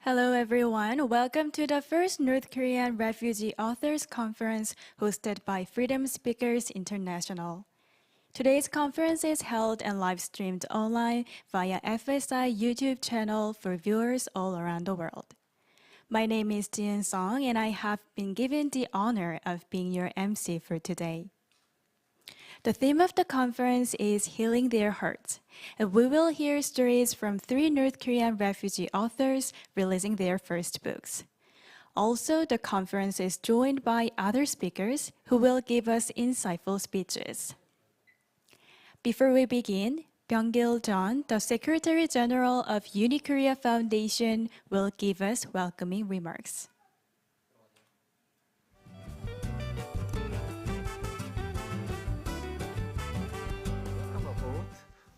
Hello, everyone. Welcome to the first North Korean Refugee Authors Conference hosted by Freedom Speakers International. Today's conference is held and live streamed online via FSI YouTube channel for viewers all around the world. My name is Jian Song, and I have been given the honor of being your MC for today. The theme of the conference is Healing Their Hearts, and we will hear stories from 3 North Korean refugee authors releasing their first books. Also, the conference is joined by other speakers who will give us insightful speeches. Before we begin, Byung-gil John, the Secretary General of UniKorea Foundation, will give us welcoming remarks.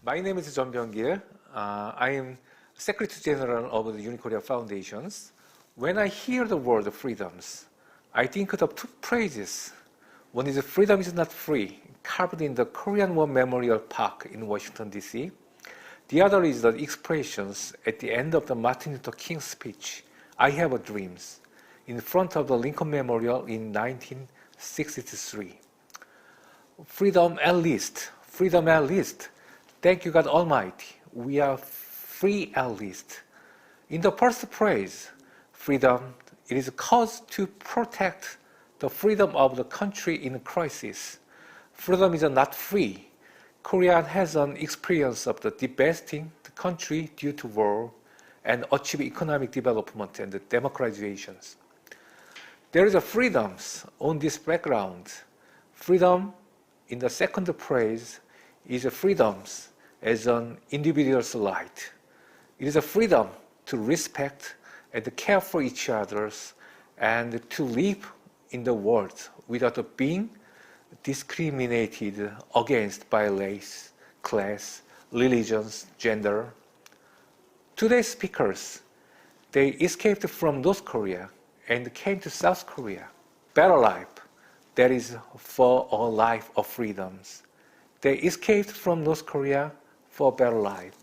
My name is John Byung-gil. I am Secretary General of the UniKorea Foundations. When I hear the word freedoms, I think of 2 phrases. One is freedom is not free, carved in the Korean War Memorial Park in Washington, D.C. The other is the expressions at the end of the Martin Luther King speech, I have dreams, in front of the Lincoln Memorial in 1963. Freedom at least, freedom at least. Thank you, God Almighty. We are free at least. In the first phrase, freedom, it is a cause to protect the freedom of the country in a crisis. Freedom is not free. Korea has an experience of the divesting the country due to war and achieve economic development and democratizations. There is a freedoms on this background. Freedom in the second phrase is a freedoms as an individual's right. It is a freedom to respect and care for each other and to live in the world without being discriminated against by race, class, religions, gender. Today's speakers They escaped from North Korea and came to South Korea. Better life, that is for a life of freedoms. They escaped from North Korea for a better life.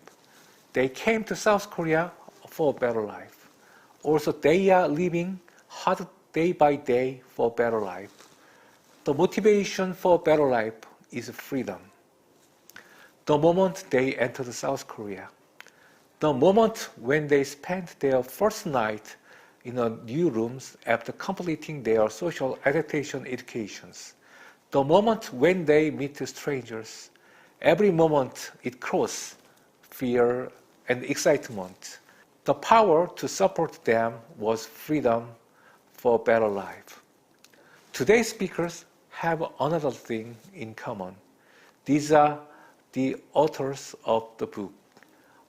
They came to South Korea for a better life. Also, they are living hard day by day for a better life. The motivation for a better life is freedom. The moment they entered South Korea, the moment when they spent their first night in a new rooms after completing their social adaptation educations, the moment when they meet strangers, every moment it crosses fear and excitement. The power to support them was freedom for a better life. Today's speakers have another thing in common. These are the authors of the book,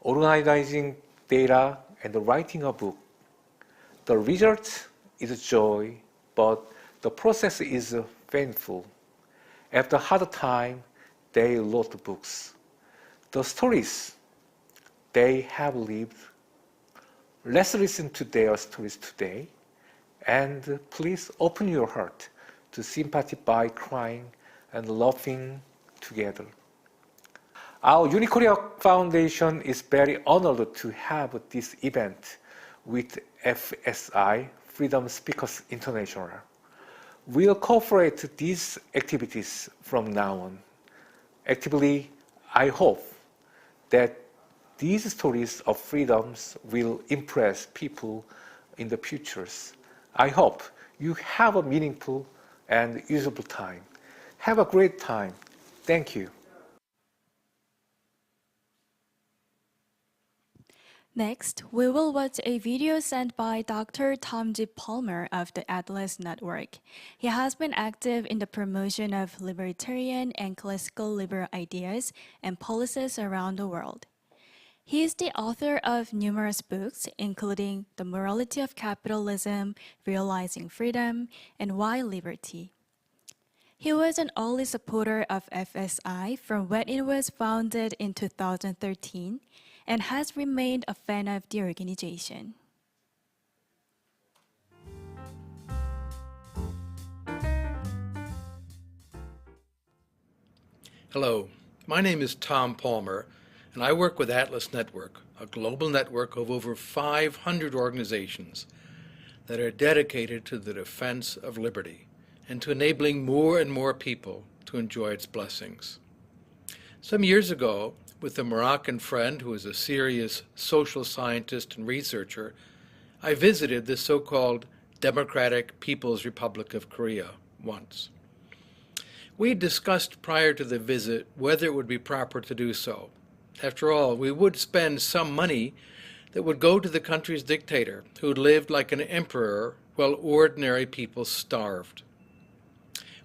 organizing data and writing a book. The result is joy, but the process is painful. After a hard time, they wrote books. The stories they have lived. Let's listen to their stories today, and please open your heart to sympathy by crying and laughing together. Our Unicorea Foundation is very honored to have this event with FSI, Freedom Speakers International. We'll cooperate these activities from now on. Actively, I hope that these stories of freedoms will impress people in the futures. I hope you have a meaningful and usable time. Have a great time. Thank you. Next, we will watch a video sent by Dr. Tom G. Palmer of the Atlas Network. He has been active in the promotion of libertarian and classical liberal ideas and policies around the world. He is the author of numerous books, including The Morality of Capitalism, Realizing Freedom, and Why Liberty. He was an early supporter of FSI from when it was founded in 2013 and has remained a fan of the organization. Hello, my name is Tom Palmer, and I work with Atlas Network, a global network of over 500 organizations that are dedicated to the defense of liberty and to enabling more and more people to enjoy its blessings. Some years ago, with a Moroccan friend who is a serious social scientist and researcher, I visited the so-called Democratic People's Republic of Korea once. We had discussed prior to the visit whether it would be proper to do so. After all, we would spend some money that would go to the country's dictator, who lived like an emperor while ordinary people starved.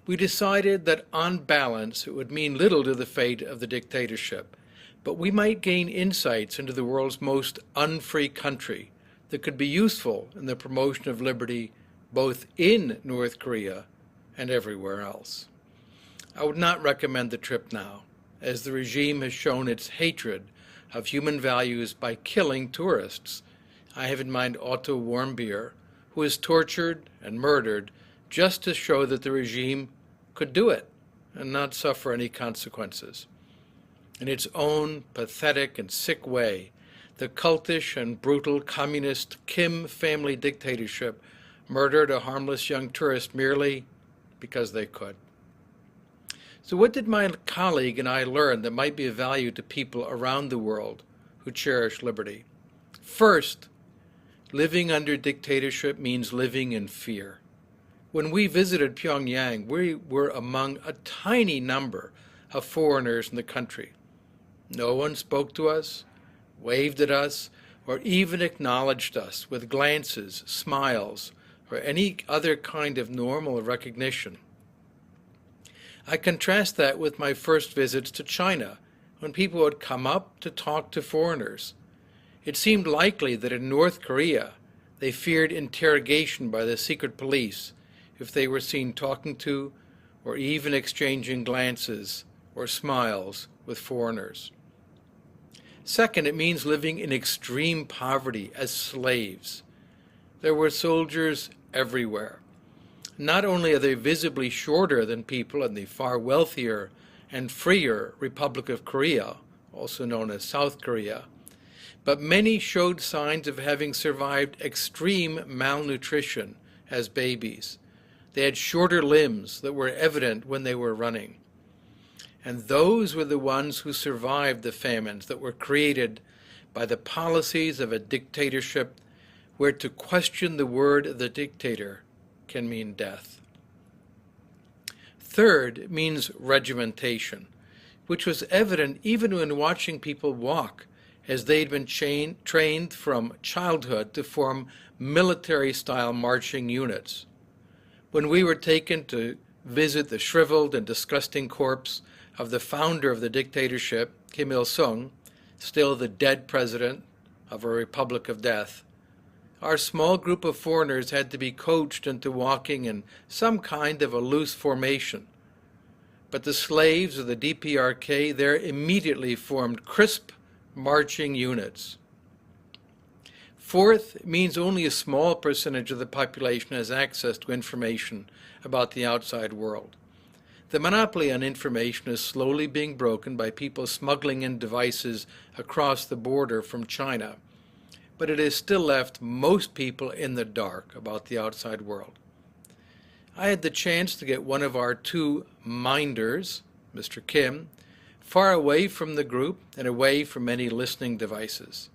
We decided that on balance it would mean little to the fate of the dictatorship, but we might gain insights into the world's most unfree country that could be useful in the promotion of liberty both in North Korea and everywhere else. I would not recommend the trip now, as the regime has shown its hatred of human values by killing tourists. I have in mind Otto Warmbier, who was tortured and murdered just to show that the regime could do it and not suffer any consequences. In its own pathetic and sick way, the cultish and brutal communist Kim family dictatorship murdered a harmless young tourist merely because they could. So what did my colleague and I learn that might be of value to people around the world who cherish liberty? First, living under dictatorship means living in fear. When we visited Pyongyang, we were among a tiny number of foreigners in the country. No one spoke to us, waved at us, or even acknowledged us with glances, smiles, or any other kind of normal recognition. I contrast that with my first visits to China, when people would come up to talk to foreigners. It seemed likely that in North Korea, they feared interrogation by the secret police if they were seen talking to or even exchanging glances or smiles with foreigners. Second, it means living in extreme poverty as slaves. There were soldiers everywhere. Not only are they visibly shorter than people in the far wealthier and freer Republic of Korea, also known as South Korea, but many showed signs of having survived extreme malnutrition as babies. They had shorter limbs that were evident when they were running. And those were the ones who survived the famines that were created by the policies of a dictatorship where to question the word of the dictator can mean death. Third means regimentation, which was evident even when watching people walk, as they'd been trained from childhood to form military-style marching units. When we were taken to visit the shriveled and disgusting corpse of the founder of the dictatorship, Kim Il-sung, still the dead president of a republic of death, our small group of foreigners had to be coached into walking in some kind of a loose formation. But the slaves of the DPRK there immediately formed crisp marching units. Fourth means only a small percentage of the population has access to information about the outside world. The monopoly on information is slowly being broken by people smuggling in devices across the border from China, but it has still left most people in the dark about the outside world. I had the chance to get one of our two minders, Mr. Kim, far away from the group and away from any listening devices.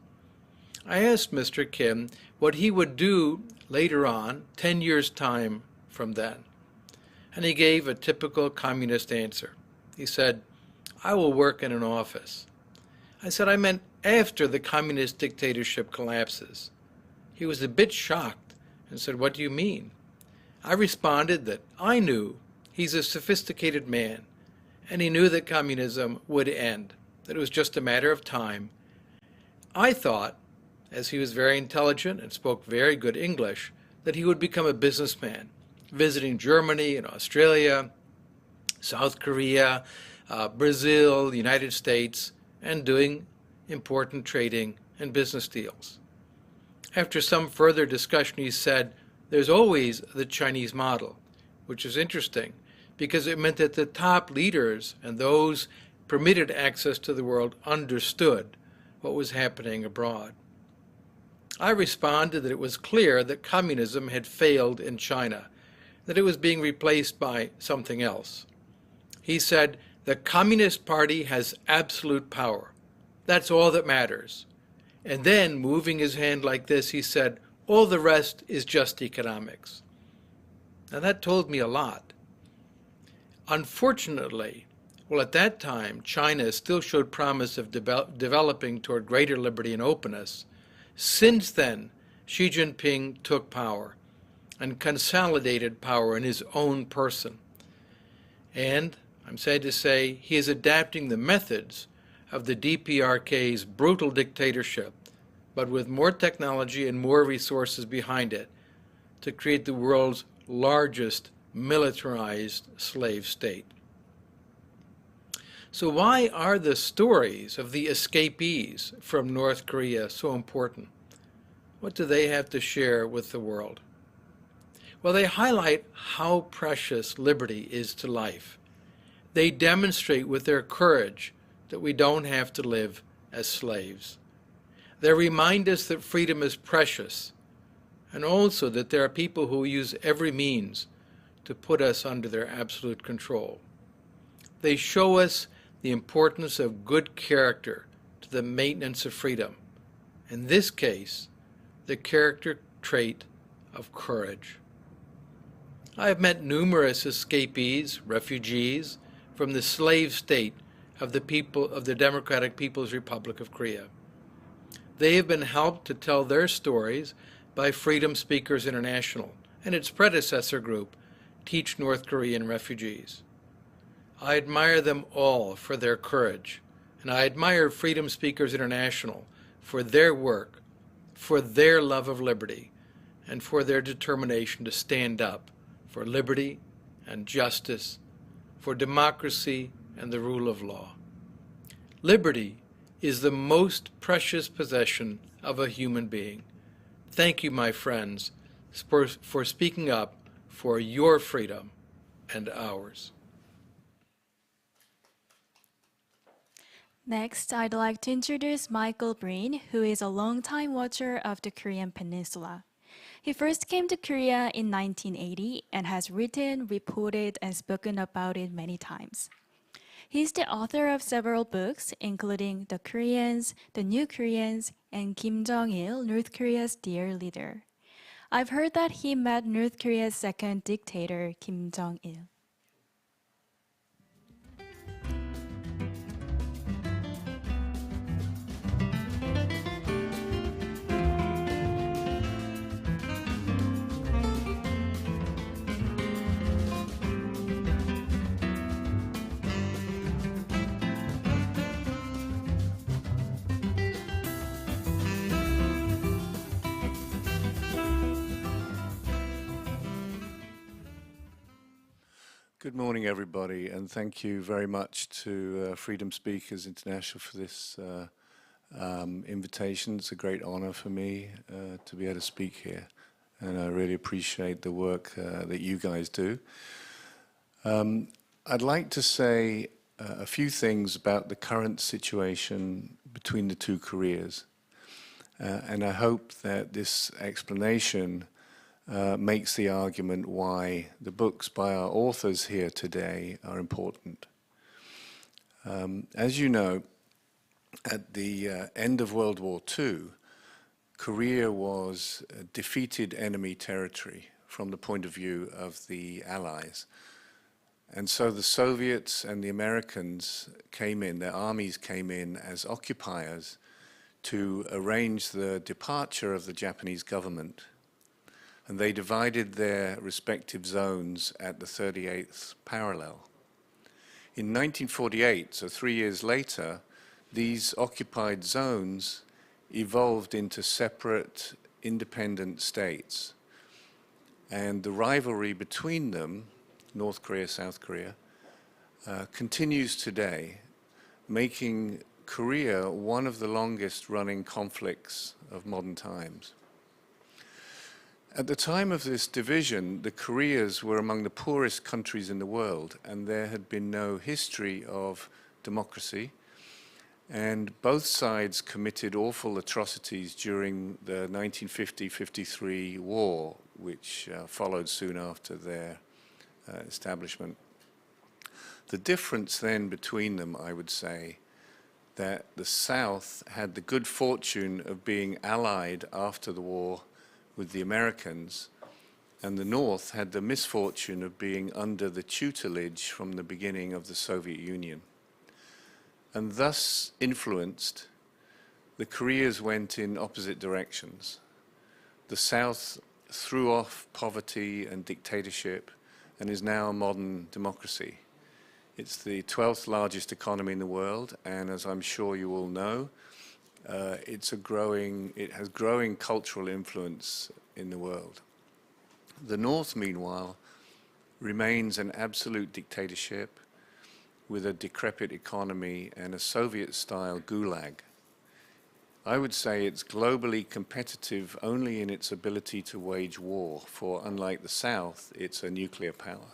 I asked Mr. Kim what he would do later on, 10 years' time from then. And he gave a typical communist answer. He said, "I will work in an office." I said, "I meant after the communist dictatorship collapses." He was a bit shocked and said, "What do you mean?" I responded that I knew he's a sophisticated man, and he knew that communism would end, that it was just a matter of time. I thought, as he was very intelligent and spoke very good English, that he would become a businessman, visiting Germany and Australia, South Korea, Brazil, the United States, and doing important trading and business deals. After some further discussion, he said, "There's always the Chinese model," which is interesting because it meant that the top leaders and those permitted access to the world understood what was happening abroad. I responded that it was clear that communism had failed in China, that it was being replaced by something else. He said, "The Communist Party has absolute power. That's all that matters." And then, moving his hand like this, he said, "All the rest is just economics." Now that told me a lot. Unfortunately, well, at that time, China still showed promise of developing toward greater liberty and openness. Since then, Xi Jinping took power and consolidated power in his own person. And I'm sad to say he is adapting the methods of the DPRK's brutal dictatorship, but with more technology and more resources behind it, to create the world's largest militarized slave state. So why are the stories of the escapees from North Korea so important? What do they have to share with the world? Well, they highlight how precious liberty is to life. They demonstrate with their courage that we don't have to live as slaves. They remind us that freedom is precious, and also that there are people who use every means to put us under their absolute control. They show us the importance of good character to the maintenance of freedom. In this case, the character trait of courage. I have met numerous escapees, refugees, from the slave state of the Democratic People's Republic of Korea. They have been helped to tell their stories by Freedom Speakers International and its predecessor group, Teach North Korean Refugees. I admire them all for their courage, and I admire Freedom Speakers International for their work, for their love of liberty, and for their determination to stand up for liberty and justice, for democracy and the rule of law. Liberty is the most precious possession of a human being. Thank you, my friends, for speaking up for your freedom and ours. Next, I'd like to introduce Michael Breen, who is a longtime watcher of the Korean Peninsula. He first came to Korea in 1980 and has written, reported, and spoken about it many times. He's the author of several books, including The Koreans, The New Koreans, and Kim Jong-il, North Korea's Dear Leader. I've heard that he met North Korea's second dictator, Kim Jong-il. Good morning, everybody, and thank you very much to Freedom Speakers International for this invitation. It's a great honor for me to be able to speak here, and I really appreciate the work that you guys do. I'd like to say a few things about the current situation between the two Koreas, and I hope that this explanation makes the argument why the books by our authors here today are important. As you know, at the end of World War II, Korea was a defeated enemy territory from the point of view of the Allies. And so the Soviets and the Americans came in, their armies came in as occupiers to arrange the departure of the Japanese government. And they divided their respective zones at the 38th parallel. In 1948, so 3 years later, these occupied zones evolved into separate independent states. And the rivalry between them, North Korea, South Korea, continues today, making Korea one of the longest running conflicts of modern times. At the time of this division, the Koreas were among the poorest countries in the world, and there had been no history of democracy. And both sides committed awful atrocities during the 1950-53 war, which followed soon after their establishment. The difference then between them, I would say, that the South had the good fortune of being allied after the war with the Americans, and the North had the misfortune of being under the tutelage from the beginning of the Soviet Union. And thus influenced, the Koreas went in opposite directions. The South threw off poverty and dictatorship and is now a modern democracy. It's the 12th largest economy in the world, and as I'm sure you all know, it has growing cultural influence in the world. The North, meanwhile, remains an absolute dictatorship with a decrepit economy and a Soviet-style gulag. I would say it's globally competitive only in its ability to wage war, for unlike the South, it's a nuclear power.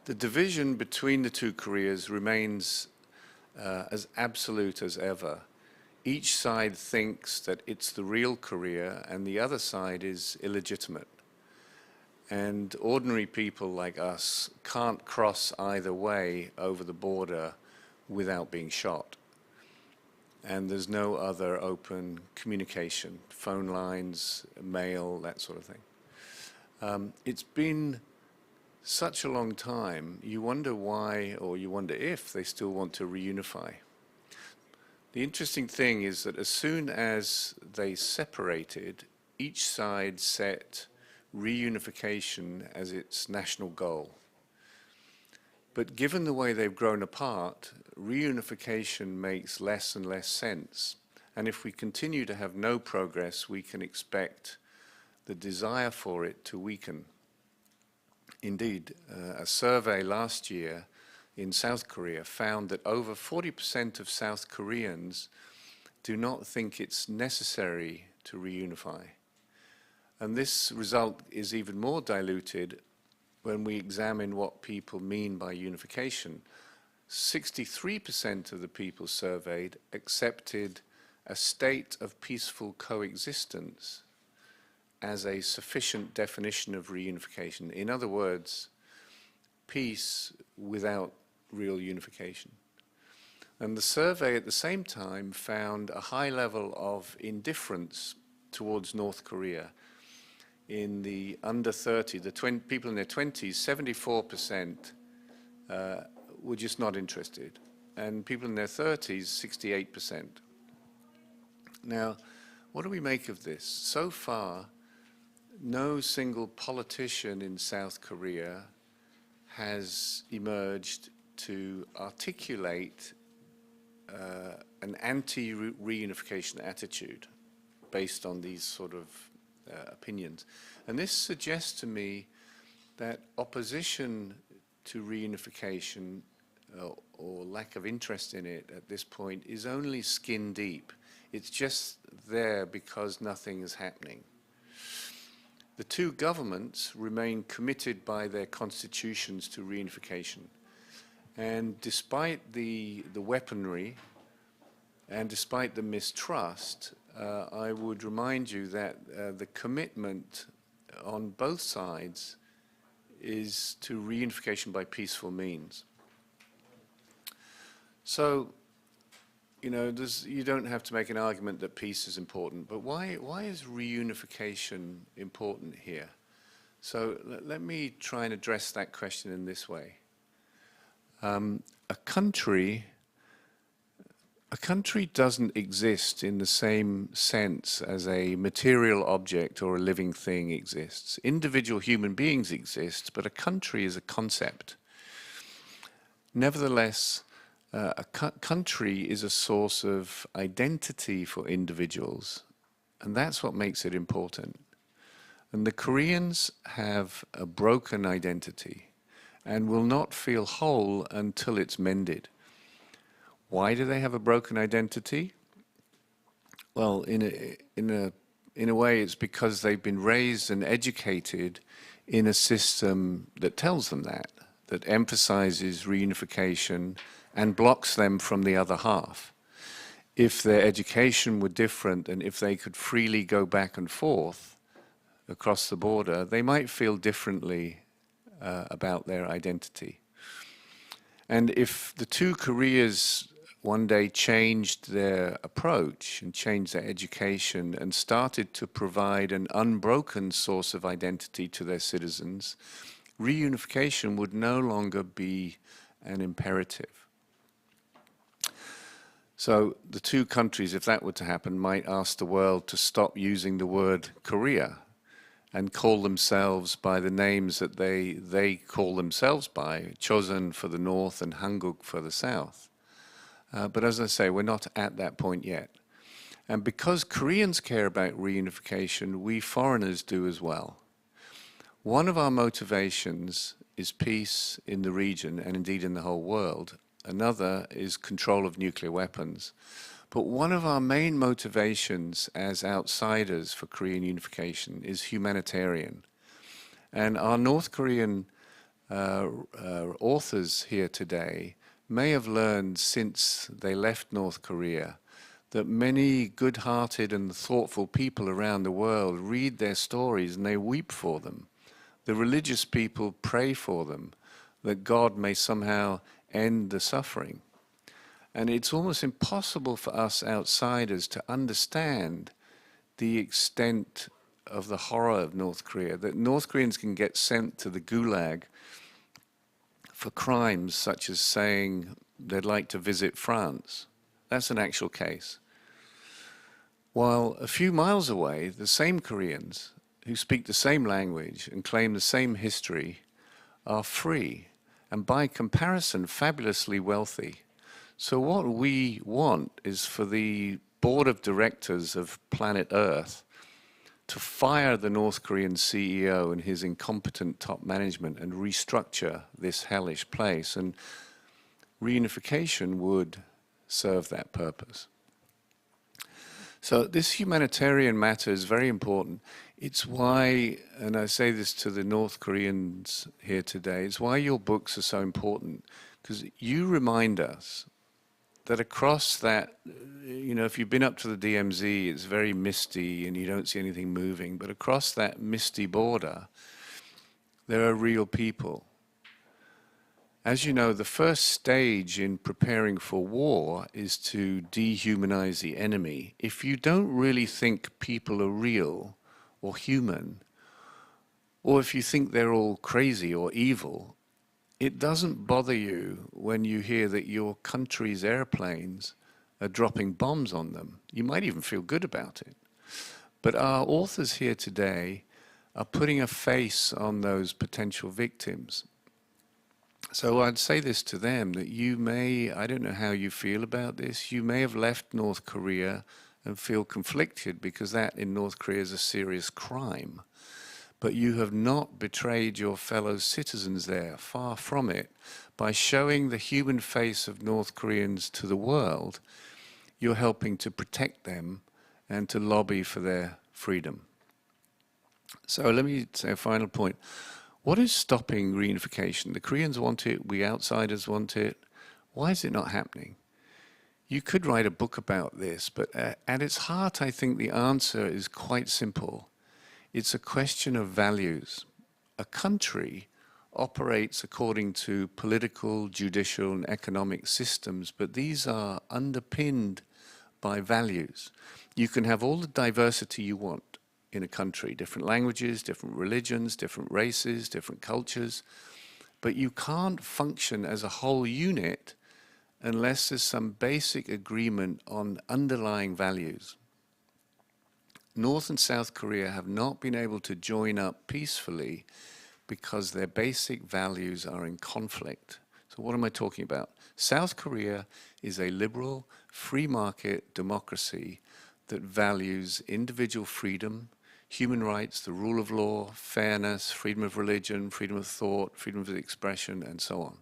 The division between the two Koreas remains as absolute as ever. Each side thinks that it's the real Korea and the other side is illegitimate. And ordinary people like us can't cross either way over the border without being shot. And there's no other open communication, phone lines, mail, that sort of thing. It's been such a long time, you wonder why, or you wonder if they still want to reunify. The interesting thing is that as soon as they separated, each side set reunification as its national goal. But given the way they've grown apart, reunification makes less and less sense. And if we continue to have no progress, we can expect the desire for it to weaken. Indeed, a survey last year in South Korea found that over 40% of South Koreans do not think it's necessary to reunify. And this result is even more diluted when we examine what people mean by unification. 63% of the people surveyed accepted a state of peaceful coexistence as a sufficient definition of reunification. In other words, peace without real unification. And the survey at the same time found a high level of indifference towards North Korea. In the under 30, the people in their 20s, 74% were just not interested. And people in their 30s, 68%. Now, what do we make of this? So far, no single politician in South Korea has emerged to articulate an anti-reunification attitude based on these sort of opinions. And this suggests to me that opposition to reunification or lack of interest in it at this point is only skin deep. It's just there because nothing is happening. The two governments remain committed by their constitutions to reunification. And despite the weaponry and despite the mistrust, I would remind you that the commitment on both sides is to reunification by peaceful means. So, you know, you don't have to make an argument that peace is important, but why is reunification important here? So let me try and address that question in this way. A country doesn't exist in the same sense as a material object or a living thing exists. Individual human beings exist, but a country is a concept. Nevertheless, a country is a source of identity for individuals, and that's what makes it important. And the Koreans have a broken identity and will not feel whole until it's mended. Why do they have a broken identity? Well, in a way, it's because they've been raised and educated in a system that tells them that emphasizes reunification and blocks them from the other half. If their education were different and if they could freely go back and forth across the border, they might feel differently about their identity. And if the two Koreas one day changed their approach and changed their education and started to provide an unbroken source of identity to their citizens, reunification would no longer be an imperative. So the two countries, if that were to happen, might ask the world to stop using the word Korea and call themselves by the names that they call themselves by, Chosun for the north and Hanguk for the south. But as I say, we're not at that point yet. And because Koreans care about reunification, we foreigners do as well. One of our motivations is peace in the region and indeed in the whole world. Another is control of nuclear weapons. But one of our main motivations as outsiders for Korean unification is humanitarian. And our North Korean authors here today may have learned since they left North Korea that many good-hearted and thoughtful people around the world read their stories and they weep for them. The religious people pray for them, that God may somehow end the suffering. And it's almost impossible for us outsiders to understand the extent of the horror of North Korea, that North Koreans can get sent to the gulag for crimes such as saying they'd like to visit France. That's an actual case. While a few miles away, the same Koreans who speak the same language and claim the same history are free and by comparison fabulously wealthy. So what we want is for the board of directors of planet Earth to fire the North Korean CEO and his incompetent top management and restructure this hellish place. And reunification would serve that purpose. So this humanitarian matter is very important. It's why, and I say this to the North Koreans here today, it's why your books are so important, because you remind us that across that, if you've been up to the DMZ, it's very misty and you don't see anything moving, but across that misty border, there are real people. As you know, the first stage in preparing for war is to dehumanize the enemy. If you don't really think people are real or human, or if you think they're all crazy or evil, it doesn't bother you when you hear that your country's airplanes are dropping bombs on them. You might even feel good about it. But our authors here today are putting a face on those potential victims. So I'd say this to them, that you may, I don't know how you feel about this, you may have left North Korea and feel conflicted because that in North Korea is a serious crime. But you have not betrayed your fellow citizens there, far from it. By showing the human face of North Koreans to the world, you're helping to protect them and to lobby for their freedom. So let me say a final point. What is stopping reunification? The Koreans want it, we outsiders want it. Why is it not happening? You could write a book about this, but at its heart, I think the answer is quite simple. It's a question of values. A country operates according to political, judicial, and economic systems, but these are underpinned by values. You can have all the diversity you want in a country, different languages, different religions, different races, different cultures, but you can't function as a whole unit unless there's some basic agreement on underlying values. North and South Korea have not been able to join up peacefully because their basic values are in conflict. So what am I talking about? South Korea is a liberal, free market democracy that values individual freedom, human rights, the rule of law, fairness, freedom of religion, freedom of thought, freedom of expression, and so on.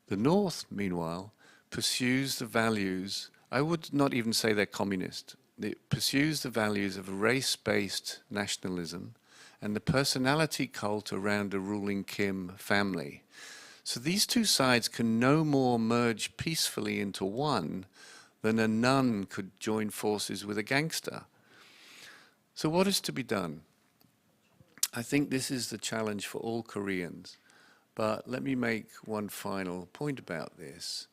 The North, meanwhile, pursues the values, I would not even say they're communist, it pursues the values of a race-based nationalism and the personality cult around a ruling Kim family. So these two sides can no more merge peacefully into one than a nun could join forces with a gangster. So what is to be done? I think this is the challenge for all Koreans, but let me make one final point about this.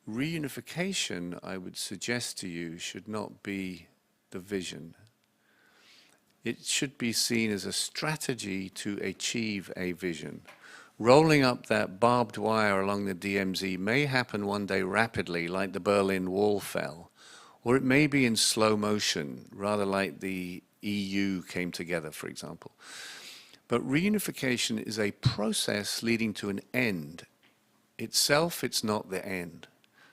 Reunification, I would suggest to you, should not be the vision. It should be seen as a strategy to achieve a vision. Rolling up that barbed wire along the DMZ may happen one day rapidly, like the Berlin Wall fell, or it may be in slow motion, rather like the EU came together, for example. But reunification is a process leading to an end. Itself, it's not the end.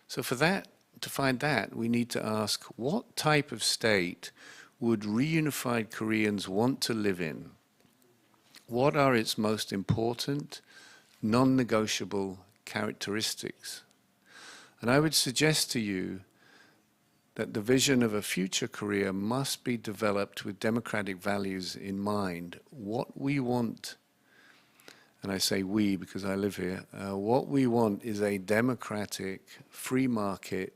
So for that, to find that, we need to ask, what type of state would reunified Koreans want to live in? What are its most important, non-negotiable characteristics? And I would suggest to you that the vision of a future Korea must be developed with democratic values in mind. What we want, and I say we because I live here, what we want is a democratic, free market,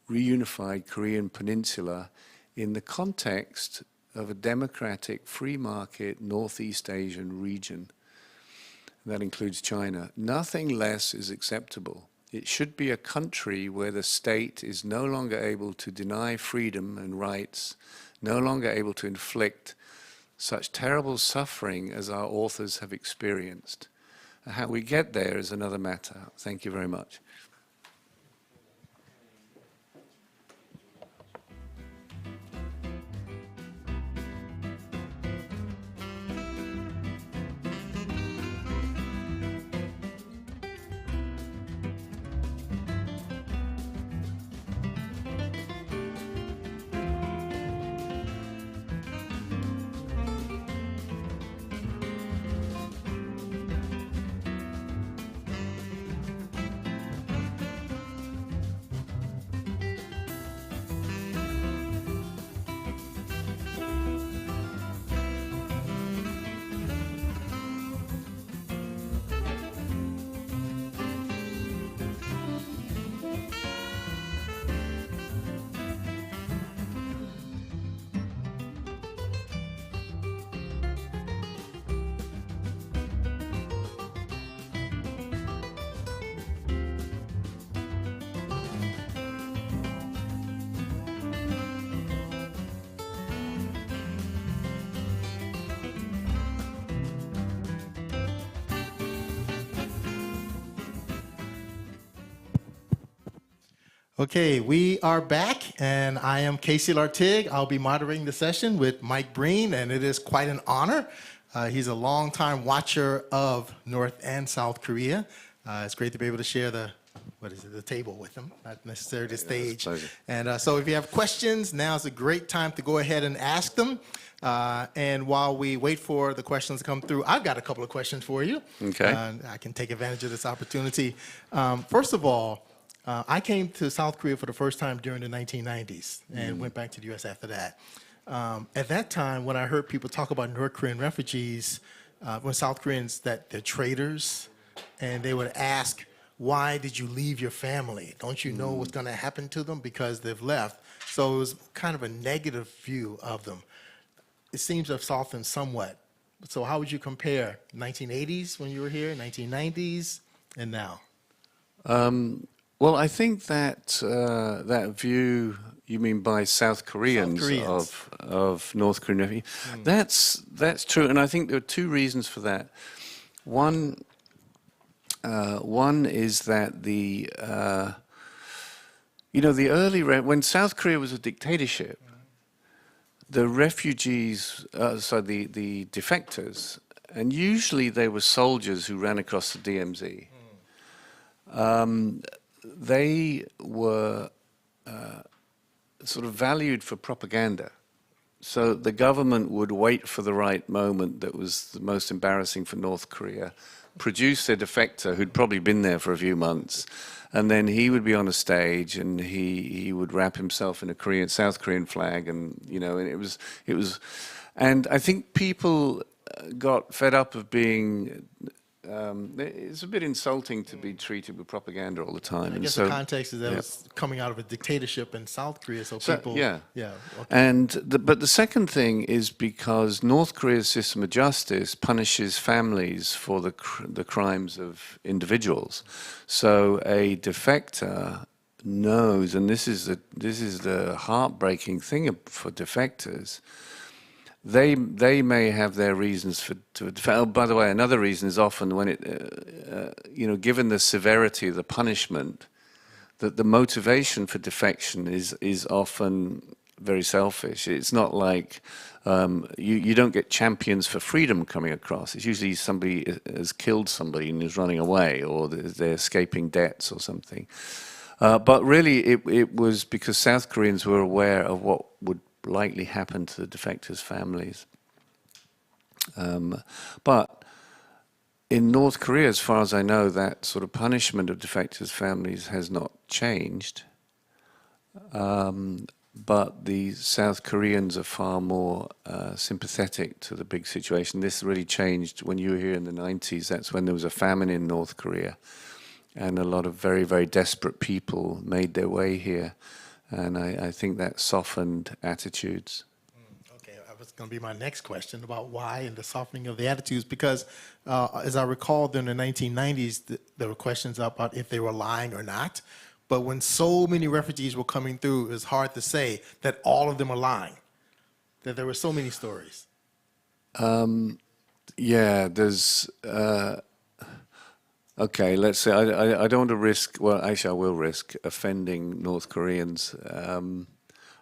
reunified Korean peninsula in the context of a democratic, free market, Northeast Asian region. That includes China. Nothing less is acceptable. It should be a country where the state is no longer able to deny freedom and rights, no longer able to inflict such terrible suffering as our authors have experienced. How we get there is another matter. Thank you very much. Okay, we are back, and I am Casey Lartig. I'll be moderating the session with Mike Breen, and it is quite an honor. He's a longtime watcher of North and South Korea. It's great to be able to share the table with him, not necessarily the stage. pleasure. And so if you have questions, now's a great time to go ahead and ask them. And while we wait for the questions to come through, I've got a couple of questions for you. Okay. I can take advantage of this opportunity. First of all, I came to South Korea for the first time during the 1990s and went back to the U.S. after that. At that time, when I heard people talk about North Korean refugees, when South Koreans, that they're traitors, and they would ask, why did you leave your family? Don't you know what's going to happen to them because they've left? So it was kind of a negative view of them. It seems to have softened somewhat. So how would you compare 1980s when you were here, 1990s, and now? Well, I think that that view you mean by South Koreans, of North Korean refugees, that's true, and I think there are two reasons for that. One is that the when South Korea was a dictatorship, the refugees, the defectors, and usually they were soldiers who ran across the DMZ. They were sort of valued for propaganda. So the government would wait for the right moment that was the most embarrassing for North Korea, produce their defector who'd probably been there for a few months, and then he would be on a stage and he would wrap himself in a South Korean flag, and and it was, and I think people got fed up of being. It's a bit insulting to be treated with propaganda all the time. I guess the context is that it was coming out of a dictatorship in South Korea, so people... Okay. And but the second thing is because North Korea's system of justice punishes families for the crimes of individuals. So a defector knows, and this is the heartbreaking thing for defectors. They may have their reasons to defend. Oh, by the way, another reason is often when given the severity of the punishment, that the motivation for defection is often very selfish. It's not like you don't get champions for freedom coming across. It's usually somebody has killed somebody and is running away, or they're escaping debts or something. But really, it was because South Koreans were aware of what would likely happen to the defectors' families. But in North Korea, as far as I know, that sort of punishment of defectors' families has not changed. But the South Koreans are far more sympathetic to the big situation. This really changed when you were here in the 90s. That's when there was a famine in North Korea, and a lot of very, very desperate people made their way here. And I think that softened attitudes. Okay, that was going to be my next question about why and the softening of the attitudes, because as I recall, during the 1990s, there were questions about if they were lying or not. But when so many refugees were coming through, it's hard to say that all of them are lying, that there were so many stories. There's... Okay, let's say I don't want to risk, well, actually I will risk offending North Koreans.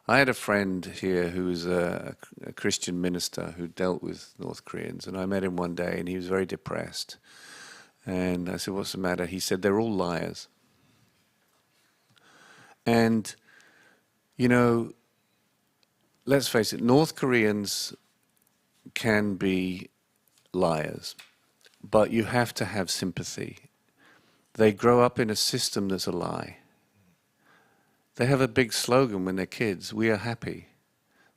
I had a friend here who was a Christian minister who dealt with North Koreans, and I met him one day and he was very depressed. And I said, what's the matter? He said, they're all liars. And, let's face it, North Koreans can be liars. But you have to have sympathy. They grow up in a system that's a lie. They have a big slogan when they're kids, we are happy.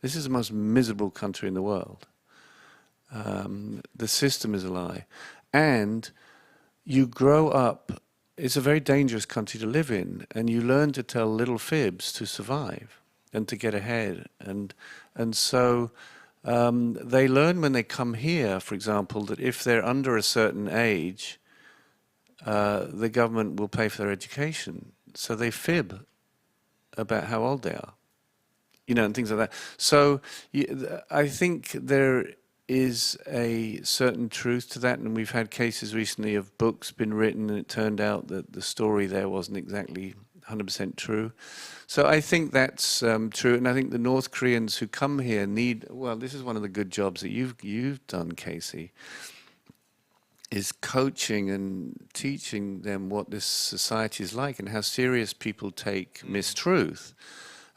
This is the most miserable country in the world. The system is a lie. And you grow up, it's a very dangerous country to live in, and you learn to tell little fibs to survive and to get ahead. And so... they learn when they come here, for example, that if they're under a certain age, the government will pay for their education. So they fib about how old they are, and things like that. So I think there is a certain truth to that, and we've had cases recently of books been written, and it turned out that the story there wasn't exactly 100% true. So I think that's true, and I think the North Koreans who come here need. Well, this is one of the good jobs that you've done, Casey, is coaching and teaching them what this society is like and how serious people take mistruth.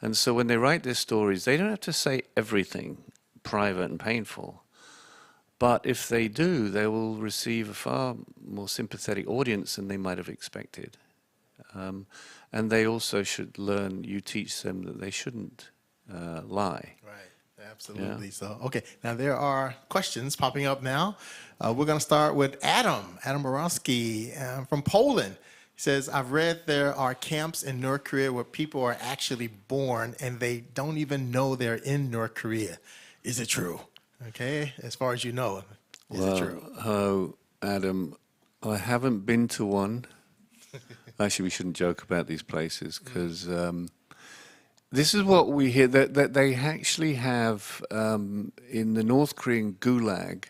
And so when they write their stories, they don't have to say everything private and painful. But if they do, they will receive a far more sympathetic audience than they might have expected. And they also should learn, you teach them that they shouldn't lie. Right, absolutely. Yeah. So, okay, now there are questions popping up now. We're going to start with Adam Borowski from Poland. He says, I've read there are camps in North Korea where people are actually born and they don't even know they're in North Korea. Is it true? Okay, as far as you know, is it true? Oh, Adam, I haven't been to one. Actually, we shouldn't joke about these places because this is what we hear, that they actually have, in the North Korean gulag,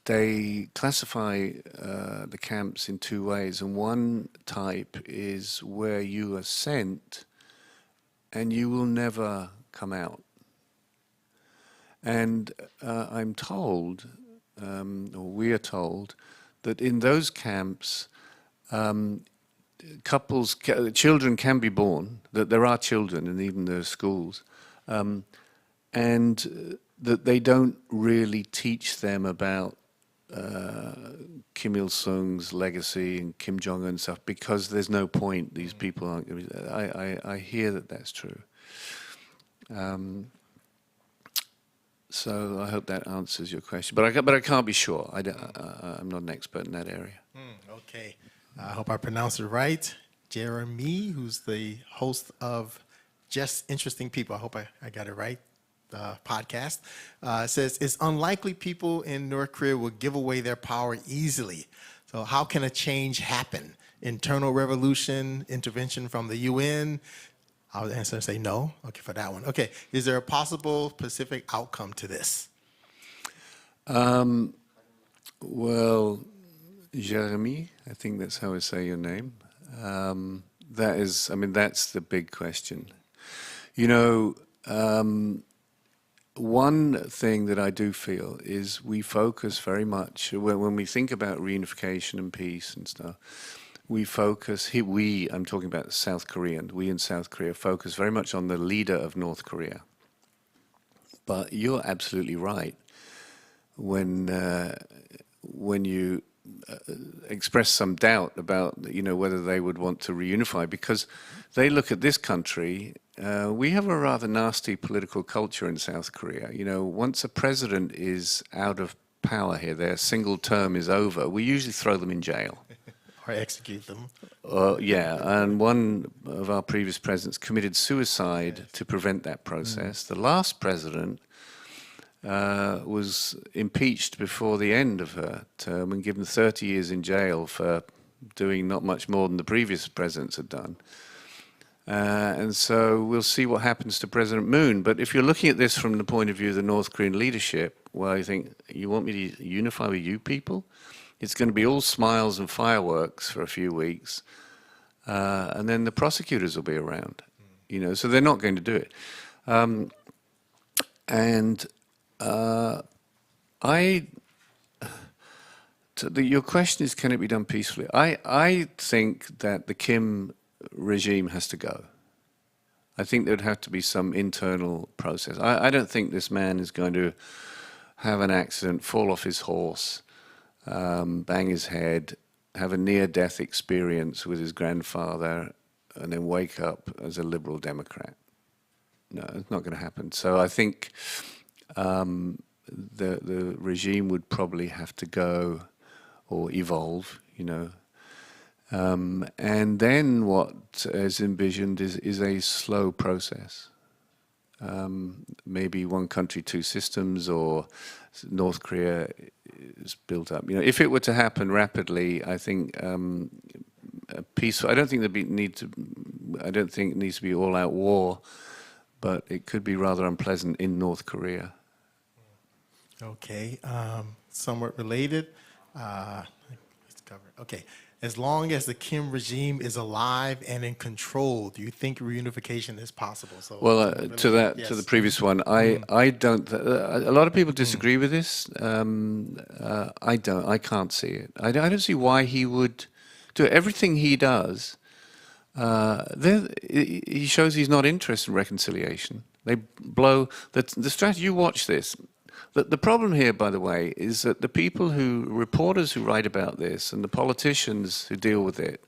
they classify the camps in two ways. And one type is where you are sent and you will never come out. And I'm told, or we are told, that in those camps, children can be born, that there are children, and even there are schools, and that they don't really teach them about Kim Il-sung's legacy and Kim Jong-un and stuff because there's no point. These people aren't. I hear that that's true. So I hope that answers your question. But I can't be sure. I'm not an expert in that area. Okay. I hope I pronounced it right. Jeremy, who's the host of Just Interesting People, I hope I got it right, podcast, says, it's unlikely people in North Korea will give away their power easily. So how can a change happen? Internal revolution, intervention from the UN? I would answer and say no. Okay, for that one. Okay, is there a possible specific outcome to this? Well, Jeremy, I think that's how I say your name. That's the big question. You know, one thing that I do feel is we focus very much, when we think about reunification and peace and stuff, we focus, I'm talking about South Korean, we in South Korea focus very much on the leader of North Korea. But you're absolutely right. When you express some doubt about, whether they would want to reunify, because they look at this country, we have a rather nasty political culture in South Korea. Once a president is out of power here, their single term is over, we usually throw them in jail. Or execute them. Yeah, and one of our previous presidents committed suicide to prevent that process. The last president was impeached before the end of her term and given 30 years in jail for doing not much more than the previous presidents had done. And so we'll see what happens to President Moon. But if you're looking at this from the point of view of the North Korean leadership, well, you think, you want me to unify with you people? It's going to be all smiles and fireworks for a few weeks, and then the prosecutors will be around, so they're not going to do it. Your question is, can it be done peacefully? I think that the Kim regime has to go. I think there'd have to be some internal process. I don't think this man is going to have an accident, fall off his horse, bang his head, have a near-death experience with his grandfather, and then wake up as a liberal Democrat. No, it's not going to happen. So I think the regime would probably have to go or evolve, and then what is envisioned is a slow process. Maybe one country, two systems, or North Korea is built up. If it were to happen rapidly, I think peaceful. I don't think it needs to be all-out war, but it could be rather unpleasant in North Korea. Okay, somewhat related. Let's cover. Okay, as long as the Kim regime is alive and in control, do you think reunification is possible? So, Well, to that, to the yes. previous one, I don't. A lot of people disagree with this. I don't. I can't see it. I don't see why he would do it. Everything he does. He shows he's not interested in reconciliation. They blow the strategy. You watch this. The problem here, by the way, is that the people reporters who write about this and the politicians who deal with it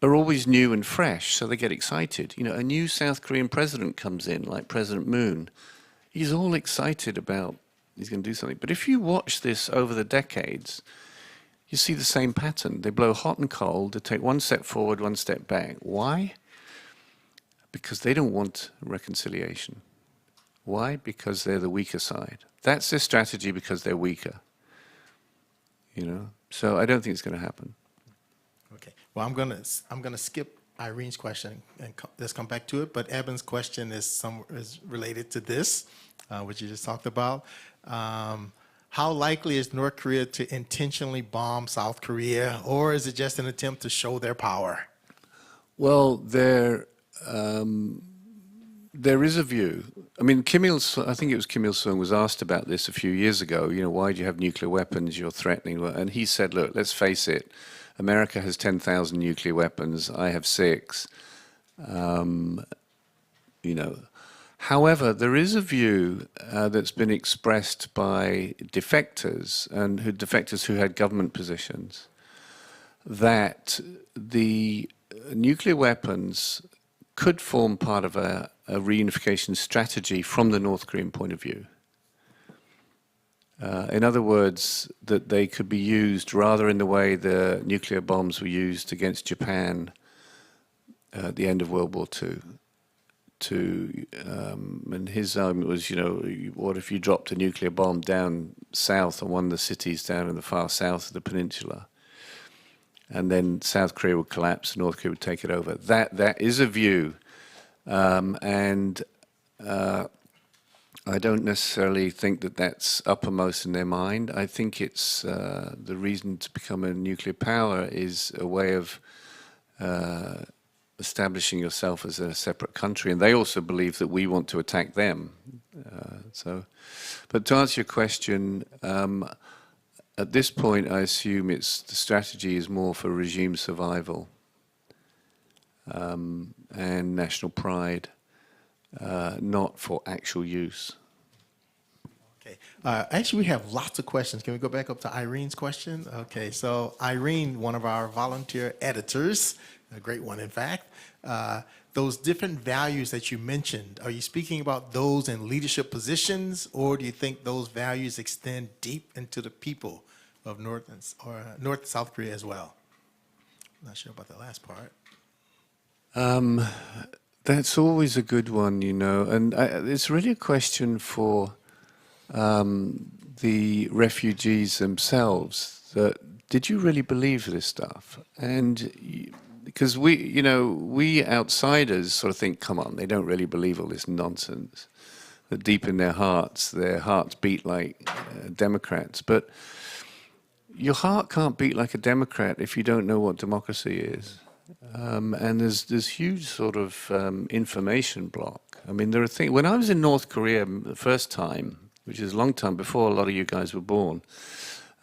are always new and fresh, so they get excited. You know, a new South Korean president comes in, like President Moon. He's all excited about he's going to do something. But if you watch this over the decades, you see the same pattern. They blow hot and cold. They take one step forward, one step back. Why? Because they don't want reconciliation. Why? Because they're the weaker side. That's their strategy because they're weaker. You know? So I don't think it's going to happen. Okay. Well, I'm gonna skip Irene's question and let's come back to it. But Evan's question is related to this, which you just talked about. How likely is North Korea to intentionally bomb South Korea, or is it just an attempt to show their power? Well, there is a view. I mean, I think it was Kim Il-sung was asked about this a few years ago. You know, why do you have nuclear weapons? You're threatening. And he said, look, let's face it. America has 10,000 nuclear weapons. I have 6. You know. However, there is a view that's been expressed by defectors defectors who had government positions that the nuclear weapons could form part of a reunification strategy from the North Korean point of view. In other words, that they could be used rather in the way the nuclear bombs were used against Japan at the end of World War II. And his argument was, you know, what if you dropped a nuclear bomb down south on one of the cities down in the far south of the peninsula? And then South Korea would collapse, and North Korea would take it over. That is a view, and I don't necessarily think that that's uppermost in their mind. I think it's the reason to become a nuclear power is a way of establishing yourself as a separate country, and they also believe that we want to attack them. But to answer your question, at this point, I assume the strategy is more for regime survival and national pride, not for actual use. Okay. Actually, we have lots of questions. Can we go back up to Irene's question? Okay. So Irene, one of our volunteer editors, a great one, in fact. Those different values that you mentioned, are you speaking about those in leadership positions, or do you think those values extend deep into the people of North and South Korea as well? I'm not sure about the last part. That's always a good one, you know, and it's really a question for the refugees themselves. Did you really believe this stuff? And because we outsiders sort of think, come on, they don't really believe all this nonsense. That deep in their hearts beat like Democrats. But your heart can't beat like a Democrat if you don't know what democracy is. And there's huge sort of information block. I mean, there are things. When I was in North Korea the first time, which is a long time before a lot of you guys were born,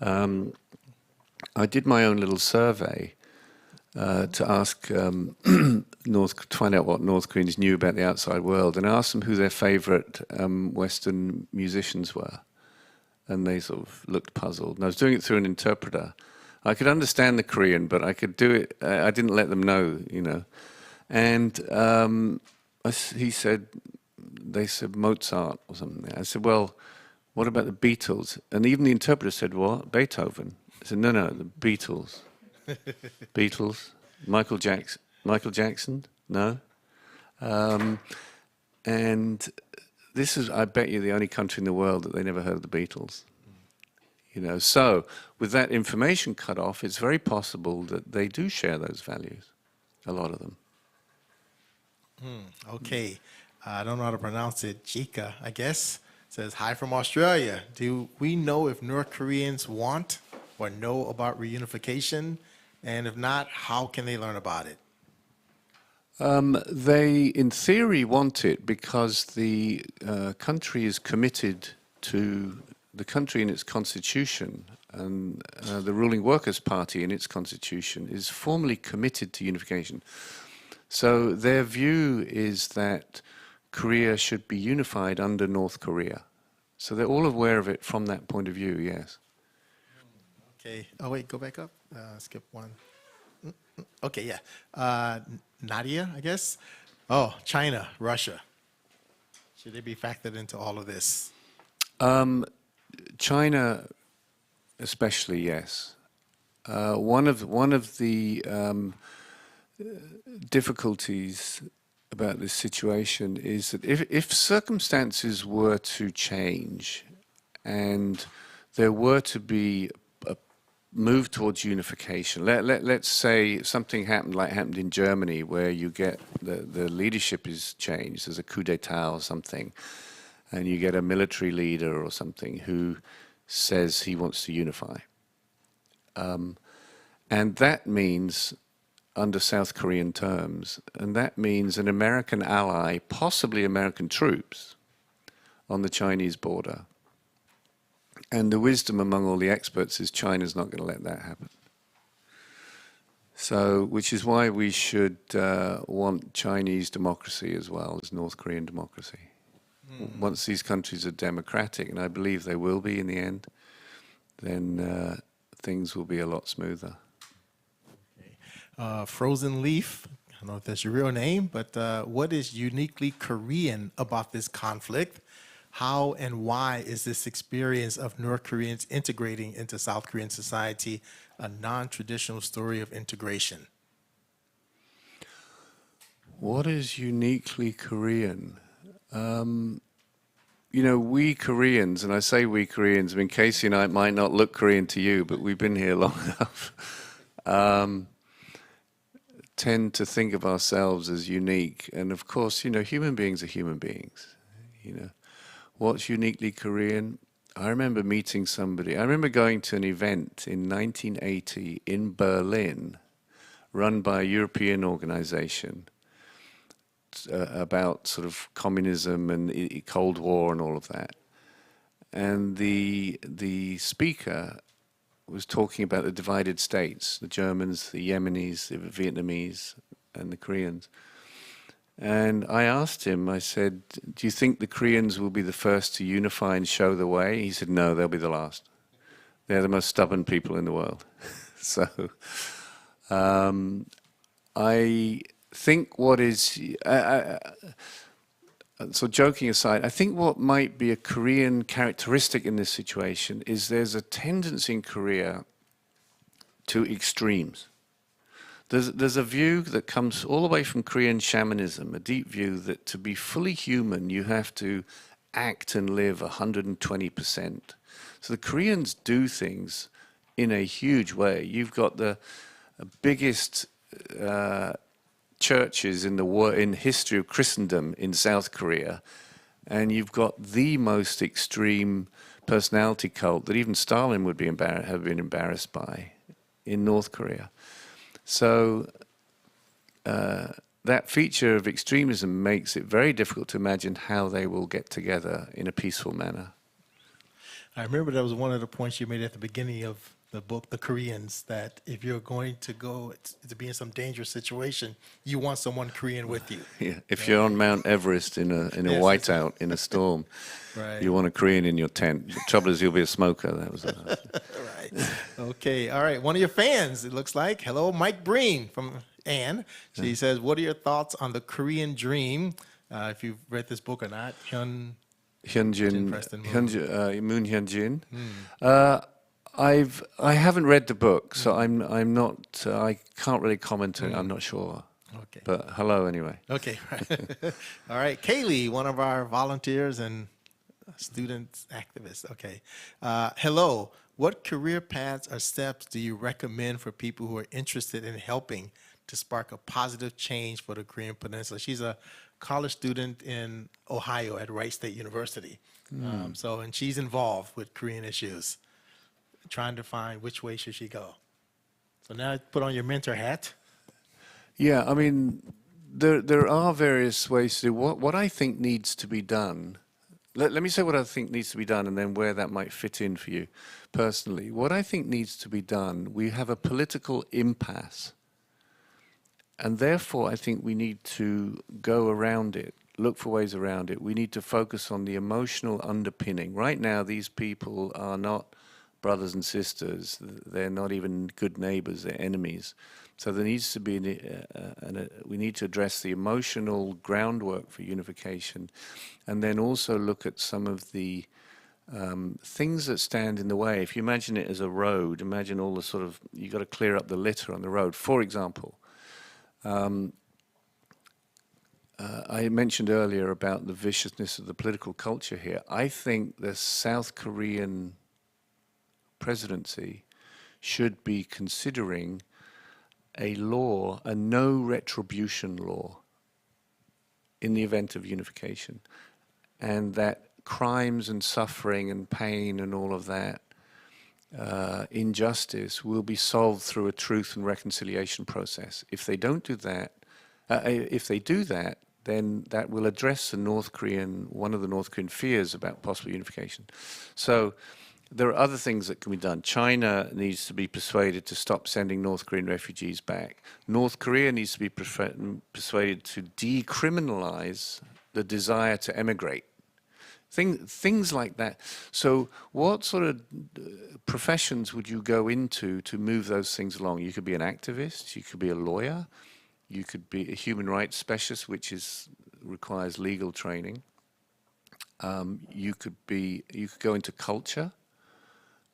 I did my own little survey to ask to find out what North Koreans knew about the outside world, and I asked them who their favorite Western musicians were, and they sort of looked puzzled. And I was doing it through an interpreter. I could understand the Korean, but I could do it. I didn't let them know, you know. And they said Mozart or something. I said, well, what about the Beatles? And even the interpreter said, what? Beethoven. I said, no, the Beatles. Beatles. Michael Jackson? No. And this is, I bet you, the only country in the world that they never heard of the Beatles. You know, so with that information cut off, it's very possible that they do share those values, a lot of them. Okay. I don't know how to pronounce it. Jika, I guess, says, hi from Australia. Do we know if North Koreans want or know about reunification? And if not, how can they learn about it? They, in theory, want it because the country is committed to the country in its constitution, and the ruling Workers' Party in its constitution is formally committed to unification. So their view is that Korea should be unified under North Korea. So they're all aware of it from that point of view, yes. Okay. Oh, wait, go back up. Skip one. Okay, yeah. Nadia, I guess. Oh, China, Russia. Should they be factored into all of this? China, especially, yes. One of the difficulties about this situation is that if circumstances were to change and there were to be a move towards unification, let's say something happened like happened in Germany where you get the leadership is changed, there's a coup d'etat or something, and you get a military leader or something who says he wants to unify. And that means, under South Korean terms, and that means an American ally, possibly American troops, on the Chinese border. And the wisdom among all the experts is China's not going to let that happen. So, which is why we should want Chinese democracy as well as North Korean democracy. Once these countries are democratic, and I believe they will be in the end, then things will be a lot smoother. Frozen Leaf, I don't know if that's your real name, but what is uniquely Korean about this conflict? How and why is this experience of North Koreans integrating into South Korean society a non-traditional story of integration? What is uniquely Korean? You know, we Koreans, and I say we Koreans, I mean, Casey and I might not look Korean to you, but we've been here long enough, tend to think of ourselves as unique. And of course, you know, human beings are human beings. You know, what's uniquely Korean? I remember meeting somebody. I remember going to an event in 1980 in Berlin, run by a European organization, about sort of communism and Cold War and all of that. And the speaker was talking about the divided states, the Germans, the Yemenis, the Vietnamese, and the Koreans. And I asked him, I said, do you think the Koreans will be the first to unify and show the way? He said, no, they'll be the last. They're the most stubborn people in the world. So I think what is, so joking aside, I think what might be a Korean characteristic in this situation is there's a tendency in Korea to extremes. There's a view that comes all the way from Korean shamanism, a deep view that to be fully human, you have to act and live 120%. So the Koreans do things in a huge way. You've got the biggest churches in history of Christendom in South Korea, and you've got the most extreme personality cult that even Stalin would have been embarrassed by in North Korea. So that feature of extremism makes it very difficult to imagine how they will get together in a peaceful manner. I remember that was one of the points you made at the beginning of the book, The Koreans, that if you're going to go to be in some dangerous situation, you want someone Korean with you. Yeah, if you're on Mount Everest in a Yes, whiteout in a storm, Right. you want a Korean in your tent. The trouble is, you'll be a smoker. That was Right. Okay. All right. One of your fans, it looks like. Hello, Mike Breen from Anne. She says, what are your thoughts on the Korean dream? If you've read this book or not, Hyunjin, Preston Moon. Moon Hyunjin. I haven't read the book, so I'm not. I can't really comment on it. I'm not sure. Okay. But hello anyway. Okay. All right. Kaylee, one of our volunteers and student activists. Okay. Hello. What career paths or steps do you recommend for people who are interested in helping to spark a positive change for the Korean Peninsula? She's a college student in Ohio at Wright State University. And she's involved with Korean issues, trying to find which way should she go. So now put on your mentor hat. Yeah, I mean, there are various ways to do what I think needs to be done. Let me say what I think needs to be done and then where that might fit in for you personally. What I think needs to be done, we have a political impasse. And therefore, I think we need to go around it, look for ways around it. We need to focus on the emotional underpinning. Right now, these people are not brothers and sisters. They're not even good neighbors. They're enemies. So there needs to be, we need to address the emotional groundwork for unification, and then also look at some of the things that stand in the way. If you imagine it as a road, imagine all the sort of, you've got to clear up the litter on the road. For example, I mentioned earlier about the viciousness of the political culture here. I think the South Korean presidency should be considering a law, a no retribution law, in the event of unification, and that crimes and suffering and pain and all of that injustice will be solved through a truth and reconciliation process. If they don't do that, if they do that, then that will address one of the North Korean fears about possible unification. So there are other things that can be done. China needs to be persuaded to stop sending North Korean refugees back. North Korea needs to be persuaded to decriminalize the desire to emigrate. Things like that. So what sort of professions would you go into to move those things along? You could be an activist, you could be a lawyer, you could be a human rights specialist, which requires legal training. You could go into culture,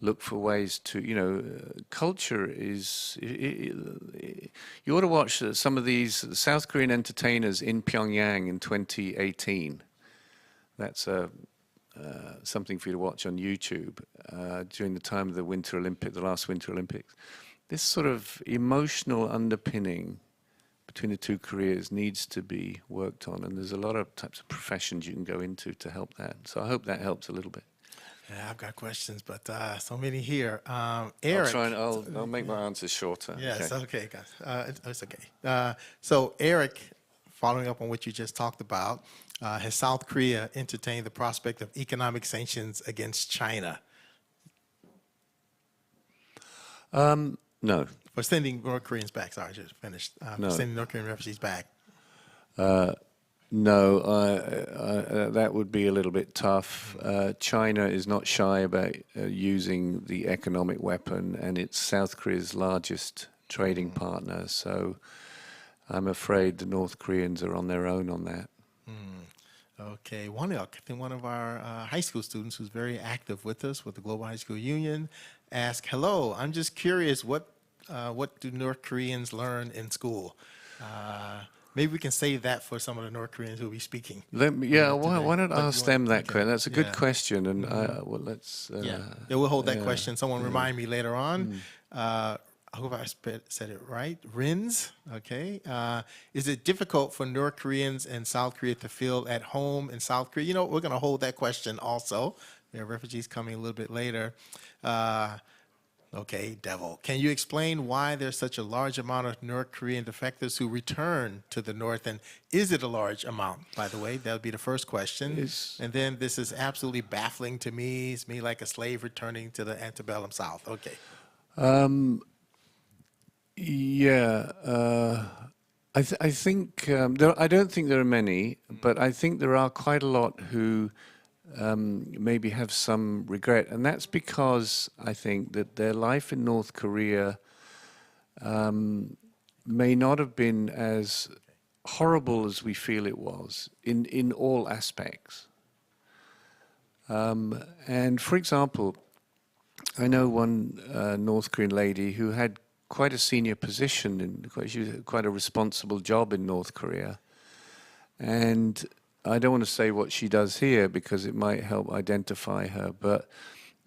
look for ways to, culture is, you ought to watch some of these South Korean entertainers in Pyongyang in 2018. That's something for you to watch on YouTube during the time of the last Winter Olympics. This sort of emotional underpinning between the two Koreas needs to be worked on, and there's a lot of types of professions you can go into to help that. So I hope that helps a little bit. Yeah, I've got questions, but so many here. Eric. I'll make my answers shorter. Yes, okay, guys. It's okay. So Eric, following up on what you just talked about, has South Korea entertained the prospect of economic sanctions against China? No. For sending North Koreans back. Sorry, I just finished. No. For sending North Korean refugees back. No, that would be a little bit tough. China is not shy about using the economic weapon, and it's South Korea's largest trading partner. So I'm afraid the North Koreans are on their own on that. Okay, I think one of our high school students who's very active with us with the Global High School Union asked, hello, I'm just curious, what do North Koreans learn in school? Maybe we can save that for some of the North Koreans who will be speaking. Why not ask them that question? That's a good Yeah. question, and let's. Yeah, we'll hold that question. Someone remind me later on. I hope I said it right. RINs, okay. Is it difficult for North Koreans and South Korea to feel at home in South Korea? We're going to hold that question also. There are refugees coming a little bit later. Okay, Devil, can you explain why there's such a large amount of North Korean defectors who return to the North? And is it a large amount, by the way? That would be the first question. And then this is absolutely baffling to me. It's me like a slave returning to the antebellum South. Okay. I think I don't think there are many, but I think there are quite a lot who maybe have some regret, and that's because I think that their life in North Korea may not have been as horrible as we feel it was in all aspects. And for example, I know one North Korean lady who had quite a senior position, she was quite a responsible job in North Korea. And I don't want to say what she does here because it might help identify her, but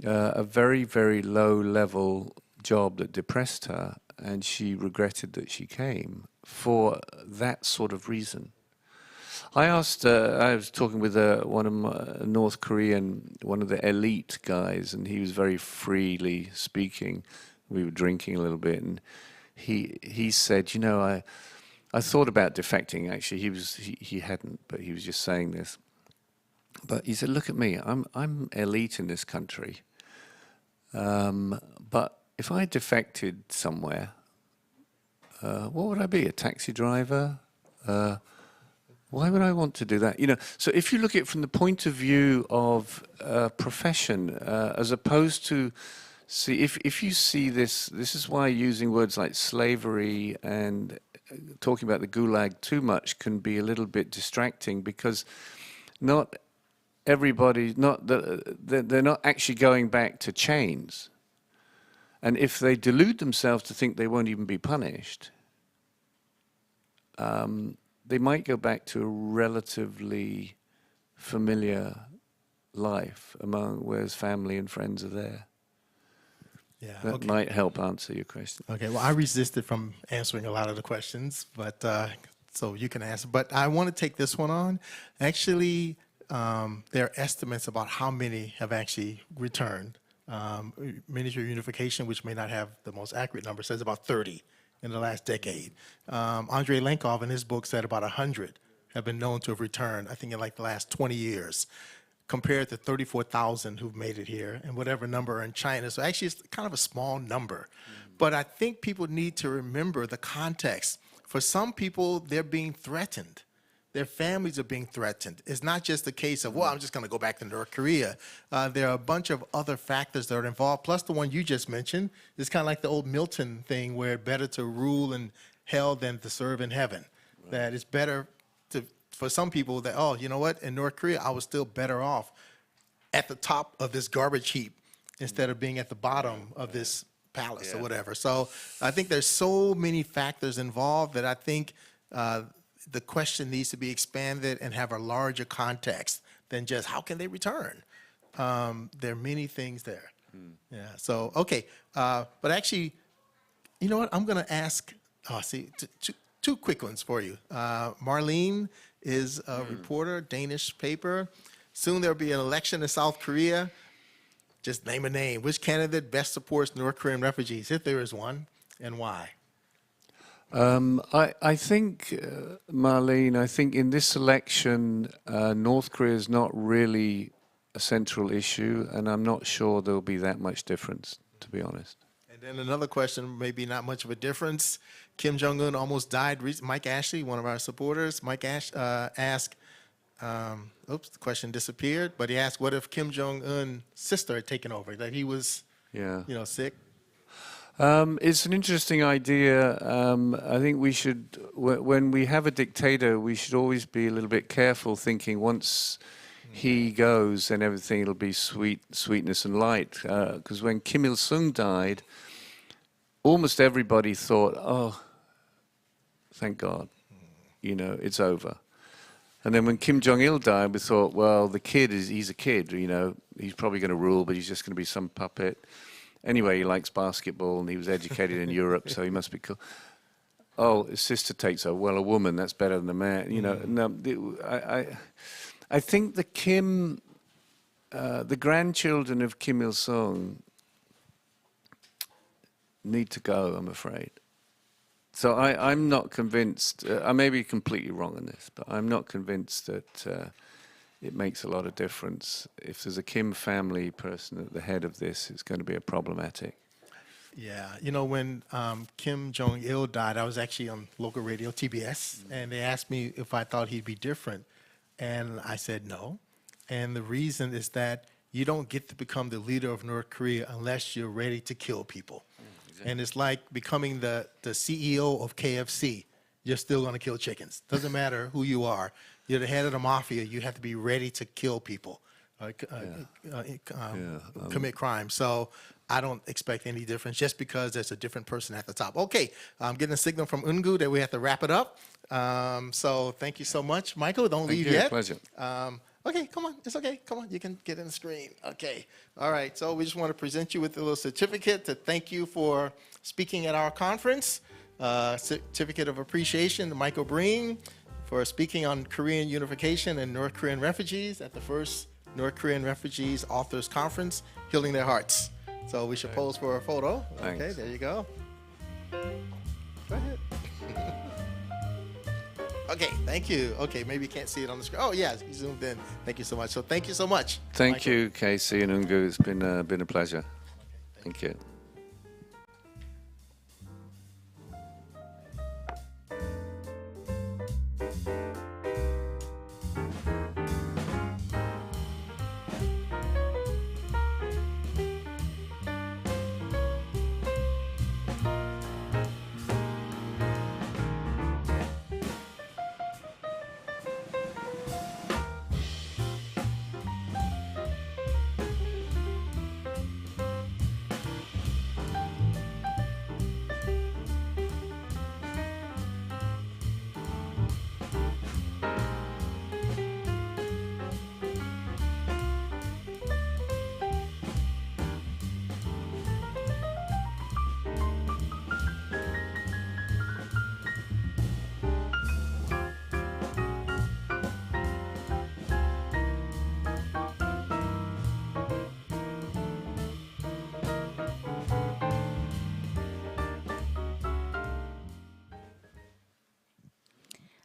a very, very low-level job that depressed her, and she regretted that she came for that sort of reason. I was talking with one of my North Korean, one of the elite guys, and he was very freely speaking. We were drinking a little bit, and he said, I thought about defecting. Actually, he hadn't, but he was just saying this. But he said, look at me, I'm elite in this country. But if I defected somewhere, what would I be? A taxi driver? Why would I want to do that? So if you look at it from the point of view of profession, as opposed to if you see this is why using words like slavery and talking about the gulag too much can be a little bit distracting, because not everybody, they're not actually going back to chains. And if they delude themselves to think they won't even be punished, they might go back to a relatively familiar life where his family and friends are there. Yeah, That might help answer your question. Okay, well, I resisted from answering a lot of the questions, but so you can answer. But I want to take this one on. Actually, there are estimates about how many have actually returned. Miniature unification, which may not have the most accurate number, says about 30 in the last decade. Andrei Lenkov in his book said about 100 have been known to have returned, I think in like the last 20 years, compared to 34,000 who've made it here and whatever number are in China. So actually it's kind of a small number. But I think people need to remember the context. For some people, they're being threatened. Their families are being threatened. It's not just a case of, well, I'm just going to go back to North Korea. There are a bunch of other factors that are involved, plus the one you just mentioned. It's kind of like the old Milton thing where it's better to rule in hell than to serve in heaven. Right. That it's better for some people that, oh, you know what, in North Korea, I was still better off at the top of this garbage heap instead of being at the bottom of this palace or whatever. So I think there's so many factors involved that I think the question needs to be expanded and have a larger context than just how can they return? There are many things there. Yeah. So, okay. But actually, you know what? I'm going to ask, two quick ones for you. Marlene is a reporter, Danish paper. Soon there'll be an election in South Korea. Just name a name. Which candidate best supports North Korean refugees, if there is one, and why? I think, Marlene, I think in this election, North Korea is not really a central issue, and I'm not sure there'll be that much difference, to be honest. And then another question, maybe not much of a difference. Kim Jong-un almost died. Mike Ashley, one of our supporters, asked, oops, the question disappeared, but he asked, what if Kim Jong-un's sister had taken over, that he was, sick? It's an interesting idea. I think we should, when we have a dictator, we should always be a little bit careful, thinking once he goes, then everything will be sweetness and light. Because when Kim Il-sung died, almost everybody thought, oh, thank God, it's over. And then when Kim Jong-il died, we thought, well, he's a kid, he's probably going to rule, but he's just going to be some puppet. Anyway, he likes basketball and he was educated in Europe, so he must be cool. Oh, his sister takes over. Well, a woman, that's better than a man. No, I think the grandchildren of Kim Il-sung need to go, I'm afraid. So I'm not convinced, I may be completely wrong on this, but I'm not convinced that it makes a lot of difference. If there's a Kim family person at the head of this, it's going to be a problematic. Yeah, when Kim Jong-il died, I was actually on local radio, TBS, and they asked me if I thought he'd be different. And I said no. And the reason is that you don't get to become the leader of North Korea unless you're ready to kill people. Exactly. And it's like becoming the CEO of KFC. You're still going to kill chickens. Doesn't matter who you are. You're the head of the mafia. You have to be ready to kill people, commit crime. So I don't expect any difference just because there's a different person at the top. Okay, I'm getting a signal from Ungu that we have to wrap it up. So thank you so much. Michael, don't leave yet. Pleasure. Okay, come on. It's okay. Come on. You can get in the screen. Okay. All right. So we just want to present you with a little certificate to thank you for speaking at our conference. Certificate of appreciation to Michael Breen for speaking on Korean unification and North Korean refugees at the first North Korean Refugees Authors Conference, Healing Their Hearts. So we should pose for a photo. Thanks. Okay, there you go. Go ahead. Okay, thank you. Okay, maybe you can't see it on the screen. Oh, yeah, you zoomed in. Thank you so much. So thank you so much. Thank Michael. you, Casey and Ungu. It's been a pleasure. Thank you.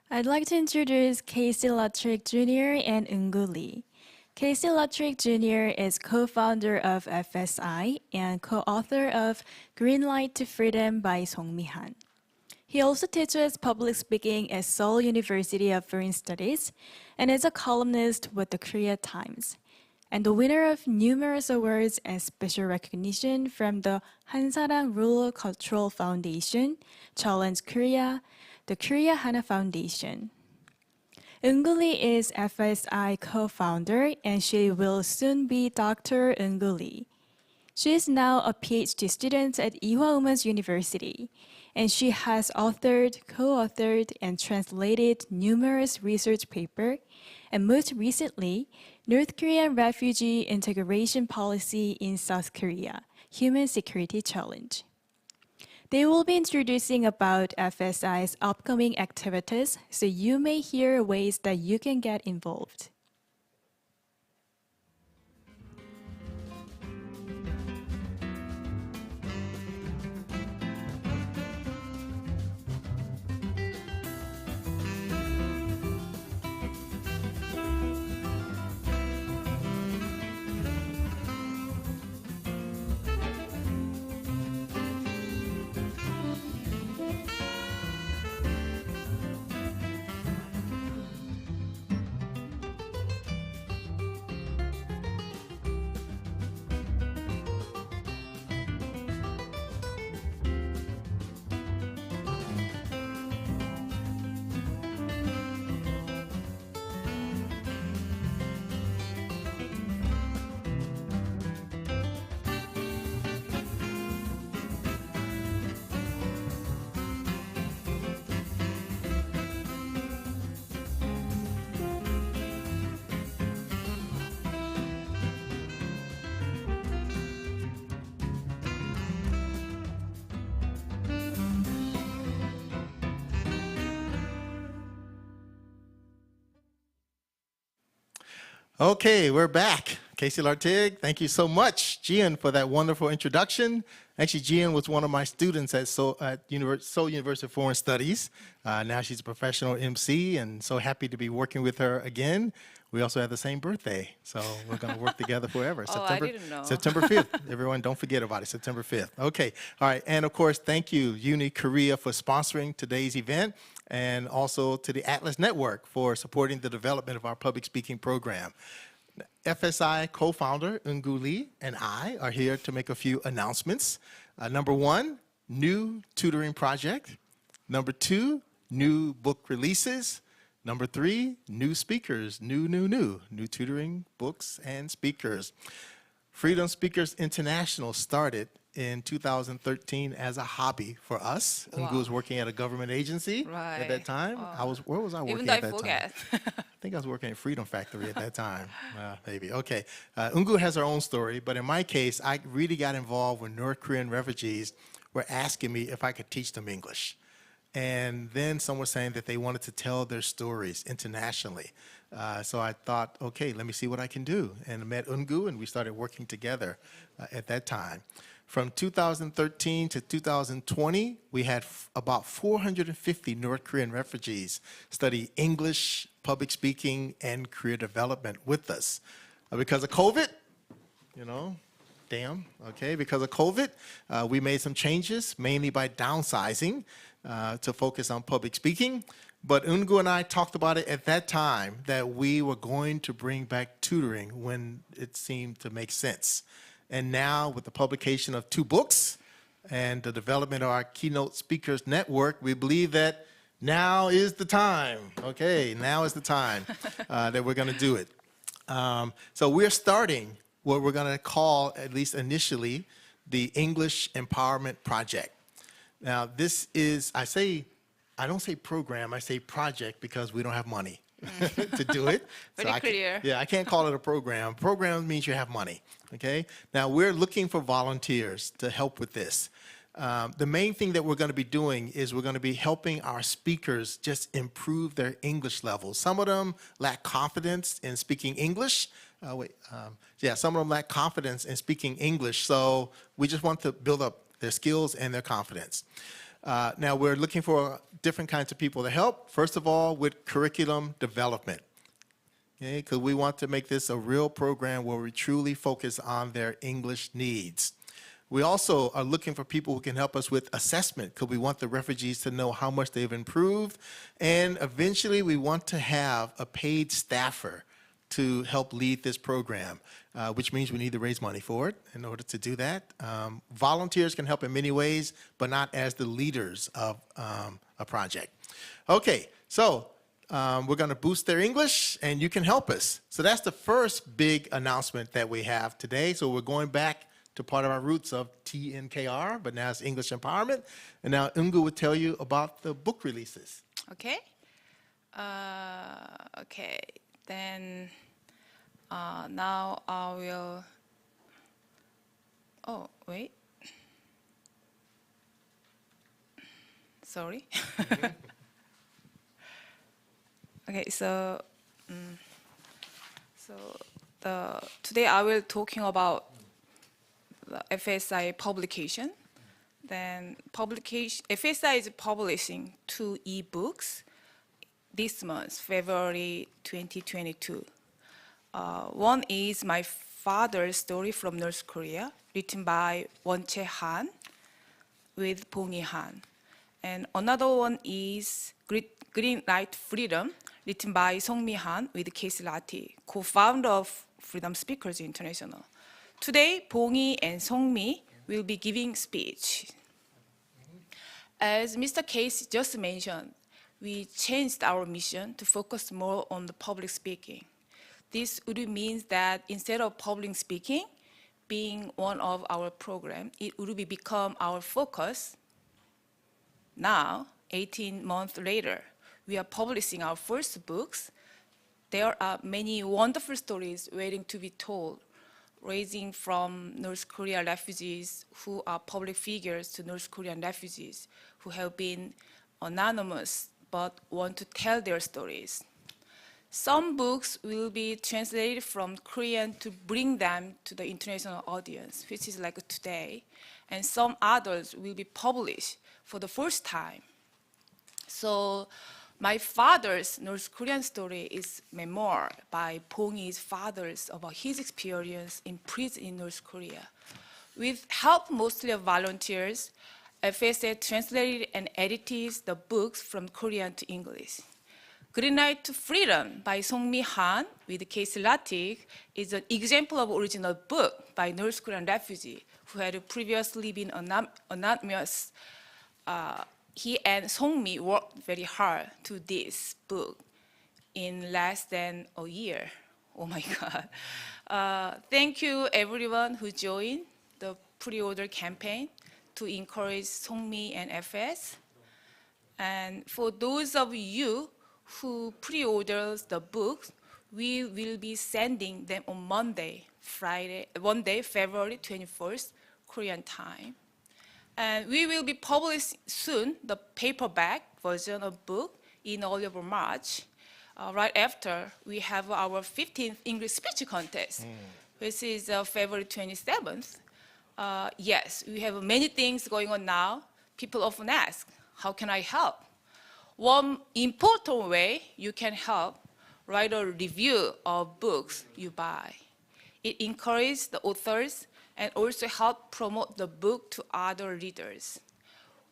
I'd like to introduce Casey Lutrick Jr. and Eungu Lee. Casey Lutrick Jr. is co-founder of FSI and co-author of Green Light to Freedom by Song Mi-han. He also teaches public speaking at Seoul University of Foreign Studies and is a columnist with the Korea Times, and the winner of numerous awards and special recognition from the Hansarang Rural Cultural Foundation, Challenge Korea, the Korea Hana Foundation. Eungu Lee is FSI co-founder and she will soon be Dr. Eungu Lee. She is now a PhD student at Ewha Women's University, and she has authored, co-authored, and translated numerous research papers, and most recently, North Korean Refugee Integration Policy in South Korea, Human Security Challenge. They will be introducing about FSI's upcoming activities, so you may hear ways that you can get involved. Okay, we're back. Casey Lartig, thank you so much, Gian, for that wonderful introduction. Actually, Gian was one of my students at Seoul University of Foreign Studies. Now she's a professional MC, and so happy to be working with her again. We also have the same birthday, so we're going to work together forever. Oh, I didn't know. September 5th. Everyone, don't forget about it, September 5th. Okay, all right, and of course, thank you, Uni Korea, for sponsoring today's event, and also to the Atlas Network for supporting the development of our public speaking program. FSI co-founder Eungu Lee and I are here to make a few announcements. Number one, new tutoring project. Number two, new book releases. Number three, new speakers, new tutoring books and speakers. Freedom Speakers International started in 2013 as a hobby for us. Wow. Eungu was working at a government agency at that time. Where was I working Even though at I that forget. time? I think I was working at Freedom Factory at that time. Maybe. Okay. Eungu has her own story, but in my case, I really got involved when North Korean refugees were asking me if I could teach them English. And then someone was saying that they wanted to tell their stories internationally. So I thought, okay, let me see what I can do. And I met Eungu, and we started working together at that time. From 2013 to 2020, we had about 450 North Korean refugees study English, public speaking, and career development with us. Because of COVID, you know, because of COVID, we made some changes, mainly by downsizing to focus on public speaking. But Ungu and I talked about it at that time that we were going to bring back tutoring when it seemed to make sense. And now, with the publication of 2 books and the development of our Keynote Speakers Network, we believe that now is the time. Okay, now is the time that we're going to do it. So we're starting what we're going to call, at least initially, the English Empowerment Project. Now, this is, I don't say program, I say project because we don't have money to do it. Very clear. I can't call it a program. Program means you have money, okay? Now, we're looking for volunteers to help with this. The main thing that we're going to be doing is we're going to be helping our speakers just improve their English levels. Some of them lack confidence in speaking English. Some of them lack confidence in speaking English, so we just want to build up their skills and their confidence. Now, we're looking for different kinds of people to help. First of all, with curriculum development, okay? Because we want to make this a real program where we truly focus on their English needs. We also are looking for people who can help us with assessment, because we want the refugees to know how much they've improved. And eventually, we want to have a paid staffer to help lead this program, which means we need to raise money for it in order to do that. Volunteers can help in many ways, but not as the leaders of a project. Okay, so we're going to boost their English, and you can help us. So that's the first big announcement that we have today. So we're going back to part of our roots of TNKR, but now it's English Empowerment. And now Ungu will tell you about the book releases. Okay. Okay. Then now I will. Oh, wait. Sorry. Okay, so today I will talking about the FSI publication. Then FSI is publishing 2 e-books this month, February 2022. One is My Father's Story from North Korea, written by Won-che Han with Bong-hee Han. And another one is Green Light Freedom, written by Song-mi Han with Casey Lati, co-founder of Freedom Speakers International. Today, Bong-hee and Song-mi will be giving speech. As Mr. Case just mentioned, we changed our mission to focus more on the public speaking. This would mean that instead of public speaking being one of our program, it would become our focus. Now, 18 months later, we are publishing our first books. There are many wonderful stories waiting to be told, ranging from North Korean refugees who are public figures to North Korean refugees who have been anonymous but want to tell their stories. Some books will be translated from Korean to bring them to the international audience, which is like today, and some others will be published for the first time. So My Father's North Korean Story is memoir by Bong-hee's fathers about his experience in prison in North Korea. With help mostly of volunteers, FSA translated and edited the books from Korean to English. Green Light to Freedom by Song-mi Han with Casey Latik is an example of original book by North Korean refugee who had previously been anonymous. He and Song-mi worked very hard to this book in less than a year. Oh my God. Thank you everyone who joined the pre-order campaign to encourage Song-mi and FS. And for those of you who pre-orders the books, we will be sending them on Monday, February 21st, Korean time. And we will be publishing soon the paperback version of book in early March. Right after we have our 15th English speech contest, which is February 27th. Yes, we have many things going on now. People often ask, how can I help? One important way you can help, write a review of books you buy. It encourages the authors and also help promote the book to other readers.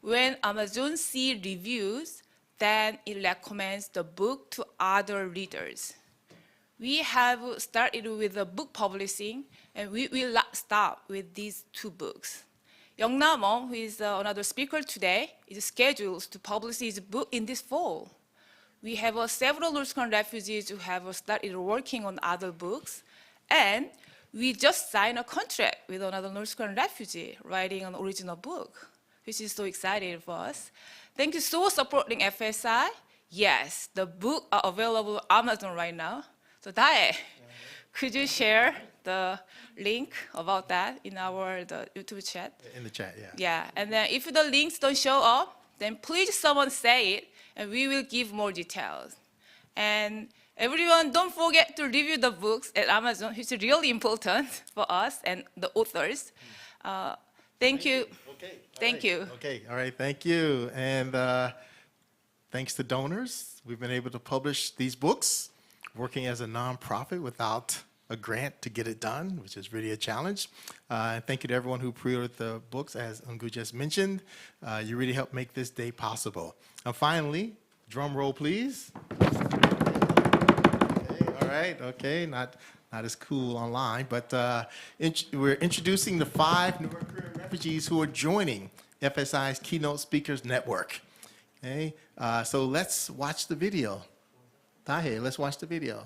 When Amazon sees reviews, then it recommends the book to other readers. We have started with the book publishing, and we will not stop with these two books. Young Namo, who is another speaker today, is scheduled to publish his book in this fall. We have several North Korean refugees who have started working on other books, and we just signed a contract with another North Korean refugee writing an original book, which is so exciting for us. Thank you for supporting FSI. Yes, the book are available on Amazon right now. So Dae, could you share the link about that in the YouTube chat? In the chat, yeah. Yeah, and then if the links don't show up, then please someone say it, and we will give more details. And everyone, don't forget to review the books at Amazon. It's really important for us and the authors. Thank you. Okay. Thank you. Okay, all right, thank you. And thanks to donors, we've been able to publish these books, working as a nonprofit without a grant to get it done, which is really a challenge. And thank you to everyone who pre-ordered the books, as Ungu just mentioned. You really helped make this day possible. And finally, drum roll, please. Okay, all right, okay, not as cool online, but we're introducing the 5 North Korean refugees who are joining FSI's Keynote Speakers Network. Okay, so let's watch the video. Tahe, let's watch the video.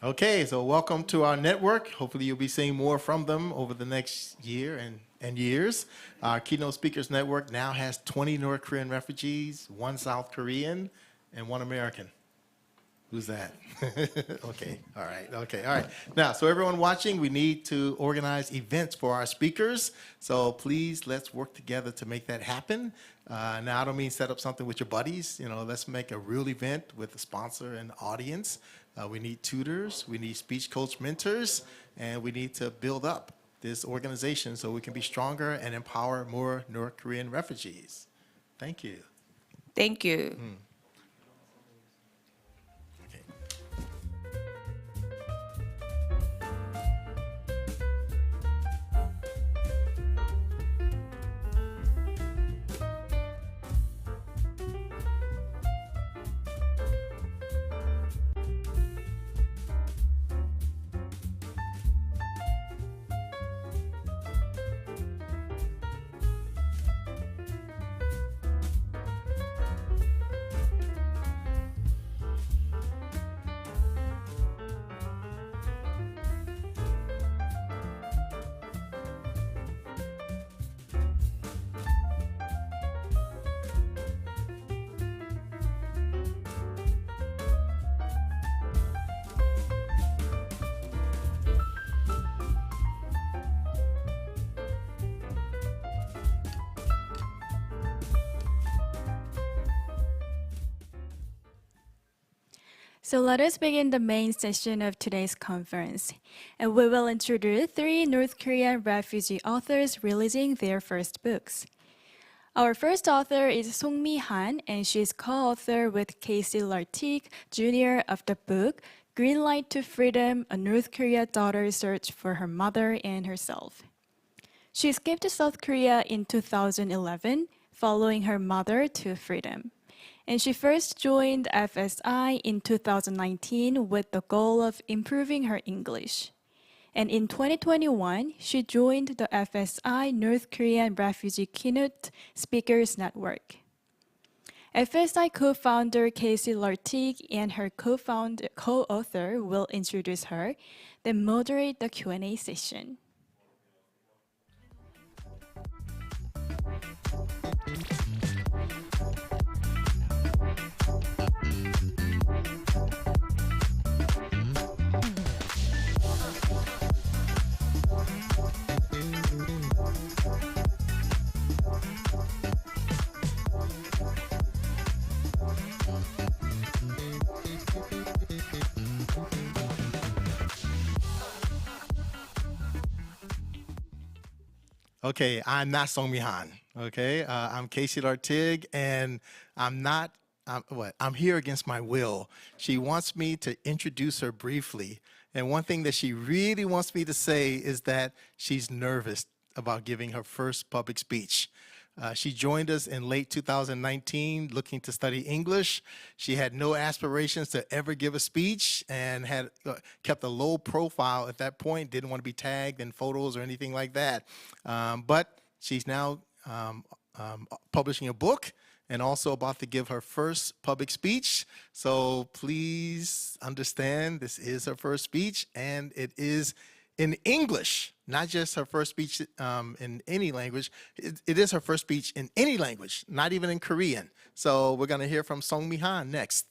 Okay, so welcome to our network. Hopefully you'll be seeing more from them over the next year and years. Our Keynote Speakers Network now has 20 North Korean refugees, 1 South Korean, and 1 American. Who's that? Okay, all right. Now, so everyone watching, we need to organize events for our speakers. So please, let's work together to make that happen. Now, I don't mean set up something with your buddies. Let's make a real event with a sponsor and audience. We need tutors, we need speech coach mentors, and we need to build up this organization so we can be stronger and empower more North Korean refugees. Thank you. Thank you. Okay. So let us begin the main session of today's conference, and we will introduce 3 North Korean refugee authors releasing their first books. Our first author is Song Mi Han, and she is co-author with Casey Lartigue Jr. of the book Green Light to Freedom, a North Korea daughter's search for her mother and herself. She escaped to South Korea in 2011, following her mother to freedom. And she first joined FSI in 2019 with the goal of improving her English. And in 2021, she joined the FSI North Korean Refugee Keynote Speakers Network. FSI co-founder Casey Lartigue and her co-author will introduce her, then moderate the Q&A session. Okay, I'm not Song Mi-han. Okay, I'm Casey Lartigue, and I'm not. I'm here against my will. She wants me to introduce her briefly, and one thing that she really wants me to say is that she's nervous about giving her first public speech. She joined us in late 2019 looking to study English. She had no aspirations to ever give a speech and had kept a low profile at that point, didn't want to be tagged in photos or anything like that. But she's now publishing a book and also about to give her first public speech. So please understand this is her first speech and it is in English, not just her first speech in any language. It is her first speech in any language, not even in Korean. So we're going to hear from Song Mi-han next.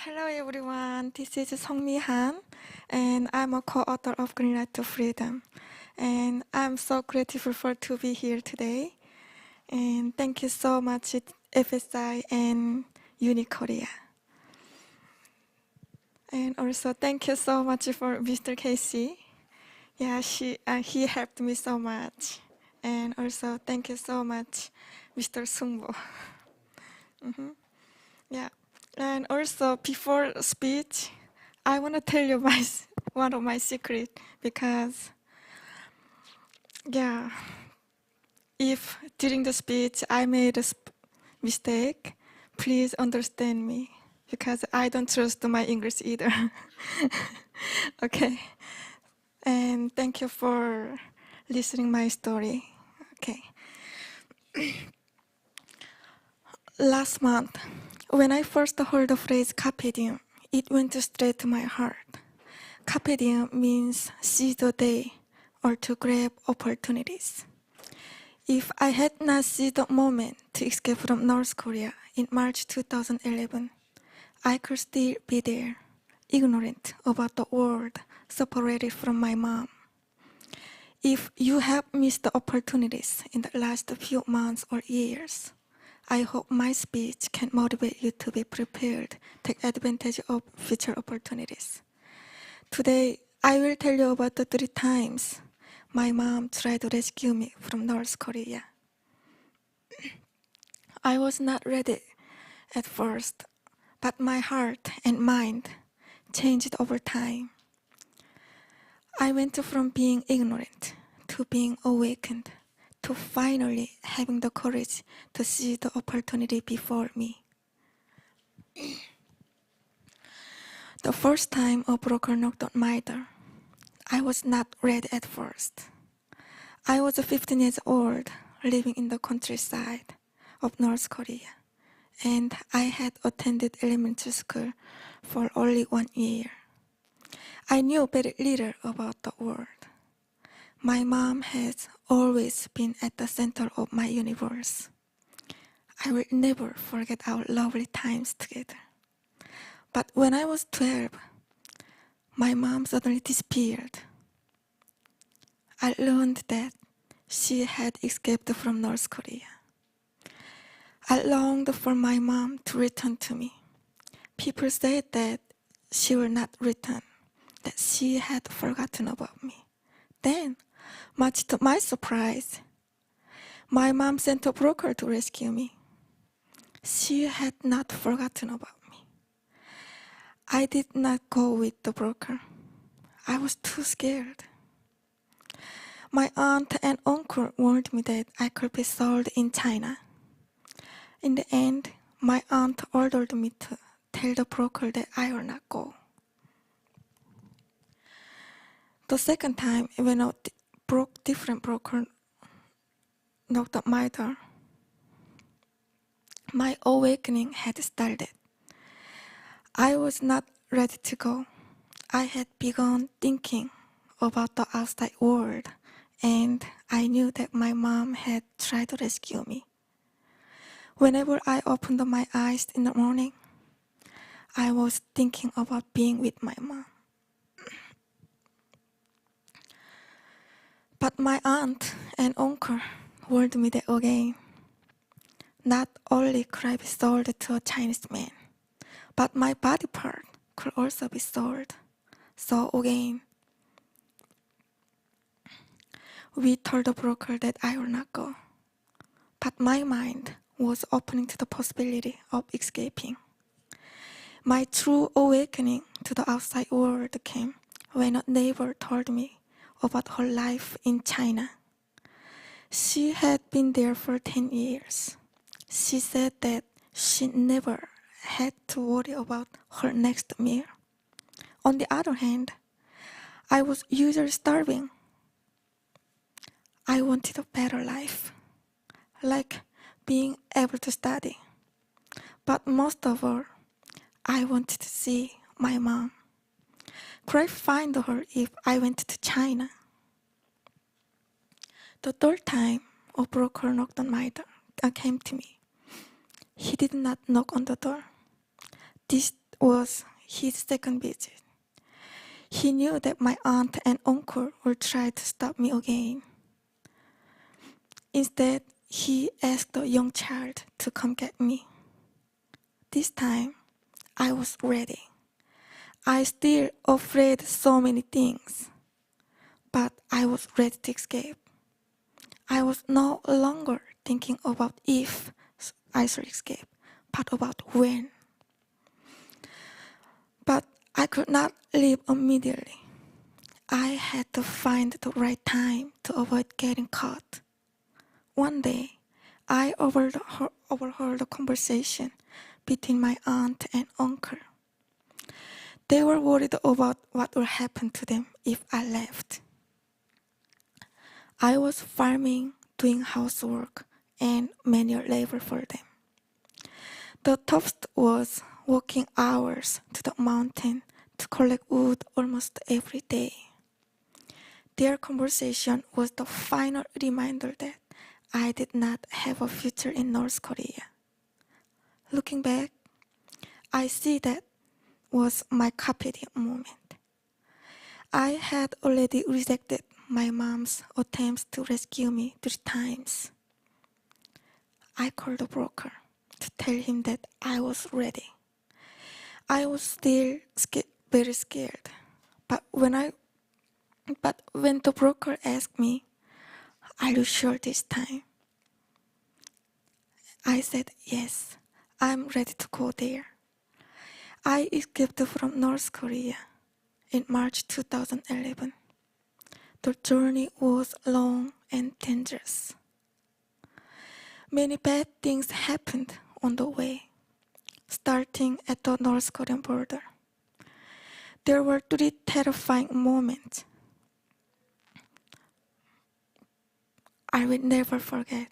Hello everyone, this is Song Mi-han, and I'm a co-author of Green Light to Freedom. And I'm so grateful to be here today. And thank you so much FSI and UniKorea. And also thank you so much for Mr. Casey. Yeah, he helped me so much. And also thank you so much, Mr. Sungbo. Yeah. And also, before speech, I want to tell you one of my secret because, yeah, if during the speech I made a mistake, please understand me because I don't trust my English either. Okay. And thank you for listening my story. Okay. Last month, when I first heard the phrase carpe diem, it went straight to my heart. Carpe diem means seize the day or to grab opportunities. If I had not seized the moment to escape from North Korea in March 2011, I could still be there, ignorant about the world, separated from my mom. If you have missed the opportunities in the last few months or years, I hope my speech can motivate you to be prepared, take advantage of future opportunities. Today, I will tell you about the 3 times my mom tried to rescue me from North Korea. I was not ready at first, but my heart and mind changed over time. I went from being ignorant to being awakened, to finally having the courage to see the opportunity before me. The first time a broker knocked on my door, I was not ready at first. I was 15 years old, living in the countryside of North Korea, and I had attended elementary school for only 1 year. I knew very little about the world. My mom has always been at the center of my universe. I will never forget our lovely times together. But when I was 12, my mom suddenly disappeared. I learned that she had escaped from North Korea. I longed for my mom to return to me. People said that she will not return, that she had forgotten about me. Then, much to my surprise, my mom sent a broker to rescue me. She had not forgotten about me. I did not go with the broker. I was too scared. My aunt and uncle warned me that I could be sold in China. In the end, my aunt ordered me to tell the broker that I will not go. The second time, when a different broker knocked at my door, my awakening had started. I was not ready to go. I had begun thinking about the outside world, and I knew that my mom had tried to rescue me. Whenever I opened my eyes in the morning, I was thinking about being with my mom. But my aunt and uncle warned me that again. Not only could I be sold to a Chinese man, but my body part could also be sold. So again, we told the broker that I will not go. But my mind was opening to the possibility of escaping. My true awakening to the outside world came when a neighbor told me about her life in China. She had been there for 10 years. She said that she never had to worry about her next meal. On the other hand, I was usually starving. I wanted a better life, like being able to study. But most of all, I wanted to see my mom. Could I find her if I went to China? The third time, a broker knocked on my door and came to me. He did not knock on the door. This was his second visit. He knew that my aunt and uncle would try to stop me again. Instead, he asked the young child to come get me. This time, I was ready. I still afraid so many things, but I was ready to escape. I was no longer thinking about if I should escape, but about when. But I could not leave immediately. I had to find the right time to avoid getting caught. One day, I overheard a conversation between my aunt and uncle. They were worried about what would happen to them if I left. I was farming, doing housework, and manual labor for them. The toughest was walking hours to the mountain to collect wood almost every day. Their conversation was the final reminder that I did not have a future in North Korea. Looking back, I see that was my carpe diem moment. I had already rejected my mom's attempts to rescue me 3 times. I called the broker to tell him that I was ready. I was still very scared, but when the broker asked me, "Are you sure this time?" I said, "Yes, I'm ready to go there." I escaped from North Korea in March 2011. The journey was long and dangerous. Many bad things happened on the way, starting at the North Korean border. There were 3 terrifying moments I will never forget.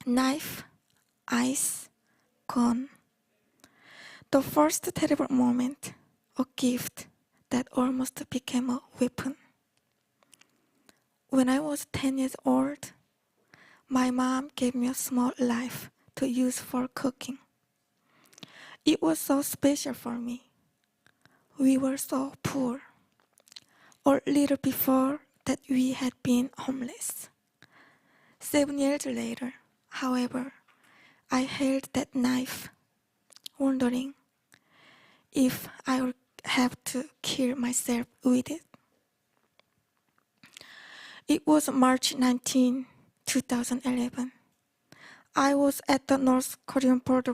Knife ice, gone. The first terrible moment, a gift that almost became a weapon. When I was 10 years old, my mom gave me a small knife to use for cooking. It was so special for me. We were so poor. A little before that we had been homeless. 7 years later, however, I held that knife, wondering if I would have to kill myself with it. It was March 19, 2011. I was at the North Korean border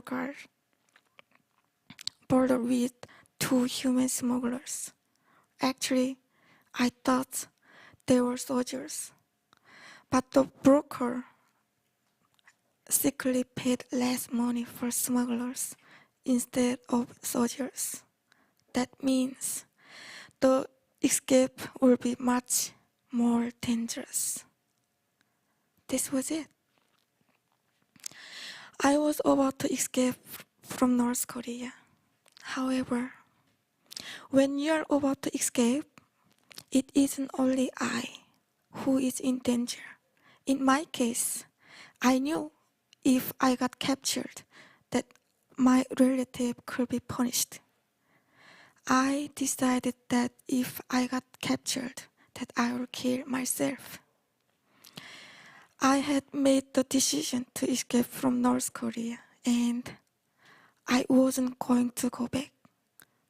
with two human smugglers. Actually, I thought they were soldiers, but the broker secretly paid less money for smugglers instead of soldiers. That means the escape will be much more dangerous. This was it. I was about to escape from North Korea. However, when you are about to escape, it isn't only I who is in danger. In my case, I knew if I got captured that my relative could be punished. I decided that if I got captured, that I would kill myself. I had made the decision to escape from North Korea and I wasn't going to go back.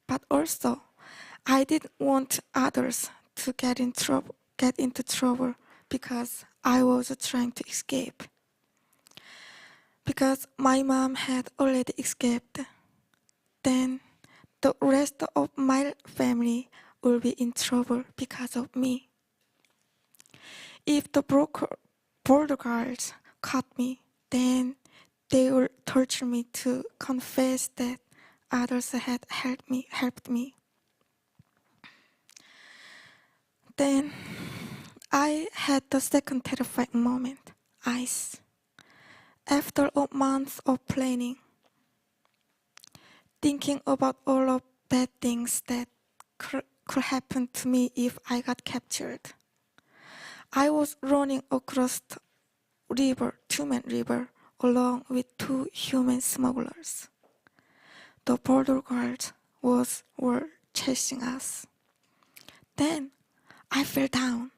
But also, I didn't want others to get into trouble because I was trying to escape. Because my mom had already escaped, then the rest of my family will be in trouble because of me. If the border guards caught me, then they will torture me to confess that others had helped me. Then I had the second terrifying moment, ice. After a month of planning, thinking about all of bad things that could happen to me if I got captured, I was running across the river, Two-Man River, along with two human smugglers. The border guards were chasing us. Then I fell down.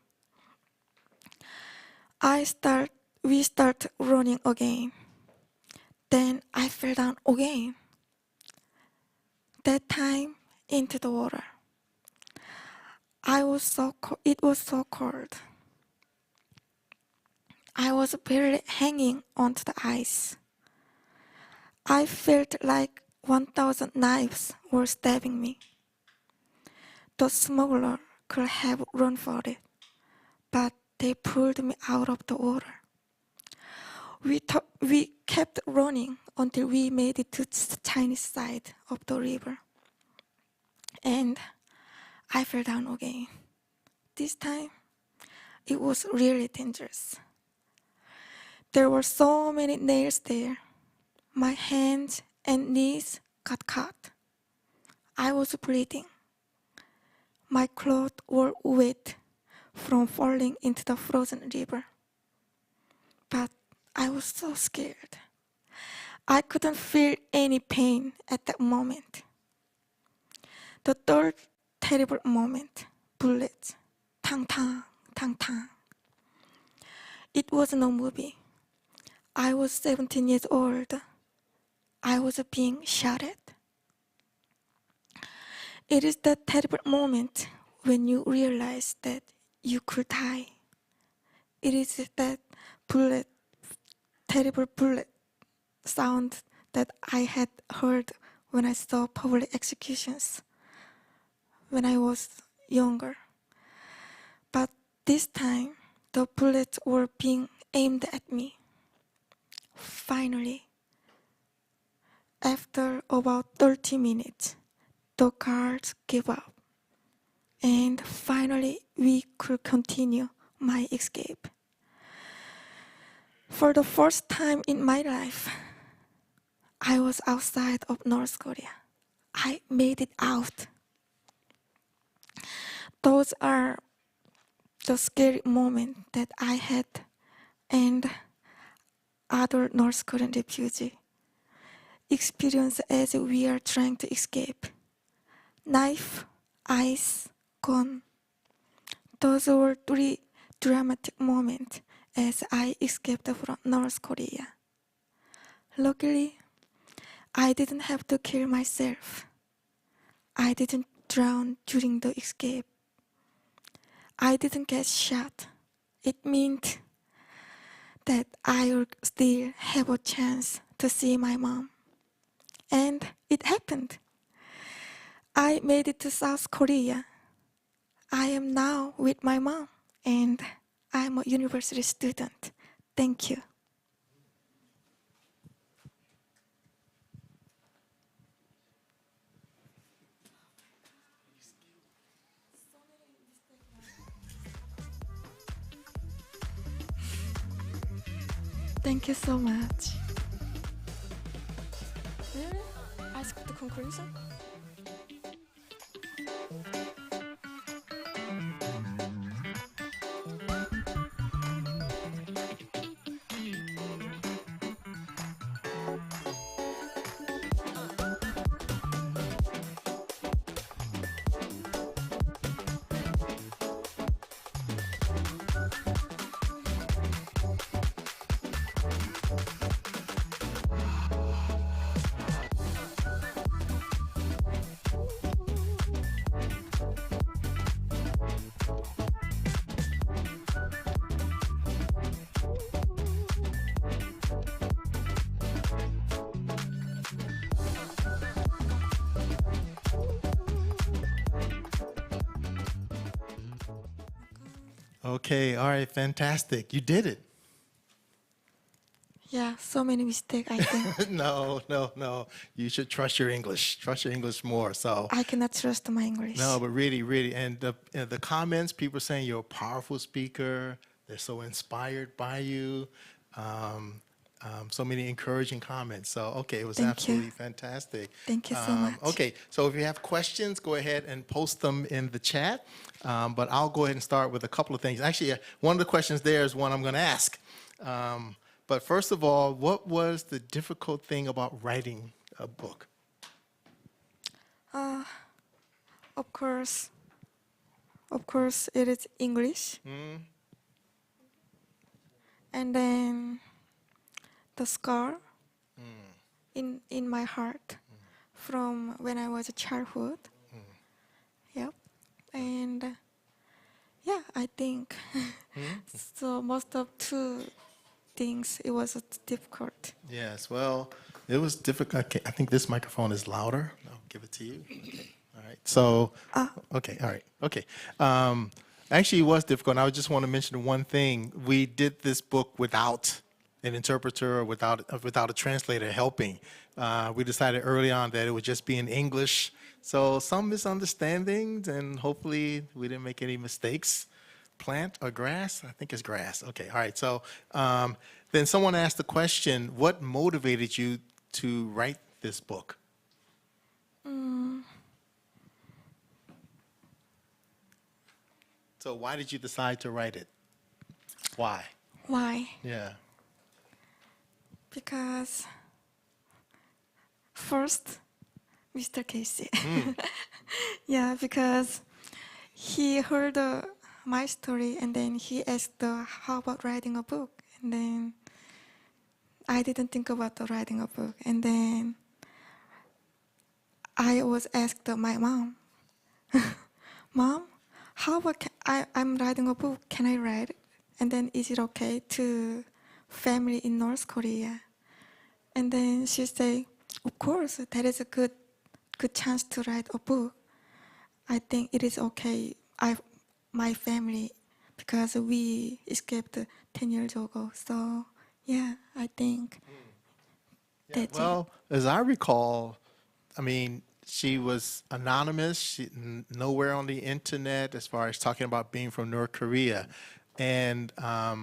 We start running again. Then I fell down again. That time into the water. It was so cold. I was barely hanging onto the ice. I felt like 1,000 knives were stabbing me. The smuggler could have run for it, but they pulled me out of the water. We kept running until we made it to the Chinese side of the river. And I fell down again. This time, it was really dangerous. There were so many nails there. My hands and knees got cut. I was bleeding. My clothes were wet from falling into the frozen river. But I was so scared. I couldn't feel any pain at that moment. The third terrible moment, bullets. Tang tang, tang tang. It was no movie. I was 17 years old. I was being shot at. It is that terrible moment when you realize that you could die. It is that terrible bullet sound that I had heard when I saw public executions when I was younger. But this time, the bullets were being aimed at me. Finally, after about 30 minutes, the guards gave up. And finally, we could continue my escape. For the first time in my life, I was outside of North Korea. I made it out. Those are the scary moments that I had and other North Korean refugees experience as we are trying to escape. Knife, ice, gun. Those were three dramatic moments as I escaped from North Korea. Luckily, I didn't have to kill myself. I didn't drown during the escape. I didn't get shot. It meant that I will still have a chance to see my mom. And it happened. I made it to South Korea. I am now with my mom, and I'm a university student. Thank you. Thank you so much. Really? Ask the conclusion? Okay, all right, fantastic. You did it. Yeah, so many mistakes, I think. No. You should trust your English. Trust your English more. So, I cannot trust my English. no, but really, and the comments, people saying you're a powerful speaker. They're so inspired by you. So many encouraging comments. So, okay, it was Thank you. absolutely fantastic. Thank you so much. Okay, so if you have questions, go ahead and post them in the chat. But I'll go ahead and start with a couple of things. Actually, one of the questions there is one I'm going to ask. But first of all, what was the difficult thing about writing a book? Of course, it is English. And then the scar in my heart from when I was a childhood. Yep. And yeah, I think so. Most of two things it was difficult. Yes, well, it was difficult. Okay, I think this microphone is louder. I'll give it to you. Okay. All right. So, okay. All right. Okay. Actually, it was difficult. And I just want to mention one thing. We did this book without an interpreter or without a translator helping. We decided early on that it would just be in English. So some misunderstandings, and hopefully we didn't make any mistakes. Plant or grass? I think it's grass. Okay, all right. So then someone asked the question, what motivated you to write this book? So why did you decide to write it? Why? Why? Yeah. Because first, Mr. Casey. Yeah, because he heard my story and then he asked how about writing a book, and then I didn't think about writing a book, and then I was asked my mom, Mom, how about I'm writing a book, can I write it? And then is it okay to family in North Korea? And then she said, of course, that is a good chance to write a book. I think it is okay. My family, because we escaped 10 years ago. So yeah, I think that's Well, as I recall, I mean, she was anonymous, nowhere on the internet as far as talking about being from North Korea. And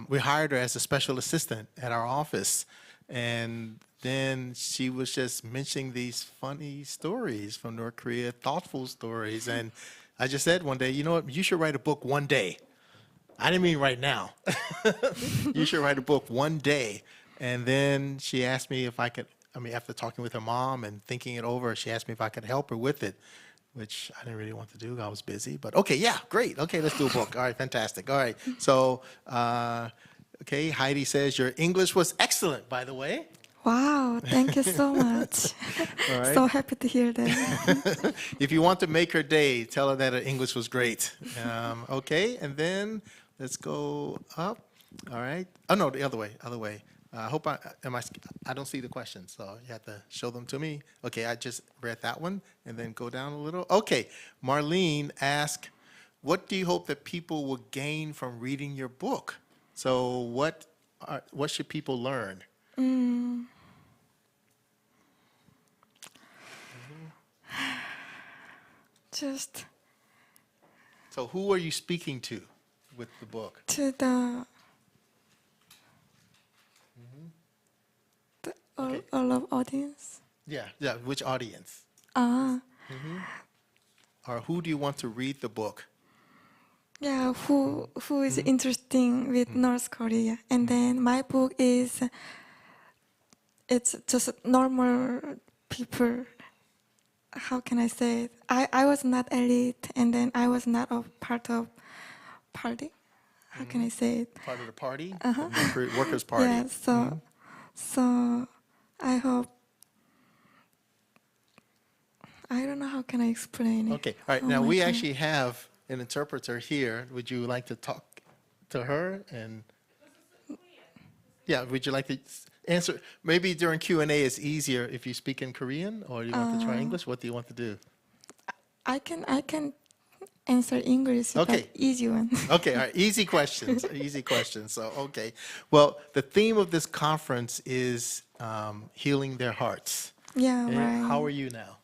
we hired her as a special assistant at our office. And then she was just mentioning these funny stories from North Korea, thoughtful stories. And I just said one day, you know what, you should write a book one day. I didn't mean right now. You should write a book one day. And then she asked me if I could, after talking with her mom and thinking it over, she asked me if I could help her with it, which I didn't really want to do. I was busy. But okay, yeah, great. Okay, let's do a book. All right, fantastic. All right. So, okay, Heidi says your English was excellent, by the way. Wow, thank you so much. All right. So happy to hear that. If you want to make her day, tell her that her English was great. Okay, and then let's go up. All right. Oh no, the other way. Other way. I hope I don't see the questions, so you have to show them to me. Okay, I just read that one, and then go down a little. Okay, Marlene asked, "What do you hope that people will gain from reading your book?" So, what should people learn? Just So, who are you speaking to with the book? to the Okay. all of audience. Yeah. Which audience? Ah, Or who do you want to read the book? yeah. Who is interesting with North Korea? And then my book is it's just normal people. How can I say it? I was not elite, and then I was not a part of party. How can I say it? Part of the party? Workers' Party. Yeah. So I hope. I don't know how can I explain it. Okay, all right. Oh Now, my we God. actually have an interpreter here. Would you like to talk to her? And yeah, would you like to answer? Maybe during Q&A it's easier if you speak in Korean, or you want to try English? What do you want to do? I can answer English. Okay. But easy one. Okay, all right. Easy questions. Easy questions. So, okay. Well, the theme of this conference is healing their hearts. Yeah, Okay, right. how are you now?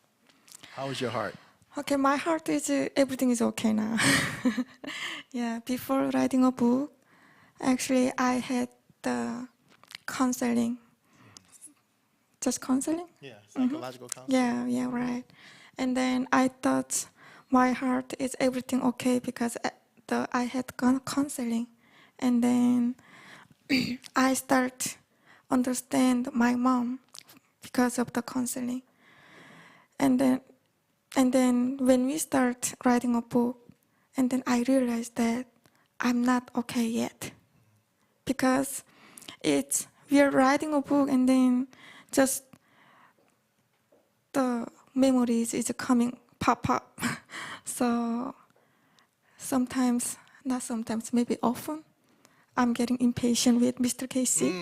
How is your heart? Okay, my heart is everything is okay now. Yeah, before writing a book, actually I had the counseling. Just counseling? Yeah, psychological counseling. Yeah, right. And then I thought my heart is everything okay because I had counseling, and then I start understand my mom because of the counseling, and then when we start writing a book, and then I realized that I'm not okay yet because we are writing a book, and then just the memories is coming pop up. So sometimes, not sometimes, maybe often, I'm getting impatient with Mr. Casey.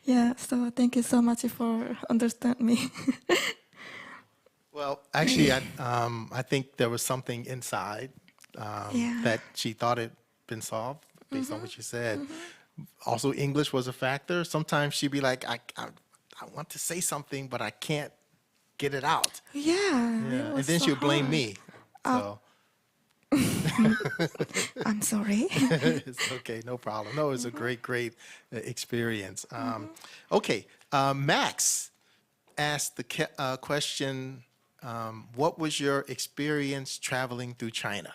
Yeah, so thank you so much for understand me. Well, actually, I think there was something inside Yeah. that she thought had been solved based on what you said. Also, English was a factor. Sometimes she'd be like, I want to say something, but I can't get it out. Yeah. it And was then so she would blame hard. me. So I'm sorry. it's okay, no problem. No, it was a great experience. Okay, Max asked the question, what was your experience traveling through China?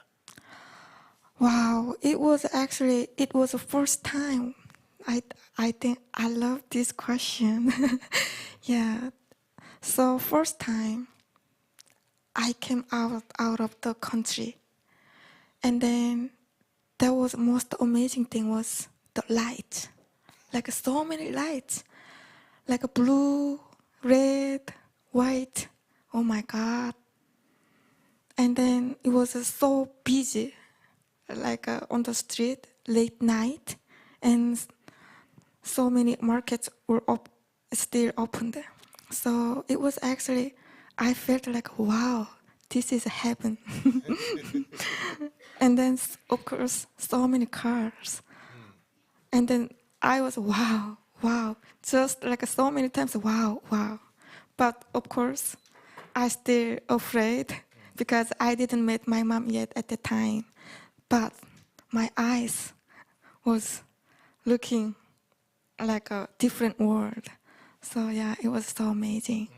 Wow, it was the first time. I think I love this question. Yeah. So first time I came out of the country, and then that was most amazing thing was the light, like so many lights, like a blue, red, white. Oh my God! And then it was so busy, like on the street late night, and so many markets were still open there. So it was actually, I felt like, wow, this is heaven. And then, of course, so many cars. And then I was, wow, just like so many times, wow. But of course, I still afraid because I didn't meet my mom yet at the time. But my eyes was looking like a different world. So yeah, it was so amazing.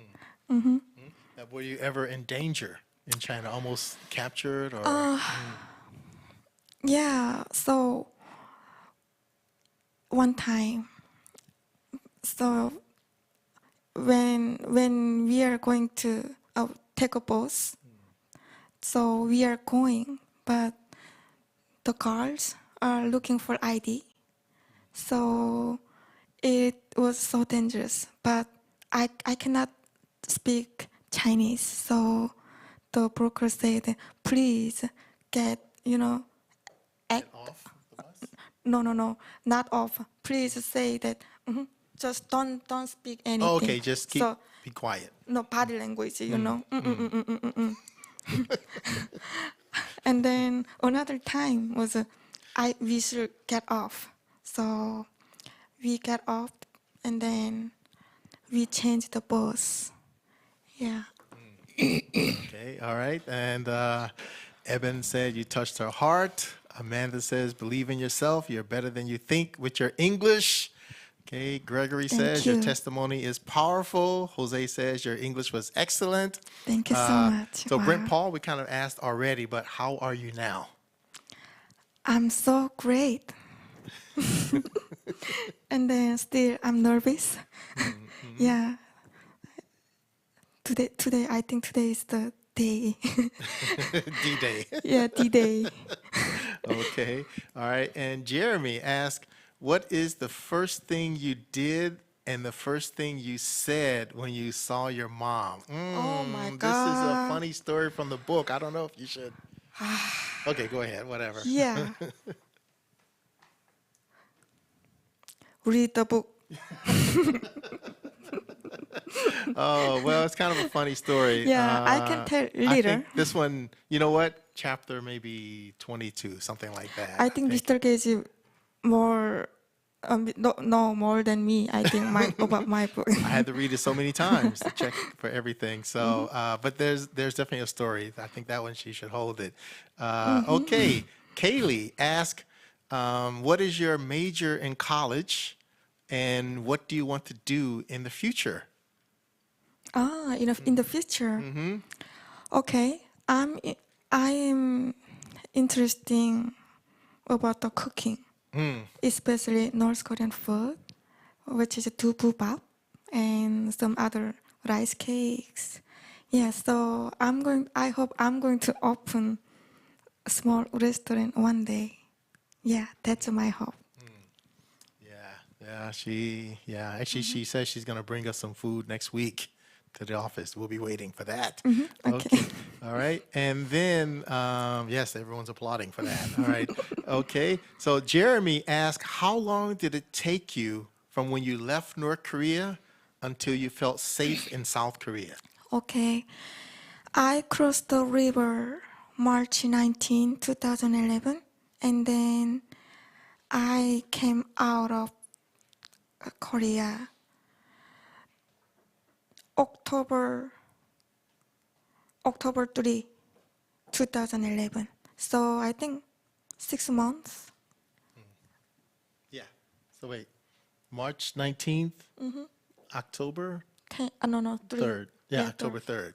Were you ever in danger in China, almost captured or? Yeah, so one time, so when we are going to take a bus, so we are going, but the guards are looking for ID. So it was so dangerous, but I cannot speak Chinese. So the broker said, please get, act, Off the bus? no, not off. Please say that, just don't speak anything. Oh, okay, just So, be quiet. no body language, And then another time was we should get off. So we get off and then we changed the bus. Yeah. Okay, all right. And Eben said you touched her heart. Amanda says, believe in yourself. You're better than you think with your English. Okay, Gregory Thank says your you. testimony is powerful. Jose says your English was excellent. Thank you so much. So Brent Wow. Paul, we kind of asked already, but how are you now? I'm so great. And then still I'm nervous. Yeah. Today I think today is the day. D-Day. Yeah, D-Day. Okay, all right. And Jeremy asked, what is the first thing you did and the first thing you said when you saw your mom? Oh my This is a God. funny story from the book. I don't know if you should. Okay, go ahead, whatever. Yeah. Read the book. Oh, well, it's kind of a funny story. Yeah, I can tell I later. think this one, you know what? Chapter maybe 22, something like that. I think Mr. Gage is more, no, more than me. I think about my book. I had to read it so many times to check for everything. So, but there's definitely a story. I think that one she should hold it. Okay, Kaylee, ask, what is your major in college, and what do you want to do in the future? In the future. Okay, I am interested about the cooking, especially North Korean food, which is dubbap and some other rice cakes. Yeah, so I hope I'm going to open a small restaurant one day. Yeah, that's my hope. Actually, she says she's going to bring us some food next week to the office. We'll be waiting for that. Okay. All right. And then, yes, everyone's applauding for that. All right. Okay. So Jeremy asked, how long did it take you from when you left North Korea until you felt safe in South Korea? Okay, I crossed the river March 19, 2011, and then I came out of Korea October 3, 2011. So I think 6 months. Yeah. So wait, March 19th, October No, 3. 3rd. Yeah, Yeah, October 3rd.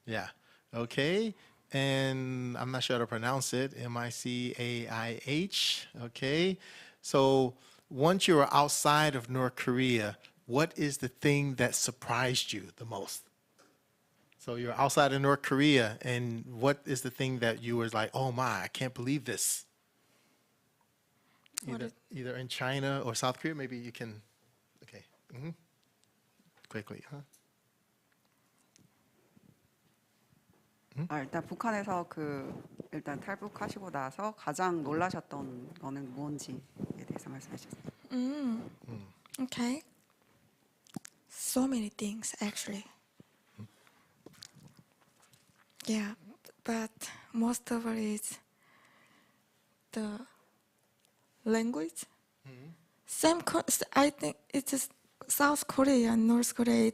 Yeah. Okay. And I'm not sure how to pronounce it. Micaih. Okay. So once you were outside of North Korea, what is the thing that surprised you the most? So you're outside of North Korea, and what is the thing that you was like, oh my, I can't believe this? Either in China or South Korea, maybe you can, okay. Quickly, huh? 일단 북한에서 일단 탈북하시고 나서 가장 놀라셨던 거는 뭔지에 대해서 말씀해 주세요. Okay. So many things, actually. Yeah, but most of it is the language. I think it's just South Korea and North Korea.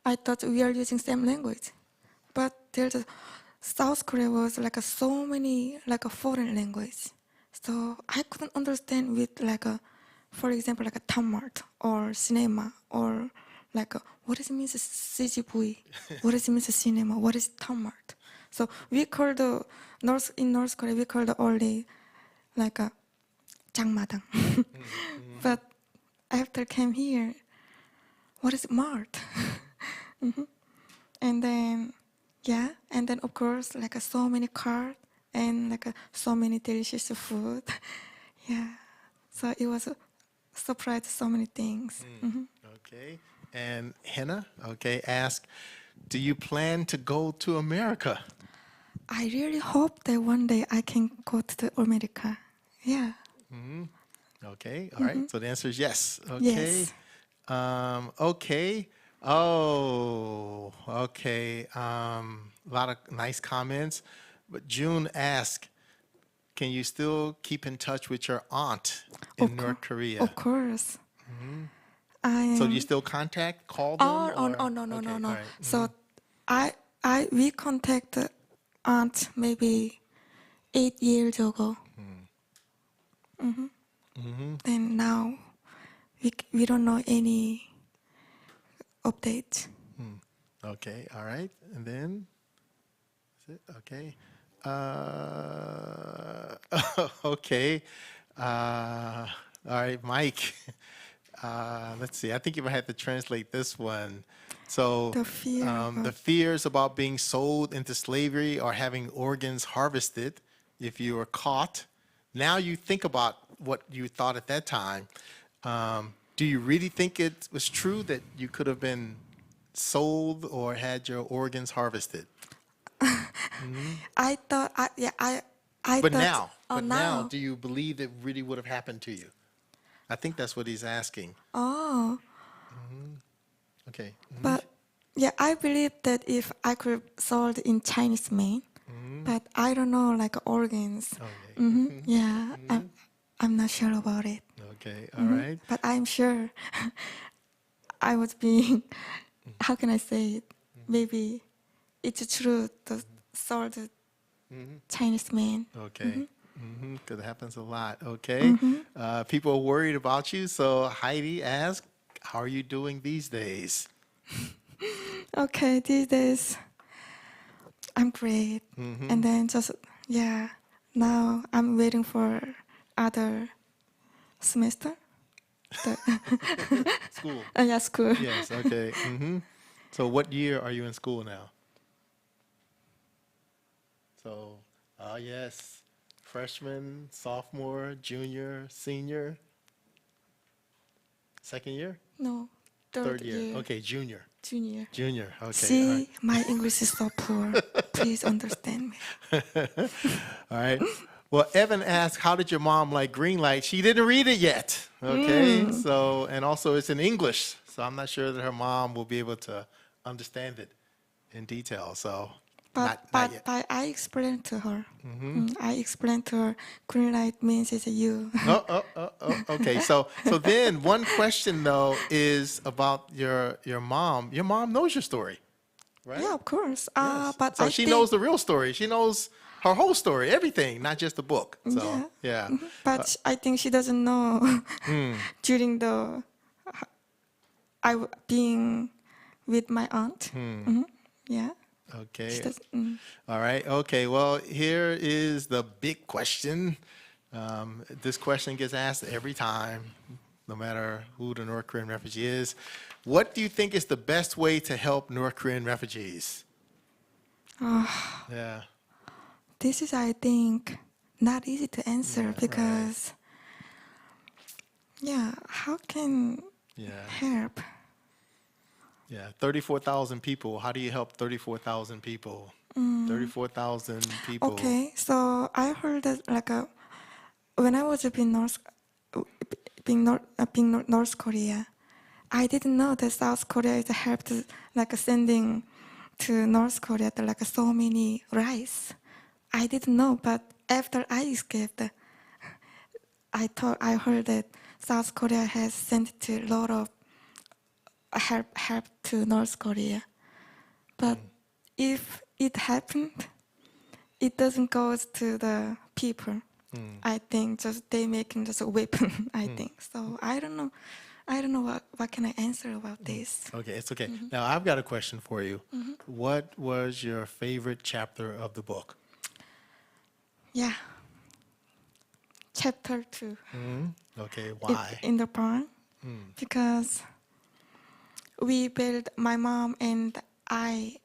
I thought we are using same language, but South Korea was like so many like a foreign language, so I couldn't understand with like for example, like a Mart or cinema or like what does it mean CGV? What does it mean cinema? What is Mart? So we call the in North Korea we call the only like a 장마당. But after came here, what is mart? And then and then of course like so many cars and like so many delicious food. Yeah, so it was a surprise, so many things. Okay. And Hannah, okay, ask, do you plan to go to America? I really hope that one day I can go to the America. Yeah. Okay. All right. So the answer is yes. Okay. Yes. Okay. Oh, okay. A lot of nice comments. But June asked, can you still keep in touch with your aunt in North Korea? Of course. I So am. do you still call them? Oh, no, Okay, no. all right. So we contact aunt maybe 8 years ago. And now we don't know any updates. Okay, all right. And then, is it? Okay. Okay. All right, Mike. Let's see. I think if I had to translate this one. So, The fear the fears about being sold into slavery or having organs harvested if you were caught. Now you think about what you thought at that time. Do you really think it was true that you could have been sold or had your organs harvested? I thought, But thought. now, do you believe it really would have happened to you? I think that's what he's asking. Oh, Okay. but yeah, I believe that if I could sold in Chinese man, but I don't know like organs. Okay. Yeah, I'm not sure about it. Okay. All right. But I'm sure I was being, how can I say it? Maybe it's true, the sold Chinese man. Okay. Because it happens a lot. Okay. People are worried about you. So Heidi asked, how are you doing these days? Okay, these days I'm great. And then now I'm waiting for other semester. School. Yeah, school. Yes. Okay. So what year are you in school now? So, yes, freshman, sophomore, junior, senior, second year, No, third year. Okay, junior. Junior. Junior. Okay. See, my English is so poor. Please understand me. All right. Well, Evan asked, how did your mom like green light? She didn't read it yet. Okay. So, and also it's in English. So I'm not sure that her mom will be able to understand it in detail. So, not yet. But I explained to her. I explained to her, green light means it's you. Okay. So then one question though is about your mom. Your mom knows your story, right? Yeah, of course. Yes. But so I she think, knows the real story. She knows her whole story, everything, not just the book. So yeah. But I think she doesn't know during the being with my aunt. Yeah. Okay. She does, All right. Okay. Well, here is the big question. This question gets asked every time, no matter who the North Korean refugee is. What do you think is the best way to help North Korean refugees? Yeah. This is, I think, not easy to answer because, how can help? Yeah. 34,000 people. How do you help 34,000 people? 34,000 people. Okay, so I heard that when I was in North Korea, I didn't know that South Korea is helped sending to North Korea so many rice. I didn't know, but after I escaped, I heard that South Korea has sent to a lot of help to North Korea. But if it happened, it doesn't go to the people. I think just they making just a weapon. I think so. I don't know. I don't know what can I answer about this. Okay, it's okay. Now I've got a question for you. What was your favorite chapter of the book? Yeah. Chapter 2. Okay, It's why? in the barn because we built, my mom and I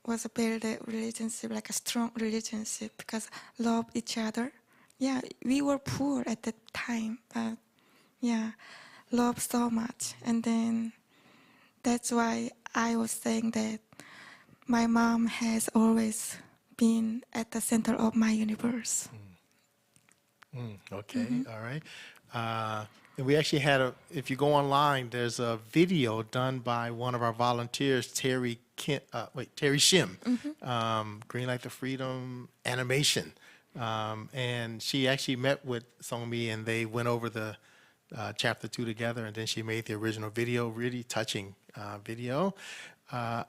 was build a relationship, like a strong relationship because love each other. Yeah, we were poor at that time, but yeah, love so much. And then that's why I was saying that my mom has always been at the center of my universe. Okay, all right. And we actually had if you go online, there's a video done by one of our volunteers, Terry Shim, Green Light to Freedom Animation. And she actually met with Songmi and they went over the chapter 2 together, and then she made the original video, really touching video.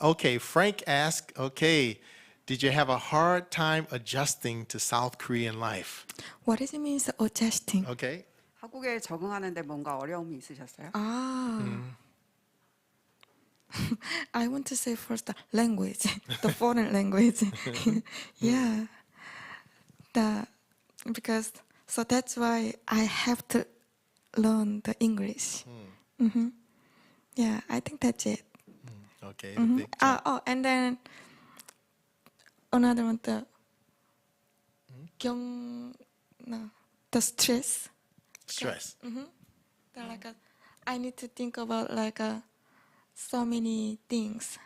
Okay, Frank asked, okay, did you have a hard time adjusting to South Korean life? What does it mean, adjusting? Okay. 한국에 적응하는데 뭔가 어려움이 있으셨어요? I want to say first the language, the foreign language. Yeah. Because so that's why I have to learn the English. Yeah, I think that's it. Okay. The big jump. And then another one, the stress. Stress. I need to think about so many things.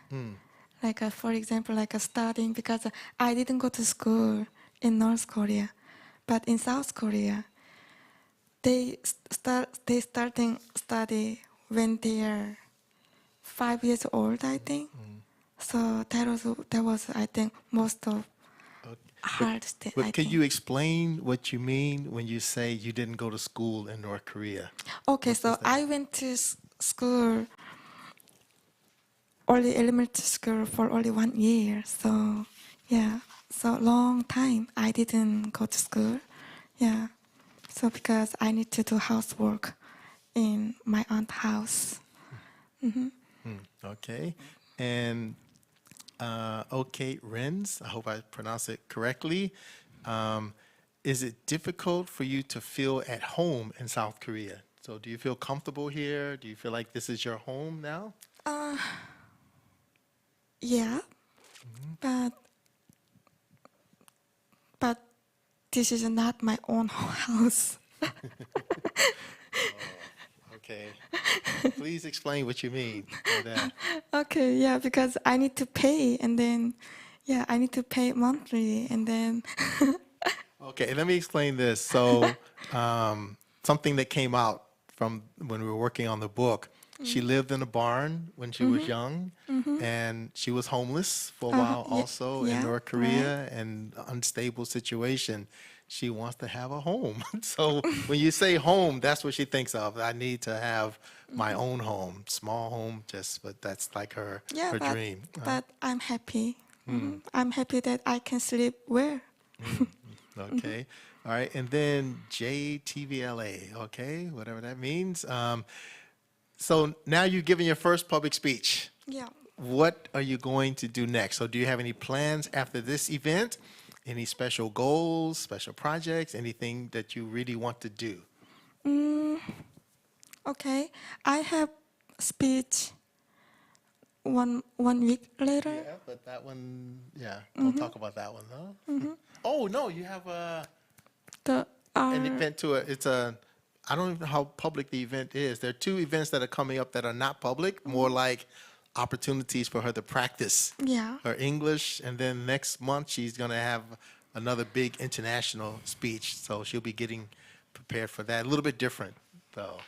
Like for example, studying because I didn't go to school in North Korea, but in South Korea, they starting study when they are 5 years old, I think. So that was I think most of hardest thing. But can you explain what you mean when you say you didn't go to school in North Korea? Okay, so I went to school, only elementary school for only 1 year. So yeah, so long time I didn't go to school. Yeah, so because I need to do housework in my aunt's house. Okay. And okay, Renz, I hope I pronounced it correctly. Is it difficult for you to feel at home in South Korea? So do you feel comfortable here? Do you feel like this is your home now? Yeah, but this is not my own house. Okay. Please explain what you mean by that. Okay, yeah, because I need to pay, and then I need to pay monthly, and then Okay, let me explain this. So, something that came out from when we were working on the book, she lived in a barn when she was young, and she was homeless for a while also in North Korea, and unstable situation. She wants to have a home. So when you say home, that's what she thinks of. I need to have my own home, small home, but that's like her dream. but I'm happy. I'm happy that I can sleep where. Okay. All right. And then JTVLA. Okay. Whatever that means. So now you've given your first public speech. Yeah. What are you going to do next? So do you have any plans after this event? Any special goals, special projects, anything that you really want to do? Okay. I have speech one week later. Yeah, but that one, don't talk about that one, though. Oh, no, you have an event I don't even know how public the event is. There are 2 events that are coming up that are not public, more like opportunities for her to practice her English. And then next month, she's going to have another big international speech. So she'll be getting prepared for that. A little bit different, though.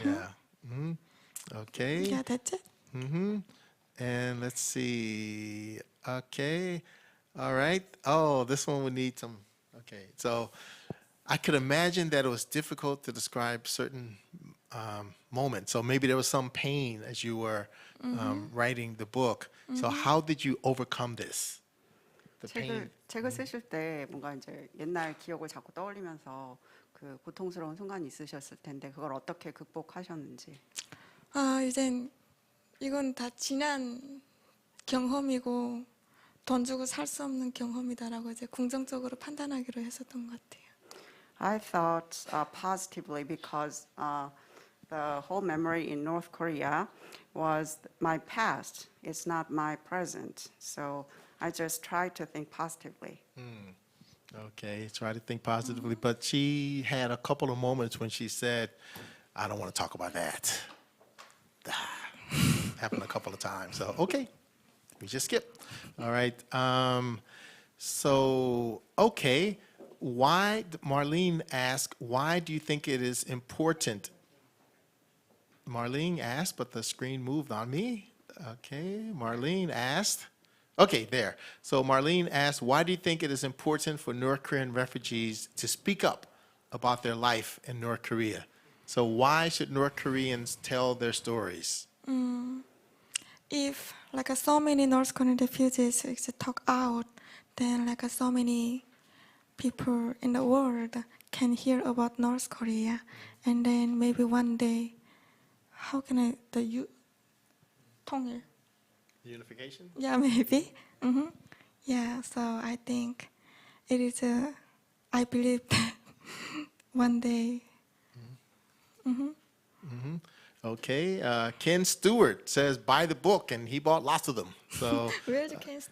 Yeah. Okay. Yeah, that's it. And let's see. Okay. All right. Oh, this one would need some. Okay. So I could imagine that it was difficult to describe certain moments. So maybe there was some pain as you were writing the book. So how did you overcome this? the pain. 책을 쓰실 때 뭔가 이제 옛날 기억을 자꾸 떠올리면서 그 고통스러운 순간이 있으셨을 텐데 그걸 어떻게 극복하셨는지. 이젠 이건 다 지난 경험이고 돈 주고 살 수 없는 경험이다라고 이제 긍정적으로 판단하기로 했었던 것 같아요. I thought positively because the whole memory in North Korea was my past. It's not my present. So I just tried to think positively. Okay, try to think positively. But she had a couple of moments when she said, I don't want to talk about that. Happened a couple of times. So, okay, we just skip. All right. Okay. Marlene asked, why do you think it is important? Marlene asked, but the screen moved on me. Okay, Marlene asked. Okay, there. So Marlene asked, why do you think it is important for North Korean refugees to speak up about their life in North Korea? So why should North Koreans tell their stories? If like so many North Korean refugees talk out, then like so many people in the world can hear about North Korea, and then maybe one day, how can I 통일? Unification? Yeah, maybe. Yeah, so I think it is. I believe that one day. Okay, Ken Stewart says buy the book, and he bought lots of them. So Where's the cancer?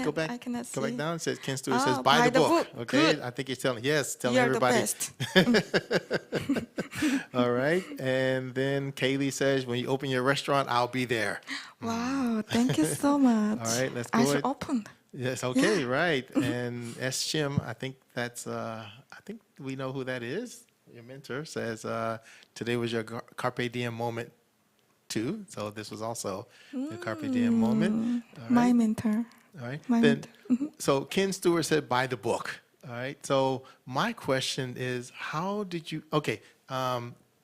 go back. I cannot Go back see. down. It says Ken Stewart says Oh, buy the book. Okay, Good. I think he's telling telling You're everybody. the best. All right, and then Kaylee says when you open your restaurant, I'll be there. Wow, thank you so much. All right, let's I go should ahead. open. Yes, okay, right. And S. Shim, I think we know who that is. Your mentor says today was your Carpe Diem moment too. So this was also the Carpe Diem moment. All My right. mentor. All right. My Then, mentor. so Ken Stewart said buy the book. All right. So my question is, how did you? Okay.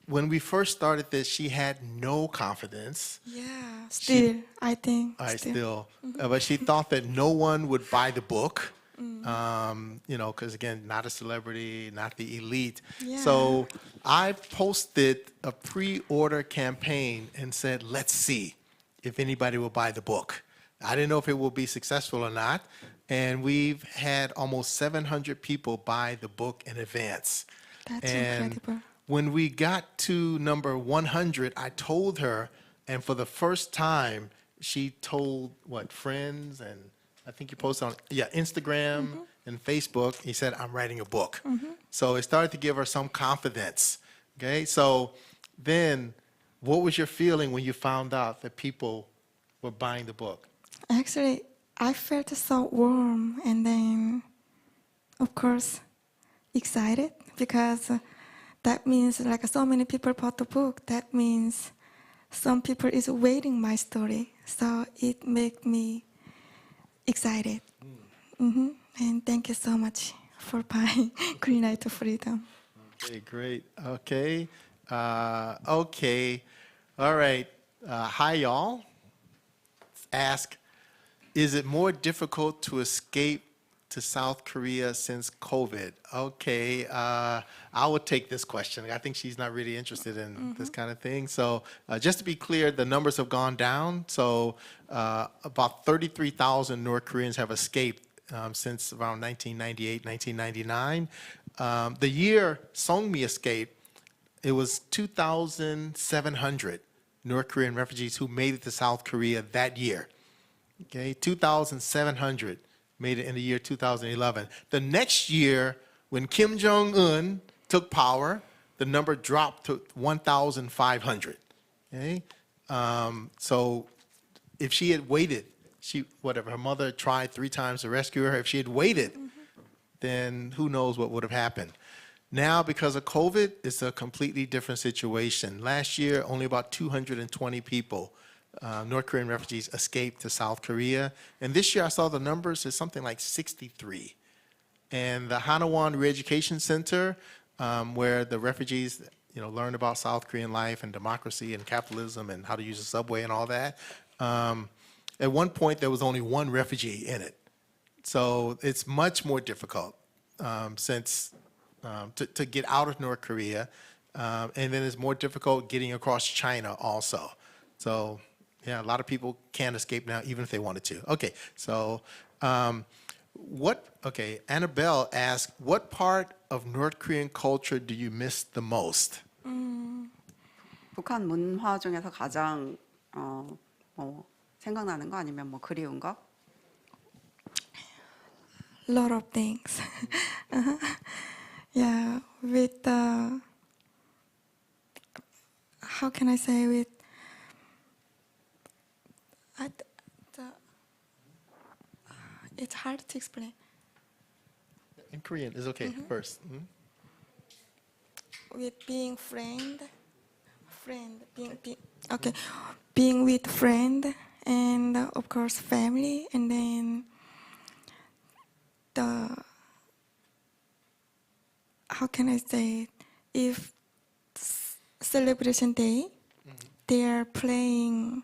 When we first started this, she had no confidence. Yeah, still, I think. I Still. still, but she thought that no one would buy the book. Because again, not a celebrity, not the elite. Yeah. So I posted a pre-order campaign and said, let's see if anybody will buy the book. I didn't know if it will be successful or not. And we've had almost 700 people buy the book in advance. That's And incredible. when we got to number 100, I told her, and for the first time, she told friends, and I think you posted on Instagram and Facebook. He said, I'm writing a book. So it started to give her some confidence. Okay, so then what was your feeling when you found out that people were buying the book? Actually, I felt so warm and then, of course, excited because that means like so many people bought the book. That means some people is waiting my story. So it made me excited. And thank you so much for buying Green Light to Freedom. Okay, great. Okay. Okay. All right. Hi, y'all. Ask, is it more difficult to escape to South Korea since COVID? Okay. I will take this question. I think she's not really interested in this kind of thing. So just to be clear, the numbers have gone down. So about 33,000 North Koreans have escaped since around 1998, 1999. The year Songmi escaped, it was 2,700 North Korean refugees who made it to South Korea that year. Okay, 2,700 made it in the year 2011. The next year, when Kim Jong-un took power, the number dropped to 1,500. Okay, so if she had waited, her mother tried 3 times to rescue her. If she had waited, then who knows what would have happened. Now, because of COVID, it's a completely different situation. Last year, only about 220 people, North Korean refugees, escaped to South Korea. And this year, I saw the numbers is something like 63. And the Hanawon Re-Education Center, where the refugees, learn about South Korean life and democracy and capitalism and how to use the subway and all that. At one point, there was only 1 refugee in it. So it's much more difficult since to get out of North Korea, and then it's more difficult getting across China also. So yeah, a lot of people can't escape now, even if they wanted to. Okay, so okay, Annabelle asked, what part of North Korean culture do you miss the most? 북한 문화 중에서 가장 뭐 생각나는 거 아니면 뭐 그리운 거? Lot of things. Yeah, with the, how can I say, with it's hard to explain. In Korean is okay first. With being okay, being with friend, and of course family, and then the, how can I say it? If celebration day, they are playing,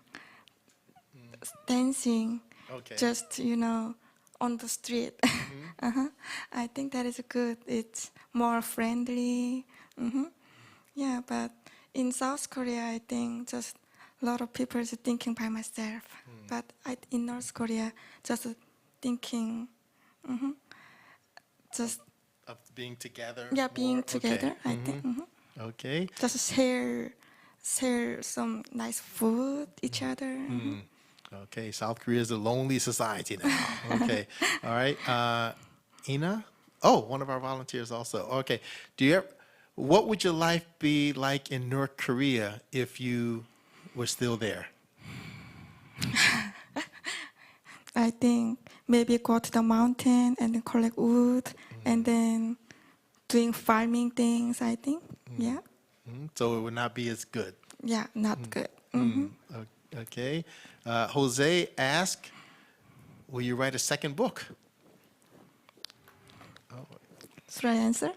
dancing, Okay. just on the street. I think that is good. It's more friendly. Yeah, but in South Korea, I think just a lot of people is thinking by myself. But in North Korea, just thinking, just Of being together. being more? together. Okay. I think Okay. just share some nice food each other. Okay. South Korea is a lonely society now. Okay. All right. Ina? Oh, one of our volunteers also. Okay. What would your life be like in North Korea if you were still there? I think maybe go to the mountain and then collect wood and then doing farming things, I think. Yeah. So it would not be as good. Yeah, not good. Okay. Jose asked, will you write a second book? Should I answer?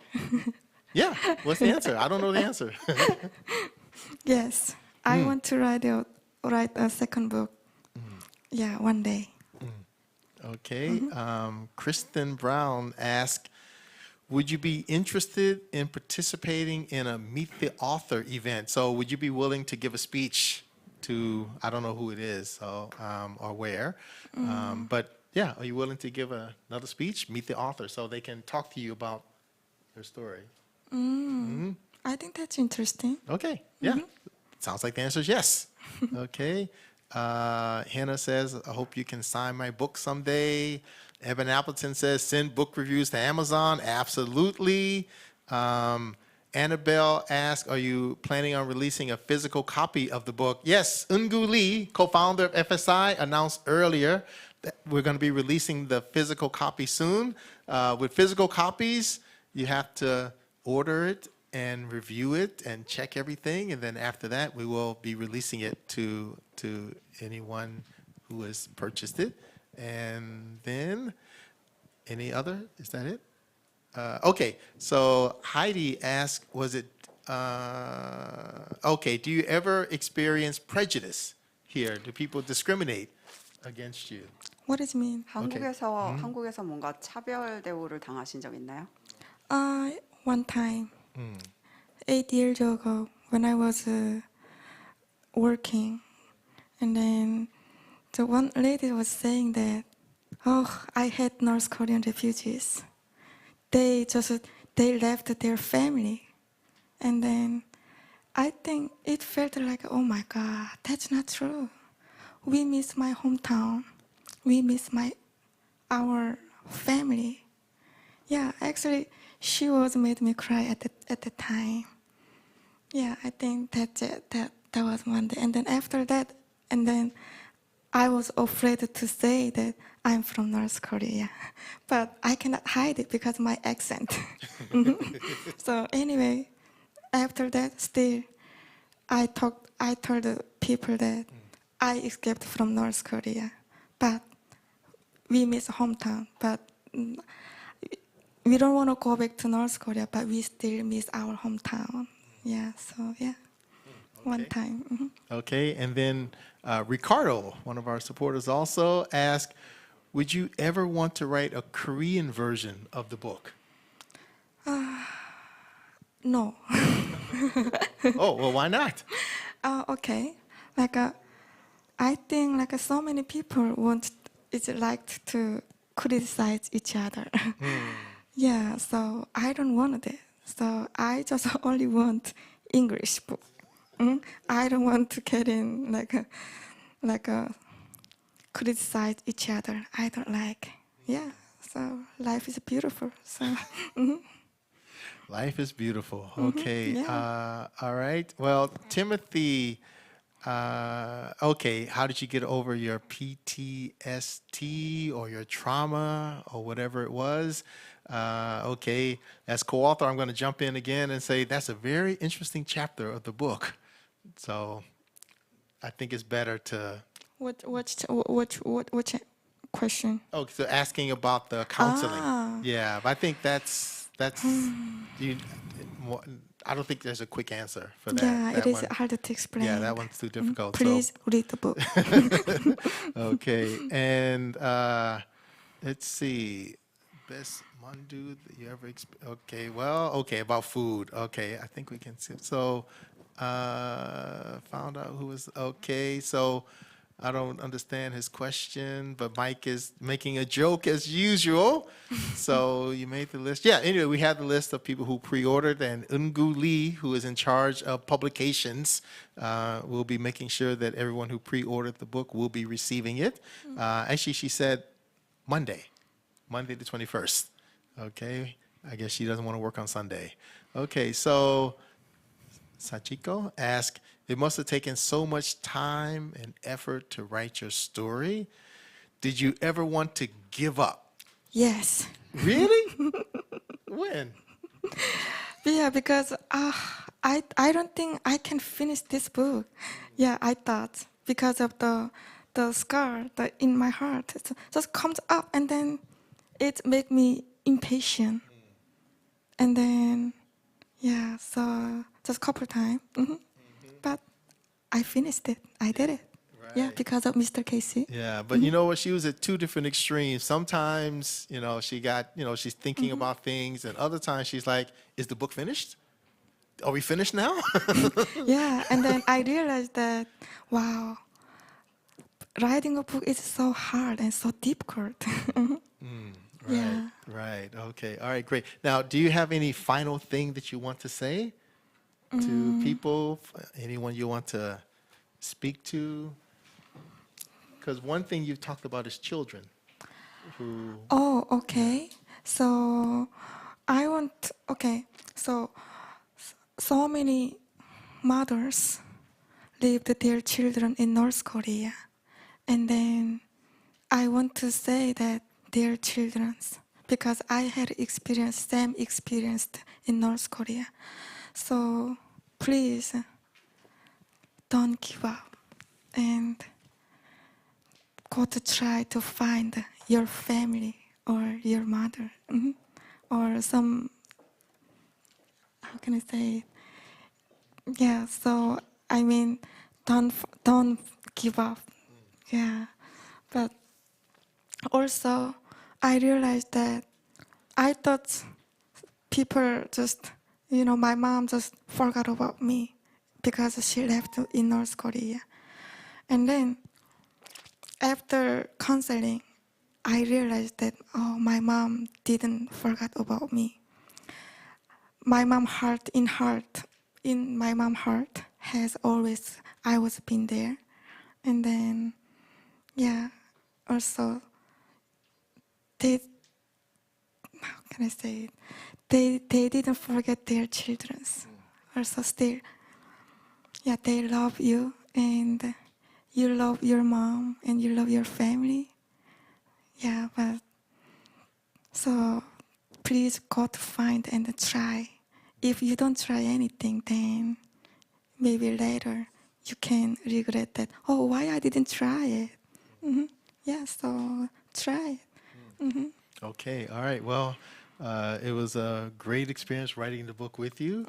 Yeah. What's the answer? I don't know the answer. Yes. I want to write a second book. Yeah, one day. Okay. Kristen Brown asked, would you be interested in participating in a Meet the Author event? So would you be willing to give a speech to, I don't know who it is, so or where, but yeah, are you willing to give another speech, Meet the Author, so they can talk to you about your story? I think that's interesting. Okay, yeah. Sounds like the answer is yes. Okay. Hannah says, I hope you can sign my book someday. Evan Appleton says, send book reviews to Amazon. Absolutely. Annabelle asks, are you planning on releasing a physical copy of the book? Yes, Eungu Lee, co-founder of FSI, announced earlier that we're going to be releasing the physical copy soon. With physical copies, you have to order it and review it and check everything, and then after that, we will be releasing it to anyone who has purchased it. And then, any other? Is that it? Okay, so Heidi asked, was it, okay, do you ever experience prejudice here? Do people discriminate against you? What does it mean? 한국에서 뭔가 차별 대우를 당하신 적 있나요? One time, 8 years ago, when I was working, and then the one lady was saying that, oh, I hate North Korean refugees. They left their family. And then I think it felt like, oh my God, that's not true. We miss my hometown. We miss our family. Yeah, actually, she was made me cry at the time. Yeah, I think that's it. That was one day. And then after that, and then I was afraid to say that I'm from North Korea, but I cannot hide it because my accent. So anyway, after that, still, I told the people that I escaped from North Korea, but we miss hometown. But we don't want to go back to North Korea, but we still miss our hometown. Yeah, so yeah, one time. Okay, and then Ricardo, one of our supporters, also asked, would you ever want to write a Korean version of the book? No. Oh, well, why not? Okay. Like I think like so many people want it's like to criticize each other. Yeah, so I don't want that. So I just only want English book. I don't want to get in like a criticize each other. I don't like. Yeah. So life is beautiful. So Life is beautiful. Okay. yeah. All right. Well, Timothy, okay, how did you get over your PTSD or your trauma or whatever it was? Okay, as co-author, I'm going to jump in again and say that's a very interesting chapter of the book. So I think it's better to. What question? Oh, so asking about the counseling. Ah. Yeah, but I think that's you. I don't think there's a quick answer for that. Yeah, that it is one. hard to explain. Yeah, that one's too difficult. Please read the book. Okay, and let's see, best mandu that you ever okay, well, okay, about food. Okay, I think we can see. So, found out who was okay. So, I don't understand his question, but Mike is making a joke as usual. So you made the list. Yeah, anyway, we have the list of people who pre-ordered, and Eungu Lee, who is in charge of publications, will be making sure that everyone who pre-ordered the book will be receiving it. Actually, she said Monday the 21st. Okay, I guess she doesn't want to work on Sunday. Okay, so Sachiko asked, it must have taken so much time and effort to write your story. Did you ever want to give up? Yes. Really? When? Yeah, because I don't think I can finish this book. Yeah, I thought because of the scar that in my heart, it just comes up and then it made me impatient. And then yeah, so just couple times. But I finished it. I did it. Yeah, Right. because of Mr. Casey. Yeah, but you know what? She was at two different extremes. Sometimes, she got, she's thinking about things, and other times she's like, is the book finished? Are we finished now? Yeah, and then I realized that, wow, writing a book is so hard and so difficult. Right, Yeah. right. Okay. All right, great. Now, do you have any final thing that you want to say to people? Anyone you want to speak to? Because one thing you've talked about is children who. Oh, okay. So so many mothers leave their children in North Korea. And then I want to say that their children's because I had same experience in North Korea. So please don't give up and go to try to find your family or your mother or some, how can I say it? Yeah, so I mean, don't give up. Yeah, but also I realized that I thought people just, my mom just forgot about me because she left in North Korea. And then after counseling, I realized that, oh, my mom didn't forget about me. My mom in my mom heart has always, I was been there. And then, yeah, also, how can I say it? They didn't forget their children's. Also still, yeah, they love you and you love your mom and you love your family. Yeah, but so please go to find and try. If you don't try anything, then maybe later you can regret that. Oh, why I didn't try it? Yeah, so try it. Okay, all right. Well, it was a great experience writing the book with you.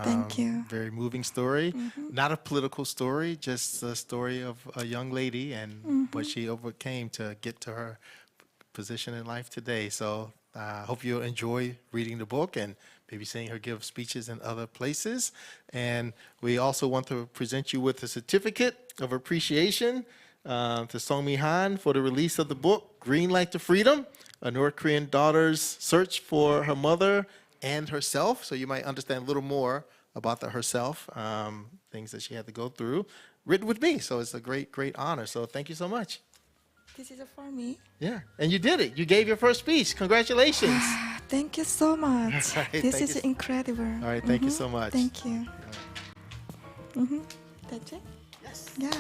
Thank you. Very moving story. Not a political story, just a story of a young lady and what she overcame to get to her position in life today. So I hope you'll enjoy reading the book and maybe seeing her give speeches in other places. And we also want to present you with a certificate of appreciation to Song Mi Han for the release of the book, Green Light to Freedom, a North Korean daughter's search for her mother and herself. So you might understand a little more about herself, things that she had to go through, written with me. So it's a great, great honor. So thank you so much. This is for me. Yeah, and you did it. You gave your first speech. Congratulations. Thank you so much. All right, This thank is you. incredible. All right, thank you so much. Thank you. That's it? Yes. Yeah.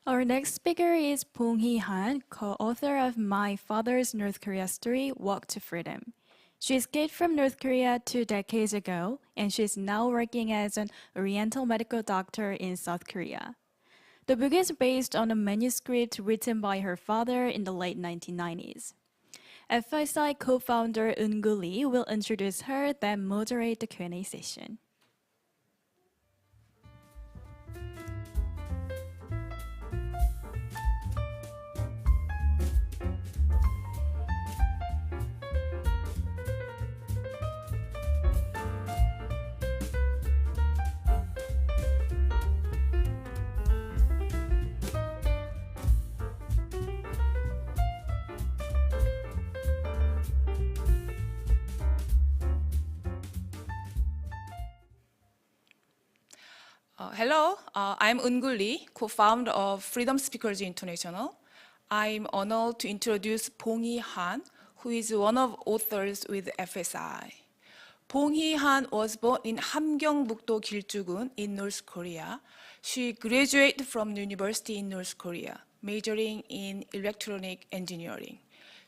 Our next speaker is Bong Hee-han, co-author of My Father's North Korea Story, Walk to Freedom. She escaped from North Korea 2 decades ago, and she is now working as an Oriental medical doctor in South Korea. The book is based on a manuscript written by her father in the late 1990s. FSI co-founder Eun-gu Lee will introduce her, then moderate the Q&A session. Hello, I'm Eun-gu Lee, co-founder of Freedom Speakers International. I'm honored to introduce Bong Hee-han, who is one of authors with FSI. Bong Hee-han was born in Hamgyong-bukdo Giljugun in North Korea. She graduated from the university in North Korea, majoring in electronic engineering.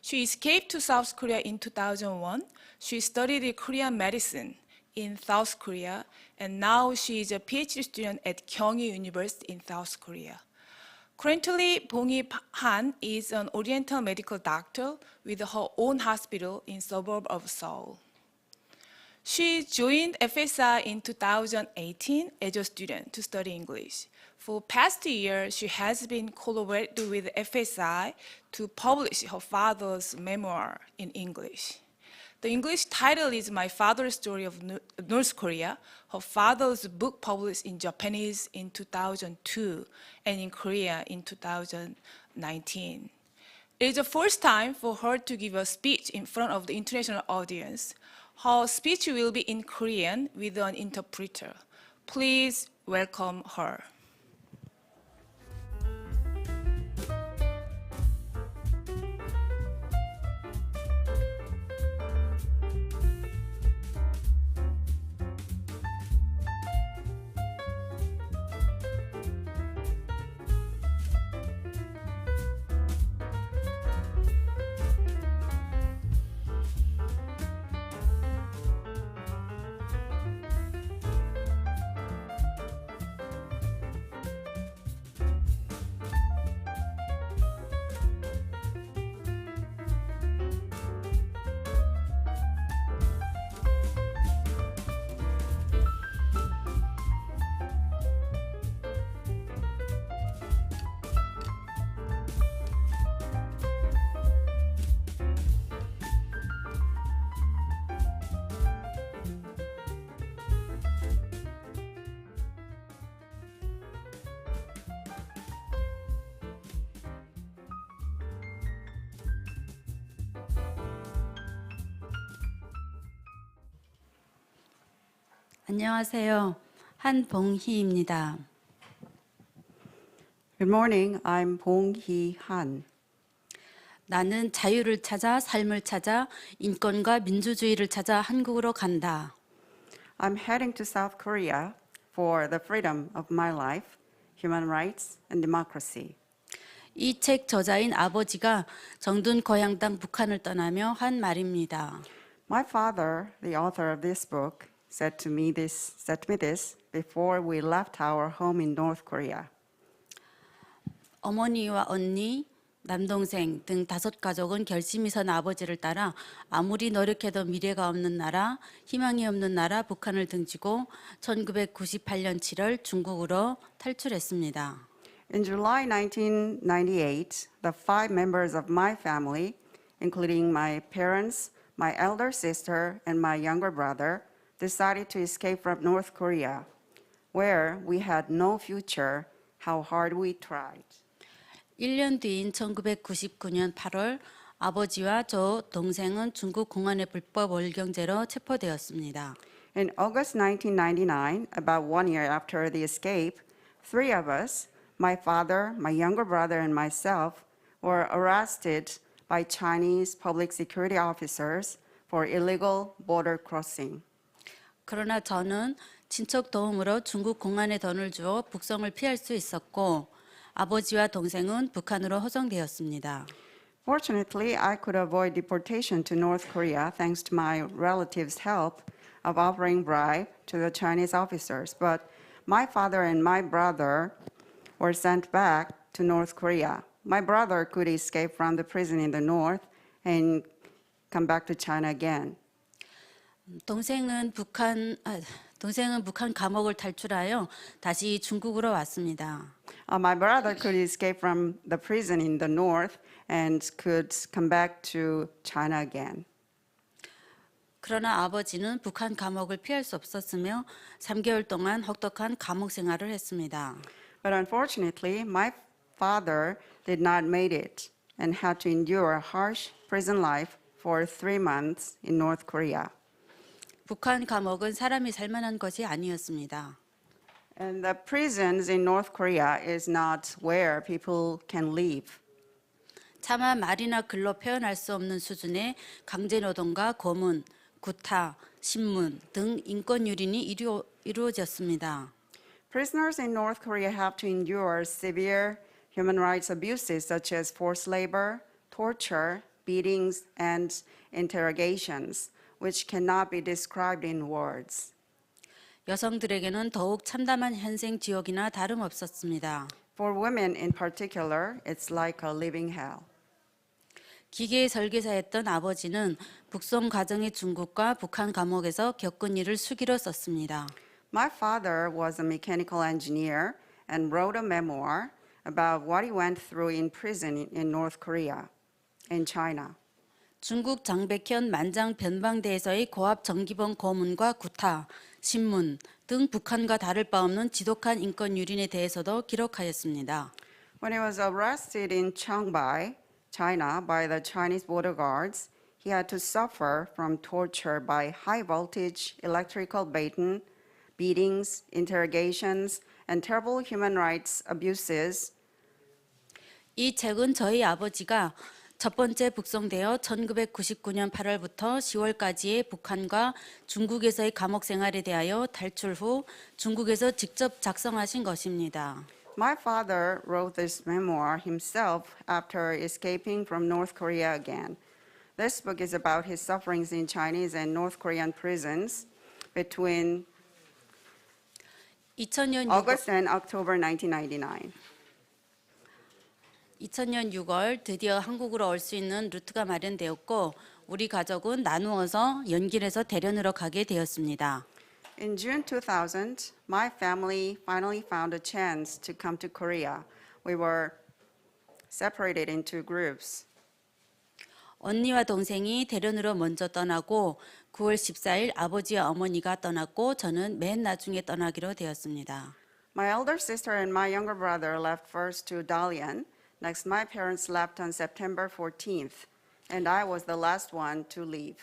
She escaped to South Korea in 2001. She studied Korean medicine in South Korea, and now she is a PhD student at Gyeonggi University in South Korea. Currently, Bong Hee-han is an Oriental medical doctor with her own hospital in suburb of Seoul. She joined FSI in 2018 as a student to study English. For past year, she has been collaborating with FSI to publish her father's memoir in English. The English title is My Father's Story of North Korea, her father's book published in Japanese in 2002 and in Korea in 2019. It is the first time for her to give a speech in front of the international audience. Her speech will be in Korean with an interpreter. Please welcome her. 안녕하세요. 한봉희입니다. Good morning, I'm Bong Hee-han. 나는 자유를 찾아 삶을 찾아 인권과 민주주의를 찾아 한국으로 간다. I'm heading to South Korea for the freedom of my life, human rights, and democracy. 이 책 저자인 아버지가 정든 거향 땅 북한을 떠나며 한 말입니다. My father, the author of this book, said to me this before we left our home in North Korea. 어머니와 언니, 남동생 등 5가족은 결심이 선 아버지를 따라 아무리 노력해도 미래가 없는 나라, 희망이 없는 나라 북한을 등지고 1998년 7월 중국으로 탈출했습니다. In July 1998, the 5 members of my family, including my parents, my elder sister, and my younger brother, decided to escape from North Korea, where we had no future, how hard we tried. 1년 뒤인 1999년 8월 아버지와 저 동생은 중국 공안의 불법 월경죄로 체포되었습니다. In August 1999, about 1 year after the escape, 3 of us, my father, my younger brother, and myself, were arrested by Chinese public security officers for illegal border crossing. 그러나 저는 친척 도움으로 중국 공안에 돈을 주어 북송을 피할 수 있었고 아버지와 동생은 북한으로 호송되었습니다. Fortunately, I could avoid deportation to North Korea thanks to my relatives' help of offering bribe to the Chinese officers. But my father and my brother were sent back to North Korea. My brother could escape from the prison in the north and come back to China again. 동생은 북한 감옥을 탈출하여 다시 중국으로 왔습니다. My brother could escape from the prison in the north and could come back to China again. 그러나 아버지는 북한 감옥을 피할 수 없었으며 3개월 동안 혹독한 감옥 생활을 했습니다. But unfortunately, my father did not make it and had to endure a harsh prison life for 3 months in North Korea. 북한 감옥은 사람이 살만한 것이 아니었습니다. And the prisons in North Korea is not where people can live. 차마 말이나 글로 표현할 수 없는 수준의 강제노동과 고문, 구타, 신문 등 인권 유린이 이루어졌습니다. Prisoners in North Korea have to endure severe human rights abuses such as forced labor, torture, beatings, and interrogations, which cannot be described in words. 여성들에게는 더욱 참담한 현생 지옥이나 다름없었습니다. For women in particular, it's like a living hell. 기계 설계사였던 아버지는 북송 과정의 중국과 북한 감옥에서 겪은 일을 수기로 썼습니다. My father was a mechanical engineer and wrote a memoir about what he went through in prison in North Korea, in China. 중국 장백현 만장 변방대에서의 고압 정기범 고문과 구타, 신문 등 북한과 다를 바 없는 지독한 인권 유린에 대해서도 기록하였습니다. When he was arrested in Chiangbai, China, by the Chinese border guards, he had to suffer from torture by high-voltage electrical beatings, interrogations, and terrible human rights abuses. 이 책은 저희 아버지가 첫 번째 북송되어 1999년 8월부터 10월까지의 북한과 중국에서의 감옥 생활에 대하여 탈출 후 중국에서 직접 작성하신 것입니다. My father wrote this memoir himself after escaping from North Korea again. This book is about his sufferings in Chinese and North Korean prisons between 2000년 August and October 1999. 2000년 6월 드디어 한국으로 올 수 있는 루트가 마련되었고 우리 가족은 나누어서 연길에서 대련으로 가게 되었습니다. In June 2000, my family finally found a chance to come to Korea. We were separated into groups. 언니와 동생이 대련으로 먼저 떠나고 9월 14일 아버지와 어머니가 떠났고 저는 맨 나중에 떠나기로 되었습니다. My elder sister and my younger brother left first to Dalian. Next, my parents left on September 14th, and I was the last one to leave.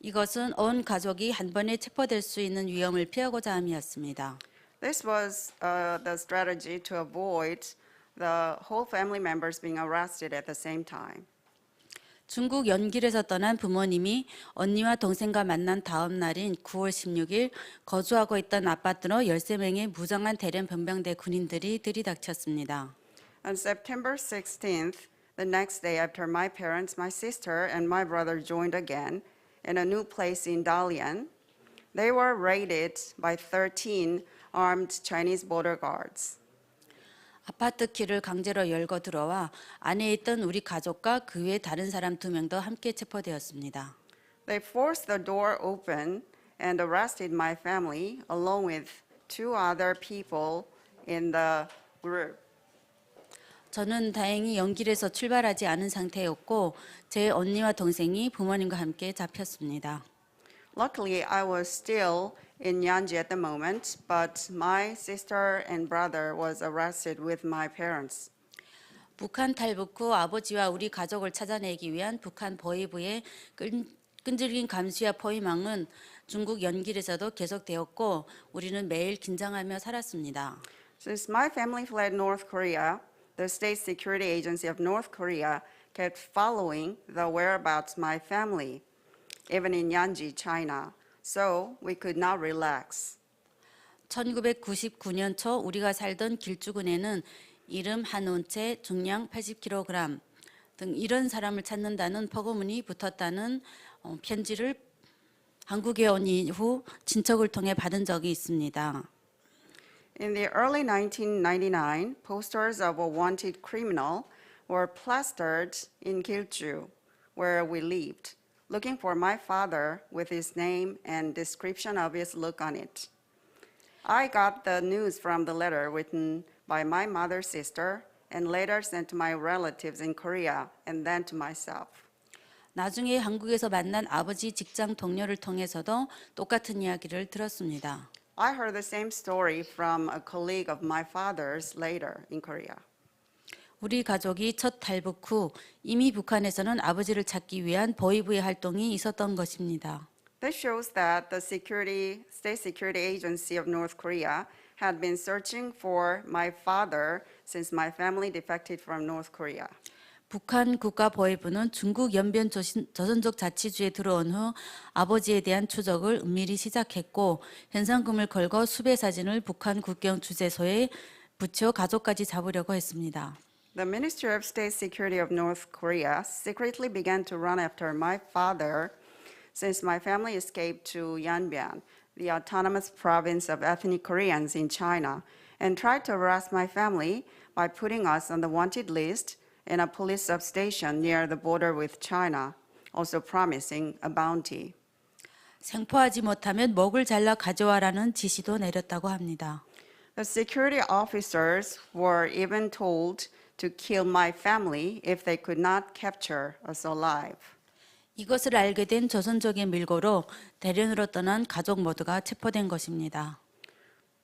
이것은 온 가족이 한 번에 체포될 수 있는 위험을 피하고자 함이었습니다. This was the strategy to avoid the whole family members being arrested at the same time. 중국 연길에서 떠난 부모님이 언니와 동생과 만난 다음 날인 9월 16일 거주하고 있던 아파트로 13명의 무장한 대련 변병대 군인들이 들이닥쳤습니다. On September 16th, the next day after my parents, my sister, and my brother joined again in a new place in Dalian, they were raided by 13 armed Chinese border guards. 아파트 키를 강제로 열고 들어와 안에 있던 우리 가족과 그 외 다른 사람 2명도 함께 체포되었습니다. They forced the door open and arrested my family along with 2 other people in the group. 저는 다행히 연길에서 출발하지 않은 상태였고 제 언니와 동생이 부모님과 함께 잡혔습니다. Luckily, I was still in Yanji at the moment, but my sister and brother was arrested with my parents. 북한 탈북 후 아버지와 우리 가족을 찾아내기 위한 북한 보위부의 끈질긴 감시와 포위망은 중국 연길에서도 계속되었고 우리는 매일 긴장하며 살았습니다. Since my family fled North Korea, the State Security Agency of North Korea kept following the whereabouts of my family, even in Yanji, China, so we could not relax. 1999년 초 우리가 살던 길주군에는 이름 한온채, 중량 80kg 등 이런 사람을 찾는다는 포고문이 붙었다는 편지를 한국에 온 이후 친척을 통해 받은 적이 있습니다. In the early 1999, posters of a wanted criminal were plastered in Gilju, where we lived, looking for my father with his name and description of his look on it. I got the news from the letter written by my mother's sister and later sent to my relatives in Korea and then to myself. 나중에 한국에서 만난 아버지 직장 동료를 통해서도 똑같은 이야기를 들었습니다. I heard the same story from a colleague of my father's later in Korea. 우리 가족이 첫 탈북 후 이미 북한에서는 아버지를 찾기 위한 보위부의 활동이 있었던 것입니다. This shows that the State Security Agency of North Korea had been searching for my father since my family defected from North Korea. 북한 국가보위부는 중국 연변 조선족 자치주에 들어온 후 아버지에 대한 추적을 은밀히 시작했고 현상금을 걸고 수배 사진을 북한 국경 주재소에 붙여 가족까지 잡으려고 했습니다. The Ministry of State Security of North Korea secretly began to run after my father since my family escaped to Yanbian, the autonomous province of ethnic Koreans in China, and tried to arrest my family by putting us on the wanted list in a police substation near the border with China, also promising a bounty. 생포하지 못하면 목을 잘라 가져와라는 지시도 내렸다고 합니다. The security officers were even told to kill my family if they could not capture us alive. 이것을 알게 된 조선족의 밀고로 대련으로 떠난 가족 모두가 체포된 것입니다.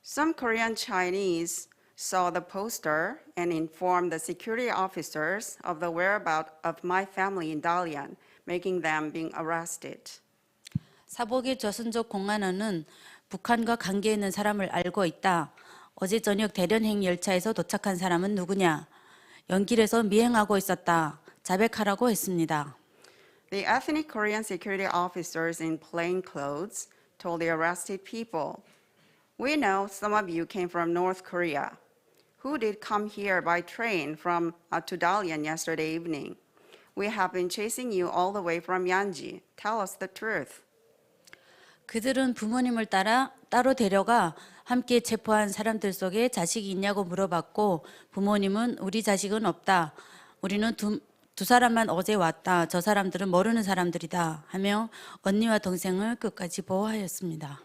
Some Korean Chinese saw the poster and informed the security officers of the whereabouts of my family in Dalian, making them being arrested. 사복의 조선족 공안원은 북한과 관계 있는 사람을 알고 있다. 어제 저녁 대련행 열차에서 도착한 사람은 누구냐? 연길에서 미행하고 있었다. 자백하라고 했습니다. The ethnic Korean security officers in plain clothes told the arrested people, "We know some of you came from North Korea. Who did come here by train from to Dalian yesterday evening? We have been chasing you all the way from Yanji. Tell us the truth." 그들은 부모님을 따로 데려가 함께 체포한 사람들 속에 자식이 있냐고 물어봤고 부모님은 우리 자식은 없다. 우리는 두 사람만 어제 왔다. 저 사람들은 모르는 사람들이다. 하며 언니와 동생을 끝까지 보호하였습니다.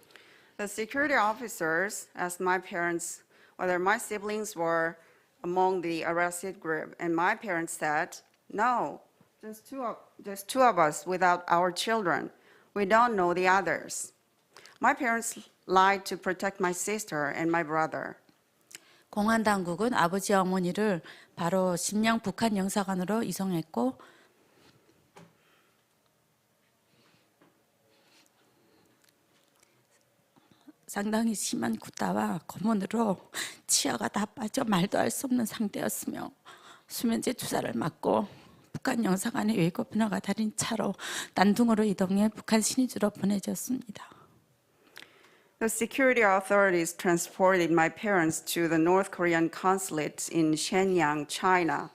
The security officers asked my parents whether my siblings were among the arrested group, and my parents said, "No, just two of us without our children. We don't know the others." My parents lied to protect my sister and my brother. 공안 당국은 아버지와 어머니를 바로 심양 북한 영사관으로 이송했고 상당히 심한 구타와 고문으로 치아가 다 빠져 말도 할 수 없는 상태였으며 수면제 주사를 맞고 북한 영사관의 외교 변호가 달인 차로 난둥으로 이동해 북한 신의주로 보내졌습니다. The security authorities transported my parents to the North Korean consulate in Shenyang, China,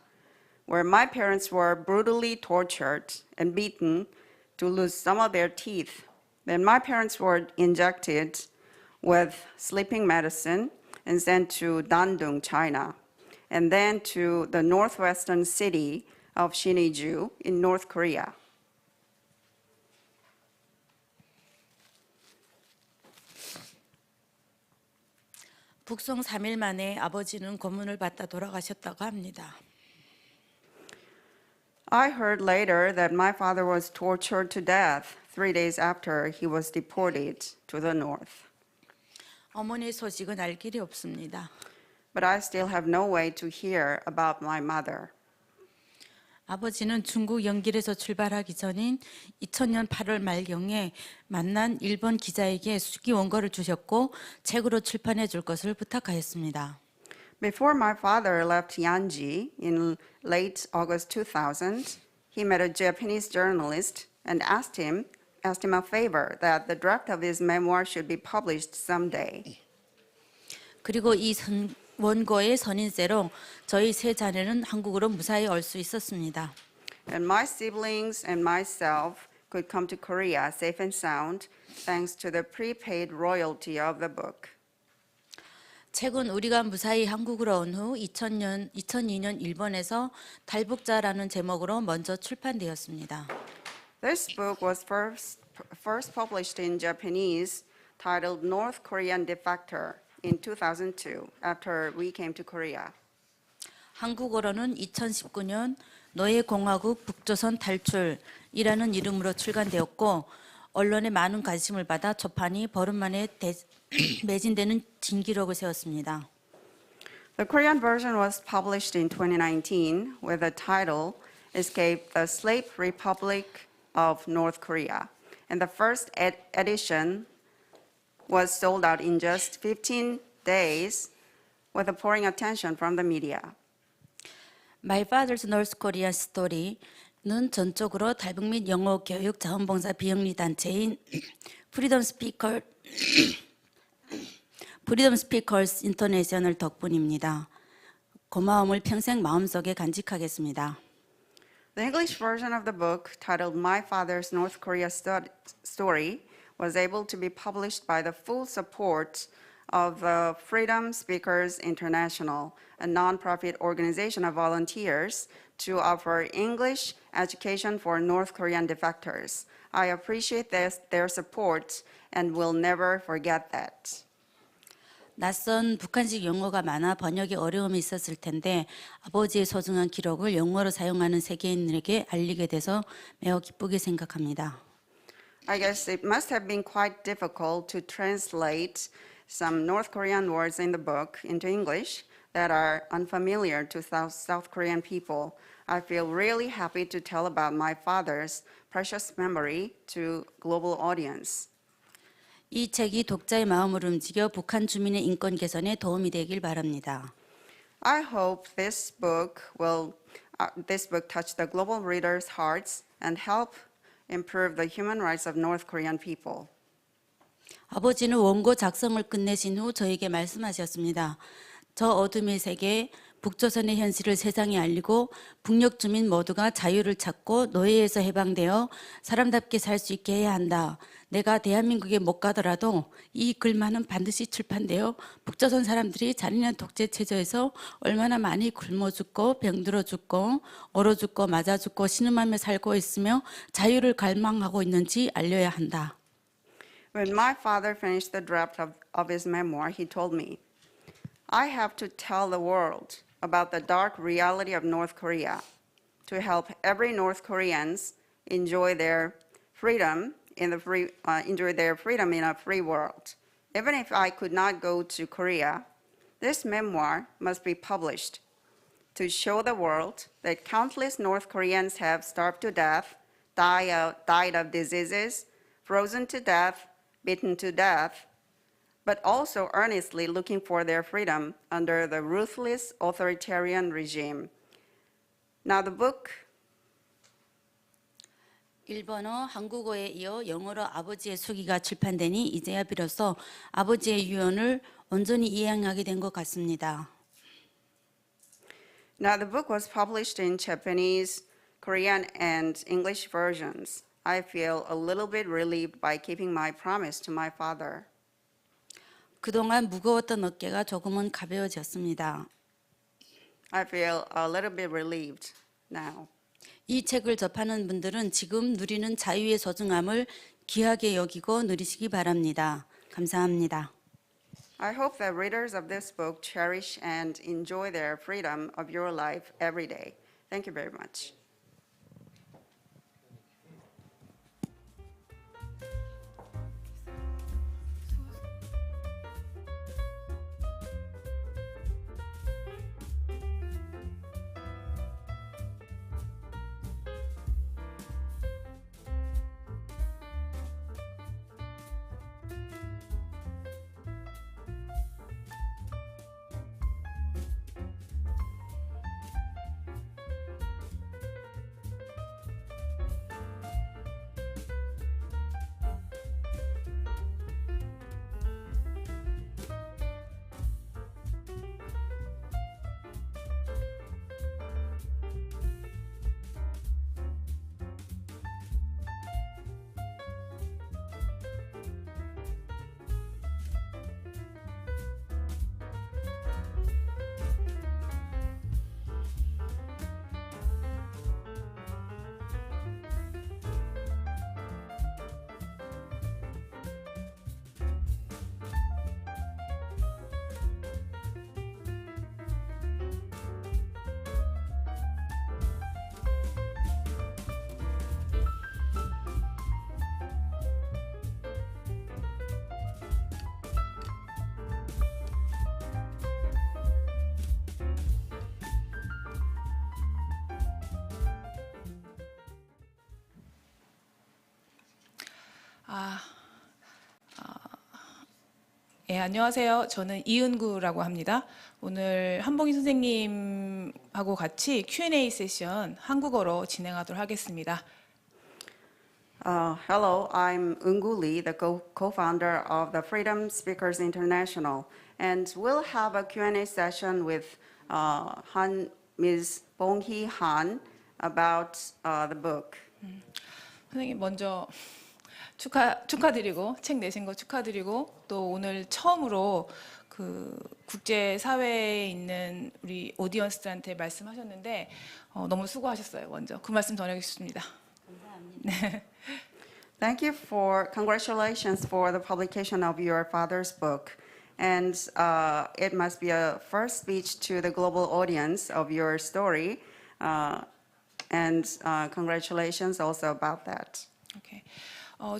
where my parents were brutally tortured and beaten to lose some of their teeth. Then my parents were injected with sleeping medicine and sent to Dandong, China, and then to the northwestern city of Sinŭiju in North Korea. 북송 3일 만에 아버지는 고문을 받다 돌아가셨다고 합니다. I heard later that my father was tortured to death 3 days after he was deported to the north. 어머니의 소식은 알 길이 없습니다. But I still have no way to hear about my mother. 아버지는 중국 영길에서 출발하기 전인 2000년 8월 말경에 만난 일본 기자에게 수기 원고를 주셨고 책으로 출판해 줄 것을 부탁하였습니다. Before my father left Yanji in late August 2000, he met a Japanese journalist and asked him a favor that the draft of his memoir should be published someday. 그리고 이 원고의 선인세로 저희 세 자녀는 한국으로 무사히 올 수 있었습니다. And my siblings and myself could come to Korea safe and sound thanks to the prepaid royalty of the book. 책은 우리가 무사히 한국으로 온 후 2002년 일본에서 탈북자라는 제목으로 먼저 출판되었습니다. This book was first published in Japanese, titled North Korean Defector in 2002, after we came to Korea. 한국어로는 2019년 노예공화국 북조선 탈출이라는 이름으로 출간되었고 언론에 많은 관심을 받아 초판이 보름 만에 매진되는 진기록을 세웠습니다. The Korean version was published in 2019 with the title Escape the Slave Republic of North Korea. And the first edition was sold out in just 15 days with a pouring attention from the media. My Father's North Korea Story는 전적으로 탈북 및 영어 교육 자원봉사 비영리 단체인 Freedom Speakers International 덕분입니다. 고마움을 평생 마음속에 간직하겠습니다. The English version of the book, titled My Father's North Korea Story, was able to be published by the full support of the Freedom Speakers International, a nonprofit organization of volunteers to offer English education for North Korean defectors. I appreciate their support and will never forget that. 낯선 북한식 용어가 많아 번역에 어려움이 있었을 텐데 아버지의 소중한 기록을 영어로 사용하는 세계인들에게 알리게 돼서 매우 기쁘게 생각합니다. I guess it must have been quite difficult to translate some North Korean words in the book into English that are unfamiliar to South Korean people. I feel really happy to tell about my father's precious memory to global audience. 이 책이 독자의 마음을 움직여 북한 주민의 인권 개선에 도움이 되길 바랍니다. I hope this book touch the global readers' hearts and help improve the human rights of North Korean people. 아버지는 원고 작성을 끝내신 후 저에게 말씀하셨습니다. 저 어둠의 세계, 북조선의 현실을 세상에 알리고 북녘 주민 모두가 자유를 찾고 노예에서 해방되어 사람답게 살 수 있게 해야 한다. 내가 대한민국에 못 가더라도 이 글만은 반드시 출판되어 북조선 사람들이 잔인한 독재 체제에서 얼마나 많이 굶어 죽고 병들어 죽고 얼어 죽고 맞아 죽고 신음하며 살고 있으며 자유를 갈망하고 있는지 알려야 한다. When my father finished the draft of his memoir, he told me, I have to tell the world about the dark reality of North Korea to help every North Koreans enjoy their freedom in a free world. Even if I could not go to Korea, this memoir must be published to show the world that countless North Koreans have starved to death, died of diseases, frozen to death, beaten to death, but also earnestly looking for their freedom under the ruthless authoritarian regime. Now, the book 일본어, 한국어에 이어 영어로 아버지의 수기가 출판되니 이제야 비로소 아버지의 유언을 온전히 이해하게 된 것 같습니다. Now, the book was published in Japanese, Korean, and English versions. I feel a little bit relieved by keeping my promise to my father. 그동안 무거웠던 어깨가 조금은 가벼워졌습니다. I feel a little bit relieved now. 이 책을 접하는 분들은 지금 누리는 자유의 소중함을 귀하게 여기고 누리시기 바랍니다. 감사합니다. I hope that readers of this book cherish and enjoy their freedom of your life every day. Thank you very much. 예, 안녕하세요. 저는 이은구라고 합니다. 오늘 한봉희 선생님하고 같이 Q&A 세션 한국어로 진행하도록 하겠습니다. Hello, I'm Eungu Lee, the co-founder of the Freedom Speakers International, and we'll have a Q&A session with Ms. Bong-hee Han about the book. 선생님 먼저 축하드리고 책 내신 거 축하드리고 또 오늘 처음으로 그 국제 사회에 있는 우리 오디언스들한테 말씀하셨는데 너무 수고하셨어요. 먼저 그 말씀 전하겠습니다. 감사합니다. Congratulations for the publication of your father's book. And it must be a first speech to the global audience of your story. And congratulations also about that. 오케이.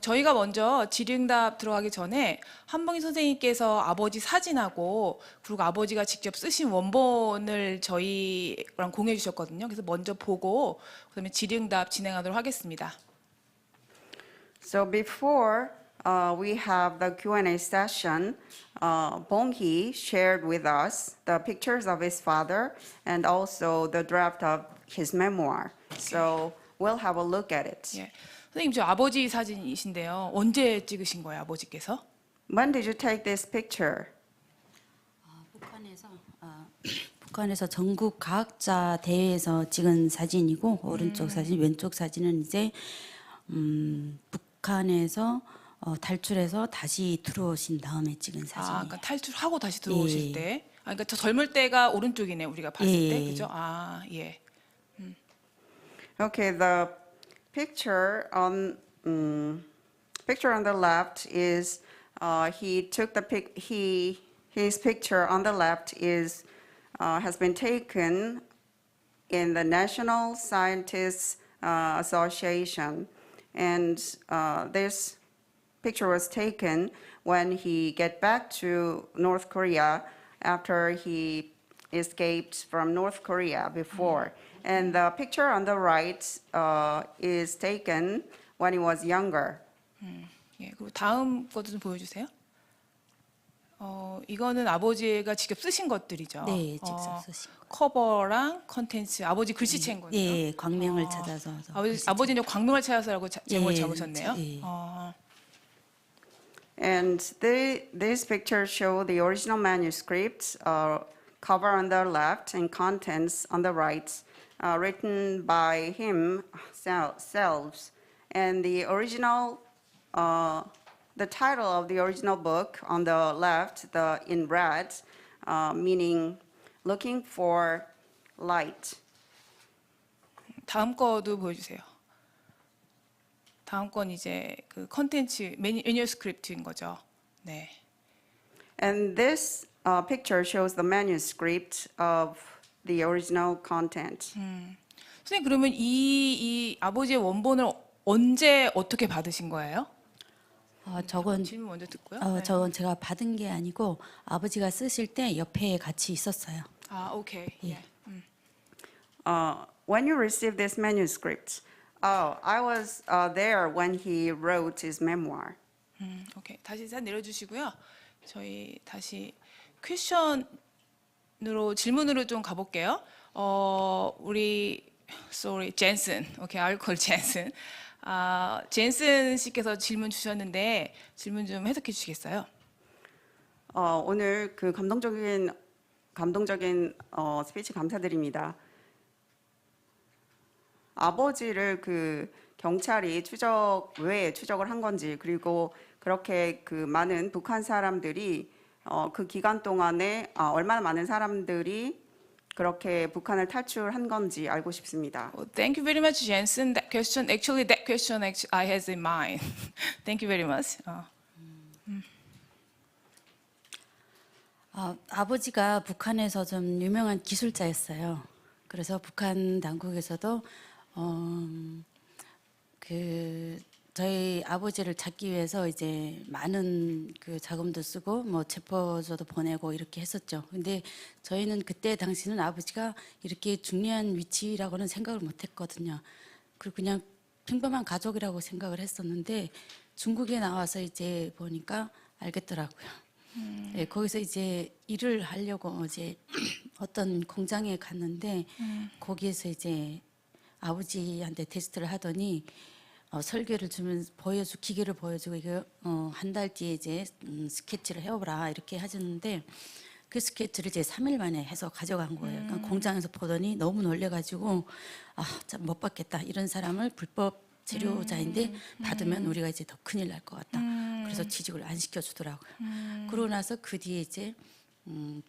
저희가 먼저 질의응답 들어가기 전에 한봉희 선생님께서 아버지 사진하고 그리고 아버지가 직접 쓰신 원본을 저희랑 공유해 주셨거든요. 그래서 먼저 보고 그다음에 질의응답 진행하도록 하겠습니다. So before we have the Q&A session, Bong-hee shared with us the pictures of his father and also the draft of his memoir. So we'll have a look at it. 예. 선생님 저 아버지 사진이신데요. 언제 찍으신 거예요, 아버지께서? When did you take this picture? 북한에서 전국 과학자 대회에서 찍은 사진이고 오른쪽 사진, 왼쪽 사진은 이제 북한에서 탈출해서 다시 들어오신 다음에 찍은 사진이에요. 그러니까 탈출하고 다시 들어오실 예. 때. 그러니까 저 젊을 때가 오른쪽이네 우리가 봤을 예. 때, 그죠? 예. Okay, the picture on the left is he took his picture on the left is has been taken in the National Scientists Association, and this picture was taken when he get back to North Korea after he escaped from North Korea before. And the picture on the right is taken when he was younger. 예. 그리고 다음 것도 좀 보여주세요. 이거는 아버지가 직접 쓰신 것들이죠. 네, 직접 쓰신 거. 커버랑 컨텐츠, 아버지 글씨체인 거네요. 예, 광명을 찾아서 아버지는 광명을 찾아서라고 제목을 예, 적으셨네요. 예. And this picture show the original manuscript, cover on the left and contents on the right, written by him selves. And the original, the title of the original book on the left, in red, meaning looking for light. 다음 거도 보여주세요. 다음 건 이제 그 컨텐츠 매뉴스크립트인 거죠. 네. And this picture shows the manuscript of the original content. 선생님 그러면 이 아버지의 원본을 언제 어떻게 받으신 거예요? 저건 질문 먼저 듣고요. 네. 저건 제가 받은 게 아니고 아버지가 쓰실 때 옆에 같이 있었어요. 오케이. 예. When you receive this manuscript, I was there when he wrote his memoir. 오케이. 다시 살 내려주시고요. 저희 다시 질문으로 좀 가볼게요. 우리 젠슨. 오케이, I'll call 젠슨. 젠슨 씨께서 질문 주셨는데 질문 좀 해석해 주시겠어요? 오늘 그 감동적인 스피치 감사드립니다. 아버지를 그 경찰이 왜 추적을 한 건지, 그리고 그렇게 그 많은 북한 사람들이 그 기간 동안에 얼마나 많은 사람들이 그렇게 북한을 탈출한 건지 알고 싶습니다. Thank you very much, Jensen. That question I had in mind. Thank you very much. 아버지가 북한에서 좀 유명한 기술자였어요. 그래서 북한 당국에서도 저희 아버지를 찾기 위해서 이제 많은 그 자금도 쓰고 뭐 체포조도 보내고 이렇게 했었죠. 근데 저희는 그때 당시는 아버지가 이렇게 중요한 위치라고는 생각을 못했거든요. 그리고 그냥 평범한 가족이라고 생각을 했었는데 중국에 나와서 이제 보니까 알겠더라고요. 네, 거기서 이제 일을 하려고 이제 어떤 공장에 갔는데 거기에서 이제 아버지한테 테스트를 하더니 설계를 주면 기계를 보여주고 이거 한 달 뒤에 이제 스케치를 해오라 이렇게 하셨는데 그 스케치를 이제 3일 만에 해서 가져간 거예요. 그러니까 공장에서 보더니 너무 놀래가지고 참 못 받겠다, 이런 사람을 불법 재료자인데 받으면 우리가 이제 더 큰일 날 것 같다. 그래서 취직을 안 시켜주더라고요. 그러고 나서 그 뒤에 이제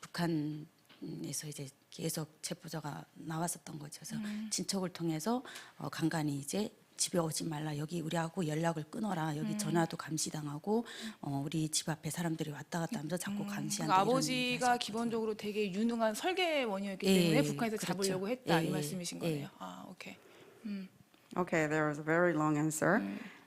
북한에서 이제 계속 체포자가 나왔었던 거죠. 그래서 친척을 통해서 간간히 이제 집에 오지 말라, 여기 우리하고 연락을 끊어라, 여기 전화도 감시당하고 우리 집 앞에 사람들이 왔다 갔다 하면서 자꾸 감시한다. 아버지가 기본적으로 되게 유능한 설계원이었기 때문에 북한에서 그렇죠. 잡으려고 했다, 이 예, 말씀이신 예. 거네요. 오케이. Okay, there was a very long answer.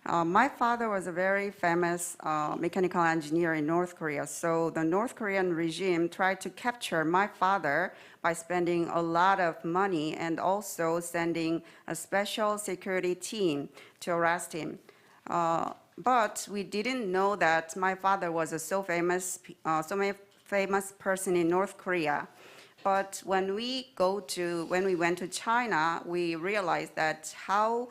My father was a very famous mechanical engineer in North Korea. So the North Korean regime tried to capture my father by spending a lot of money and also sending a special security team to arrest him. But we didn't know that my father was so famous person in North Korea. But when we went to China, we realized that how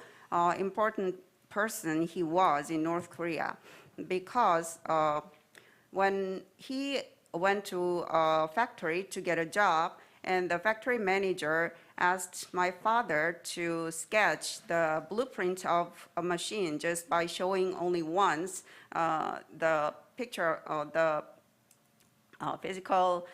important person he was in North Korea, because when he went to a factory to get a job, and the factory manager asked my father to sketch the blueprint of a machine just by showing only once the picture of the physical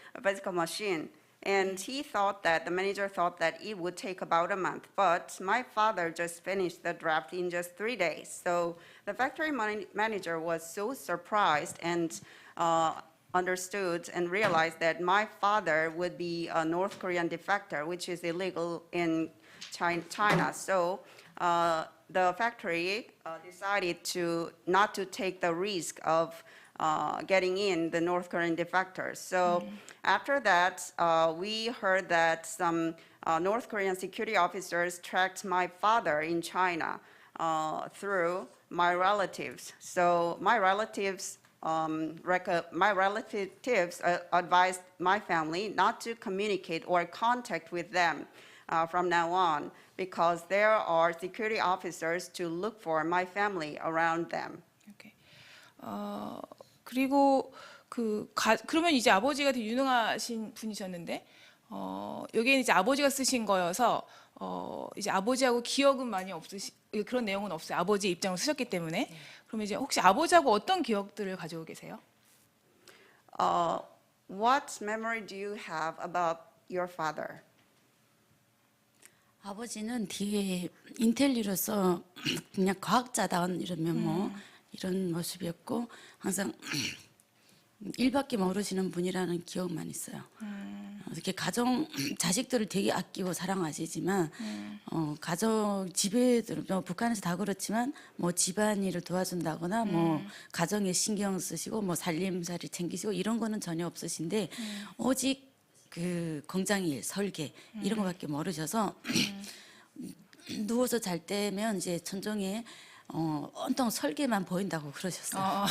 machine. And the manager thought that it would take about a month. But my father just finished the draft in just 3 days. So the factory manager was so surprised and understood and realized that my father would be a North Korean defector, which is illegal in China. So the factory decided not to take the risk of getting in the North Korean defectors. So after that, we heard that some North Korean security officers tracked my father in China through my relatives. So my relatives my relatives advised my family not to communicate or contact with them from now on because there are security officers to look for my family around them. 오케이. 그리고 그러면 이제 아버지가 되게 유능하신 분이셨는데 여기에는 이제 아버지가 쓰신 거여서 이제 아버지하고 기억은 많이 그런 내용은 없어요. 아버지 입장으로 쓰셨기 때문에. 그러면 이제 혹시 아버지하고 어떤 기억들을 가지고 계세요? What memory do you have about your father? 아버지는 되게 인텔리로서 그냥 과학자다 이러면 뭐 이런 모습이었고 항상 일밖에 모르시는 분이라는 기억만 있어요. 이렇게 자식들을 되게 아끼고 사랑하시지만 집에 북한에서 다 그렇지만 뭐 집안일을 도와준다거나 뭐 가정에 신경 쓰시고 뭐 살림살이 챙기시고 이런 거는 전혀 없으신데 오직 그 공장일 설계 이런 거밖에 모르셔서 누워서 잘 때면 이제 천정에 온통 설계만 보인다고 그러셨어요.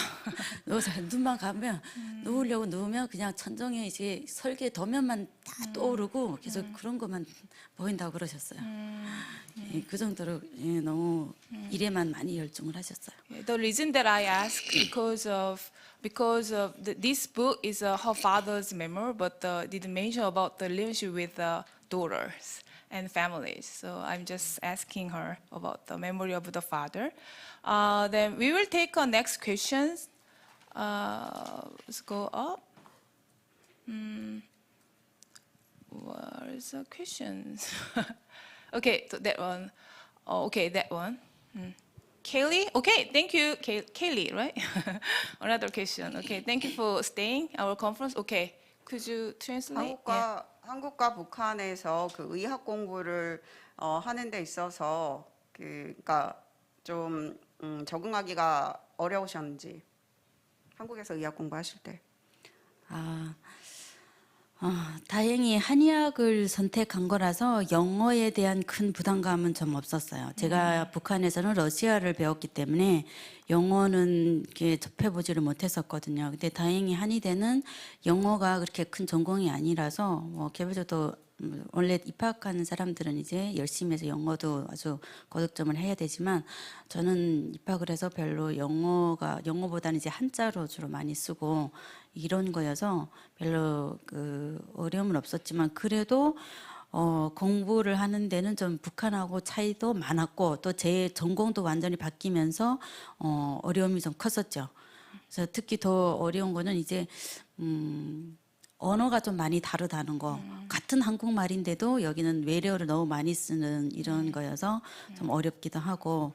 누워서 눈만 감으면 누우려고 누우면 그냥 천정에 이제 설계 도면만 다 떠오르고 계속 그런 것만 보인다고 그러셨어요. 그 정도로 너무 일에만 많이 열중을 하셨어요. The reason that I ask because of this book is her father's memoir, but didn't mention about the relationship with the daughters and families. So I'm just asking her about the memory of the father. Then we will take our next questions. Let's go up. Where is the questions? Okay, so that one. Okay, that one. Kaylee? Okay, thank you, Kaylee, right? Another question. Okay, thank you for staying our conference. Okay, could you translate? 한국과 북한에서 그 의학 공부를 하는 데 있어서 그러니까 좀 적응하기가 어려우셨는지 한국에서 의학 공부하실 때. 다행히 한의학을 선택한 거라서 영어에 대한 큰 부담감은 좀 없었어요. 제가 북한에서는 러시아를 배웠기 때문에 영어는 이렇게 접해보지를 못했었거든요. 근데 다행히 한의대는 영어가 그렇게 큰 전공이 아니라서 뭐 개별적으로 원래 입학하는 사람들은 이제 열심히 해서 영어도 아주 고득점을 해야 되지만 저는 입학을 해서 별로 영어보다는 이제 한자로 주로 많이 쓰고 이런 거여서 별로 그 어려움은 없었지만 그래도 공부를 하는 데는 좀 북한하고 차이도 많았고 또 제 전공도 완전히 바뀌면서 어려움이 좀 컸었죠. 그래서 특히 더 어려운 거는 이제 언어가 좀 많이 다르다는 거. 같은 한국말인데도 여기는 외래어를 너무 많이 쓰는 이런 거여서 좀 어렵기도 하고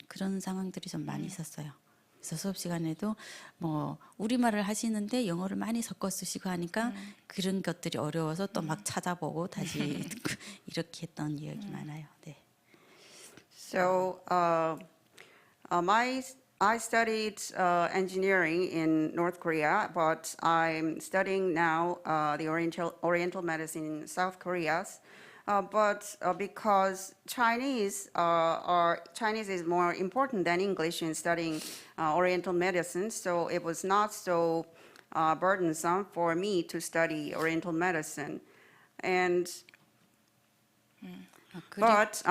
그런 상황들이 좀 많이 있었어요. 그래서 수업 시간에도 뭐 우리말을 하시는데 영어를 많이 섞어 쓰시고 하니까 그런 것들이 어려워서 또 막 찾아보고 다시 이렇게 했던 기억이 많아요. 네. So I studied engineering in North Korea, but I'm studying now the Oriental medicine in South Korea. But because Chinese is more important than English in studying Oriental medicine, so it was not so burdensome for me to study Oriental medicine. And but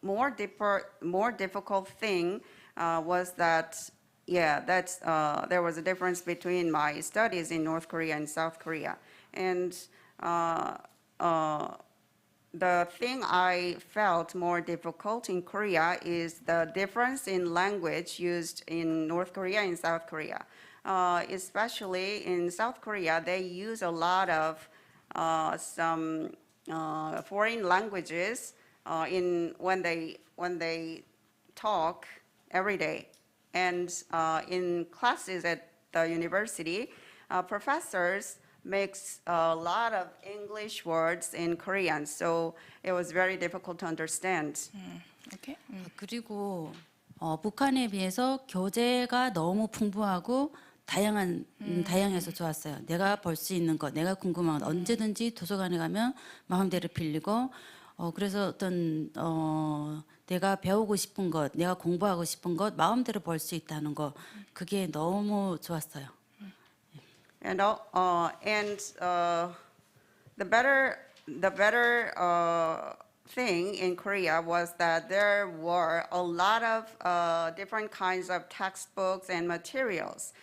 more difficult thing was that there was a difference between my studies in North Korea and South Korea, and the thing I felt more difficult in Korea is the difference in language used in North Korea and South Korea. Especially in South Korea, they use a lot of some foreign languages when they talk every day. And in classes at the university, professors makes a lot of English words in Korean, so it was very difficult to understand. Okay. 그리고 북한에 비해서 교재가 너무 풍부하고 다양해서 좋았어요. 내가 볼 수 있는 것, 내가 궁금한 것 언제든지 도서관에 가면 마음대로 빌리고 그래서 어떤 내가 배우고 싶은 것, 내가 공부하고 싶은 것 마음대로 볼 수 있다는 거 그게 너무 좋았어요. The better thing in Korea was that there were a lot of different kinds of textbooks and materials,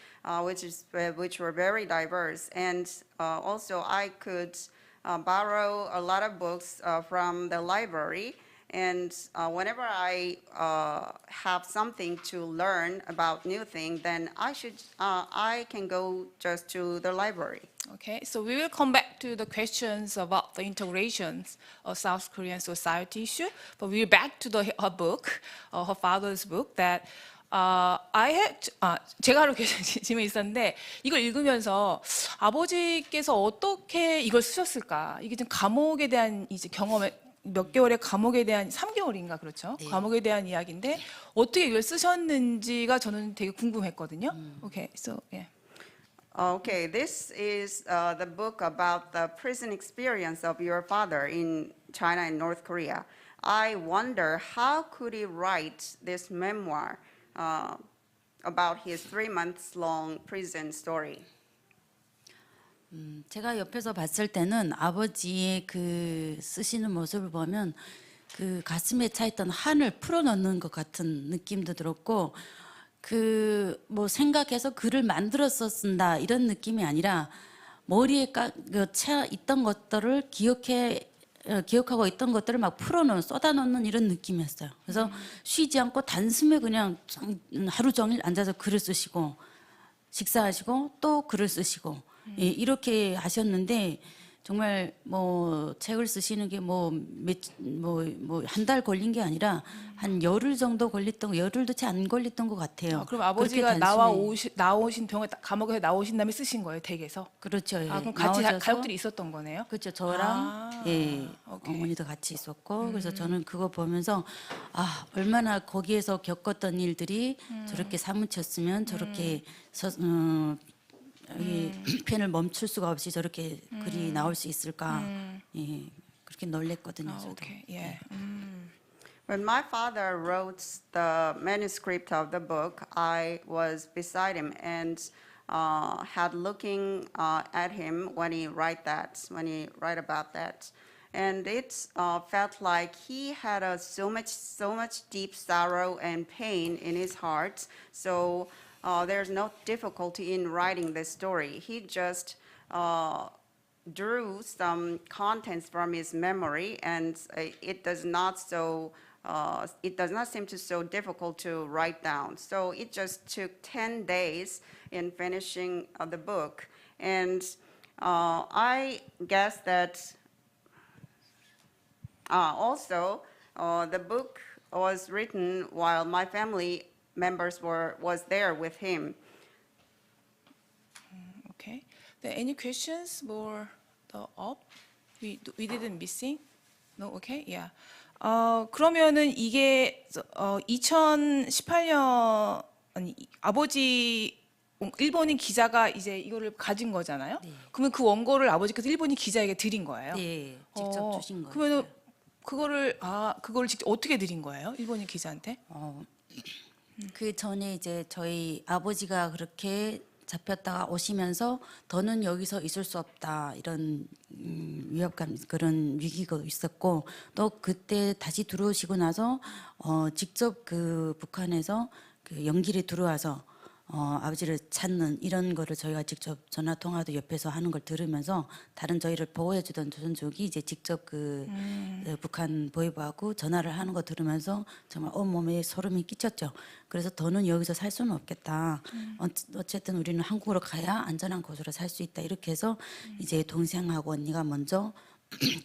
which were very diverse, and also I could borrow a lot of books from the library. And whenever I have something to learn about new thing, then I can go just to the library. Okay, so we will come back to the questions about the integrations of South Korean society issue, but we're back to her book, her father's book that 제가 하루 질문이 있었는데 이걸 읽으면서 아버지께서 어떻게 이걸 쓰셨을까? 이게 좀 감옥에 대한 이제 경험에 몇 개월의 감옥에 대한 3개월인가 그렇죠? 네. 감옥에 대한 이야기인데 어떻게 이걸 쓰셨는지가 저는 되게 궁금했거든요. Okay, so yeah. Okay, this is the book about the prison experience of your father in China and North Korea. I wonder how could he write this memoir about his 3 months long prison story. 제가 옆에서 봤을 때는 아버지의 그 쓰시는 모습을 보면 그 가슴에 차있던 한을 풀어넣는 것 같은 느낌도 들었고 그 뭐 생각해서 글을 만들어서 쓴다 이런 느낌이 아니라 머리에 차 있던 것들을 기억하고 있던 것들을 막 풀어넣는 쏟아넣는 이런 느낌이었어요. 그래서 쉬지 않고 단숨에 그냥 하루 종일 앉아서 글을 쓰시고 식사하시고 또 글을 쓰시고 예, 이렇게 하셨는데 정말 뭐 책을 쓰시는 게 뭐 한 달 걸린 게 아니라 한 열흘 정도 걸렸던 거, 열흘도 채 안 걸렸던 것 같아요. 그럼 아버지가 나오신 병원 감옥에서 나오신 다음에 쓰신 거예요, 댁에서? 그렇죠. 예. 그럼 같이 나오셔서 가족들이 있었던 거네요? 그렇죠. 저랑 예, 오케이. 어머니도 같이 있었고 그래서 저는 그거 보면서 얼마나 거기에서 겪었던 일들이 저렇게 사무쳤으면 저렇게 이 펜을 멈출 수가 없이 저렇게 글이 나올 수 있을까? 예, 그렇게 놀랬거든요. 저도. Okay, yeah. When my father wrote the manuscript of the book, I was beside him and had looking at him when he write about that. And it felt like he had so much deep sorrow and pain in his heart. So there's no difficulty in writing this story. He just drew some contents from his memory, and it does not seem so difficult to write down. So it just took 10 days in finishing the book, and I guess that also the book was written while my family members was there with him. Okay. Any questions more up? We didn't missing? No, okay, yeah. 그러면은 이게 2018년 아버지 일본인 기자가 이제 이거를 가진 거잖아요. 네. 그러면 그 원고를 아버지께서 일본인 기자에게 드린 거예요. 네, 직접 주신 거예요. 그러면은 그거를 직접 어떻게 드린 거예요? 일본인 기자한테? 그 전에 이제 저희 아버지가 그렇게 잡혔다가 오시면서 더는 여기서 있을 수 없다 이런 위협감 그런 위기가 있었고 또 그때 다시 들어오시고 나서 직접 그 북한에서 그 연길에 들어와서 아버지를 찾는 이런 거를 저희가 직접 전화 통화도 옆에서 하는 걸 들으면서 다른 저희를 보호해주던 조선족이 이제 직접 그 북한 보위부하고 전화를 하는 거 들으면서 정말 온몸에 소름이 끼쳤죠. 그래서 더는 여기서 살 수는 없겠다. 어쨌든 우리는 한국으로 가야 안전한 곳으로 살 수 있다. 이렇게 해서 이제 동생하고 언니가 먼저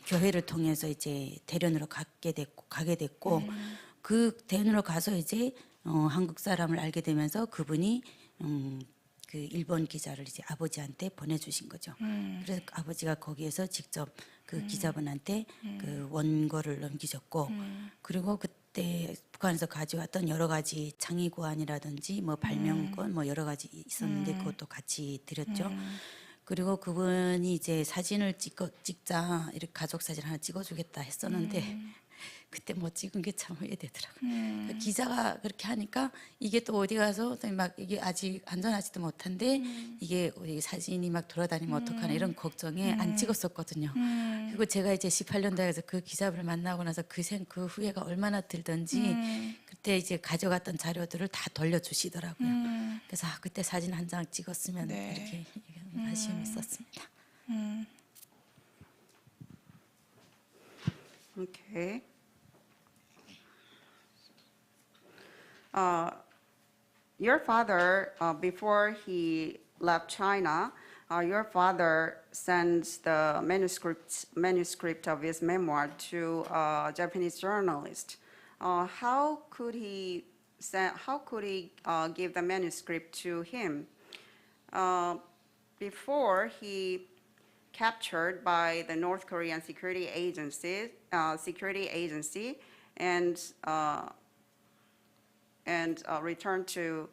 교회를 통해서 이제 대련으로 가게 됐고 그 대련으로 가서 이제 한국 사람을 알게 되면서 그분이 그 일본 기자를 이제 아버지한테 보내주신 거죠. 그래서 아버지가 거기에서 직접 그 기자분한테 그 원고를 넘기셨고 그리고 그때 북한에서 가져왔던 여러 가지 창의고안이라든지 뭐 발명권 뭐 여러 가지 있었는데 그것도 같이 드렸죠. 그리고 그분이 이제 사진을 찍자 이렇게 가족 사진 하나 찍어주겠다 했었는데 그때 못 찍은 게 참 후회되더라고요. 그 기자가 그렇게 하니까 이게 또 어디 가서 막 이게 아직 안전하지도 못한데 이게 우리 사진이 막 돌아다니면 어떡하나 이런 걱정에 안 찍었었거든요. 그리고 제가 이제 18년도에서 그 기자분을 만나고 나서 그 후회가 얼마나 들던지 그때 이제 가져갔던 자료들을 다 돌려주시더라고요. 그래서 그때 사진 한 장 찍었으면 네. 이렇게 아쉬움이 있었습니다. Okay. Your father, before he left China, your father sent the manuscript of his memoir to a Japanese journalist. How could he give the manuscript to him? Before he captured by the North Korean security agency, and returned to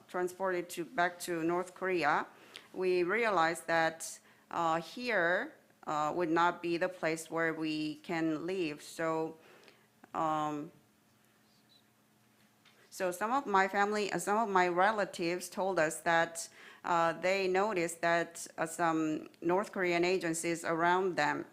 transported back to North Korea, we realized that here would not be the place where we can live. So some of my family, some of my relatives told us that they noticed that some North Korean agencies around them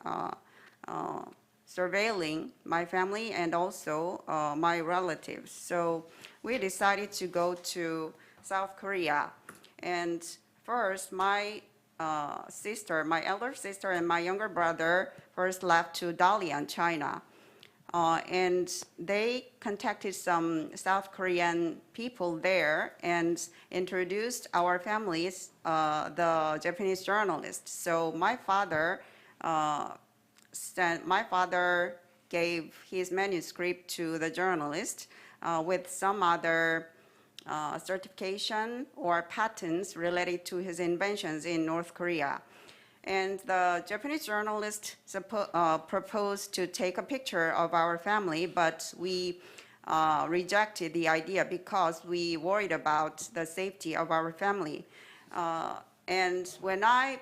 surveilling my family and also my relatives. So we decided to go to South Korea. And first, my elder sister and my younger brother first left to Dalian, China. And they contacted some South Korean people there and introduced our families, the Japanese journalists. So my father gave his manuscript to the journalist with some other certification or patents related to his inventions in North Korea. And the Japanese journalist proposed to take a picture of our family, but we rejected the idea because we worried about the safety of our family. And when I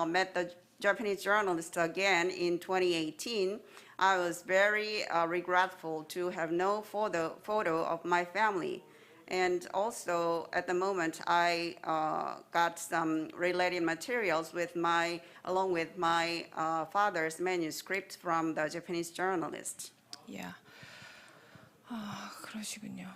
met the Japanese journalist again in 2018, I was very regretful to have no photo of my family. And also, at the moment, I got some related materials along with my father's manuscript from the Japanese journalist. Yeah. 그러시군요.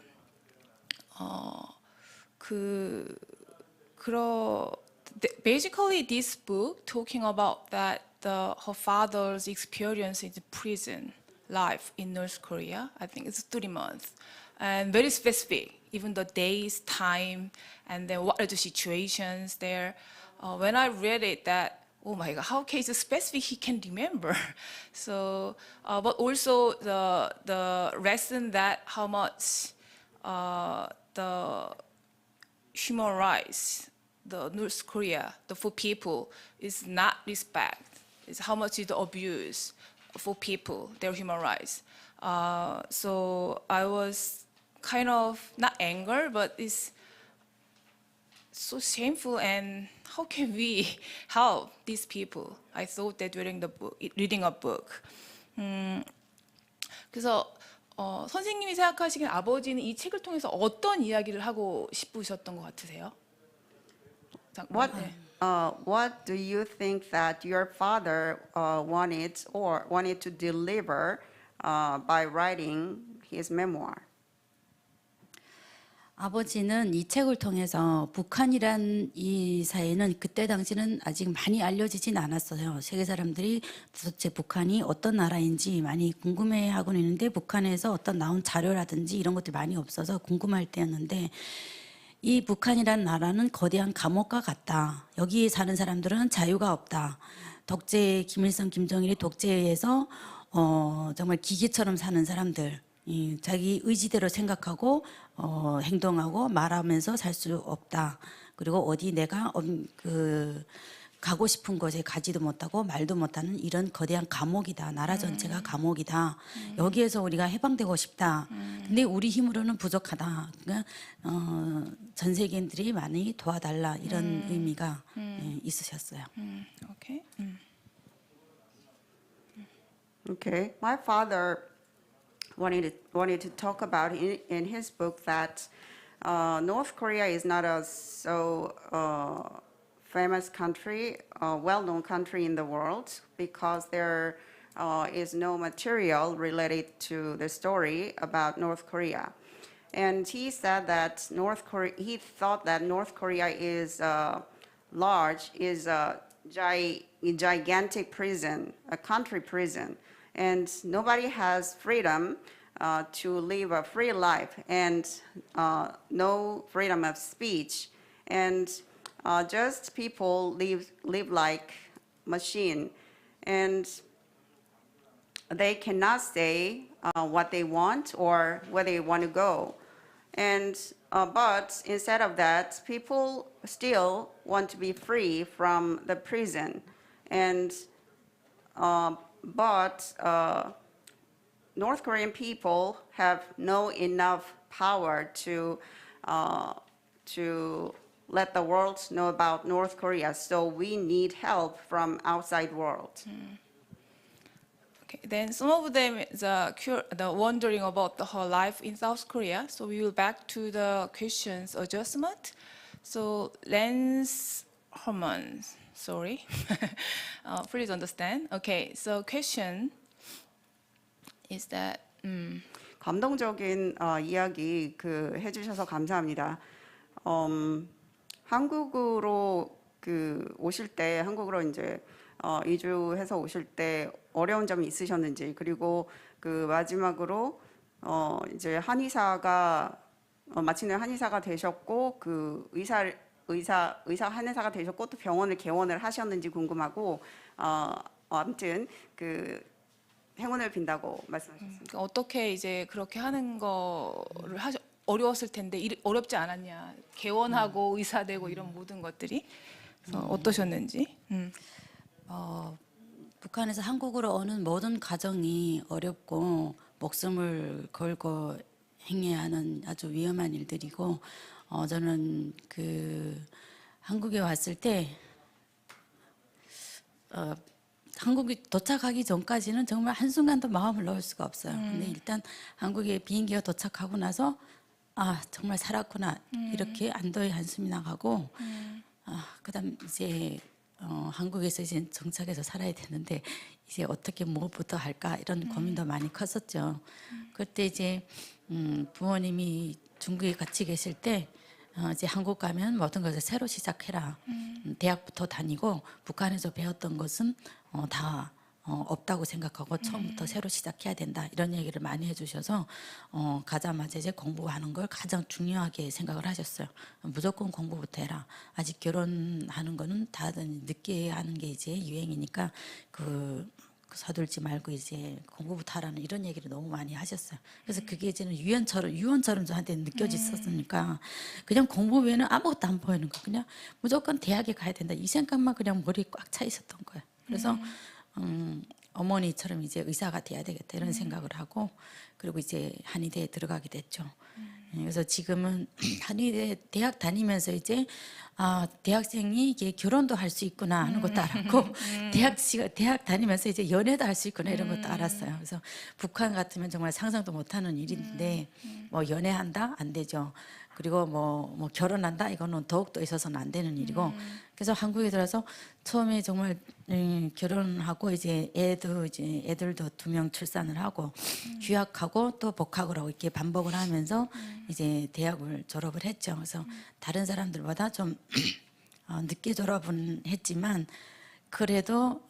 Basically, this book talking about that her father's experience in the prison life in North Korea. I think it's 3 months, and very specific. Even the days, time, and then what are the situations there. When I read it, that oh my God, how can it's specific he can remember? So, but also the lesson that how much the human rights, the North Korea, for people is not respect. It's how much is the abuse for people, their human rights. So I was kind of not anger, but it's so shameful. And how can we help these people? I thought that during reading a book. 그래서 선생님이 생각하시기엔 아버지는 이 책을 통해서 어떤 이야기를 하고 싶으셨던 것 같으세요? What do you think that your father wanted to deliver by writing his memoir? 아버지는 이 책을 통해서 북한이란 이 사회는 그때 당시는 아직 많이 알려지진 않았어요. 세계 사람들이 도대체 북한이 어떤 나라인지 많이 궁금해하고는 있는데 북한에서 어떤 나온 자료라든지 이런 것들이 많이 없어서 궁금할 때였는데 이 북한이란 나라는 거대한 감옥과 같다. 여기 사는 사람들은 자유가 없다. 김일성, 김정일이 독재에 의해서 정말 기계처럼 사는 사람들. 자기 의지대로 생각하고 행동하고 말하면서 살 수 없다. 그리고 어디 내가 가고 싶은 곳에 가지도 못하고 말도 못하는 이런 거대한 감옥이다. 나라 전체가 감옥이다. 여기에서 우리가 해방되고 싶다. 근데 우리 힘으로는 부족하다. 그러니까 전 세계인들이 많이 도와달라 이런 의미가 있으셨어요. Okay. Okay, my father wanted to talk about in his book that North Korea is not a so famous country, well-known country in the world because there is no material related to the story about North Korea. And he said that he thought that North Korea is large, is a gigantic prison, a country prison, and nobody has freedom to live a free life and no freedom of speech, and just people live like machine, and they cannot say what they want or where they want to go. And but instead of that, people still want to be free from the prison, and but North Korean people have no enough power to let the world know about North Korea. So we need help from outside world. Okay, then some of them the wondering about the whole life in South Korea. So we will back to the questions adjustment. So Lance Herman, sorry, please understand. Okay, so question is that 감동적인 이야기 해주셔서 감사합니다. 한국으로 오실 때 한국으로 이제 이주해서 오실 때 어려운 점이 있으셨는지, 그리고 마지막으로 이제 한의사가 마침내 한의사가 되셨고 의사 한의사가 되셨고 또 병원을 개원을 하셨는지 궁금하고 아무튼 행운을 빈다고 말씀하셨습니다. 그러니까 어떻게 이제 그렇게 하는 거를 어려웠을 텐데 어렵지 않았냐? 개원하고 의사 되고 이런 모든 것들이 그래서 어떠셨는지. 북한에서 한국으로 오는 모든 과정이 어렵고 목숨을 걸고 행해야 하는 아주 위험한 일들이고 저는 한국에 왔을 때 한국에 도착하기 전까지는 정말 한순간도 마음을 놓을 수가 없어요. 근데 일단 한국에 비행기가 도착하고 나서 정말 살았구나 이렇게 안도의 한숨이 나가고 그다음 이제 한국에서 이제 정착해서 살아야 되는데 이제 어떻게 뭐부터 할까 이런 고민도 많이 컸었죠. 그때 이제 부모님이 중국에 같이 계실 때 이제 한국 가면 모든 것을 새로 시작해라. 대학부터 다니고 북한에서 배웠던 것은 다 없다고 생각하고 처음부터 새로 시작해야 된다. 이런 얘기를 많이 해주셔서 가자마자 이제 공부하는 걸 가장 중요하게 생각을 하셨어요. 무조건 공부부터 해라. 아직 결혼하는 거는 다들 늦게 하는 게 이제 유행이니까 서둘지 말고 이제 공부부터 하라는 이런 얘기를 너무 많이 하셨어요. 그래서 그게 이제는 유언처럼 저한테 느껴졌었으니까 그냥 공부 외에는 아무것도 안 보이는 거. 그냥 무조건 대학에 가야 된다. 이 생각만 그냥 머리에 꽉 차 있었던 거예요. 그래서 어머니처럼 이제 의사가 돼야 되겠다 이런 생각을 하고 그리고 이제 한의대에 들어가게 됐죠. 그래서 지금은 한의대 대학 다니면서 이제 대학생이 이게 결혼도 할 수 있구나 하는 것도 알았고 대학 다니면서 이제 연애도 할 수 있구나 이런 것도 알았어요. 그래서 북한 같으면 정말 상상도 못하는 일인데 뭐 연애한다 안 되죠. 그리고 뭐 결혼한다 이거는 더욱더 있어서는 안 되는 일이고 그래서 한국에 들어서 처음에 정말 결혼하고 이제 애들도 2명 출산을 하고 휴학하고 또 복학을 하고 이렇게 반복을 하면서 이제 대학을 졸업을 했죠. 그래서 다른 사람들보다 좀 늦게 졸업은 했지만 그래도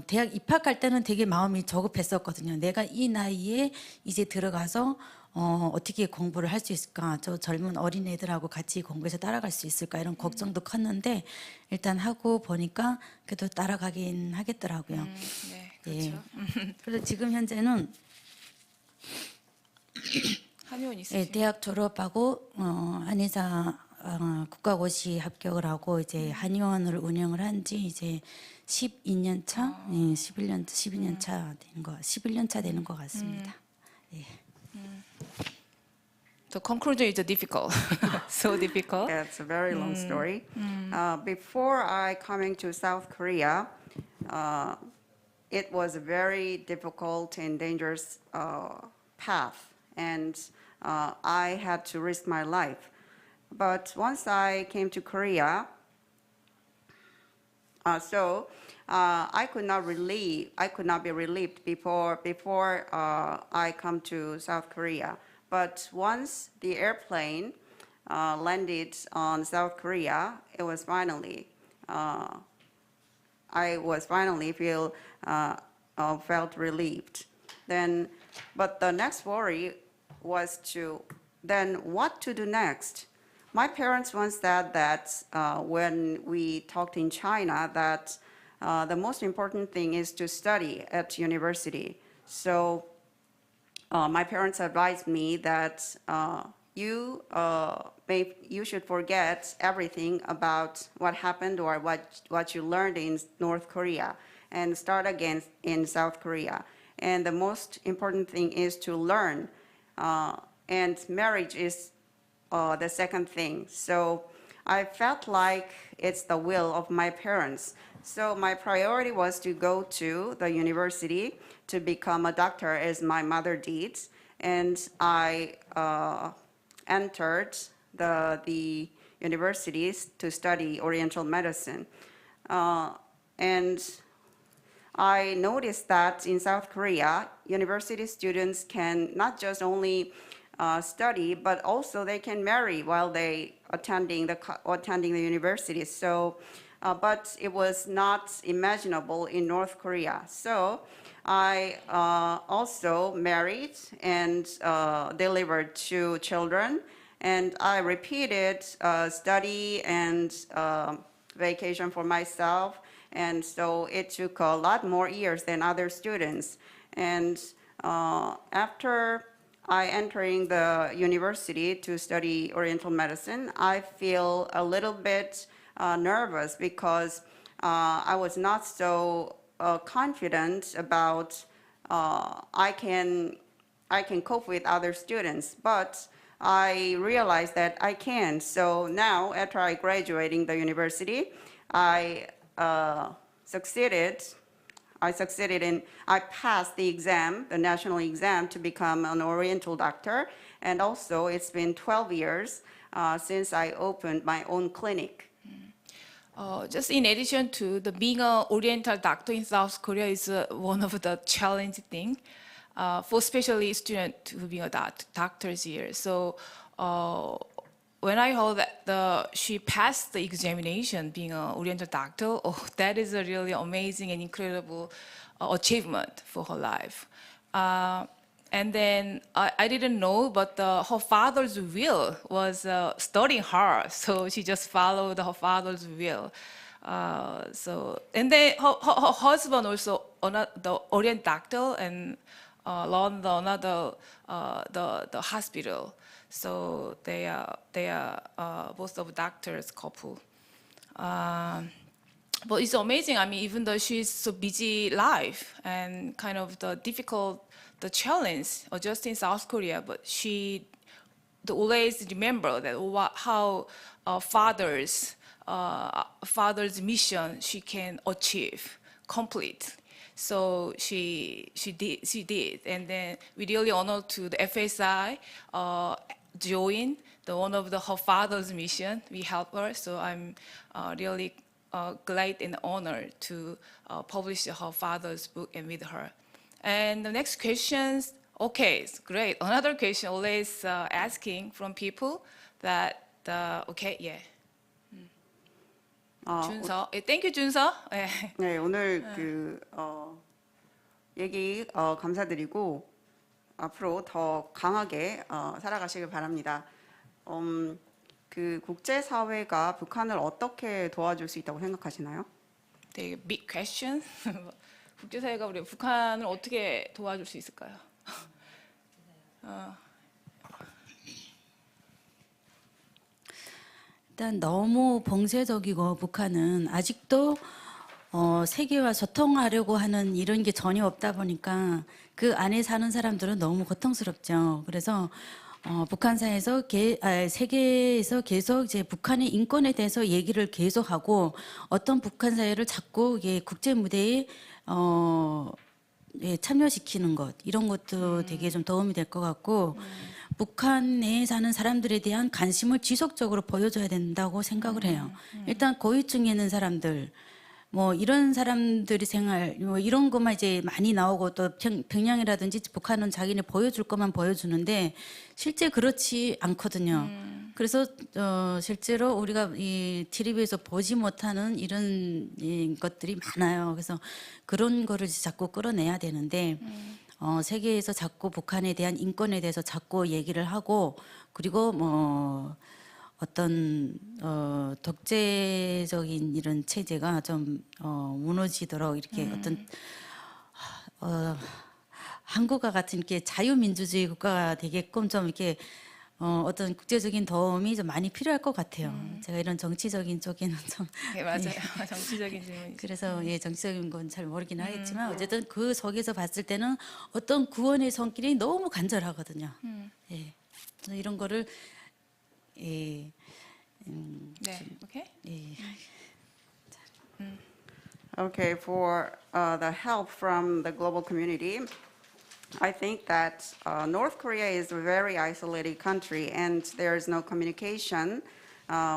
대학 입학할 때는 되게 마음이 조급했었거든요. 내가 이 나이에 이제 들어가서 어떻게 공부를 할 수 있을까? 저 젊은 어린애들하고 같이 공부해서 따라갈 수 있을까? 이런 걱정도 컸는데 일단 하고 보니까 그래도 따라가긴 하겠더라고요. 네, 그렇죠. 그래서 지금 현재는 한의원 있으시죠? 대학 졸업하고 한의사 국가고시 합격을 하고 이제 한의원을 운영을 한 지 이제 12년 차, 12년 차 되는 11년 차 되는 것 같습니다. 예. The conclusion is difficult, so difficult. It's a very long story. Before I coming to South Korea, it was a very difficult and dangerous path, and I had to risk my life. But once I came to Korea, I could not be relieved before I come to South Korea. But once the airplane landed on South Korea, it was finally I was finally felt relieved. But the next worry was then what to do next. My parents once said that when we talked in China that the most important thing is to study at university. So my parents advised me that you should forget everything about what happened or what you learned in North Korea and start again in South Korea. And the most important thing is to learn, and marriage is the second thing. So I felt like it's the will of my parents. So my priority was to go to the university to become a doctor as my mother did. And I entered the universities to study Oriental medicine. And I noticed that in South Korea, university students can not just only study, but also they can marry while they attending the university. So, but it was not imaginable in North Korea. So I also married and delivered 2 children, and I repeated study and vacation for myself. And so it took a lot more years than other students. And after I entering the university to study Oriental medicine, I feel a little bit nervous because I was not so confident about I can cope with other students, but I realized that I can. So now, after I graduating the university, I succeeded and I passed the exam, the national exam, to become an Oriental doctor. And also, it's been 12 years since I opened my own clinic. Just in addition to being an Oriental doctor in South Korea is one of the challenging things for especially students who being a doctors here. So when I heard that she passed the examination being an Oriental doctor, that is a really amazing and incredible achievement for her life. And then I didn't know, but her father's will was studying her, so she just followed her father's will. And then her husband also the Orient doctor and learned the hospital. So they are both of doctors couple. But it's amazing. I mean, even though she's so busy life and kind of the challenge just in South Korea, but she always remember that how father's mission she can achieve complete. So she did, and then we really honored to the FSI join one of her father's mission. We help her, so I'm really glad and honored to publish her father's book and with her. And the next questions, okay, it's great. Another question always asking from people that, okay, yeah. 준서, thank you, 준서. 네, 오늘 얘기 감사드리고 앞으로 더 강하게 살아가시길 바랍니다. 국제사회가 북한을 어떻게 도와줄 수 있다고 생각하시나요? 되게 big question. 국제사회가 우리 북한을 어떻게 도와줄 수 있을까요? 일단 너무 봉쇄적이고 북한은 아직도 세계와 소통하려고 하는 이런 게 전혀 없다 보니까 그 안에 사는 사람들은 너무 고통스럽죠. 그래서 북한사에서 세계에서 계속 이제 북한의 인권에 대해서 얘기를 계속하고 어떤 북한 사회를 자꾸 국제 무대에 참여시키는 것 이런 것도 되게 좀 도움이 될 것 같고 북한에 사는 사람들에 대한 관심을 지속적으로 보여줘야 된다고 생각을 해요. 일단 고위층에 있는 사람들 뭐 이런 사람들이 생활 뭐 이런 것만 이제 많이 나오고 또 평양이라든지 북한은 자기네 보여줄 것만 보여주는데 실제 그렇지 않거든요. 그래서 실제로 우리가 이 TV에서 보지 못하는 이런 것들이 많아요. 그래서 그런 거를 자꾸 끌어내야 되는데 세계에서 자꾸 북한에 대한 인권에 대해서 자꾸 얘기를 하고 그리고 뭐 어떤 독재적인 이런 체제가 좀 무너지도록 이렇게 어떤 한국과 같은 이렇게 자유민주주의 국가가 되게끔 좀 이렇게 어떤 국제적인 도움이 좀 많이 필요할 것 같아요. 제가 이런 정치적인 쪽에는 좀 네, 맞아요. 정치적인 질문이죠. 그래서 정치적인 건 잘 모르긴 하겠지만 어쨌든 그 속에서 봤을 때는 어떤 구원의 손길이 너무 간절하거든요. 예. 그래서 이런 거를 예. 네, 오케이. 예. Okay, for the help from the global community, I think that North Korea is a very isolated country, and there is no communication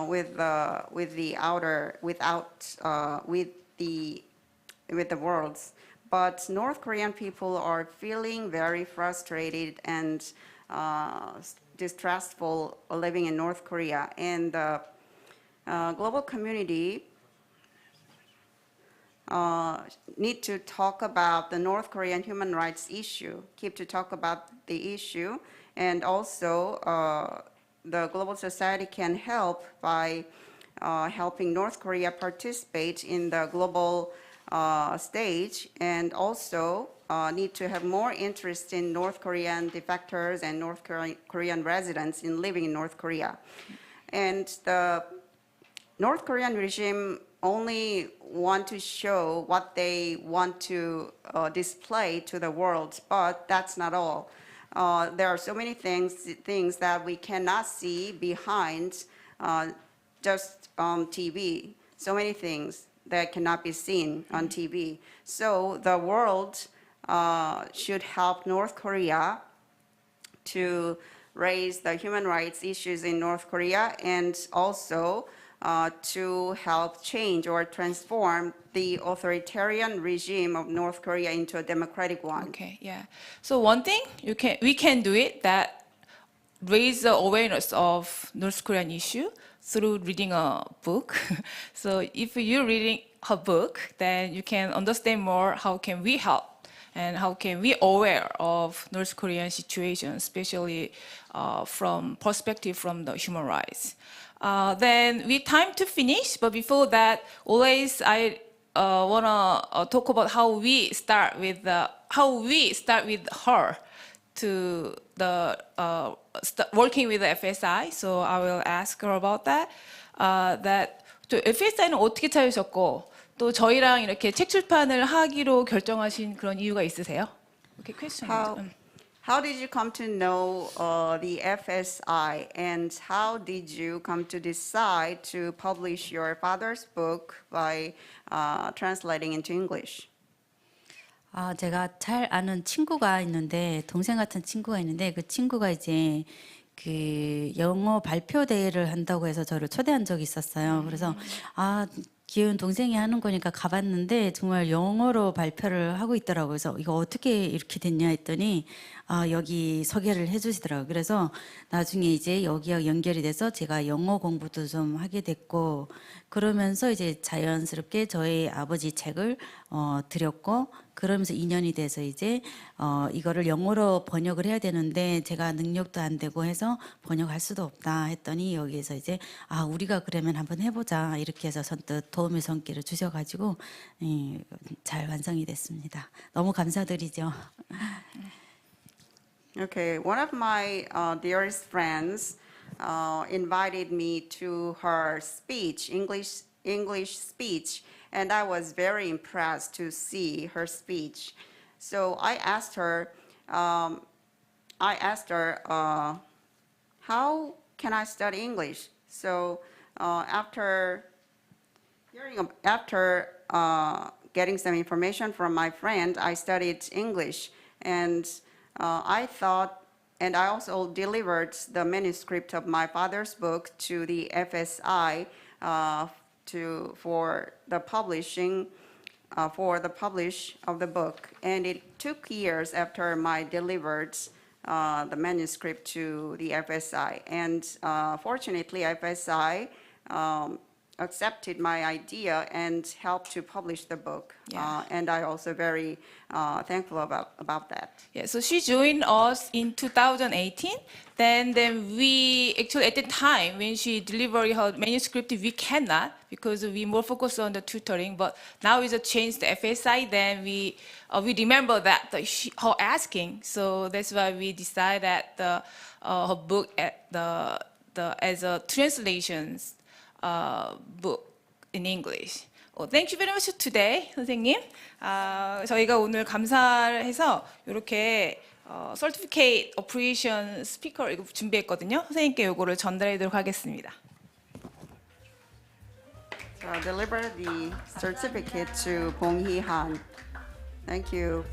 with the outer, with the world. But North Korean people are feeling very frustrated and distrustful living in North Korea, and the global community need to talk about the North Korean human rights issue, keep to talk about the issue, and also the global society can help by helping North Korea participate in the global stage, and also need to have more interest in North Korean defectors and North Korean residents in living in North Korea. And the North Korean regime only want to show what they want to display to the world, but that's not all. There are so many things that we cannot see behind just on TV. So many things that cannot be seen on TV. So the world should help North Korea to raise the human rights issues in North Korea, and also to help change or transform the authoritarian regime of North Korea into a democratic one. Okay, yeah. So one thing we can do it that raise the awareness of North Korean issue through reading a book. So if you're reading a book, then you can understand more how can we help and how can we aware of North Korean situation, especially from perspective from the human rights. Then we time to finish, but before that, always I wanna talk about how we start with her to the working with the FSI. So I will ask her about that. That 또 FSI는 어떻게 찾으셨고 또 저희랑 이렇게 책 출판을 하기로 결정하신 그런 이유가 있으세요? Okay, question. How did you come to know the FSI, and how did you come to decide to publish your father's book by translating into English? 제가 잘 아는 친구가 있는데 동생 같은 친구가 있는데 그 친구가 이제 그 영어 발표 대회를 한다고 해서 저를 초대한 적이 있었어요. 그래서 귀여운 동생이 하는 거니까 가봤는데 정말 영어로 발표를 하고 있더라고요. 그래서 이거 어떻게 이렇게 됐냐 했더니 여기 소개를 해주시더라고요. 그래서 나중에 이제 여기와 연결이 돼서 제가 영어 공부도 좀 하게 됐고 그러면서 이제 자연스럽게 저희 아버지 책을 드렸고 그러면서 인연이 돼서 이제 이거를 영어로 번역을 해야 되는데 제가 능력도 안 되고 해서 번역할 수도 없다 했더니 여기에서 이제 우리가 그러면 한번 해보자 이렇게 해서 선뜻 도움의 손길을 주셔가지고 잘 완성이 됐습니다. 너무 감사드리죠. Okay, one of my dearest friends invited me to her speech, English speech, and I was very impressed to see her speech. So I asked her, how can I study English? So after getting some information from my friend, I studied English, and I thought, and I also delivered the manuscript of my father's book to the FSI for the publishing, for the publish of the book. And it took years after I delivered the manuscript to the FSI. And fortunately, FSI accepted my idea and helped to publish the book. Yeah. And I also very thankful about that. Yeah, so she joined us in 2018. Then we actually at the time when she delivered her manuscript, we cannot because we more focused on the tutoring. But now it's a change to FSI. Then we remember that her asking. So that's why we decided that her book as a translations book in English. Thank you very much today, 선생님. 저희가 오늘 감사를 해서 이렇게 Certificate Operation Speaker 이거 준비했거든요. 선생님께 이거를 전달해드리도록 하겠습니다. So I deliver the certificate to Bong Hee-han. Thank you.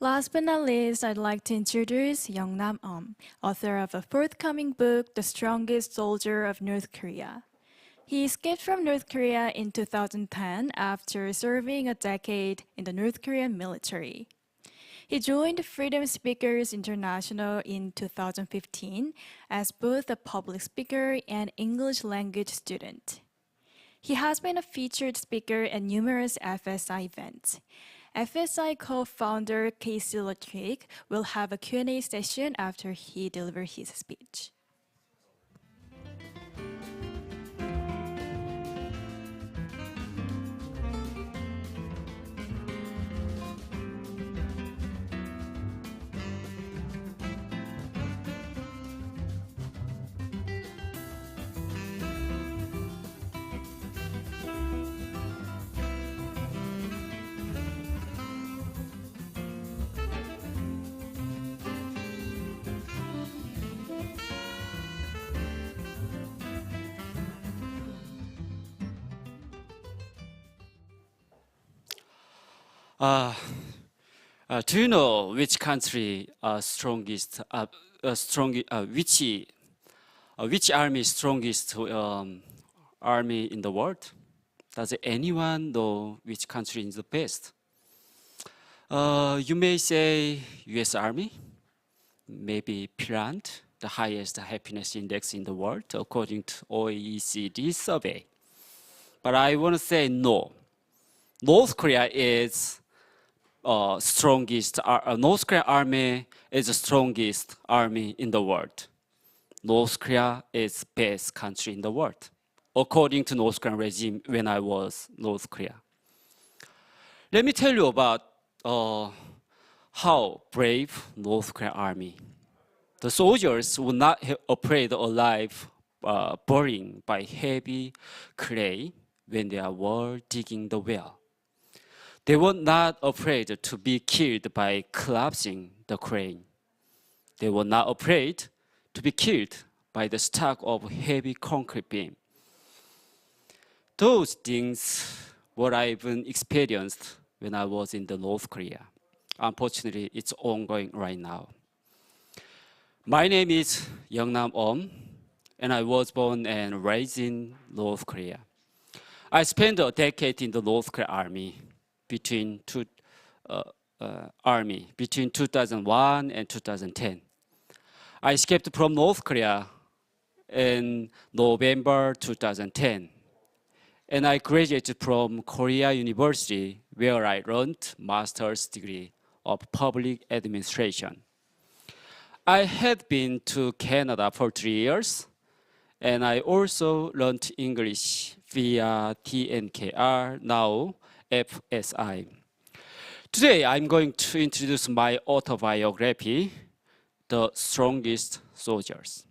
Last but not least, I'd like to introduce Youngnam author of a forthcoming book, The Strongest Soldier of North Korea. He escaped from North Korea in 2010 after serving a decade in the North Korean military. He joined Freedom Speakers International in 2015 as both a public speaker and English language student. He has been a featured speaker at numerous FSI events. FSI co-founder Casey Latrick will have a Q&A session after he delivers his speech. Do you know which country strongest, which army strongest army in the world? Does anyone know which country is the best? You may say U.S. Army, maybe Finland, the highest happiness index in the world according to OECD survey. But I want to say no. North Korea is North Korean army is the strongest army in the world. North Korea is best country in the world, according to North Korean regime when I was North Korea. Let me tell you about how brave North Korean army. The soldiers would not have afraid alive burning by heavy clay when they were digging the well. They were not afraid to be killed by collapsing the crane. They were not afraid to be killed by the stack of heavy concrete beam. Those things what I've experienced when I was in the North Korea. Unfortunately, it's ongoing right now. My name is Yeongnam and I was born and raised in North Korea. I spent a decade in the North Korean Army between 2001 and 2010. I escaped from North Korea in November 2010. And I graduated from Korea University, where I learned master's degree of public administration. I had been to Canada for 3 years, and I also learned English via TNKR, now FSI. Today, I'm going to introduce my autobiography, The Strongest Soldiers,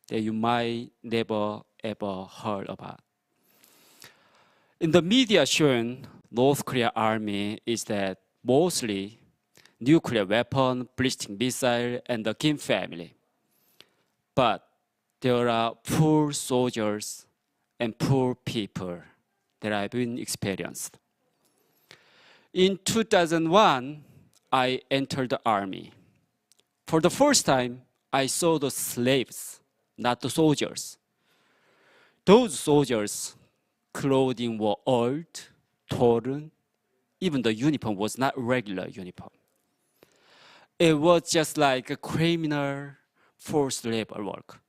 that you might never ever heard about. In the media shown, North Korea Army is that mostly nuclear weapon, ballistic missile, and the Kim family. But there are poor soldiers and poor people that I've been experienced. In 2001, I entered the army. For the first time, I saw the slaves, not the soldiers. Those soldiers' clothing were old, torn. Even the uniform was not regular uniform. It was just like a criminal forced labor work.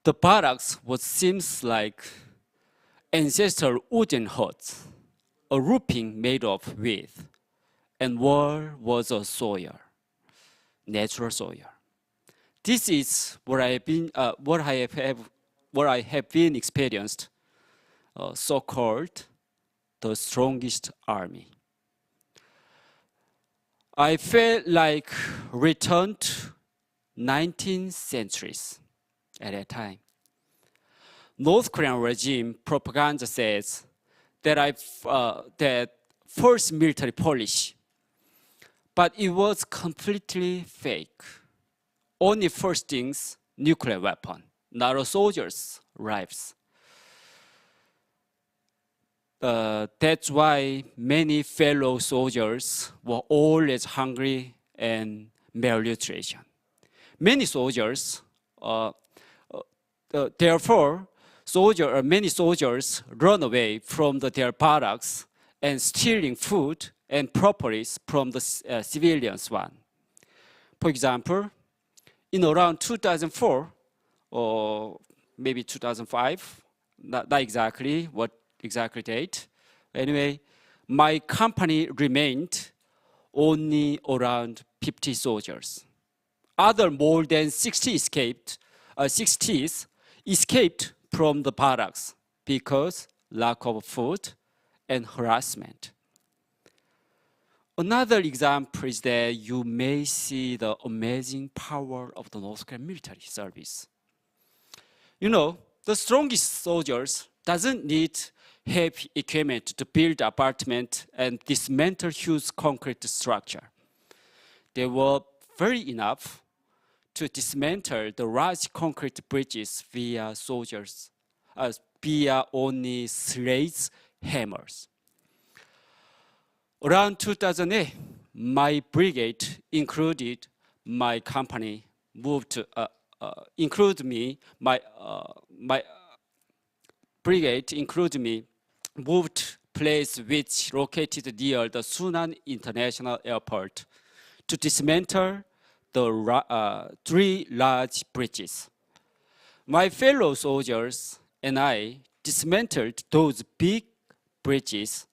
The barracks seems like ancestral wooden huts, a roofing made of wood, and wall was a soil, natural soil. This is what I have been experienced, so-called the strongest army. I felt like returned to 19th centuries at that time. North Korean regime propaganda says that that first military policy, but it was completely fake. Only first things, nuclear weapon, not a soldier's lives. That's why many fellow soldiers were always hungry and malnutrition. Many soldiers, many soldiers run away from their barracks and stealing food and properties from the civilians one. For example, in around 2004 or maybe 2005, not exactly what exact date. Anyway, my company remained only around 50 soldiers. Other more than 60 escaped from the barracks because lack of food and harassment. Another example is that you may see the amazing power of the North Korean military service. You know, the strongest soldiers doesn't need heavy equipment to build apartment and dismantle huge concrete structure. They were very enough to dismantle the large concrete bridges via only slates hammers. Around 2008, my brigade included my company moved to moved place which located near the Sunan International Airport to dismantle the 3 large bridges. My fellow soldiers and I dismantled those big bridges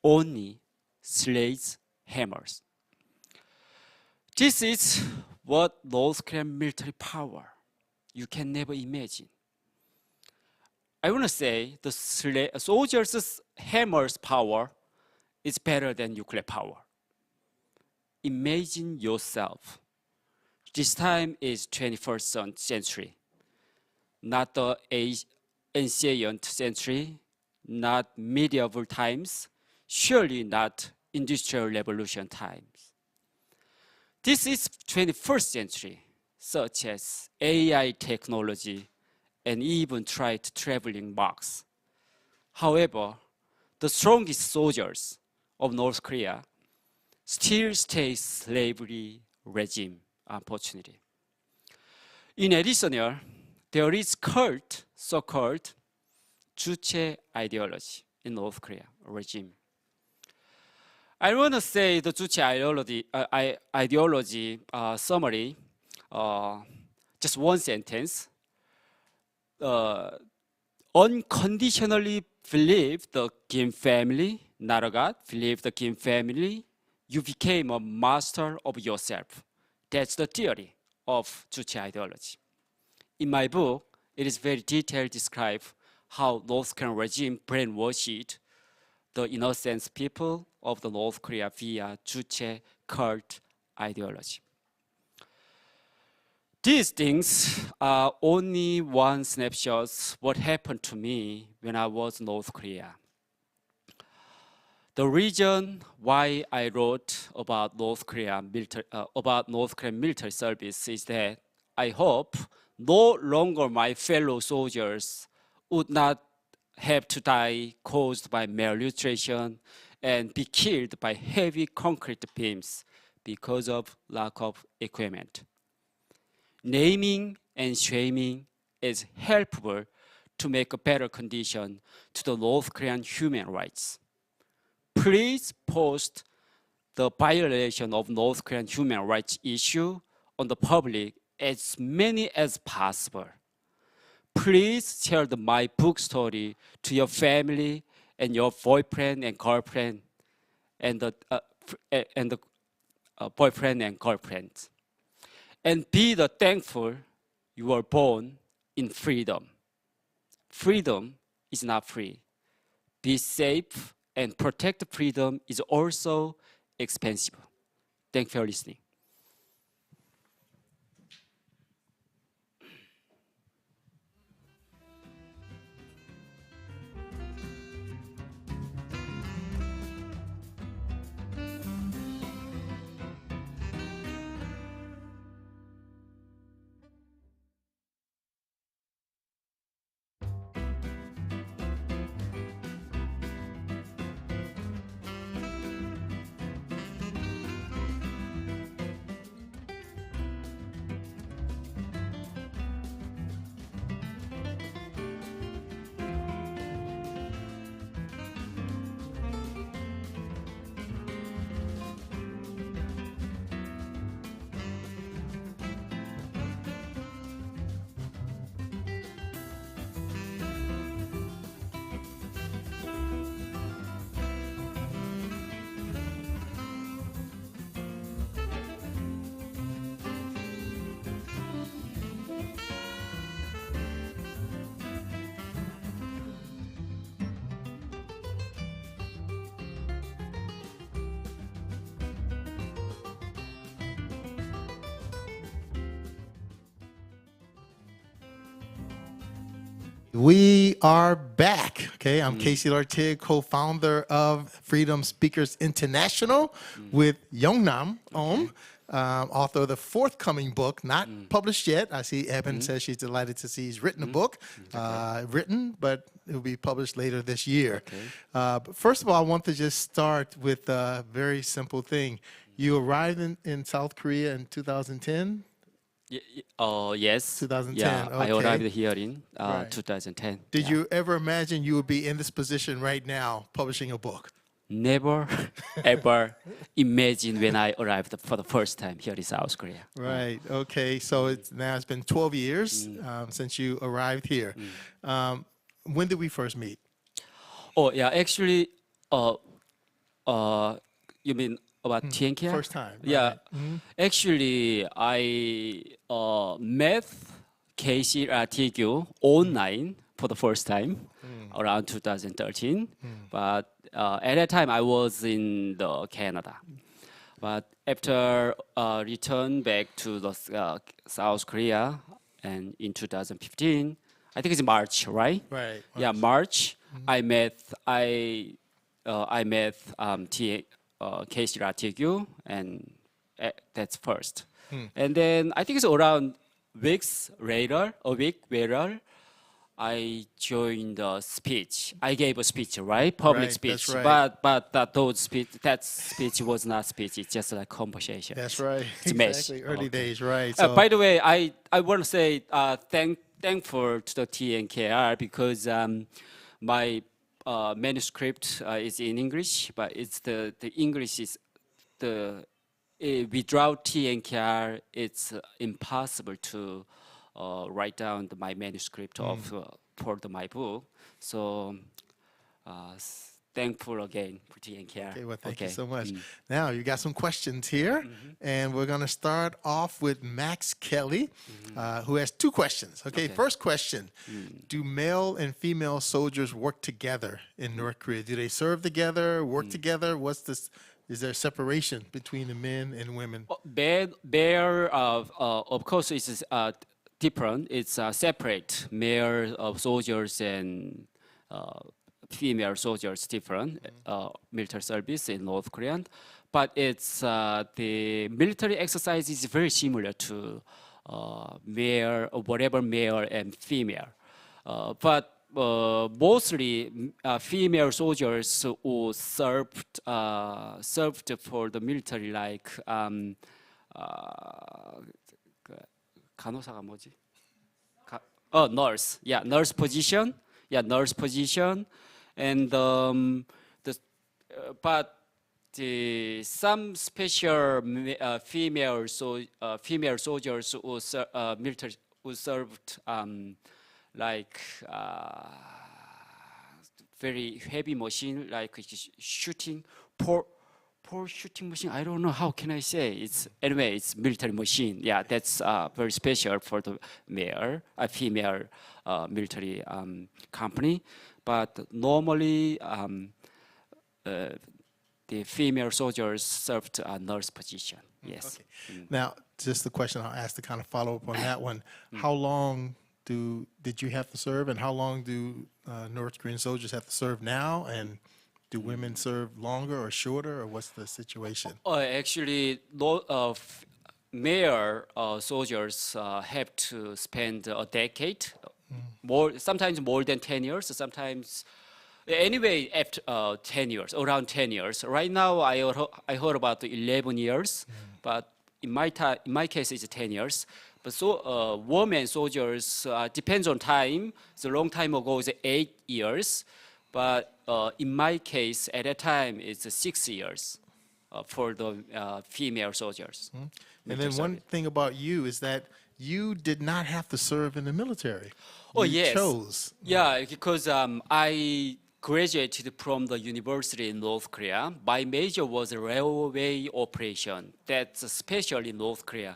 only sleds, hammers. This is what North Korean military power you can never imagine. I want to say the soldiers' hammers power is better than nuclear power. Imagine yourself. This time is 21st century, not the ancient century, not medieval times, surely not industrial revolution times. This is 21st century, such as AI technology and even tried traveling Mars. However, the strongest soldiers of North Korea still stay slavery regime, unfortunately. In addition, there is cult, so-called 주체 ideology in North Korea regime. I want to say the 주체 ideology summary, just one sentence. Unconditionally believe the Kim family, not a God, believe the Kim family, you became a master of yourself. That's the theory of 주체 ideology. In my book, it is very detailed describe how North Korean regime brainwashed the innocent people of the North Korea via 주체 cult ideology. These things are only one snapshot what happened to me when I was in North Korea. The reason why I wrote about North Korean military service is that I hope no longer my fellow soldiers would not have to die caused by malnutrition and be killed by heavy concrete beams because of lack of equipment. Naming and shaming is helpful to make a better condition to the North Korean human rights. Please post the violation of North Korean human rights issue on the public as many as possible. Please share my book story to your family and your boyfriend and girlfriend and the boyfriend and girlfriend. And be the thankful you were born in freedom. Freedom is not free. Be safe and protect freedom is also expensive. Thank you for listening. We are back. Okay, I'm Casey Lartigue, co-founder of Freedom Speakers International with Yeongnam Om, author of the forthcoming book, not published yet. I see Evan says she's delighted to see he's written a book, written, but it will be published later this year. But first of all, I want to just start with a very simple thing. You arrived in South Korea in 2010? Yes. 2010, Yeah, I okay. arrived here in Right. 2010. Did Yeah. you ever imagine you would be in this position right now, publishing a book? Never, ever imagine when I arrived for the first time here in South Korea. Right. Okay. So it's been 12 years since you arrived here. When did we first meet? Oh, yeah, actually, you mean about TNK? First time. Yeah. Right. Mhm. Actually, I met Casey Artigue online for the first time around 2013. But at that time, I was in the Canada. But after return back to the South Korea, and in 2015, I think it's March, right? Right. Yeah, March. I met Casey Ratigu, and that's first. And then I think it's around a week later, I joined a speech. I gave a speech, right? Public Right, speech. that's right. But that speech was not speech. It's just like conversation. That's right. It's a mess. Exactly. Early Okay. days, right. By the way, I want to say thankful to the TNKR because my manuscript is in English, but it's the English is the without TNKR, it's impossible to write down my manuscript of my book. So thankful again for TNKR. Okay, well, thank you so much. Now, you got some questions here, and we're going to start off with Max Kelly, who has two questions. Okay, first question, do male and female soldiers work together in North Korea? Do they serve together, work together? What's this? Is there separation between the men and women? Of course, it's different. It's separate. Male soldiers and female soldiers different. Military service in North Korea, but it's the military exercise is very similar to male, whatever male and female, but. Mostly female soldiers who served for the military, like 간호사가 뭐지? Nurse. Yeah, nurse position. Yeah, nurse position, and but some special female soldiers who military who served. Like very heavy machine, like shooting, pour shooting machine. I don't know how can I say. It's anyway, it's military machine. Yeah, that's very special for the female military company. But normally, the female soldiers served a nurse position. Yes. Okay. Now, just the question I'll ask to kind of follow up on that one. How long did you have to serve, and how long do North Korean soldiers have to serve now, and do women serve longer or shorter, or what's the situation? Actually, male soldiers have to spend a decade, sometimes more than 10 years, sometimes anyway after 10 years, around 10 years. Right now, I heard about 11 years, but in my case, it's 10 years. But women soldiers depends on time. So long time ago is 8 years, but in my case at that time it's 6 years for the female soldiers. And then one thing about you is that you did not have to serve in the military. Yes. Chose. Yeah, because I graduated from the university in North Korea. My major was railway operation. That's special in North Korea.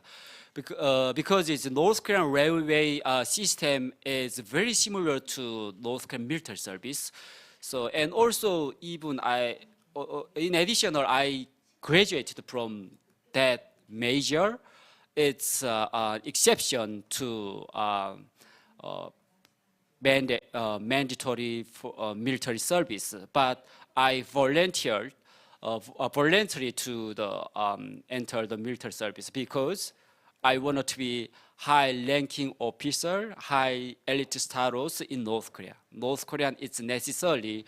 Because it's North Korean railway system is very similar to North Korean military service. So, and also even in addition, I graduated from that major. It's an exception to mandatory for, military service, but I volunteered voluntarily to enter the military service because I wanted to be high-ranking officer, high elite status in North Korea. North Korea is necessarily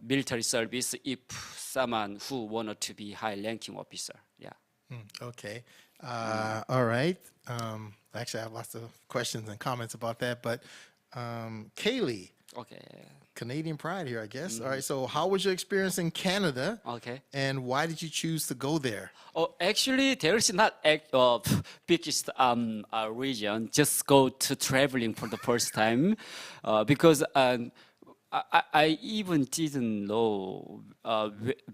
military service if someone who wanted to be high-ranking officer. Yeah. Okay. All right. Actually, I have lots of questions and comments about that, but Kaylee. Okay. Canadian pride here, I guess. All right. So, how was your experience in Canada? Okay. And why did you choose to go there? Oh, actually, there is not biggest region. Just go to traveling for the first time, because I even didn't know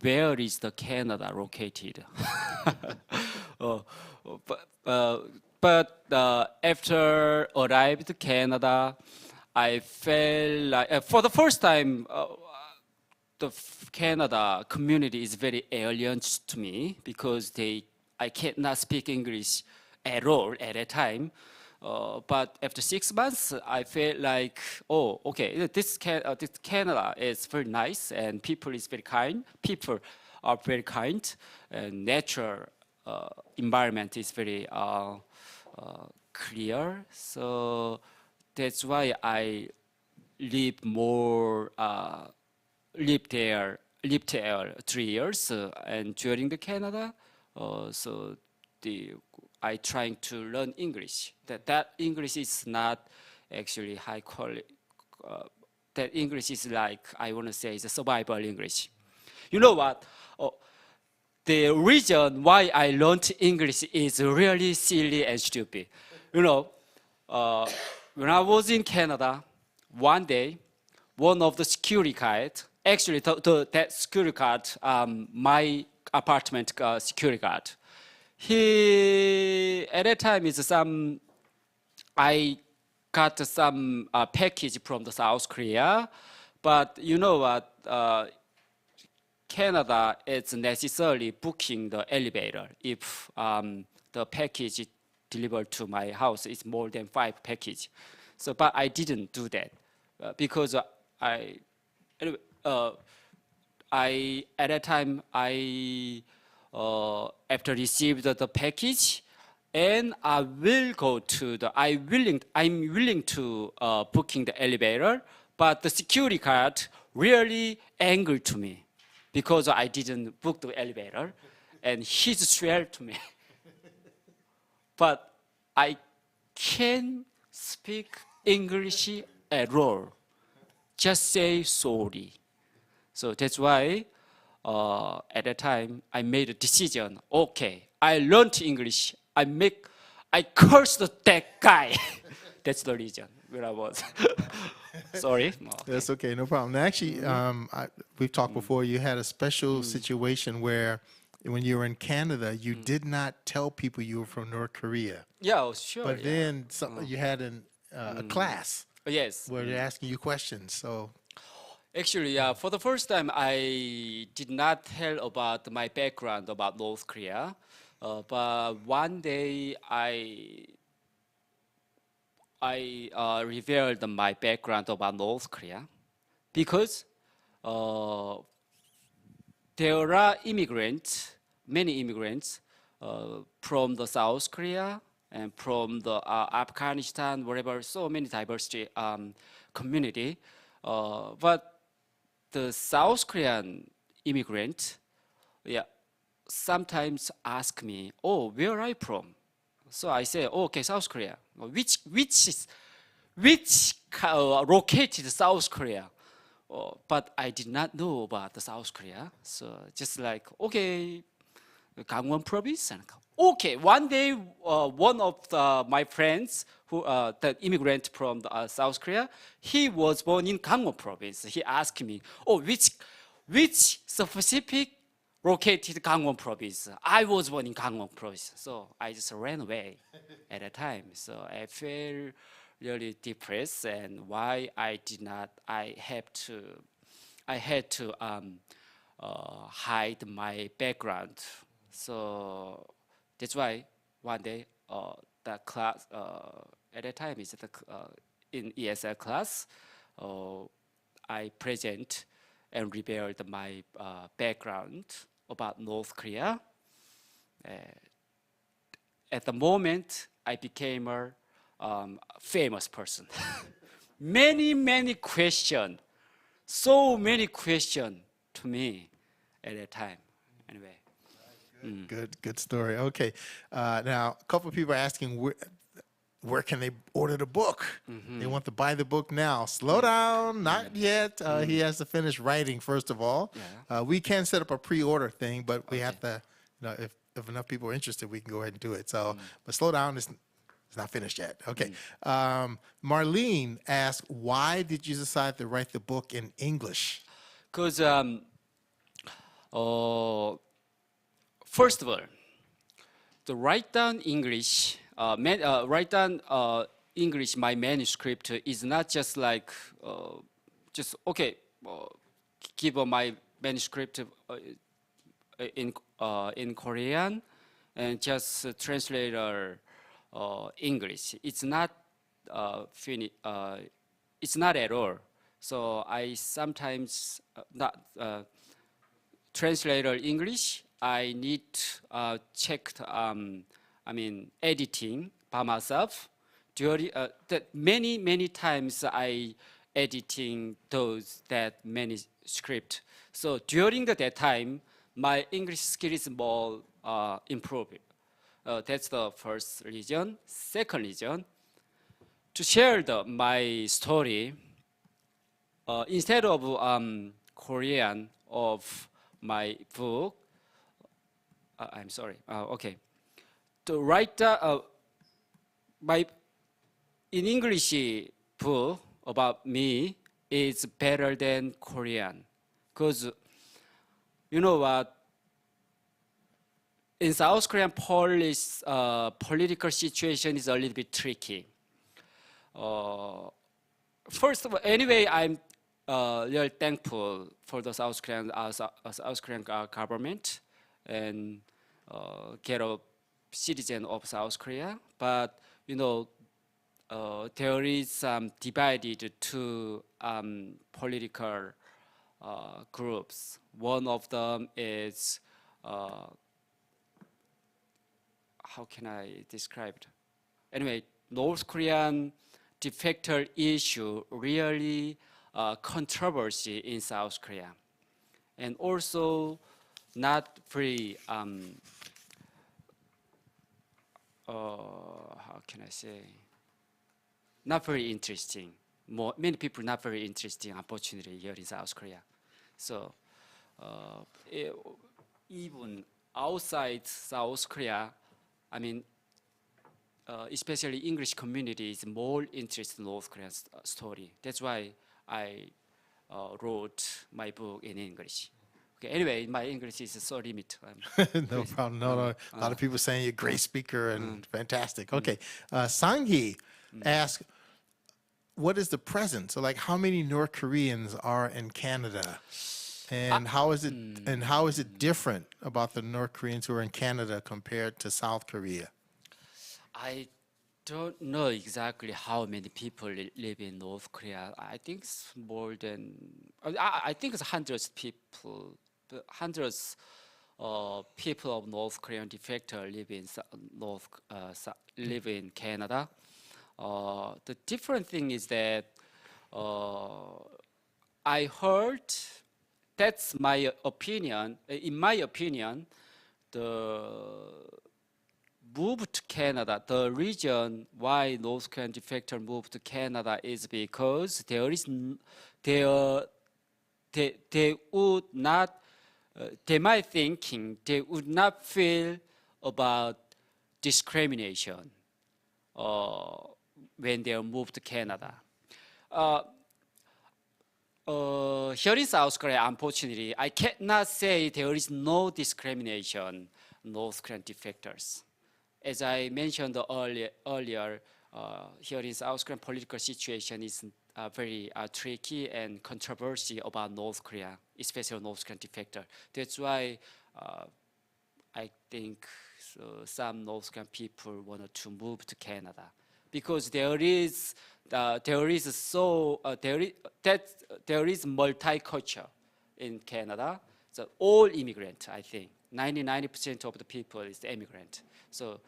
where is the Canada located. uh, but after arrived to Canada, I felt like for the first time the Canada community is very alien to me because I cannot speak English at all at that time. But after 6 months, I felt like, oh, okay, this Canada is very nice and people is very kind. People are very kind and natural environment is very clear. So that's why I live more. Lived there 3 years, and during the Canada, so I trying to learn English. That English is not actually high quality. That English is like I want to say is a survival English. You know what? The reason why I learned English is really silly and stupid. You know, when I was in Canada, one day, one of the security guards, actually that security guard, my apartment security guard, he at that time is I got some package from the South Korea, but you know what? Canada is necessarily booking the elevator if the package delivered to my house is more than 5 package. So, but I didn't do that because anyway, at that time after received the package, and I'm willing to booking the elevator, but the security guard really angry to me because I didn't book the elevator, and he swear to me. But I can't speak English at all. Just say sorry. So that's why at that time I made a decision. Okay, I learned English. I cursed that guy. That's the reason where I was. Sorry. Okay. That's okay, no problem. Now, actually, we've talked before. You had a special situation where, when you were in Canada, you did not tell people you were from North Korea. Yeah, sure. But yeah. then you had a class Yes. where they're asking you questions. So Actually, for the first time, I did not tell about my background about North Korea. But one day, I revealed my background about North Korea because there are many immigrants from the South Korea and from the Afghanistan, wherever, so many diversity community. But the South Korean immigrant, yeah, sometimes ask me, "Oh, where are you from?" So I say, "Oh, okay, South Korea." Which located South Korea? But I did not know about the South Korea. So just like, okay, Gangwon province. And okay, one day, one of my friends, the immigrant from South Korea, he was born in Gangwon province. He asked me, "Oh, which specific located Gangwon province?" I was born in Gangwon province, so I just ran away at that time. So I felt really depressed, and why I had to hide my background. So that's why one day the class at that time is in ESL class, I present and revealed my background about North Korea. At the moment, I became a famous person. many questions, so many questions to me at that time. Anyway. good story. Okay, now a couple of people are asking where can they order the book? They want to buy the book now. Slow down, not yet. He has to finish writing first of all. Yeah. We can set up a pre-order thing, but we have to, if enough people are interested, we can go ahead and do it. So, but slow down. It's not finished yet. Okay. Marlene asked, why did you decide to write the book in English? Because first of all, to write down English, English, my manuscript is not just like just okay, give my manuscript in Korean and just translate English. It's not it's not at all. So I sometimes not translate English. I need check editing by myself. During that many times I editing that manuscript. So during that time, my English skill is more improved. That's the first reason. Second reason, to share my story instead of Korean of my book. I'm sorry. Okay. To write my in English book about me is better than Korean, because you know what, in South Korean political situation is a little bit tricky. First of all, anyway, I'm really thankful for the South Korean government and get a citizen of South Korea. But you know, there is divided two political groups. One of them is how can I describe it? Anyway, North Korean defector issue really controversy in South Korea, and also not very how can I say, not very interesting. Many people not very interesting opportunity here in South Korea. So even outside South Korea, I mean, especially English community is more interested in North Korean story. That's why I wrote my book in English. Okay, anyway, my English is so limited. No problem. No. A lot of people saying you're a great speaker and fantastic. Okay. Sang-hee asked, what is the present? So like how many North Koreans are in Canada? And how is it different about the North Koreans who are in Canada compared to South Korea? I don't know exactly how many people live in North Korea. I think it's more than, I think it's hundreds people of North Korean defector live in live in Canada. The different thing is that I heard, that's my opinion. In my opinion, the move to Canada, the reason why North Korean defector moved to Canada is because they would not, they might thinking they would not feel about discrimination when they moved to Canada. Here in South Korea, unfortunately, I cannot say there is no discrimination North Korean defectors. As I mentioned earlier, here in South Korean political situation is very tricky and controversy about North Korea, especially North Korean defector. That's why I think some North Korean people wanted to move to Canada, because there is multicultural in Canada. So all immigrant, I think 90% of the people is the immigrant. So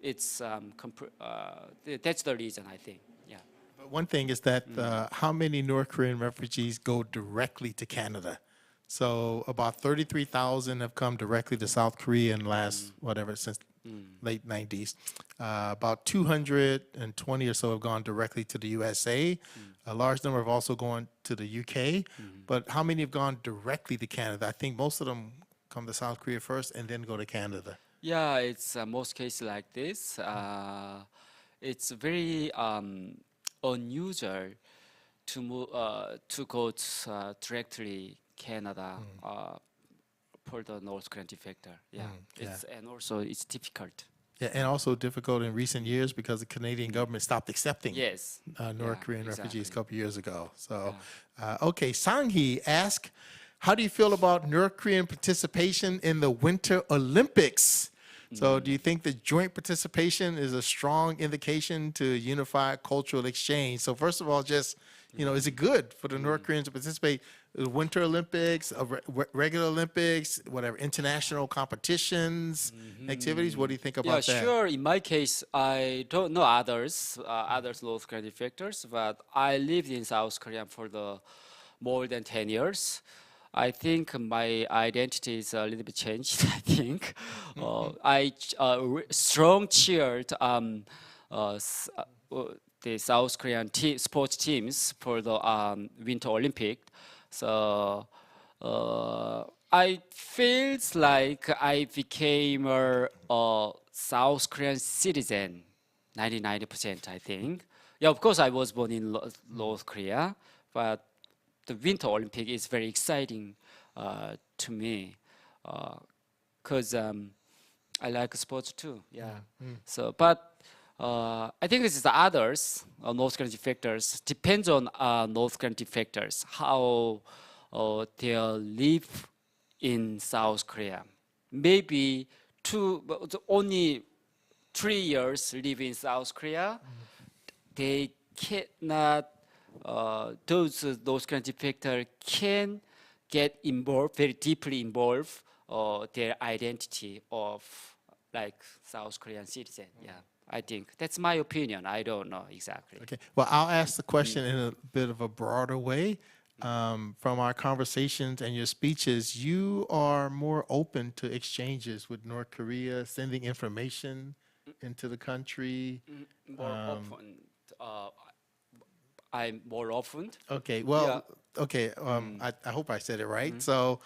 it's that's the reason, I think. Yeah. But one thing is that how many North Korean refugees go directly to Canada? So about 33,000 have come directly to South Korea in last since late 90s. About 220 or so have gone directly to the USA. A large number have also gone to the UK. But how many have gone directly to Canada? I think most of them come to South Korea first and then go to Canada. Yeah, it's most cases like this. It's very unusual to move to go directly Canada for the North Korean defector. Yeah, yeah. it's and also it's difficult. Yeah, and also difficult in recent years because the Canadian government stopped accepting Yes. North Yeah, Korean refugees a exactly. couple years ago. So, okay, Sang-hee asked, how do you feel about North Korean participation in the Winter Olympics? So, do you think the joint participation is a strong indication to unified cultural exchange? So, first of all, just, is it good for the North Koreans to participate in the Winter Olympics, regular Olympics, whatever, international competitions, activities? What do you think Yeah, about that? sure. In my case, I don't know others North Korean defectors, but I lived in South Korea for the more than 10 years. I think my identity is a little bit changed. I think strong cheered the South Korean sports teams for the Winter Olympic. So I feels like I became a South Korean citizen, 99%, I think. Yeah, of course, I was born in North Korea, but the Winter Olympic is very exciting to me because I like sports too. Yeah. So, but I think this is the others, North Korean defectors, depends on North Korean defectors, how they live in South Korea. Maybe only 3 years live in South Korea, they cannot, those kind of defectors can get involved, very deeply involved, their identity of like South Korean citizen. Yeah, I think that's my opinion. I don't know exactly. Okay. Well, I'll ask the question in a bit of a broader way. From our conversations and your speeches, you are more open to exchanges with North Korea, sending information into the country. More often, I'm more often. Okay. Well, Yeah. okay. I hope I said it right. So,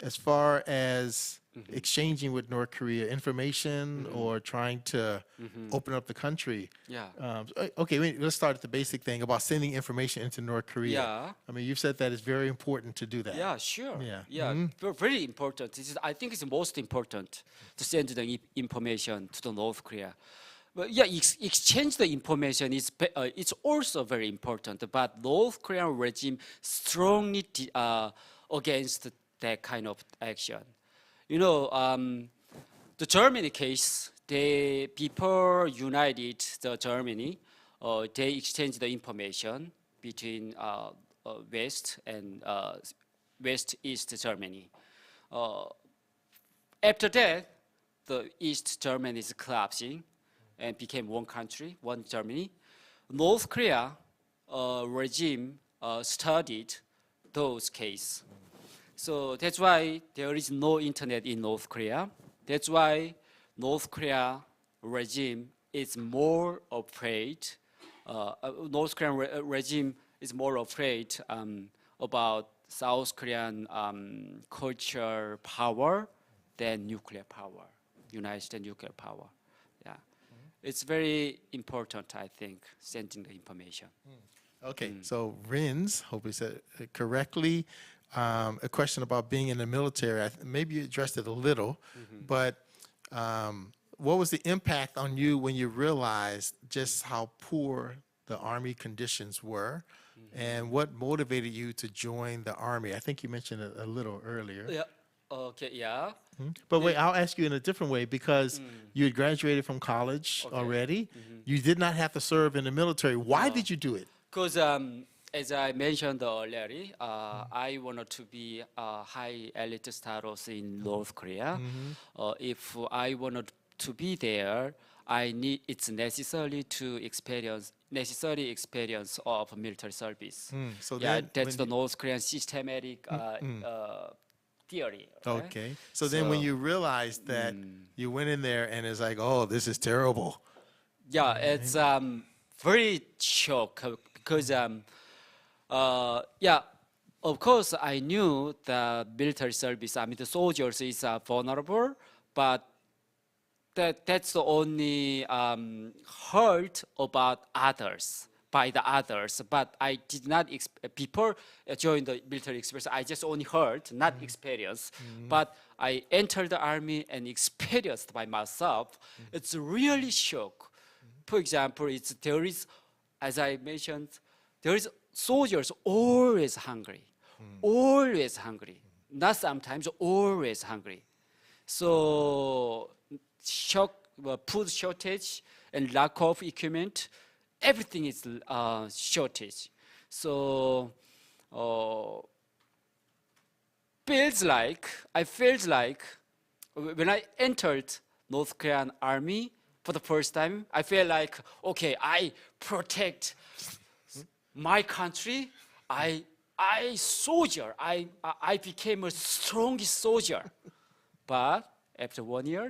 as far as exchanging with North Korea information or trying to open up the country. Yeah. Okay, let's start at the basic thing about sending information into North Korea. Yeah. I mean, you've said that it's very important to do that. Yeah, sure. Yeah. Yeah, very important. I think it's most important to send the information to the North Korea. But yeah, exchange the information is it's also very important. But North Korean regime strongly against that kind of action. You know, the Germany case, before united the Germany, they exchanged the information between West and West East Germany. After that, the East Germany is collapsing and became one country, one Germany. North Korea regime studied those cases. So that's why there is no internet in North Korea. That's why North Korea regime is more afraid. North Korean regime is more afraid about South Korean culture power than nuclear power, United States nuclear power. Yeah, it's very important, I think, sending the information. Okay, so Rins, hope we said it correctly. A question about being in the military. Maybe you addressed it a little, but what was the impact on you when you realized just how poor the Army conditions were, and what motivated you to join the Army? I think you mentioned it a little earlier. Yeah. Okay. Yeah. But wait, I'll ask you in a different way because you had graduated from college already. You did not have to serve in the military. Why did you do it? Because as I mentioned earlier, I wanted to be a high elite status in North Korea. If I wanted to be there, it's necessary experience of military service. So Yeah, then that's when the North Korean systematic theory. Right? Okay. So then when you realized that you went in there and it's like, oh, this is terrible. Yeah, it's very shock because yeah, of course I knew the military service. I mean, the soldiers is vulnerable, but that's the only heard about others by the others. But I did not before joining the military experience. I just only heard, not experience. But I entered the army and experienced by myself. It's really shock. For example, there is, as I mentioned, there is soldiers always hungry, always hungry. Not sometimes, always hungry. So food shortage and lack of equipment, everything is shortage. So I felt like when I entered North Korean army for the first time, I felt like, okay, I protect my country. I soldier. I became a strongest soldier. But after 1 year,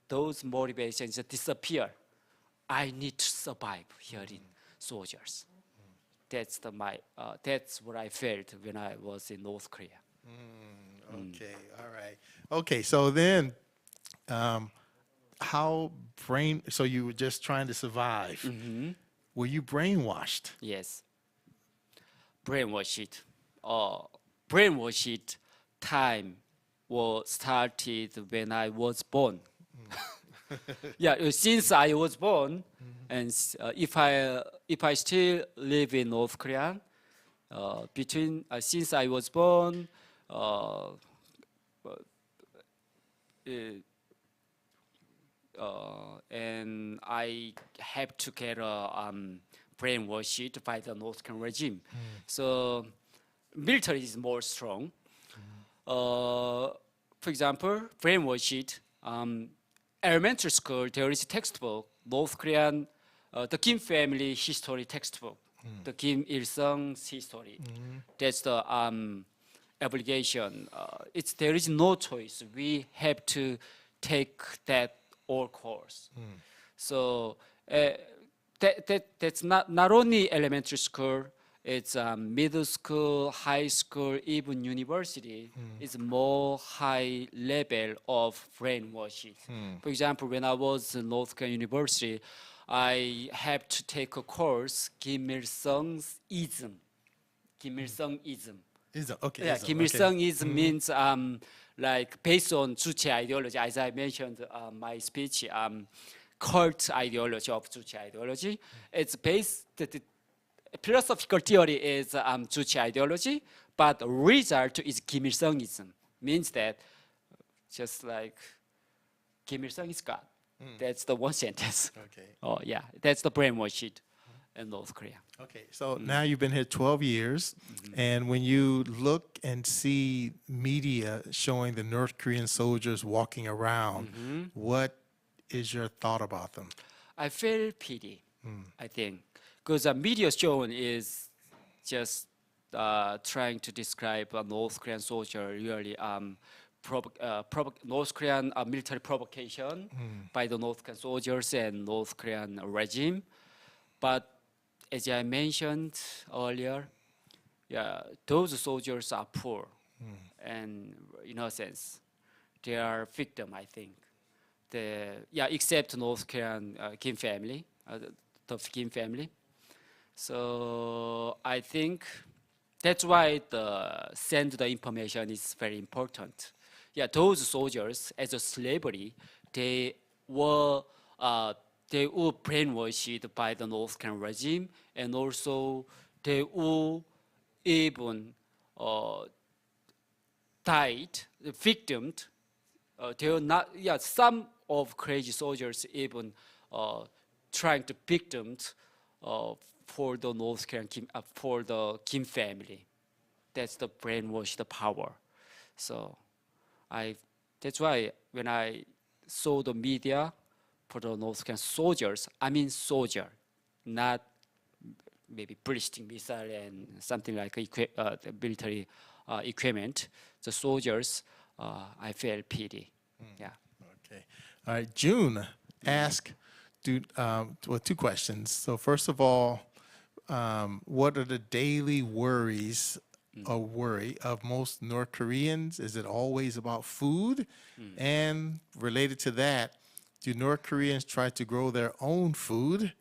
those motivations disappear. I need to survive here in soldiers. That's that's what I felt when I was in North Korea. Okay, all right. Okay, so then, so you were just trying to survive. Were you brainwashed? Yes, brainwashed. Brainwashed time was started when I was born. Yeah, since I was born, and if I still live in North Korea, since I was born, and I have to get brainwashed by the North Korean regime. So military is more strong. For example, brainwashed. Elementary school, there is a textbook, North Korean, the Kim family history textbook, the Kim Il-sung's history. That's the obligation. There is no choice. We have to take that all course. So that's not only elementary school. It's middle school, high school, even university is more high level of brainwashing. For example, when I was in North Korean University, I had to take a course, Kim Il-sung's ism. Kim Il-sung-ism. Okay. Yeah, ism, Kim okay. Il-sung-ism means like based on Juche ideology, as I mentioned my speech, cult ideology of Juche ideology. It's based, the philosophical theory is Juche ideology, but result is Kim Il-sung-ism. Means that just like Kim Il-sung is God. That's the one sentence. Okay. Oh yeah, that's the brainwashing in North Korea. Okay, so now you've been here 12 years, and when you look and see media showing the North Korean soldiers walking around, what is your thought about them? I feel pity, I think, because the media shown is just trying to describe a North Korean soldier really North Korean military provocation by the North Korean soldiers and North Korean regime. But as I mentioned earlier, yeah, those soldiers are poor, and in a sense, they are victim. I think, except North Korean Kim family, the Kim family. So I think that's why send the information is very important. Yeah, those soldiers as a slavery, they were brainwashed by the North Korean regime, and also they were even died, victimed. They were not. Yeah, some of crazy soldiers even trying to victims for the North Korean for the Kim family. That's the brainwashed power. So that's why when I saw the media for the North Korean soldiers, I mean soldier, not maybe ballistic missile and something like the military equipment. The soldiers, I felt pity. Yeah. Okay. All right. June asked two questions. So first of all, what are the daily worries a worry of most North Koreans? Is it always about food? And related to that, do North Koreans try to grow their own food?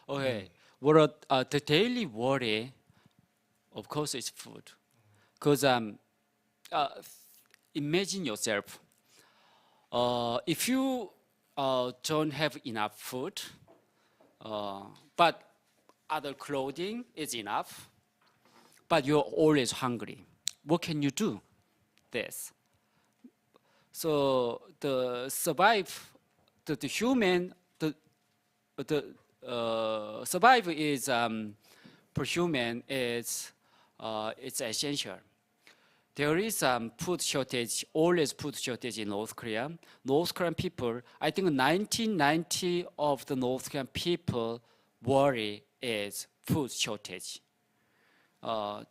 Okay. What the daily worry, of course, is food. Because uh, imagine yourself, if you don't have enough food, but other clothing is enough, but you're always hungry. What can you do? This. So the survive, the human, the survive is for human is it's essential. There is food shortage, always food shortage in North Korea. North Korean people, I think 1990 of the North Korean people worry is food shortage. For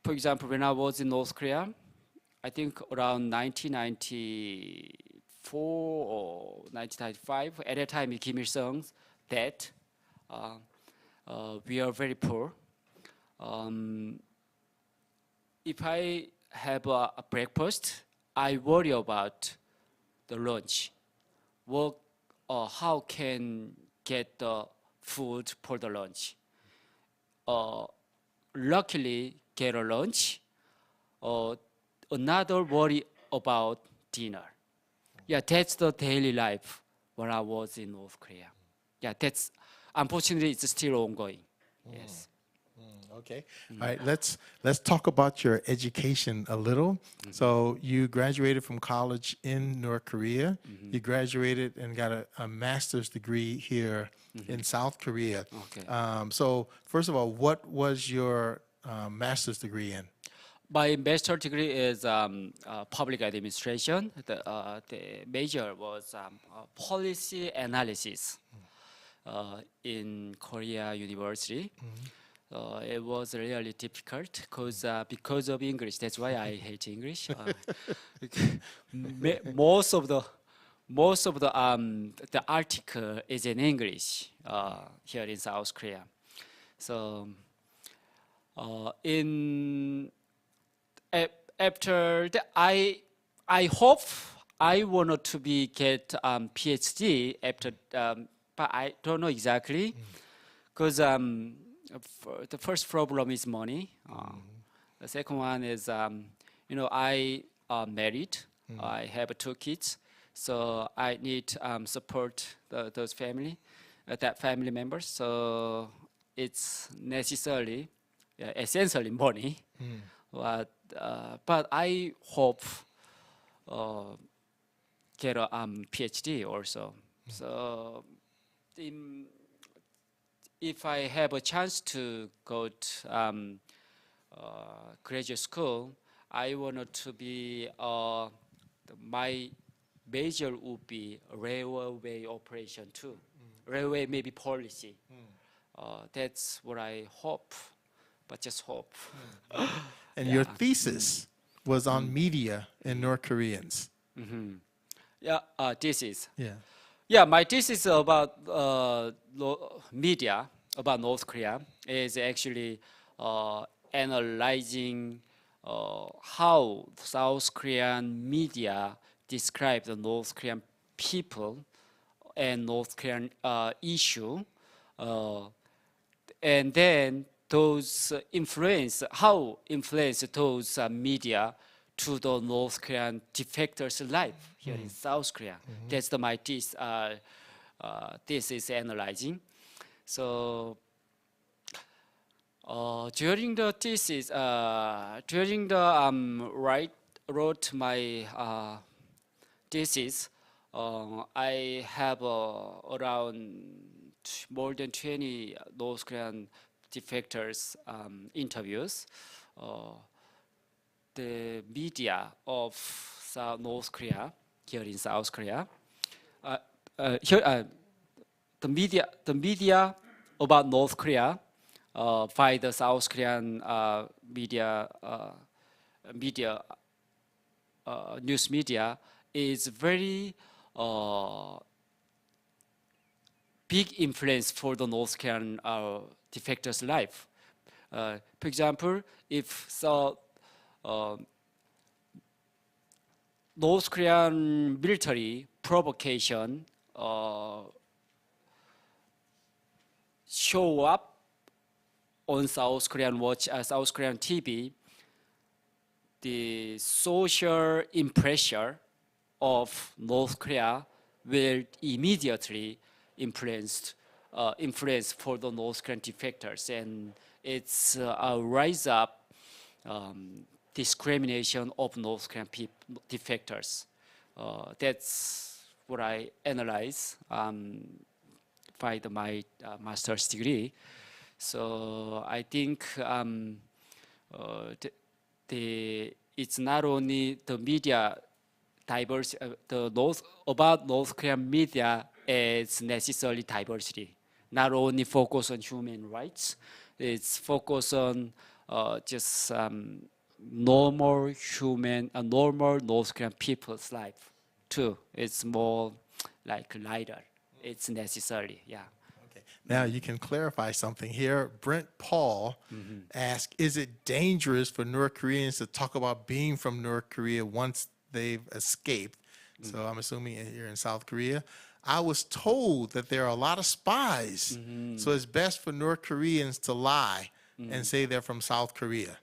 example, when I was in North Korea, I think around 1994 or 1995, at that time Kim Il-sung's death, we are very poor. If I have a breakfast, I worry about the lunch. What, how can get the food for the lunch? Luckily, get a lunch. Another worry about dinner. Yeah, that's the daily life when I was in North Korea. Yeah, that's unfortunately it's still ongoing. Yes. Okay. All right. Let's talk about your education a little. So you graduated from college in North Korea. You graduated and got a master's degree here in South Korea. Okay. So first of all, what was your master's degree in? My master's degree is public administration. The major was policy analysis in Korea University. It was really difficult because of English. That's why I hate English. Most of the article is in English here in South Korea. So after that, I hope I wanted to get PhD after, but I don't know exactly, because the first problem is money. The second one is, I married. I have 2 kids, so I need support those that family members. So it's necessarily, essentially money. But I hope get a PhD also. So if I have a chance to go to graduate school, I wanted to be my major would be railway operation too. Railway maybe policy. That's what I hope, but just hope. And your thesis was on media in North Koreans. Yeah, thesis. Yeah. Yeah, my thesis about media about North Korea is actually analyzing how South Korean media describe the North Korean people and North Korean issue, and then those how influence those media to the North Korean defectors' life here in South Korea. That's my thesis. This is analyzing. So during the thesis, during the wrote my thesis, I have around more than 20 North Korean defectors interviews. The media of North Korea here in South Korea. The media about North Korea by the South Korean news media is very big influence for the North Korean defectors' life. For example, if North Korean military provocation show up on South Korean South Korean TV, the social impression of North Korea will immediately influence for the North Korean defectors, and it's a rise up discrimination of North Korean defectors. That's what I analyze by my master's degree. So I think it's not only the media diversity, about North Korean media is necessarily diversity. Not only focus on human rights, it's focus on just normal North Korean people's life too. It's more like lighter. It's necessary, yeah. Okay. Now you can clarify something here. Brent Paul asked, is it dangerous for North Koreans to talk about being from North Korea once they've escaped? So I'm assuming you're in South Korea. I was told that there are a lot of spies. So it's best for North Koreans to lie and say they're from South Korea.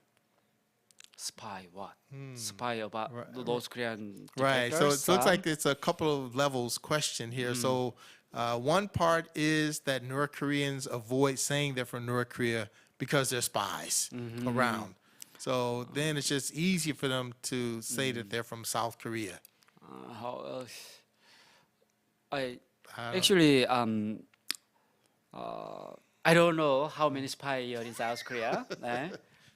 Spy what? Spy about the North Korean Right. So defectors, it looks like it's a couple of levels question here. So one part is that North Koreans avoid saying they're from North Korea because they're spies around. So then it's just easier for them to say that they're from South Korea. Actually, I don't know how many spies are in South Korea,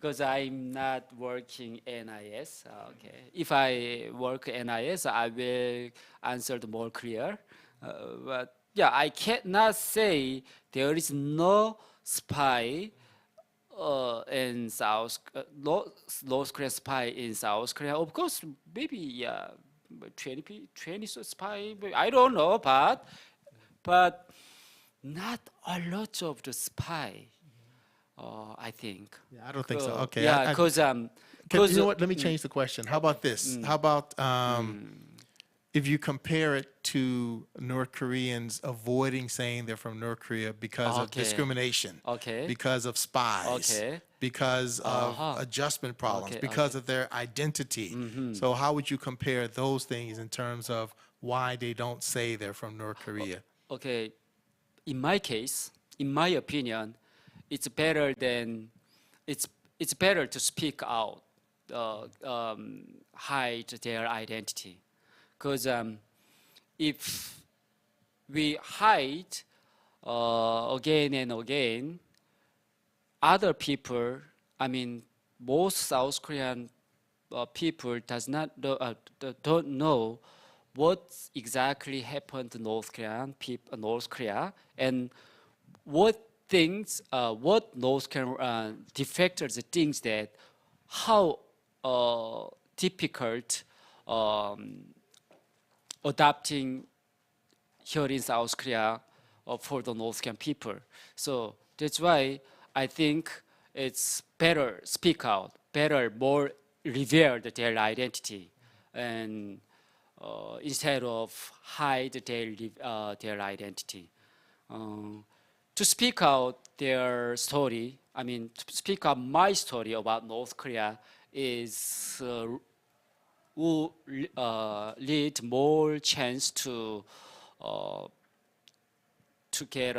because I'm not working NIS. Okay, if I work NIS, I will answer the more clear. But yeah, I cannot say there is no spy in North Korean spy in South Korea. Of course, maybe 20 spy. I don't know, but not a lot of the spy. I think. Yeah, I don't think so. Okay. Yeah, because you know what? Let me change the question. How about this? How about if you compare it to North Koreans avoiding saying they're from North Korea because of discrimination, because of spies, because of adjustment problems, because of their identity. So how would you compare those things in terms of why they don't say they're from North Korea? Okay, in my case, in my opinion, it's better to speak out, hide their identity, because if we hide again and again, other people, I mean, most South Korean people don't know what exactly happened to North Korea, and what North Korean defectors thinks that how difficult adapting here in South Korea for the North Korean people. So that's why I think it's better speak out, more reveal their identity, and instead of hide their identity. To speak out their story, I mean, to speak out my story about North Korea will lead more chance to get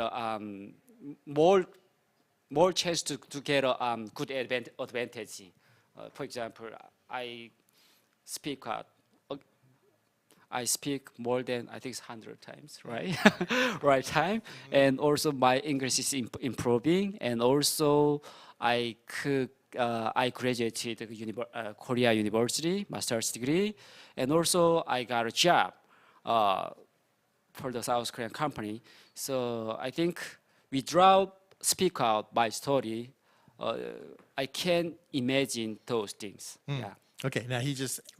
more chance to get a good advantage. For example, I speak out. I speak more than I think 100 times, right? Right time, and also my English is improving, and also I graduated Korea University master's degree, and also I got a job for the South Korean company. So I think without speak out my story, I can imagine those things. Yeah. Okay, now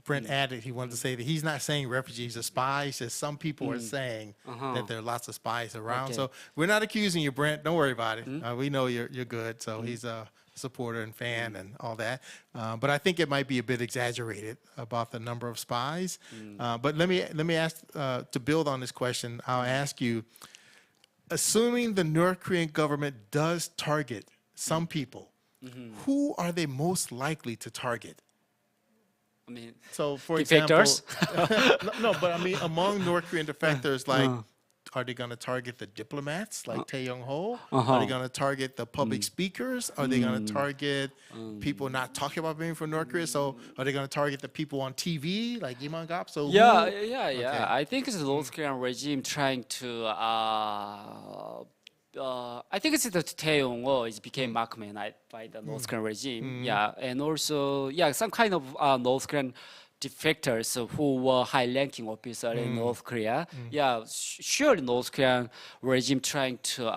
Brent added, he wanted to say that he's not saying refugees are spies, just some people are saying that there are lots of spies around. Okay. So we're not accusing you, Brent. Don't worry about it. We know you're good. So he's supporter and fan and all that. But I think it might be a bit exaggerated about the number of spies. But let me ask to build on this question. I'll ask you, assuming the North Korean government does target some people, who are they most likely to target? I mean, So, for defectors? example, no, but I mean, among North Korean defectors, like, are they going to target the diplomats like Tae Young-ho? Are they going to target the public speakers? Are they going to target people not talking about being from North Korea? So, are they going to target the people on TV like Lee Gap? So, yeah, who- yeah, yeah. Okay. I think it's the North Korean regime trying to. I think it's the Tae Yong-ho is became markman by the North Korean regime. Yeah, and also some kind of North Korean defectors who were high-ranking officer in North Korea. Yeah, surely North Korean regime trying to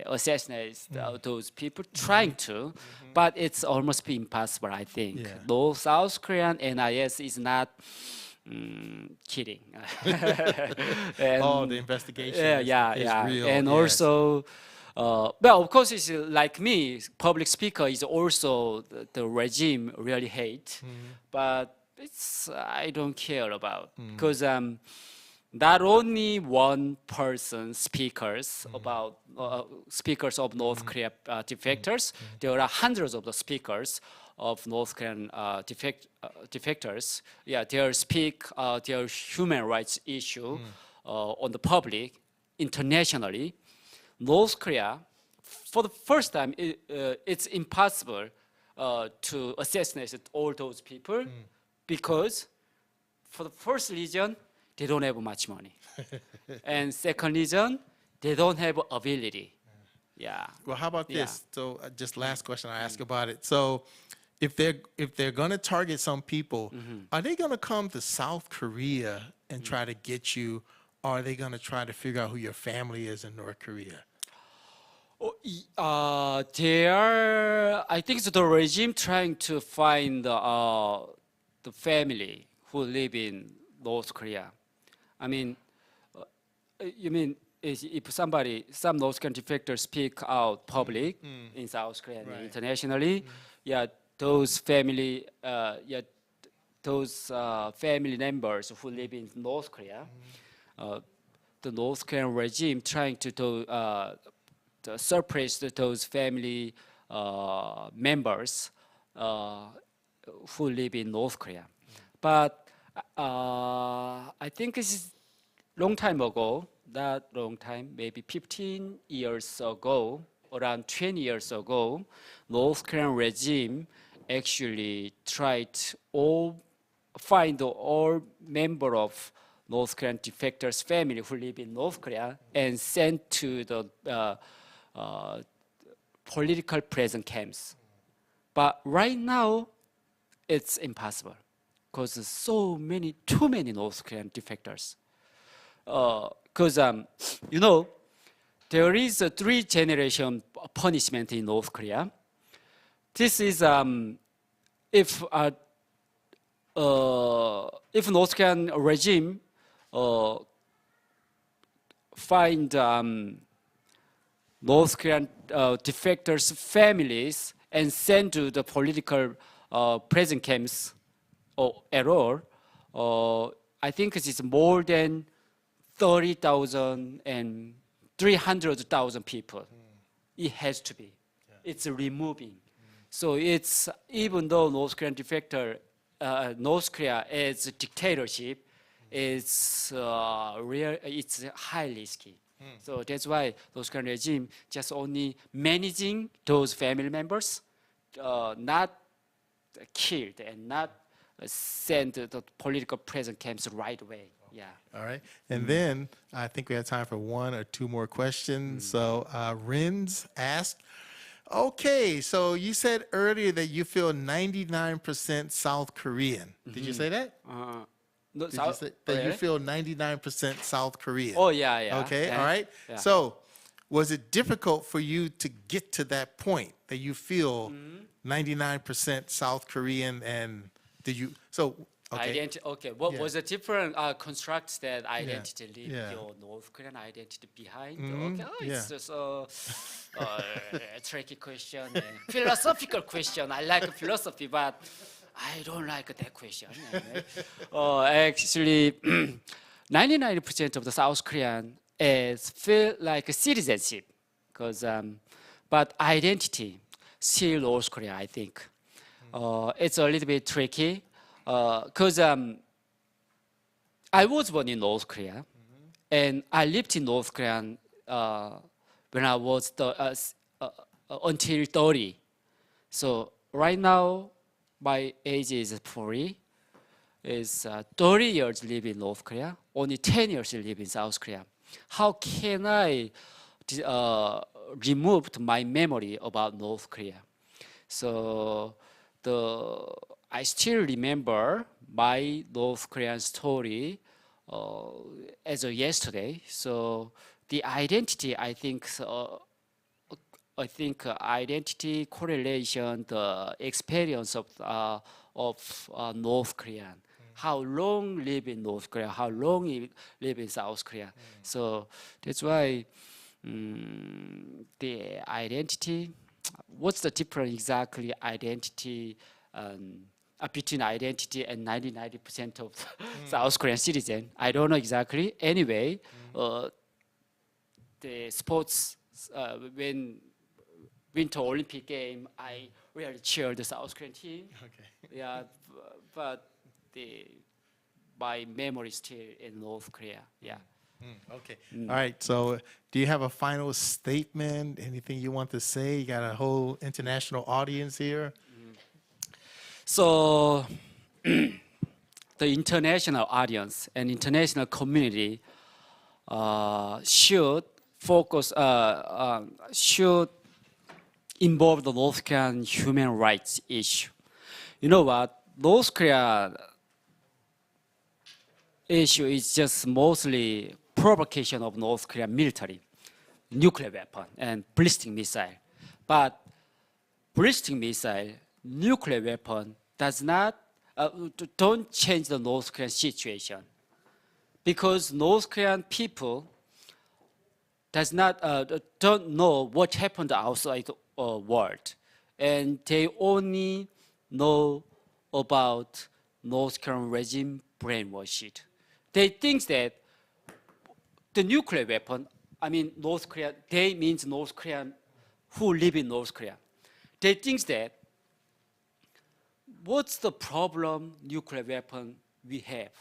assassinate those people, trying to, but it's almost be impossible. I think. Yeah. Though South Korean NIS is not. Kidding. And, Oh, the investigation yeah, is- yeah, is yeah. real, And yes. also, well, of course, it's like me. Public speaker is also the regime really hate, but it's I don't care about because not only one person speakers about speakers of North Korea defectors. There are hundreds of the speakers of North Korean defectors. Yeah, they speak their human rights issue on the public internationally. North Korea, for the first time, it's impossible to assassinate all those people because, for the first reason, they don't have much money, and second reason, they don't have ability. Yeah. Well, how about Yeah. this? So, just last question I ask about it. So, if they're going to target some people, are they going to come to South Korea and try to get you, or are they going to try to figure out who your family is in North Korea? They are. I think it's the regime trying to find the family who live in North Korea. I mean, you mean if some North Korean defectors speak out public in South Korea and Right. internationally, those family, those family members who live in North Korea, the North Korean regime trying to suppress those family members who live in North Korea. But I think it's long time ago, not long time, maybe 15 years ago, around 20 years ago, North Korean regime actually tried to find all member of North Korean defectors' family who live in North Korea and sent to the political prison camps. But right now, it's impossible because there's too many North Korean defectors. Because there is a 3-generation punishment in North Korea. This is if North Korean regime find North Korean defectors' families and send to the political prison camps at all, I think it is more than 30,000 and 300,000 people. It has to be. It's removing. So it's even though North Korean North Korea is a dictatorship, it's highly risky. So that's why North Korean regime just only managing those family members, not killed and not sent to the political prison camps right away. Yeah. All right. And then I think we have time for one or two more questions. So Rins asked, okay, so you said earlier that you feel 99% South Korean. Did you say that? No, Did you say that you feel 99% South Korean? Oh, yeah. Okay, Yeah. all right. Yeah. So was it difficult for you to get to that point that you feel 99% South Korean, and did you, so Okay. Okay. What Yeah. was the different constructs that identity leave Yeah. your North Korean identity behind? Mhm. Okay. Oh, Yeah. it's just a tricky question, philosophical question. I like philosophy, but I don't like that question. Actually, 99% of the South Korean is feel like a citizenship, because but identity still North Korea. I think it's a little bit tricky because I was born in North Korea, and I lived in North Korea when I was until 30. So right now, my age is 40. Is 30 years live in North Korea, only 10 years live in South Korea. How can I remove my memory about North Korea? So I still remember my North Korean story as of yesterday. So the identity, I think identity correlation, the experience of North Korean, how long live in North Korea, how long live in South Korea. So that's why the identity. What's the difference exactly identity between identity and 90% of South Korean citizen? I don't know exactly. Anyway, the sports when Winter Olympic game, I really cheered the South Korean team. Okay. Yeah, but my memory is still in North Korea. Yeah. Okay. All right. So, do you have a final statement? Anything you want to say? You got a whole international audience here. So the international audience and international community should focus, should involve the North Korean human rights issue. You know what? North Korea issue is just mostly provocation of North Korean military, nuclear weapon and ballistic missile. But ballistic missile, nuclear weapon does not, don't change the North Korean situation, because North Korean people does not, don't know what happened outside the world, and they only know about North Korean regime brainwashed. They think that the nuclear weapon, I mean North Korea, they means North Korean who live in North Korea. They think that what's the problem nuclear weapon we have?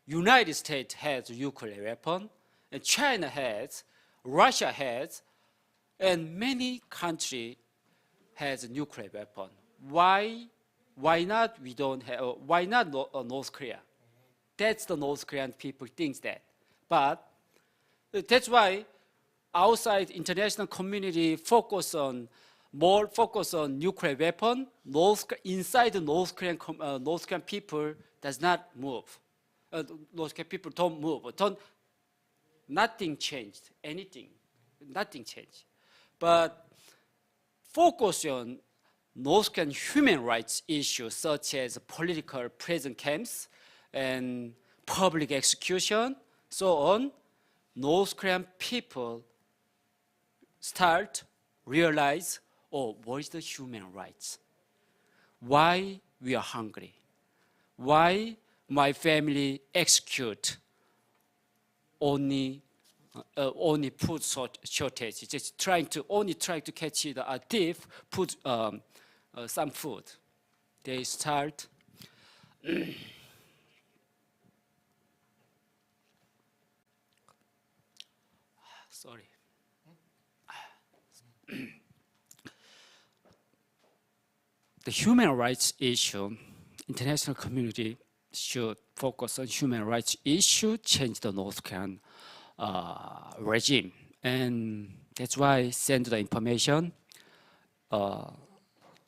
United States has nuclear weapon, and China has, Russia has, and many countries has a nuclear weapon. Why not we don't have, why not North Korea? That's the North Korean people think that. But that's why outside international community more focus on nuclear weapon. Inside the North Korean people does not move. North Korean people don't move. Nothing changed. Nothing changed. But focus on North Korean human rights issues such as political prison camps and public execution, so on. North Korean people start realize, oh, what is the human rights? Why we are hungry? Why my family execute only food shortage? Just trying to catch a thief, put some food. They start. Sorry. The human rights issue, international community should focus on human rights issue, change the North Korean regime. And that's why send the information,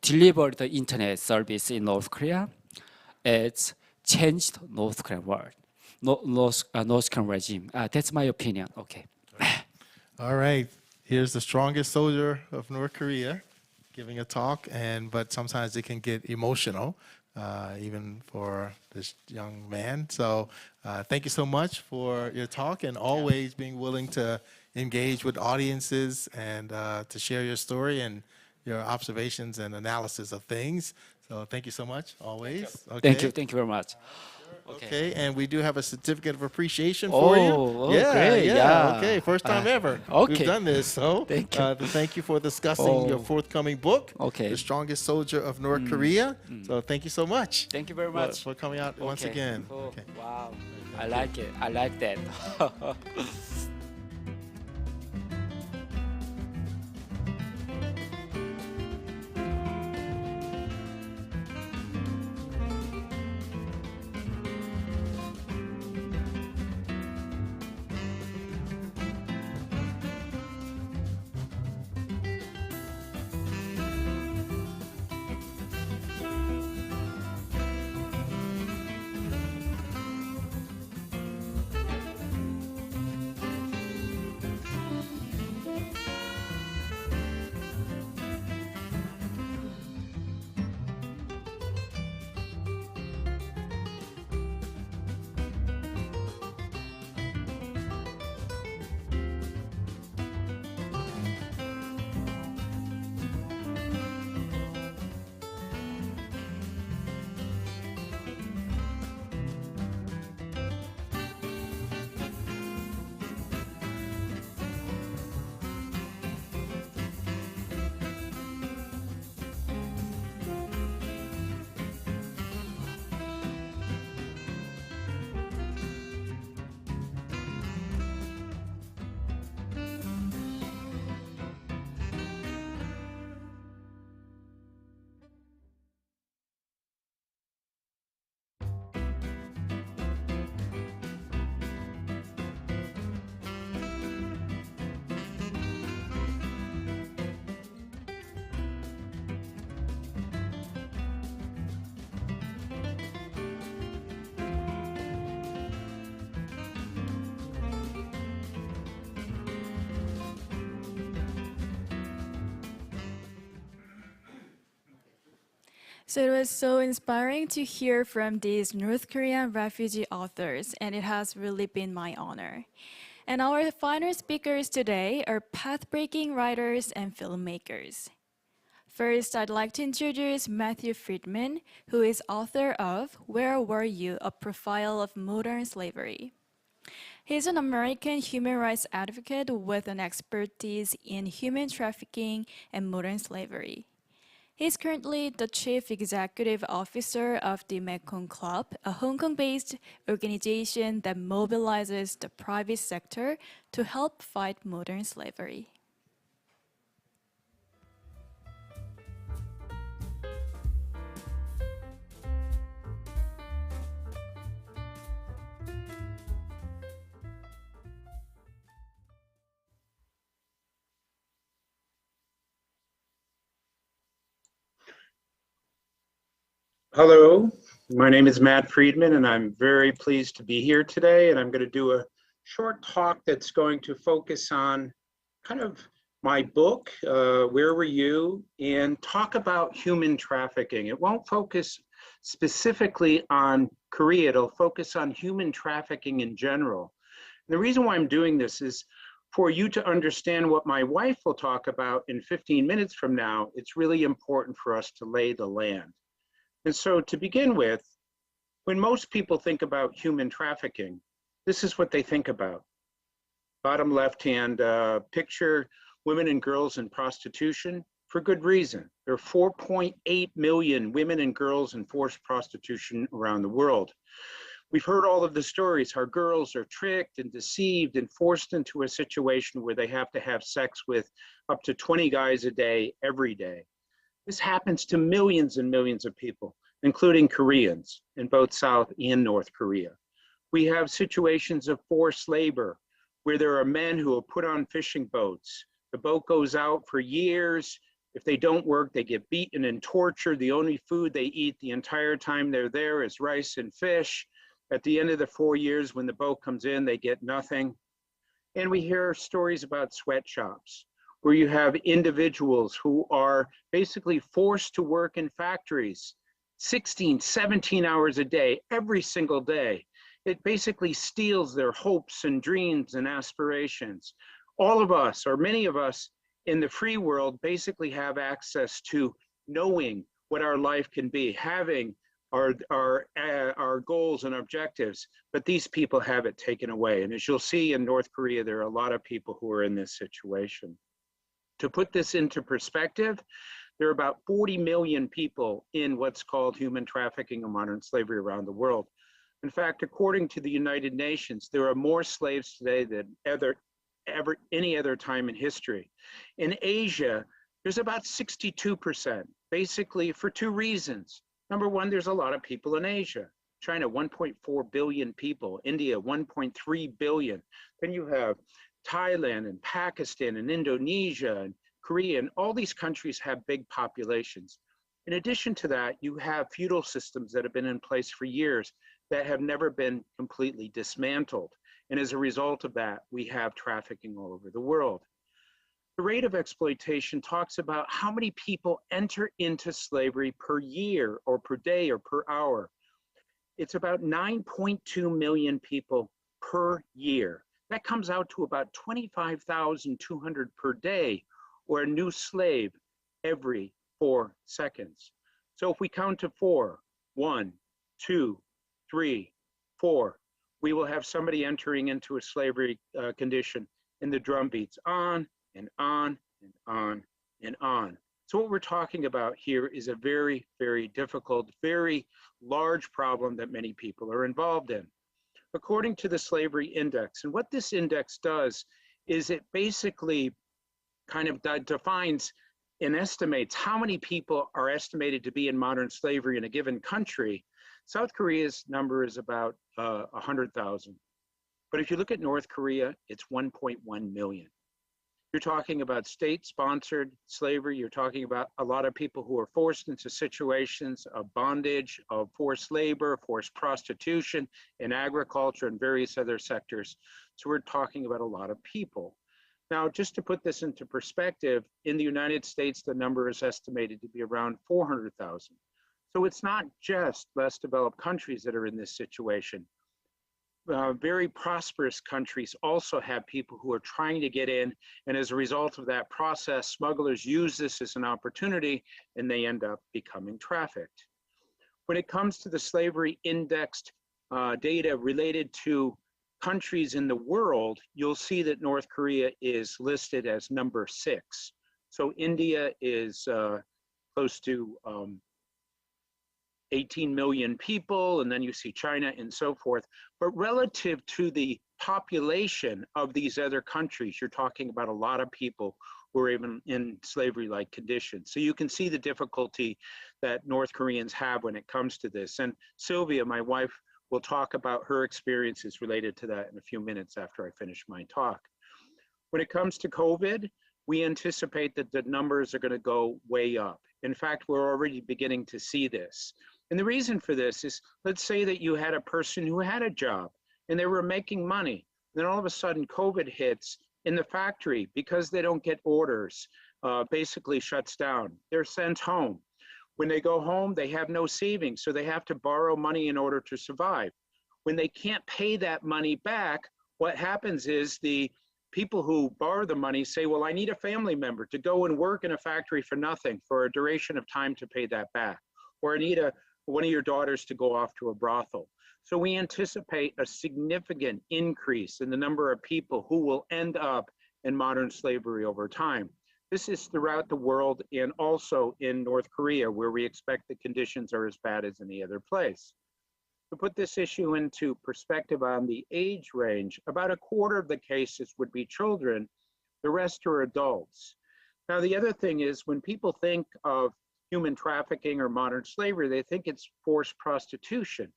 deliver the internet service in North Korea. It's changed North Korean world, North Korean regime. That's my opinion. Okay. All right. Here's the strongest soldier of North Korea giving a talk, but sometimes it can get emotional. even for this young man. So thank you so much for your talk and always being willing to engage with audiences and to share your story and your observations and analysis of things. So thank you so much, always. Thank you. Okay. Thank you very much. Okay, and we do have a certificate of appreciation for you. Oh, great. Yeah. Okay, first time ever we've Okay. done this. So, Thank you. thank you for discussing your Oh. forthcoming book, Okay. The Strongest Soldier of North Korea. So, thank you so much. Thank you very for- much. for coming out once Okay. again. Oh, Okay. wow. I like it. I like that. So it was so inspiring to hear from these North Korean refugee authors, and it has really been my honor. And our final speakers today are path-breaking writers and filmmakers. First, I'd like to introduce Matthew Friedman, who is author of Where Were You? A Profile of Modern Slavery. He's an American human rights advocate with an expertise in human trafficking and modern slavery. He's currently the chief executive officer of the Mekong Club, a Hong Kong-based organization that mobilizes the private sector to help fight modern slavery. Hello, my name is Matt Friedman, and I'm very pleased to be here today. And I'm going to do a short talk that's going to focus on kind of my book, Where Were You? And talk about human trafficking. It won't focus specifically on Korea, it'll focus on human trafficking in general. And the reason why I'm doing this is for you to understand what my wife will talk about in 15 minutes from now. It's really important for us to lay the land. And so to begin with, when most people think about human trafficking, this is what they think about. Bottom left-hand picture, women and girls in prostitution, for good reason. There are 4.8 million women and girls in forced prostitution around the world. We've heard all of the stories, how girls are tricked and deceived and forced into a situation where they have to have sex with up to 20 guys a day, every day. This happens to millions and millions of people, including Koreans in both South and North Korea. We have situations of forced labor where there are men who are put on fishing boats. The boat goes out for years. If they don't work, they get beaten and tortured. The only food they eat the entire time they're there is rice and fish. At the end of the 4 years, when the boat comes in, they get nothing. And we hear stories about sweatshops, where you have individuals who are basically forced to work in factories, 16, 17 hours a day, every single day. It basically steals their hopes and dreams and aspirations. All of us, or many of us in the free world, basically have access to knowing what our life can be, having our goals and objectives, but these people have it taken away. And as you'll see in North Korea, there are a lot of people who are in this situation. To put this into perspective, there are about 40 million people in what's called human trafficking or modern slavery around the world. In fact, according to the United Nations, there are more slaves today than any other time in history. In Asia, there's about 62%, basically for two reasons. Number one, there's a lot of people in Asia. China, 1.4 billion people. India, 1.3 billion. Then you have Thailand and Pakistan and Indonesia and Korea, and all these countries have big populations. In addition to that, you have feudal systems that have been in place for years that have never been completely dismantled. And as a result of that, we have trafficking all over the world. The rate of exploitation talks about how many people enter into slavery per year or per day or per hour. It's about 9.2 million people per year. That comes out to about 25,200 per day, or a new slave every 4 seconds. So if we count to 4, 1, 2, 3, 4, we will have somebody entering into a slavery condition, and the drum beats on and on and on and on. So what we're talking about here is a very, very difficult, very large problem that many people are involved in. According to the Slavery Index, and what this index does is it basically kind of defines and estimates how many people are estimated to be in modern slavery in a given country. South Korea's number is about 100,000. But if you look at North Korea, it's 1.1 million. You're talking about state-sponsored slavery. You're talking about a lot of people who are forced into situations of bondage, of forced labor, forced prostitution, in agriculture and various other sectors. So we're talking about a lot of people. Now, just to put this into perspective, in the United States, the number is estimated to be around 400,000. So it's not just less developed countries that are in this situation. Very prosperous countries also have people who are trying to get in, and as a result of that process, smugglers use this as an opportunity, and they end up becoming trafficked. When it comes to the slavery indexed data related to countries in the world, you'll see that North Korea is listed as number 6. So India is close to 18 million people, and then you see China and so forth. But relative to the population of these other countries, you're talking about a lot of people who are even in slavery-like conditions. So you can see the difficulty that North Koreans have when it comes to this. And Sylvia, my wife, will talk about her experiences related to that in a few minutes after I finish my talk. When it comes to COVID, we anticipate that the numbers are going to go way up. In fact, we're already beginning to see this. And the reason for this is, let's say that you had a person who had a job and they were making money. Then all of a sudden COVID hits in the factory because they don't get orders, basically shuts down. They're sent home. When they go home, they have no savings, so they have to borrow money in order to survive. When they can't pay that money back, what happens is the people who borrow the money say, well, I need a family member to go and work in a factory for nothing for a duration of time to pay that back. Or I need one of your daughters to go off to a brothel. So we anticipate a significant increase in the number of people who will end up in modern slavery over time. This is throughout the world and also in North Korea, where we expect the conditions are as bad as any other place. To put this issue into perspective on the age range, about a quarter of the cases would be children, the rest are adults. Now, the other thing is when people think of human trafficking or modern slavery, they think it's forced prostitution.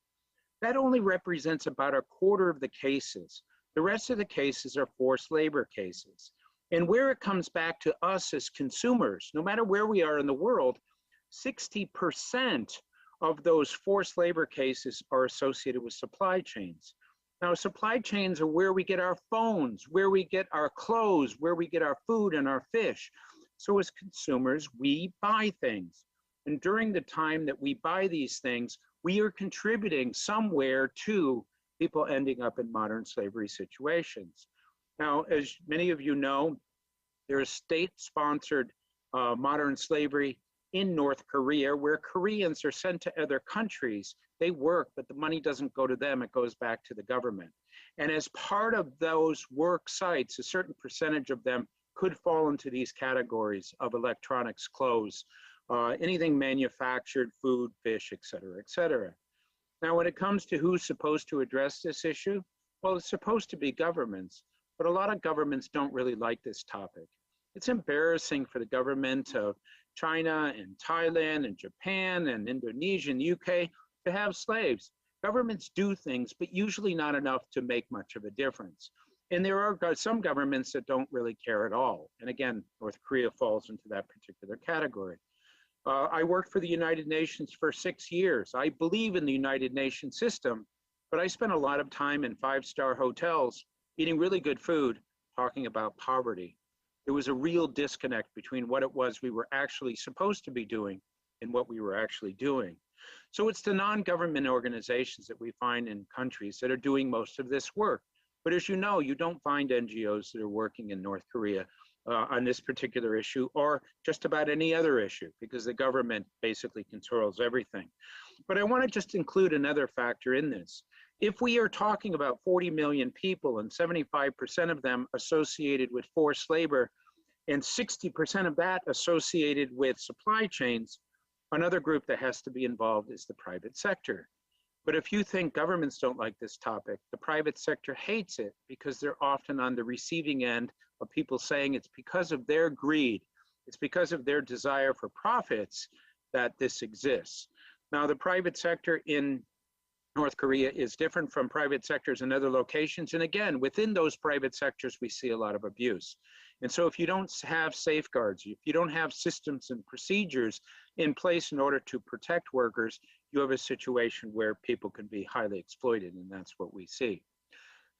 That only represents about a quarter of the cases. The rest of the cases are forced labor cases. And where it comes back to us as consumers, no matter where we are in the world, 60% of those forced labor cases are associated with supply chains. Now, supply chains are where we get our phones, where we get our clothes, where we get our food and our fish. So as consumers, we buy things. And during the time that we buy these things, we are contributing somewhere to people ending up in modern slavery situations. Now, as many of you know, there is state-sponsored modern slavery in North Korea, where Koreans are sent to other countries. They work, but the money doesn't go to them, it goes back to the government. And as part of those work sites, a certain percentage of them could fall into these categories of electronics, clothes, anything manufactured, food, fish, et cetera, et cetera. Now, when it comes to who's supposed to address this issue, well, it's supposed to be governments, but a lot of governments don't really like this topic. It's embarrassing for the government of China and Thailand and Japan and Indonesia and the UK to have slaves. Governments do things, but usually not enough to make much of a difference. And there are some governments that don't really care at all. And again, North Korea falls into that particular category. I worked for the United Nations for 6 years. I believe in the United Nations system, but I spent a lot of time in five-star hotels eating really good food, talking about poverty. There was a real disconnect between what it was we were actually supposed to be doing and what we were actually doing. So it's the non-government organizations that we find in countries that are doing most of this work. But as you know, you don't find NGOs that are working in North Korea on this particular issue or just about any other issue, because the government basically controls everything. But I want to just include another factor in this. If we are talking about 40 million people and 75% of them associated with forced labor and 60% of that associated with supply chains, another group that has to be involved is the private sector. But if you think governments don't like this topic, the private sector hates it because they're often on the receiving end of people saying it's because of their greed, it's because of their desire for profits that this exists. Now, the private sector in North Korea is different from private sectors in other locations. And again, within those private sectors, we see a lot of abuse. And so if you don't have safeguards, if you don't have systems and procedures in place in order to protect workers, you have a situation where people can be highly exploited, and that's what we see.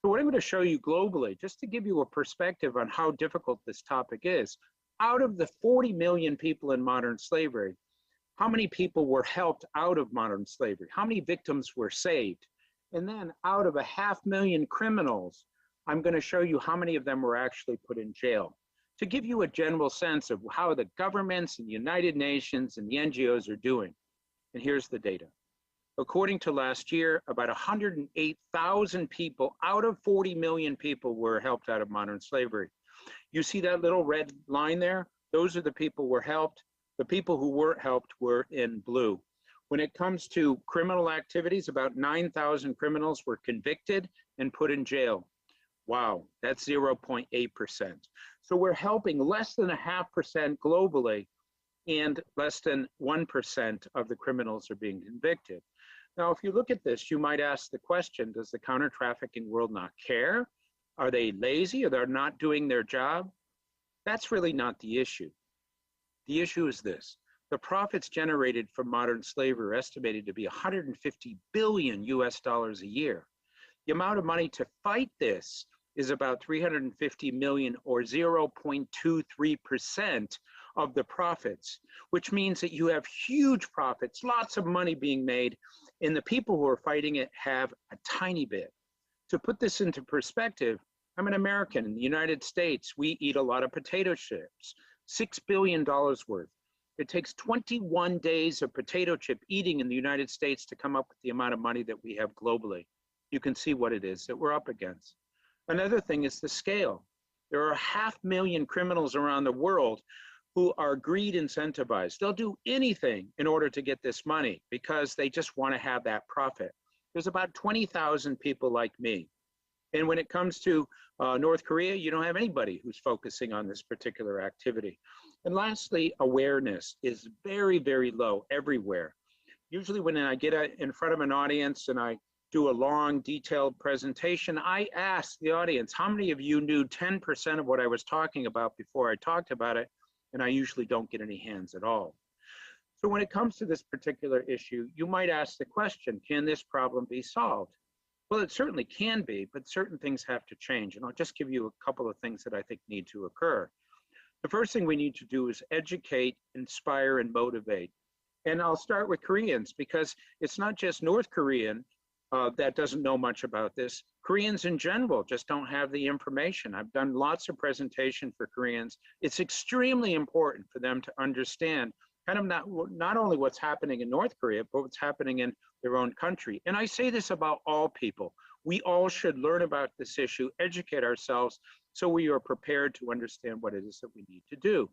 So what I'm going to show you globally, just to give you a perspective on how difficult this topic is, out of the 40 million people in modern slavery, how many people were helped out of modern slavery? How many victims were saved? And then out of 500,000 criminals, I'm going to show you how many of them were actually put in jail, to give you a general sense of how the governments and the United Nations and the NGOs are doing. And here's the data. According to last year, about 108,000 people out of 40 million people were helped out of modern slavery. You see that little red line there? Those are the people who were helped. The people who weren't helped were in blue. When it comes to criminal activities, about 9,000 criminals were convicted and put in jail. Wow, that's 0.8%. So we're helping less than 0.5% globally, and less than 1% of the criminals are being convicted. Now, if you look at this, you might ask the question, does the counter-trafficking world not care? Are they lazy or they're not doing their job? That's really not the issue. The issue is this. The profits generated from modern slavery are estimated to be 150 billion US dollars a year. The amount of money to fight this is about 350 million or 0.23% of the profits, which means that you have huge profits, lots of money being made, and the people who are fighting it have a tiny bit. To put this into perspective, I'm an American. In the United States, we eat a lot of potato chips, $6 billion worth. It takes 21 days of potato chip eating in the United States to come up with the amount of money that we have globally. You can see what it is that we're up against. Another thing is the scale. There are 500,000 criminals around the world who are greed incentivized. They'll do anything in order to get this money because they just want to have that profit. There's about 20,000 people like me. And when it comes to North Korea, you don't have anybody who's focusing on this particular activity. And lastly, awareness is very, very low everywhere. Usually when I get in front of an audience and I do a long, detailed presentation, I ask the audience, how many of you knew 10% of what I was talking about before I talked about it? And I usually don't get any hands at all. So when it comes to this particular issue, you might ask the question, can this problem be solved? Well, it certainly can be, but certain things have to change. And I'll just give you a couple of things that I think need to occur. The first thing we need to do is educate, inspire, and motivate. And I'll start with Koreans because it's not just North Korean that doesn't know much about this. Koreans in general just don't have the information. I've done lots of presentation for Koreans. It's extremely important for them to understand kind of not only what's happening in North Korea, but what's happening in their own country. And I say this about all people. We all should learn about this issue, educate ourselves, so we are prepared to understand what it is that we need to do.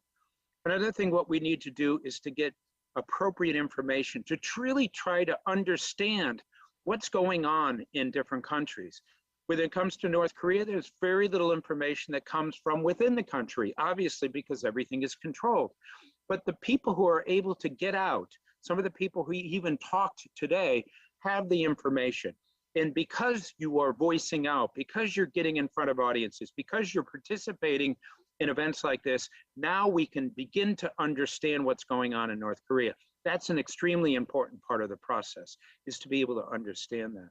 Another thing, what we need to do is to get appropriate information to truly try to understand what's going on in different countries. When it comes to North Korea, there's very little information that comes from within the country, obviously, because everything is controlled. But the people who are able to get out, some of the people who even talked today, have the information. And because you are voicing out, because you're getting in front of audiences, because you're participating in events like this, now we can begin to understand what's going on in North Korea. That's an extremely important part of the process, is to be able to understand that.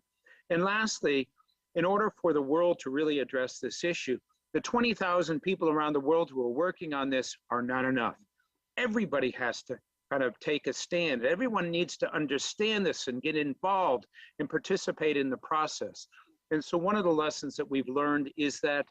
And lastly, in order for the world to really address this issue, the 20,000 people around the world who are working on this are not enough. Everybody has to kind of take a stand. Everyone needs to understand this and get involved and participate in the process. And so one of the lessons that we've learned is that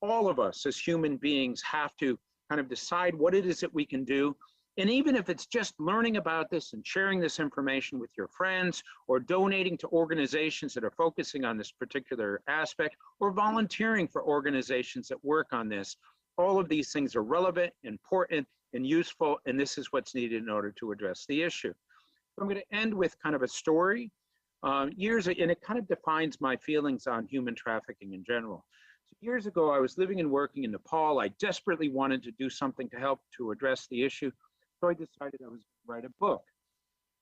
all of us as human beings have to kind of decide what it is that we can do. And even if it's just learning about this and sharing this information with your friends, or donating to organizations that are focusing on this particular aspect, or volunteering for organizations that work on this, all of these things are relevant, important, and useful, and this is what's needed in order to address the issue. So I'm going to end with kind of a story. And it kind of defines my feelings on human trafficking in general. So years ago, I was living and working in Nepal. I desperately wanted to do something to help to address the issue. So I decided I was going to write a book.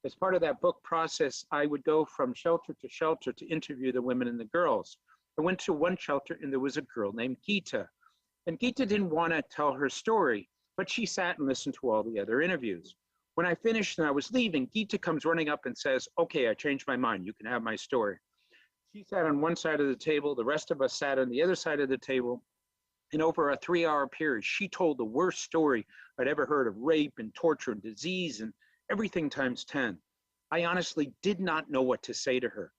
As part of that book process, I would go from shelter to shelter to interview the women and the girls. I went to one shelter and there was a girl named Gita. And Gita didn't want to tell her story, but she sat and listened to all the other interviews. When I finished and I was leaving, Gita comes running up and says, "Okay, I changed my mind. You can have my story." She sat on one side of the table. The rest of us sat on the other side of the table. And over a 3-hour period, she told the worst story I'd ever heard of rape and torture and disease and everything times 10. I honestly did not know what to say to her.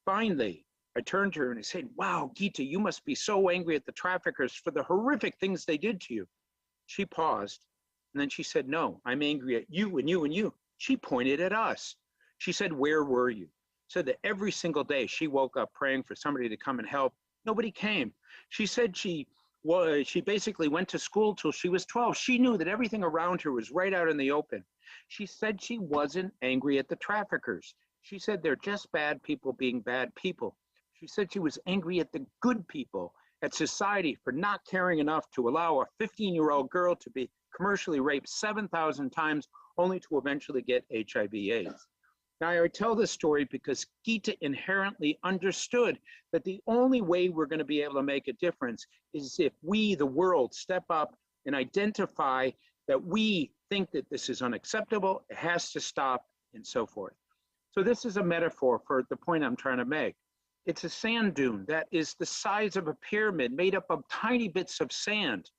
Finally, I turned to her and I said, "Wow, Gita, you must be so angry at the traffickers for the horrific things they did to you." She paused, and then she said, "No, I'm angry at you and you and you." She pointed at us. She said, "Where were you?" Said that every single day she woke up praying for somebody to come and help. Nobody came. She said she basically went to school till she was 12. She knew that everything around her was right out in the open. She said she wasn't angry at the traffickers. She said they're just bad people being bad people. She said she was angry at the good people, at society, for not caring enough to allow a 15-year-old girl to be commercially raped 7,000 times only to eventually get HIV/AIDS. Now, I tell this story because Gita inherently understood that the only way we're going to be able to make a difference is if we, the world, step up and identify that we think that this is unacceptable, it has to stop, and so forth. So this is a metaphor for the point I'm trying to make. It's a sand dune that is the size of a pyramid made up of tiny bits of sand.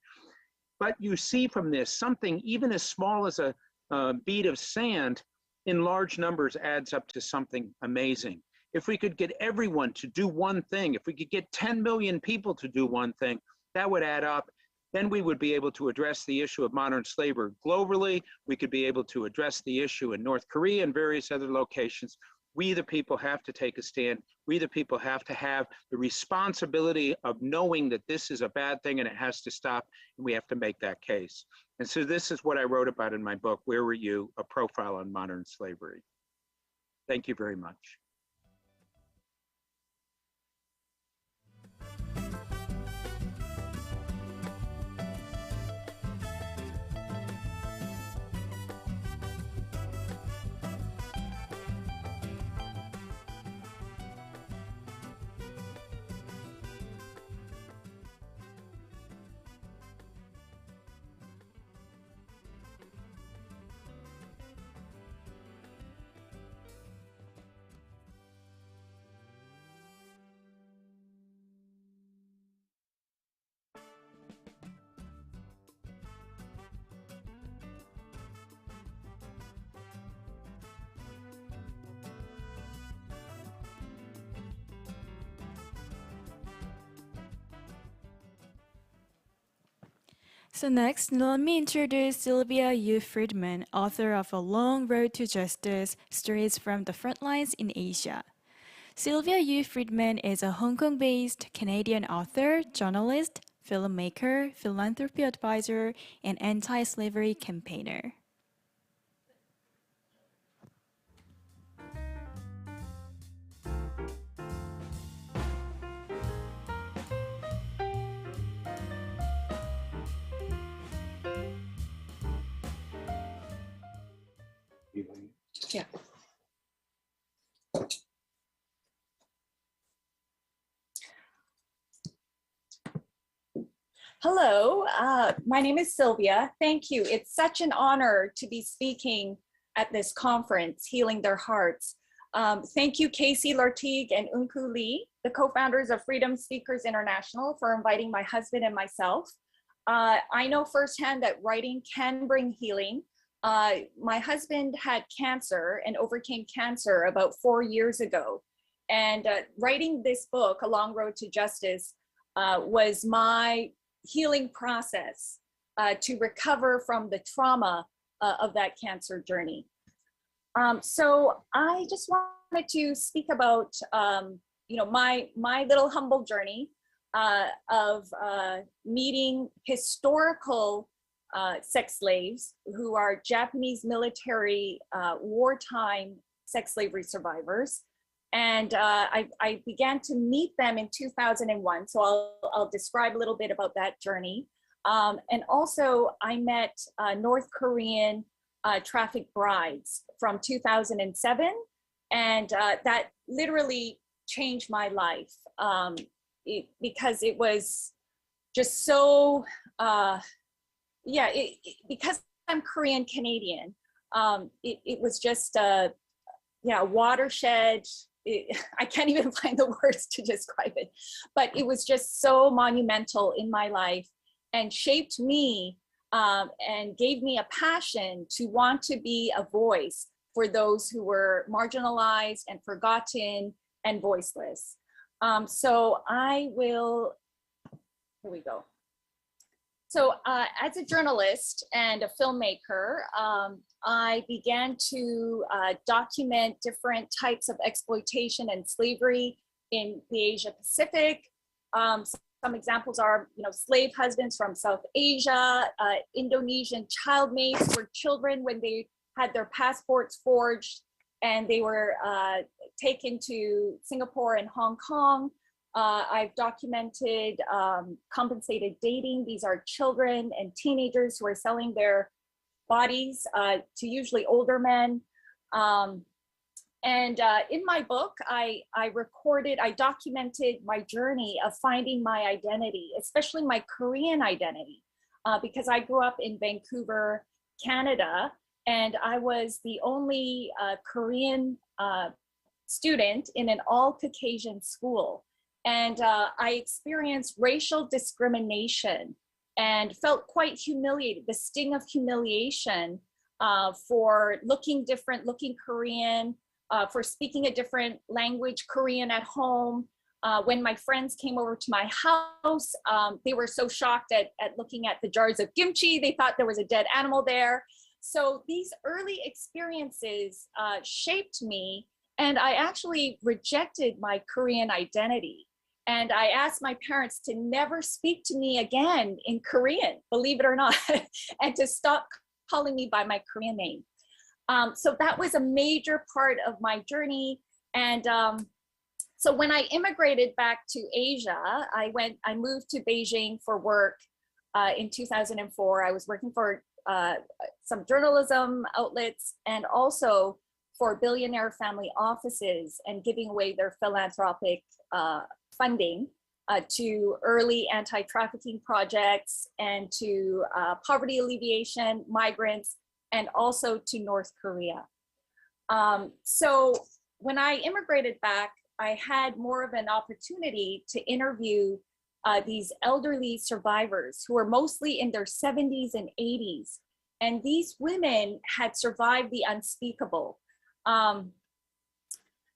But you see from this, something even as small as a bead of sand in large numbers adds up to something amazing. If we could get everyone to do one thing, if we could get 10 million people to do one thing, that would add up. Then we would be able to address the issue of modern slavery globally. We could be able to address the issue in North Korea and various other locations. We, the people, have to take a stand. We, the people, have to have the responsibility of knowing that this is a bad thing and it has to stop, and we have to make that case. And so this is what I wrote about in my book, Where Were You? A Profile on Modern Slavery. Thank you very much. So next, let me introduce Sylvia Yu Friedman, author of A Long Road to Justice, Stories from the Frontlines in Asia. Sylvia Yu Friedman is a Hong Kong-based Canadian author, journalist, filmmaker, philanthropy advisor, and anti-slavery campaigner. Yeah. Hello, my name is Sylvia. Thank you. It's such an honor to be speaking at this conference, Healing Their Hearts. Thank you, Casey Lartigue and Unku Lee, the co-founders of Freedom Speakers International, for inviting my husband and myself. I know firsthand that writing can bring healing. My husband had cancer and overcame cancer about 4 years ago. And writing this book, A Long Road to Justice, was my healing process to recover from the trauma of that cancer journey. So I just wanted to speak about, my little humble journey of meeting historical sex slaves who are Japanese military wartime sex slavery survivors. And I began to meet them in 2001. So I'll describe a little bit about that journey. And also I met North Korean trafficked brides from 2007. And that literally changed my life because it was just so, because I'm Korean Canadian, it was just a watershed. I can't even find the words to describe it, but it was just so monumental in my life and shaped me and gave me a passion to want to be a voice for those who were marginalized and forgotten and voiceless. So I will, here we go. So as a journalist and a filmmaker, I began to document different types of exploitation and slavery in the Asia Pacific. Some examples are, slave husbands from South Asia, Indonesian child maids for children when they had their passports forged and they were taken to Singapore and Hong Kong. I've documented compensated dating. These are children and teenagers who are selling their bodies to usually older men. And in my book, I documented my journey of finding my identity, especially my Korean identity, because I grew up in Vancouver, Canada, and I was the only Korean student in an all-Caucasian school. And I experienced racial discrimination and felt quite humiliated, the sting of humiliation for looking different, looking Korean, for speaking a different language, Korean at home. When my friends came over to my house, they were so shocked at looking at the jars of kimchi. They thought there was a dead animal there. So these early experiences shaped me, and I actually rejected my Korean identity. And I asked my parents to never speak to me again in Korean, believe it or not, and to stop calling me by my Korean name. So that was a major part of my journey. And so when I immigrated back to Asia, I moved to Beijing for work in 2004. I was working for some journalism outlets and also for billionaire family offices and giving away their philanthropic funding to early anti-trafficking projects and to poverty alleviation, migrants, and also to North Korea. So when I immigrated back, I had more of an opportunity to interview these elderly survivors who were mostly in their 70s and 80s. And these women had survived the unspeakable.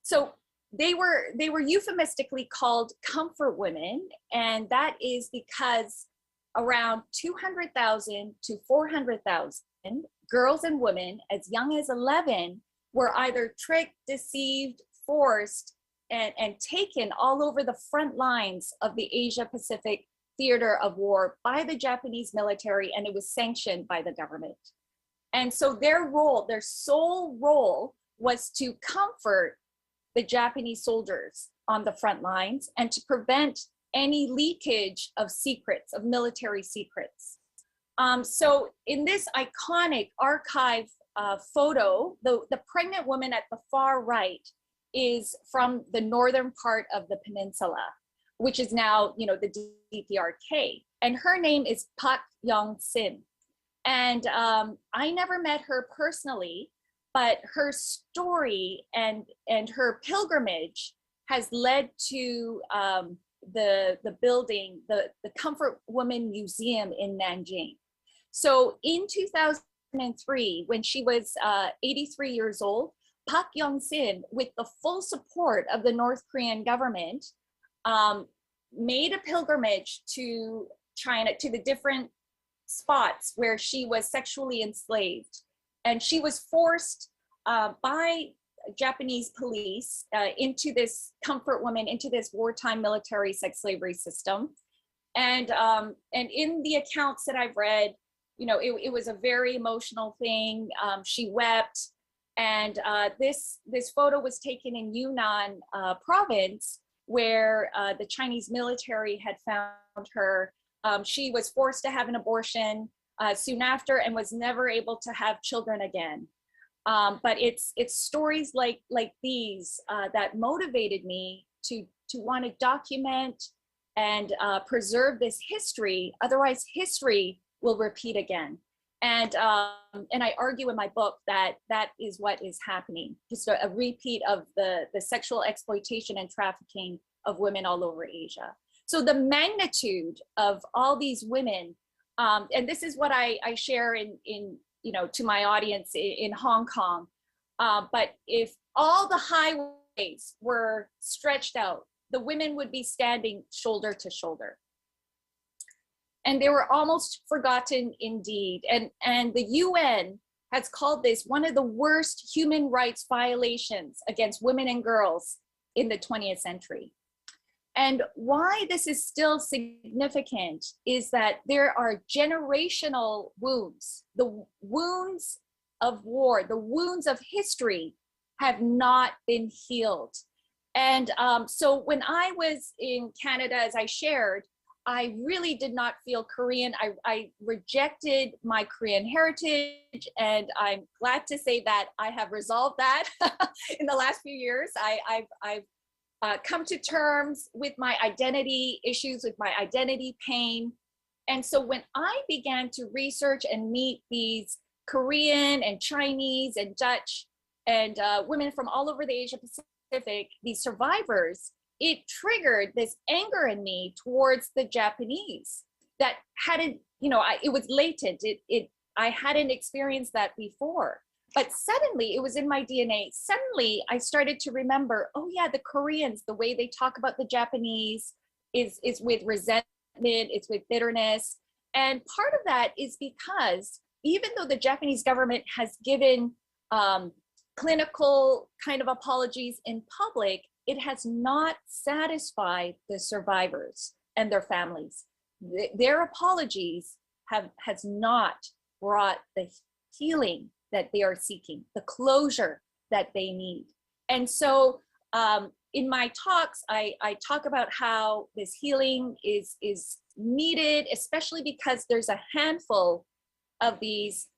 So they were euphemistically called comfort women, and that is because around 200,000 to 400,000 girls and women as young as 11 were either tricked, deceived, forced, and taken all over the front lines of the Asia Pacific theater of war by the Japanese military, and it was sanctioned by the government. And so their role, their sole role, was to comfort the Japanese soldiers on the front lines and to prevent any leakage of secrets, of military secrets. So in this iconic archive photo, the pregnant woman at the far right is from the northern part of the peninsula, which is now, the DPRK. And her name is Pak Young-sin. And I never met her personally, but her story and her pilgrimage has led to the building, the Comfort Woman Museum in Nanjing. So in 2003, when she was 83 years old, Pak Young-sin, with the full support of the North Korean government, made a pilgrimage to China, to the different spots where she was sexually enslaved. And she was forced by Japanese police into this comfort woman, into this wartime military sex slavery system. And in the accounts that I've read, it was a very emotional thing. She wept. And this photo was taken in Yunnan province, where the Chinese military had found her. She was forced to have an abortion soon after and was never able to have children again. But it's stories like these that motivated me to want to document and preserve this history. Otherwise, history will repeat again. And I argue in my book that that is what is happening, just a repeat of the sexual exploitation and trafficking of women all over Asia. So the magnitude of all these women, and this is what I share in to my audience in Hong Kong. But if all the highways were stretched out, the women would be standing shoulder to shoulder. And they were almost forgotten indeed. And the UN has called this one of the worst human rights violations against women and girls in the 20th century. And why this is still significant is that there are generational wounds. The wounds of war, the wounds of history have not been healed. And so when I was in Canada, as I shared, I really did not feel Korean. I rejected my Korean heritage, and I'm glad to say that I have resolved that in the last few years. I've come to terms with my identity issues, with my identity pain. And so when I began to research and meet these Korean and Chinese and Dutch and women from all over the Asia Pacific, these survivors, it triggered this anger in me towards the Japanese that hadn't, it was latent. I hadn't experienced that before. But suddenly, it was in my DNA. Suddenly, I started to remember, oh yeah, the Koreans, the way they talk about the Japanese is with resentment, it's with bitterness. And part of that is because even though the Japanese government has given clinical kind of apologies in public, it has not satisfied the survivors and their families. Their apologies has not brought the healing that they are seeking, the closure that they need. And so in my talks, I talk about how this healing is needed, especially because there's a handful of these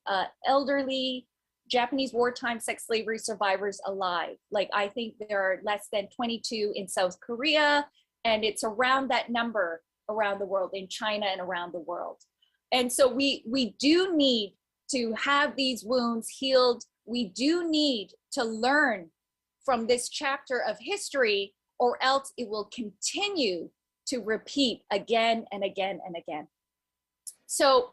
elderly Japanese wartime sex slavery survivors alive. Like, I think there are less than 22 in South Korea, and it's around that number around the world, in China and around the world. And so we do need to have these wounds healed. We do need to learn from this chapter of history, or else it will continue to repeat again and again and again. So,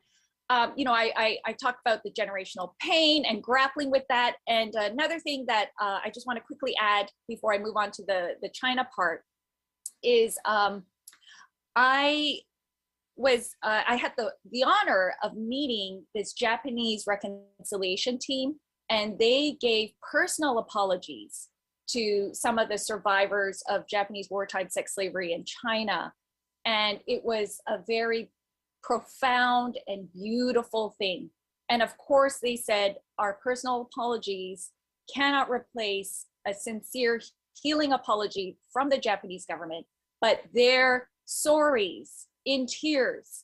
I talked about the generational pain and grappling with that. And another thing that I just want to quickly add before I move on to the China part is I I had the honor of meeting this Japanese reconciliation team, and they gave personal apologies to some of the survivors of Japanese wartime sex slavery in China. And it was a very profound and beautiful thing. And of course, they said our personal apologies cannot replace a sincere healing apology from the Japanese government, but their sorries in tears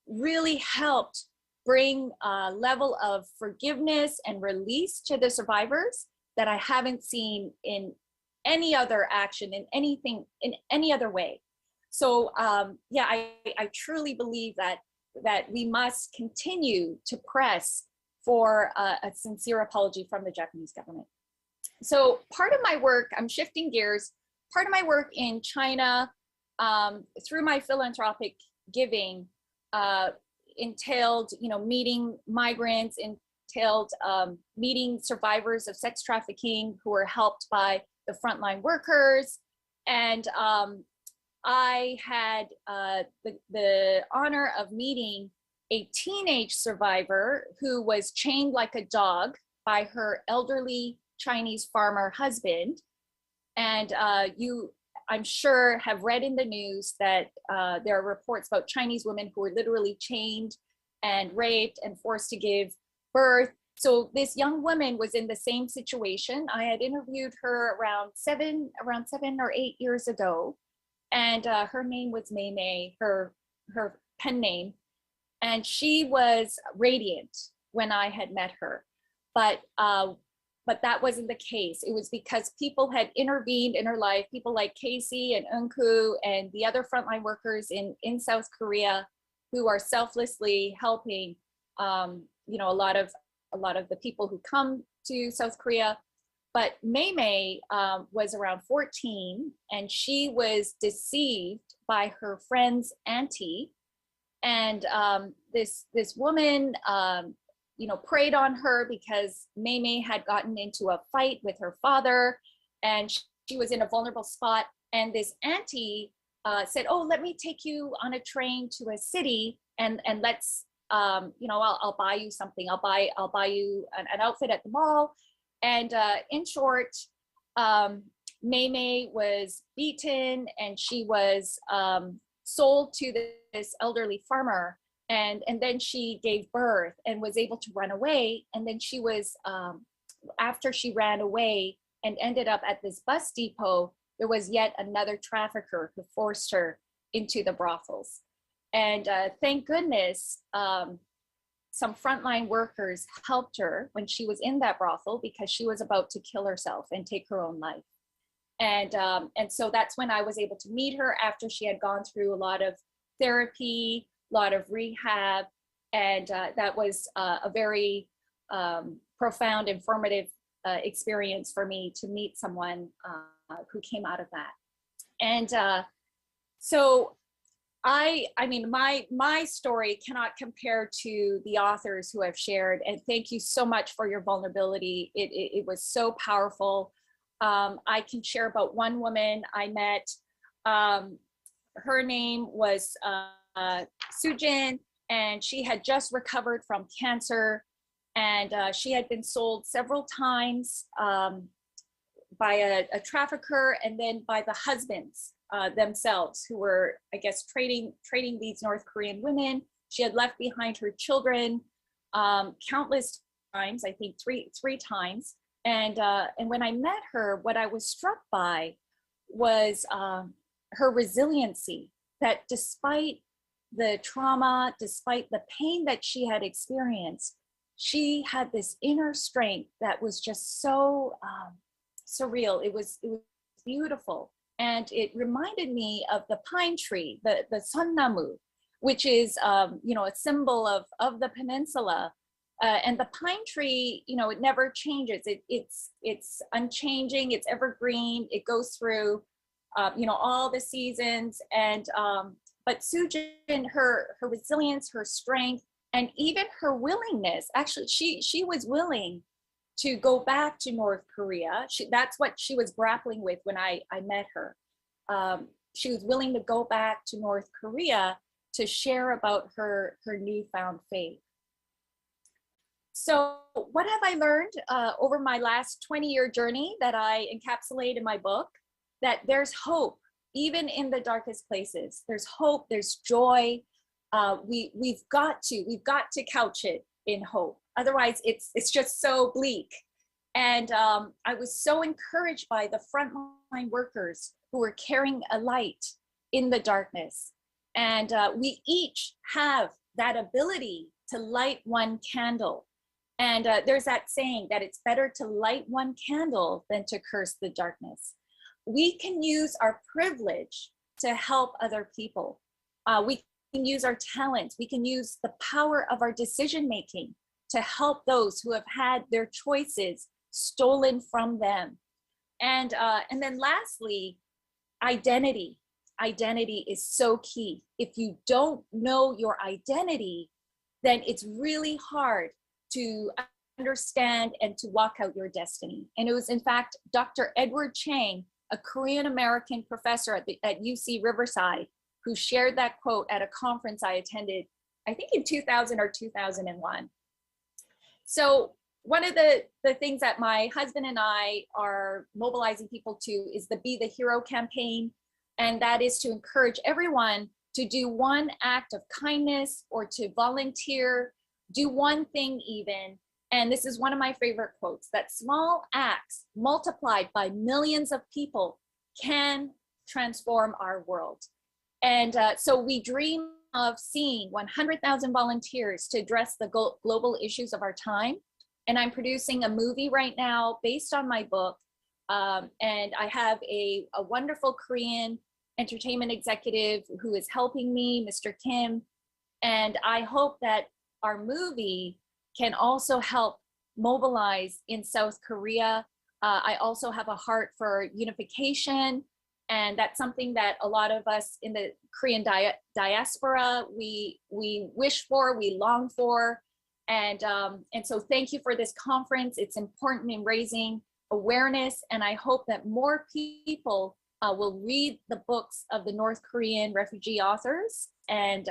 really helped bring a level of forgiveness and release to the survivors that I haven't seen in any other action, in anything, in any other way. So yeah, I truly believe that we must continue to press for a sincere apology from the Japanese government. So part of my work, I'm shifting gears, part of my work in China through my philanthropic giving entailed, meeting migrants, entailed meeting survivors of sex trafficking who were helped by the frontline workers. And I had the honor of meeting a teenage survivor who was chained like a dog by her elderly Chinese farmer husband. And I'm sure, have read in the news that there are reports about Chinese women who were literally chained and raped and forced to give birth. So this young woman was in the same situation. I had interviewed her around 7 or 8 years ago, and her name was Mei Mei, her pen name, and she was radiant when I had met her, but that wasn't the case. It was because people had intervened in her life, people like Casey and Eunku and the other frontline workers in South Korea who are selflessly helping, a lot of the people who come to South Korea. But Mei Mei was around 14, and she was deceived by her friend's auntie, and this woman preyed on her because Mei Mei had gotten into a fight with her father, and she was in a vulnerable spot. And this auntie said, "Oh, let me take you on a train to a city, and let's, I'll buy you something. I'll buy you an outfit at the mall." And in short, Mei Mei was beaten, and she was sold to this elderly farmer. And then she gave birth and was able to run away. And then she was, after she ran away and ended up at this bus depot, there was yet another trafficker who forced her into the brothels. And thank goodness, some frontline workers helped her when she was in that brothel because she was about to kill herself and take her own life. And so that's when I was able to meet her after she had gone through a lot of therapy, a lot of rehab, and that was a very profound, informative experience for me to meet someone who came out of that. And so I mean, my story cannot compare to the authors who have shared, and thank you so much for your vulnerability. It was so powerful. I can share about one woman I met. Her name was Sujin, and she had just recovered from cancer, and she had been sold several times by a trafficker and then by the husbands themselves, who were, I guess, trading these North Korean women. She had left behind her children countless times, I think three times. And when I met her, what I was struck by was her resiliency, that despite the trauma, despite the pain that she had experienced, she had this inner strength that was just so surreal. It was beautiful. And it reminded me of the pine tree, the sunnamu, which is a symbol of the peninsula. And the pine tree, it never changes. It's unchanging. It's evergreen. It goes through, all the seasons. And but Sujin, her resilience, her strength, and even her willingness. Actually, she was willing to go back to North Korea. That's what she was grappling with when I met her. She was willing to go back to North Korea to share about her newfound faith. So what have I learned over my last 20-year journey that I encapsulate in my book? That there's hope, even in the darkest places. There's hope, there's joy. We've got to couch it in hope. Otherwise, it's just so bleak. And I was so encouraged by the frontline workers who were carrying a light in the darkness. And we each have that ability to light one candle. And there's that saying that it's better to light one candle than to curse the darkness. We can use our privilege to help other people. We can use our talents. We can use the power of our decision making to help those who have had their choices stolen from them. And then lastly, identity. Identity is so key. If you don't know your identity, then it's really hard to understand and to walk out your destiny. And it was in fact Dr. Edward Chang, a Korean American professor at UC Riverside, who shared that quote at a conference I attended, I think in 2000 or 2001. So one of the things that my husband and I are mobilizing people to is the Be the Hero campaign. And that is to encourage everyone to do one act of kindness or to volunteer, do one thing even. And this is one of my favorite quotes, that small acts multiplied by millions of people can transform our world. And so we dream of seeing 100,000 volunteers to address the global issues of our time. And I'm producing a movie right now based on my book. And I have a wonderful Korean entertainment executive who is helping me, Mr. Kim. And I hope that our movie can also help mobilize in South Korea. I also have a heart for unification. And that's something that a lot of us in the Korean diaspora, we wish for, we long for. And so thank you for this conference. It's important in raising awareness. And I hope that more people will read the books of the North Korean refugee authors and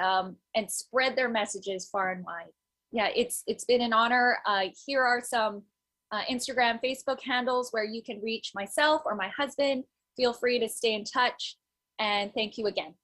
spread their messages far and wide. Yeah, it's been an honor. Here are some Instagram, Facebook handles where you can reach myself or my husband. Feel free to stay in touch, and thank you again.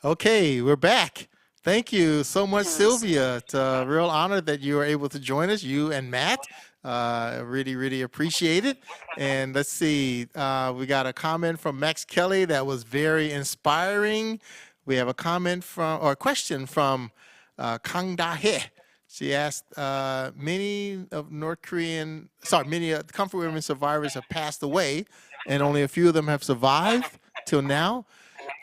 Okay, we're back. Thank you so much, Sylvia. It's a real honor that you were able to join us, you and Matt. Really, really appreciate it. And let's see, we got a comment from Max Kelly that was very inspiring. We have a comment from, or a question from Kang Da-hye. She asked, many comfort women survivors have passed away, and only a few of them have survived till now.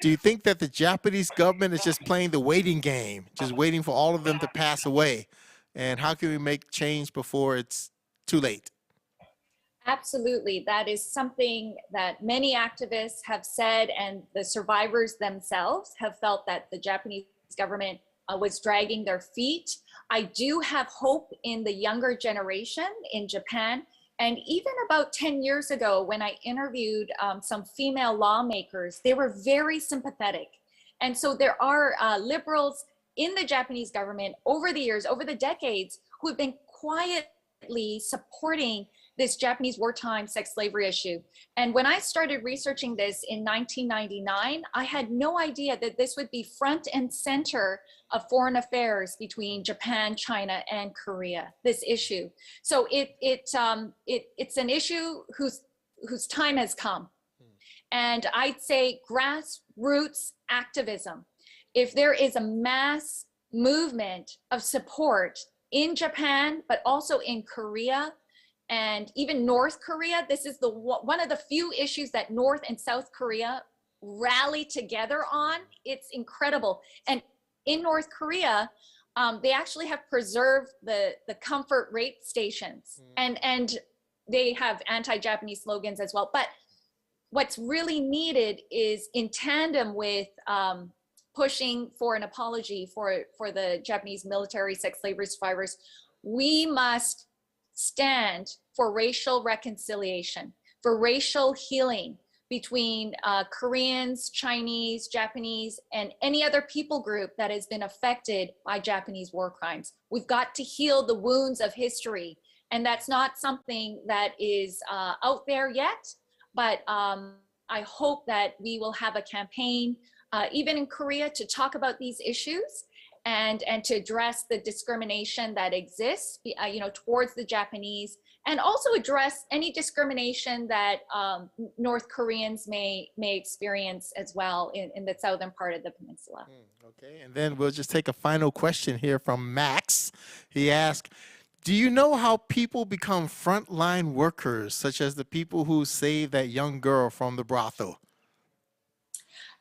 Do you think that the Japanese government is just playing the waiting game, just waiting for all of them to pass away? And how can we make change before it's too late? Absolutely. That is something that many activists have said, and the survivors themselves have felt that the Japanese government was dragging their feet. I do have hope in the younger generation in Japan. And even about 10 years ago, when I interviewed some female lawmakers, they were very sympathetic. And so there are liberals in the Japanese government over the years, over the decades, who have been quietly supporting this Japanese wartime sex slavery issue. And when I started researching this in 1999, I had no idea that this would be front and center of foreign affairs between Japan, China, and Korea, this issue. So it's an issue whose time has come. And I'd say grassroots activism. If there is a mass movement of support in Japan, but also in Korea, and even North Korea. This is one of the few issues that North and South Korea rally together on. It's incredible. And in North Korea, they actually have preserved the comfort rape stations, and they have anti-Japanese slogans as well. But what's really needed is, in tandem with pushing for an apology for the Japanese military sex slavery survivors, we must stand for racial reconciliation, for racial healing between Koreans, Chinese, Japanese, and any other people group that has been affected by Japanese war crimes. We've got to heal the wounds of history. And that's not something that is out there yet, but I hope that we will have a campaign, even in Korea, to talk about these issues and to address the discrimination that exists, towards the Japanese, and also address any discrimination that North Koreans may experience as well in the southern part of the peninsula. Okay, and then we'll just take a final question here from Max. He asked, do you know how people become frontline workers, such as the people who saved that young girl from the brothel?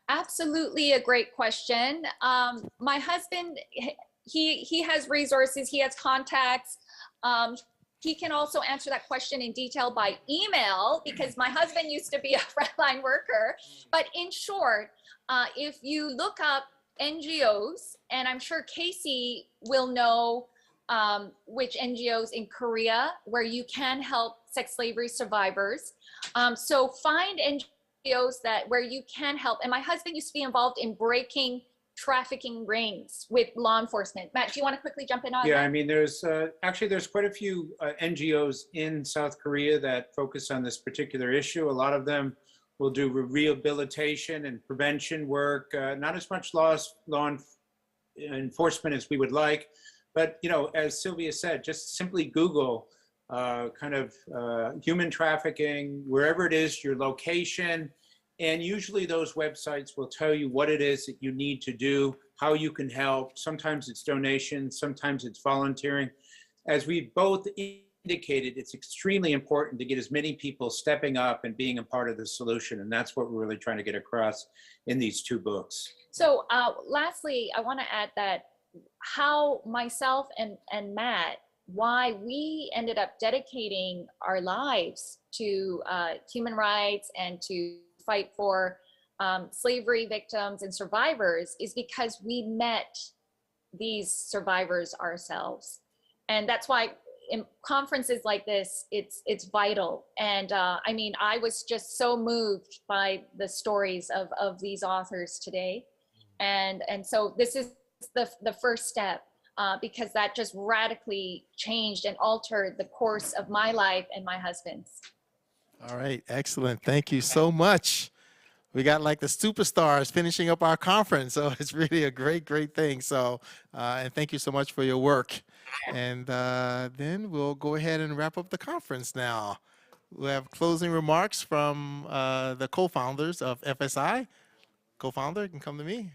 Absolutely a great question. My husband, he has resources, he has contacts. He can also answer that question in detail by email, because my husband used to be a frontline worker. But in short, if you look up NGOs, and I'm sure Casey will know which NGOs in Korea where you can help sex slavery survivors. So find NGOs where you can help. And my husband used to be involved in breaking trafficking rings with law enforcement. Matt, do you want to quickly jump in on that? Yeah, I mean, there's quite a few NGOs in South Korea that focus on this particular issue. A lot of them will do rehabilitation and prevention work, not as much law enforcement as we would like. But, as Sylvia said, just simply Google human trafficking, wherever it is, your location. And usually those websites will tell you what it is that you need to do, how you can help. Sometimes it's donations, sometimes it's volunteering. As we both indicated, it's extremely important to get as many people stepping up and being a part of the solution. And that's what we're really trying to get across in these two books. So lastly, I want to add that how myself and Matt, why we ended up dedicating our lives to human rights and to fight for slavery victims and survivors is because we met these survivors ourselves. And that's why in conferences like this, it's vital. And I was just so moved by the stories of these authors today. And so this is the first step, because that just radically changed and altered the course of my life and my husband's. All right, excellent. Thank you so much. We got like the superstars finishing up our conference, so it's really a great thing. So, and thank you so much for your work. And then we'll go ahead and wrap up the conference now. We'll have closing remarks from the co-founders of FSI. Co-founder, you can come to me.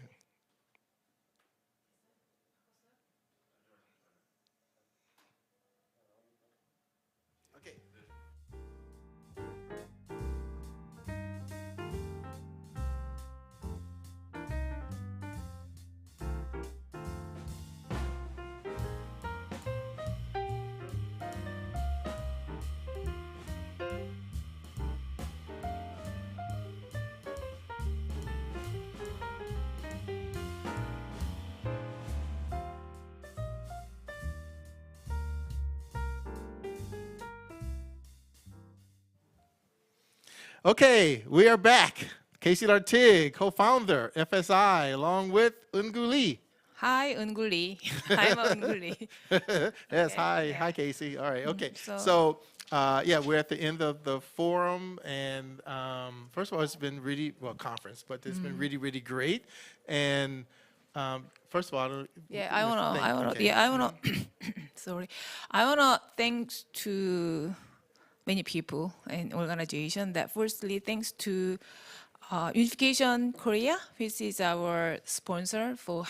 Okay, we are back. Casey Lartig, co-founder, FSI, along with Eun-gu Lee. Hi, Eun-gu Lee. I'm Eun-gu Lee. Yes, hi Casey. All right, okay. So we're at the end of the forum, and first of all, it's been conference, but it's been really great. And first of all, I wanna sorry. I wanna thanks to many people and organization. That firstly, thanks to Unification Korea, which is our sponsor for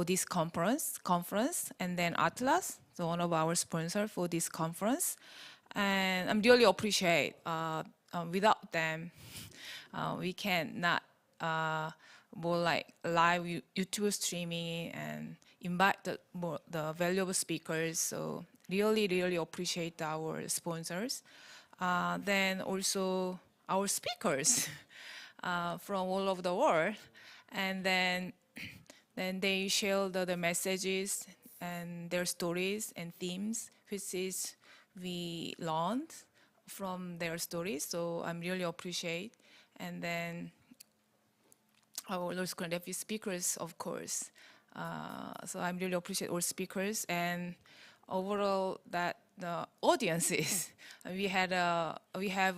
this conference, and then Atlas one of our sponsors for this conference. And I'm really appreciate. Without them, we cannot more like live YouTube streaming and invite the valuable speakers. So really appreciate our sponsors. Then also our speakers from all over the world, and then they share the messages and their stories and themes, which is we learned from their stories. So I'm really appreciate. And then our North Korean refugee speakers, of course. So I'm really appreciate all speakers and overall that the audiences. We have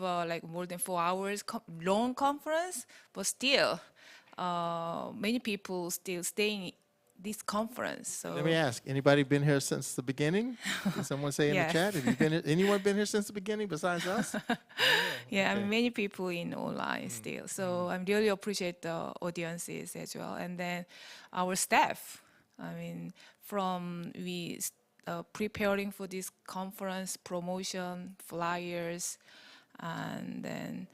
like more than 4 hours long conference, but still many people still staying this conference. So Let me ask, anybody been here since the beginning? Did someone say in the Yeah. chat? Have you been? Anyone been here since the beginning besides us? yeah, I Okay. mean, many people in online still. So I'm really appreciate the audiences as well. And then our staff, I mean, from preparing for this conference, promotion, flyers, and then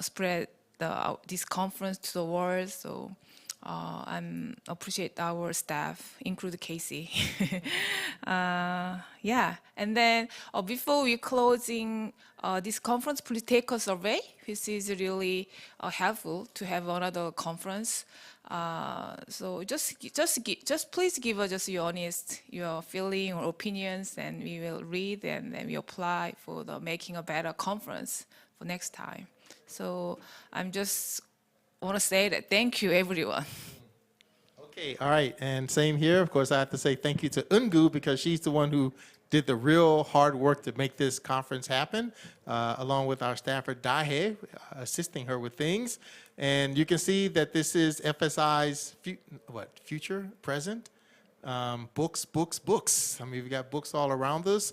spread this conference to the world. So I'm appreciate our staff, include Casey. Yeah, and then before we closing this conference, please take a survey, which is really helpful to have another conference. So just please give us just your feeling or opinions, and we will read and then we apply for the making a better conference for next time. So I'm just want to say that thank you everyone. Okay, all right, and same here. Of course, I have to say thank you to Eungu because she's the one who did the real hard work to make this conference happen, along with our staffer Dahe, assisting her with things. And you can see that this is FSI's future, present. Books. I mean, we got books all around us.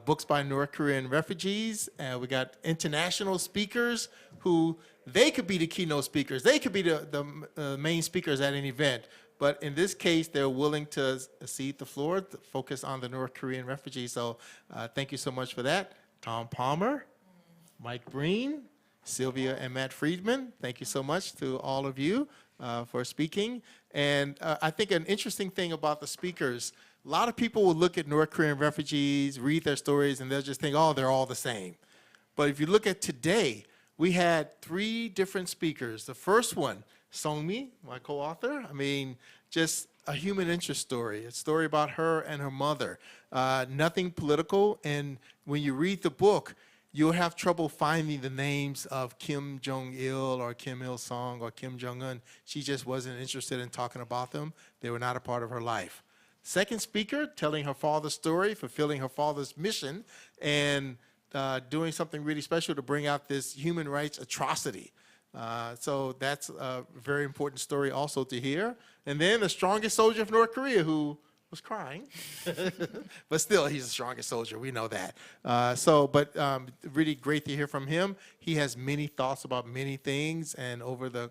Books by North Korean refugees. And we got international speakers who, they could be the keynote speakers. They could be the main speakers at an event. But in this case, they're willing to cede the floor, to focus on the North Korean refugees. So thank you so much for that. Tom Palmer, Mike Breen, Sylvia and Matt Friedman, thank you so much to all of you for speaking. And I think an interesting thing about the speakers, a lot of people will look at North Korean refugees, read their stories, and they'll just think, oh, they're all the same. But if you look at today, we had 3 different speakers. The first one, Songmi, my co-author, I mean, just a human interest story, a story about her and her mother. Nothing political, and when you read the book, you'll have trouble finding the names of Kim Jong-il or Kim Il-sung or Kim Jong-un. She just wasn't interested in talking about them. They were not a part of her life. Second speaker, telling her father's story, fulfilling her father's mission, and doing something really special to bring out this human rights atrocity. So that's a very important story also to hear. And then the strongest soldier of North Korea who was crying, but still he's the strongest soldier, we know that. But really great to hear from him. He has many thoughts about many things, and over the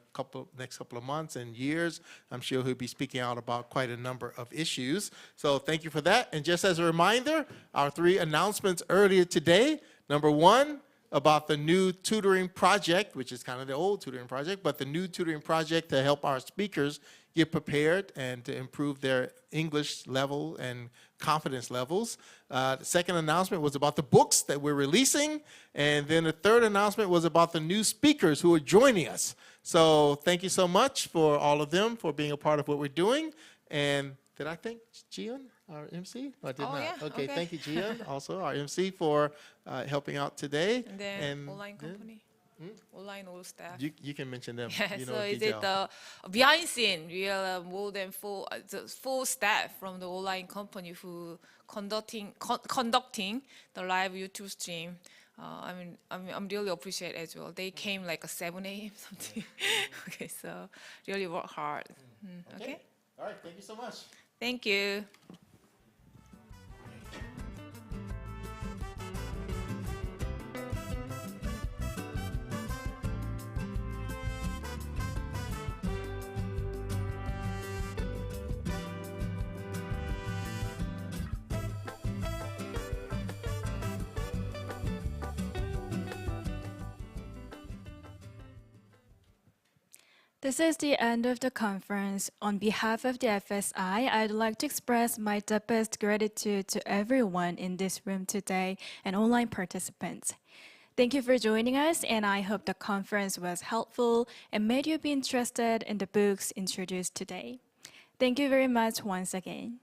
next couple of months and years, I'm sure he'll be speaking out about quite a number of issues. So thank you for that. And just as a reminder, our 3 announcements earlier today. Number 1, about the new tutoring project, which is kind of the old tutoring project, but the new tutoring project to help our speakers get prepared and to improve their English level and confidence levels. The second announcement was about the books that we're releasing. And then the third announcement was about the new speakers who are joining us. So thank you so much for all of them for being a part of what we're doing. And did I thank Jian, our MC? No, I did Oh, not. yeah, Okay, okay. thank you, Jian, also our MC, for helping out today. And then And online then- company, online all staff. You can mention them. Yeah, You so know, is detail. it the behind scene? We are more than 4 staff from the online company who conducting the live YouTube stream. I'm really appreciate as well. They came like a 7 a.m. something. Okay, so really work hard. Okay, All right, thank you so much. thank you. This is the end of the conference. On behalf of the FSI, I'd like to express my deepest gratitude to everyone in this room today and online participants. Thank you for joining us, and I hope the conference was helpful and made you be interested in the books introduced today. Thank you very much once again.